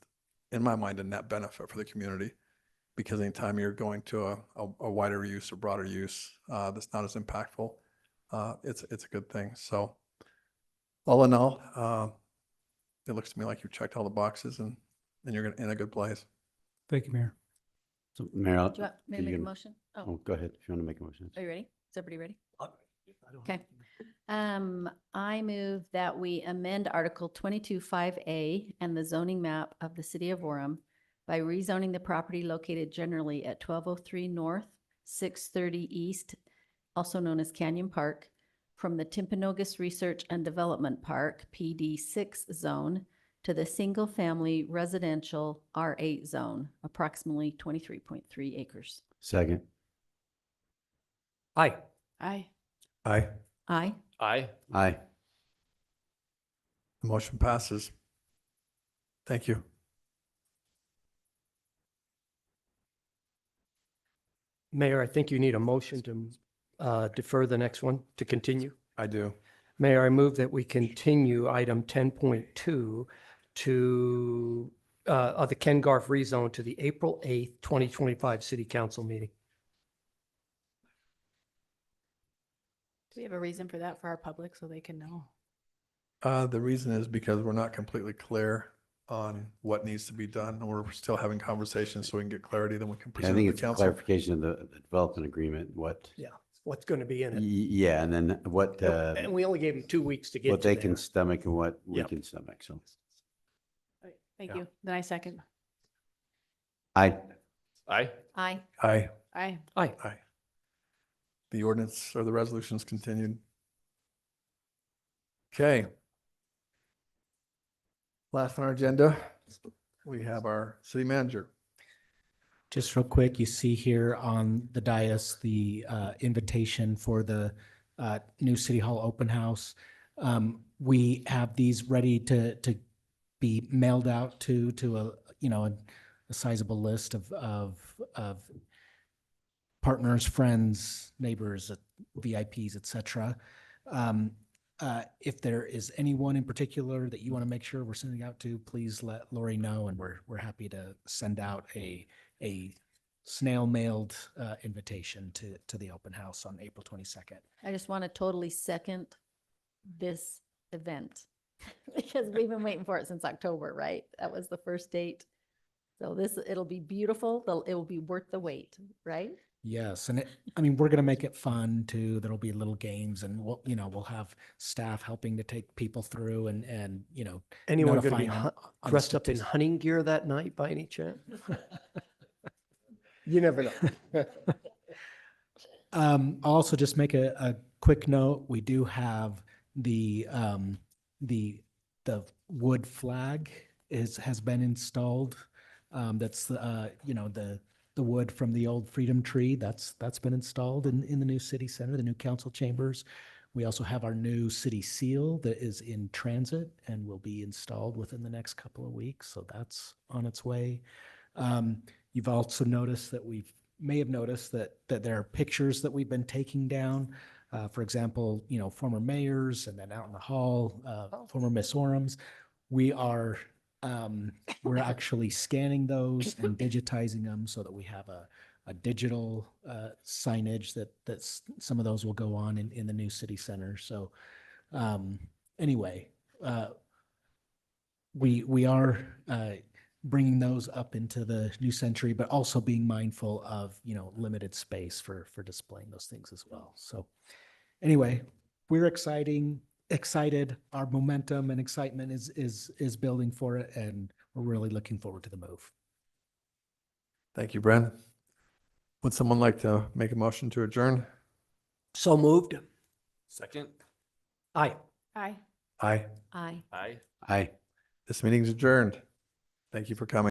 in my mind a net benefit for the community, because anytime you're going to a wider use or broader use that's not as impactful, it's a good thing. So all in all, it looks to me like you've checked all the boxes and you're in a good place.
Thank you, Mayor.
So Mayor,
Do you want me to make a motion?
Oh, go ahead if you want to make a motion.
Are you ready? Is everybody ready? Okay. I move that we amend Article 22.5A and the zoning map of the city of Orem by rezoning the property located generally at 1203 North, 630 East, also known as Canyon Park, from the Timpanogos Research and Development Park, PD6 zone, to the single-family residential R8 zone, approximately 23.3 acres.
Second.
Aye.
Aye.
Aye.
Aye.
Aye.
Aye.
The motion passes. Thank you.
Mayor, I think you need a motion to defer the next one, to continue.
I do.
Mayor, I move that we continue item 10.2 to, of the Ken Garf rezone to the April 8th, 2025 city council meeting.
Do we have a reason for that for our public so they can know?
The reason is because we're not completely clear on what needs to be done. And we're still having conversations so we can get clarity, then we can
I
present
think
to
it's
the
a
council.
clarification of the development agreement, what,
Yeah, what's going to be in it.
yeah, and then what,
And we only gave them 2 weeks to get
what
to
they
there.
can stomach and what we
Yep.
can stomach, so.
Right, Thank
Yeah.
you. Then I second.
Aye.
Aye.
Aye.
Aye.
Aye.
Aye.
Aye. The ordinance or the resolution's continued. Okay. Last on our agenda, we have our city manager.
Just real quick, you see here on the dais, the invitation for the new City Hall open house. We have these ready to be mailed out to a, you know, a sizable list of partners, friends, neighbors, VIPs, et cetera. If there is anyone in particular that you want to make sure we're sending out to, please let Lori know, and we're happy to send out a snail mailed invitation to the open house on April 22nd.
I just want to totally second this event because we've been waiting for it since October, right? That was the first date. So it'll be beautiful. It will be worth the wait, right?
Yes, and I mean, we're gonna make it fun too. There'll be little games, and we'll have staff helping to take people through, and
Anyone going to be
notifying them on
dressed up in
statistics.
hunting gear that night by any chance? You never know.
I'll also just make a quick note. We do have the wood flag has been installed. That's the wood from the old Freedom Tree. That's been installed in the new city center, the new council chambers. We also have our new city seal that is in transit and will be installed within the next couple of weeks. So that's on its way. You've also noticed that may have noticed that there are pictures that we've been taking down. For example, former mayors, and then out in the hall, former Miss Orems. We're actually scanning those and digitizing them so that we have a digital signage that some of those will go on in the new city center. So anyway, we are bringing those up into the new century, but also being mindful of, limited space for displaying those things as well. So anyway, we're excited. Our momentum and excitement is building for it, and we're really looking forward to the move.
Thank you, Brent. Would someone like to make a motion to adjourn?
So moved.
Second.
Aye.
Aye.
Aye.
Aye.
Aye.
Aye.
This meeting's adjourned. Thank you for coming.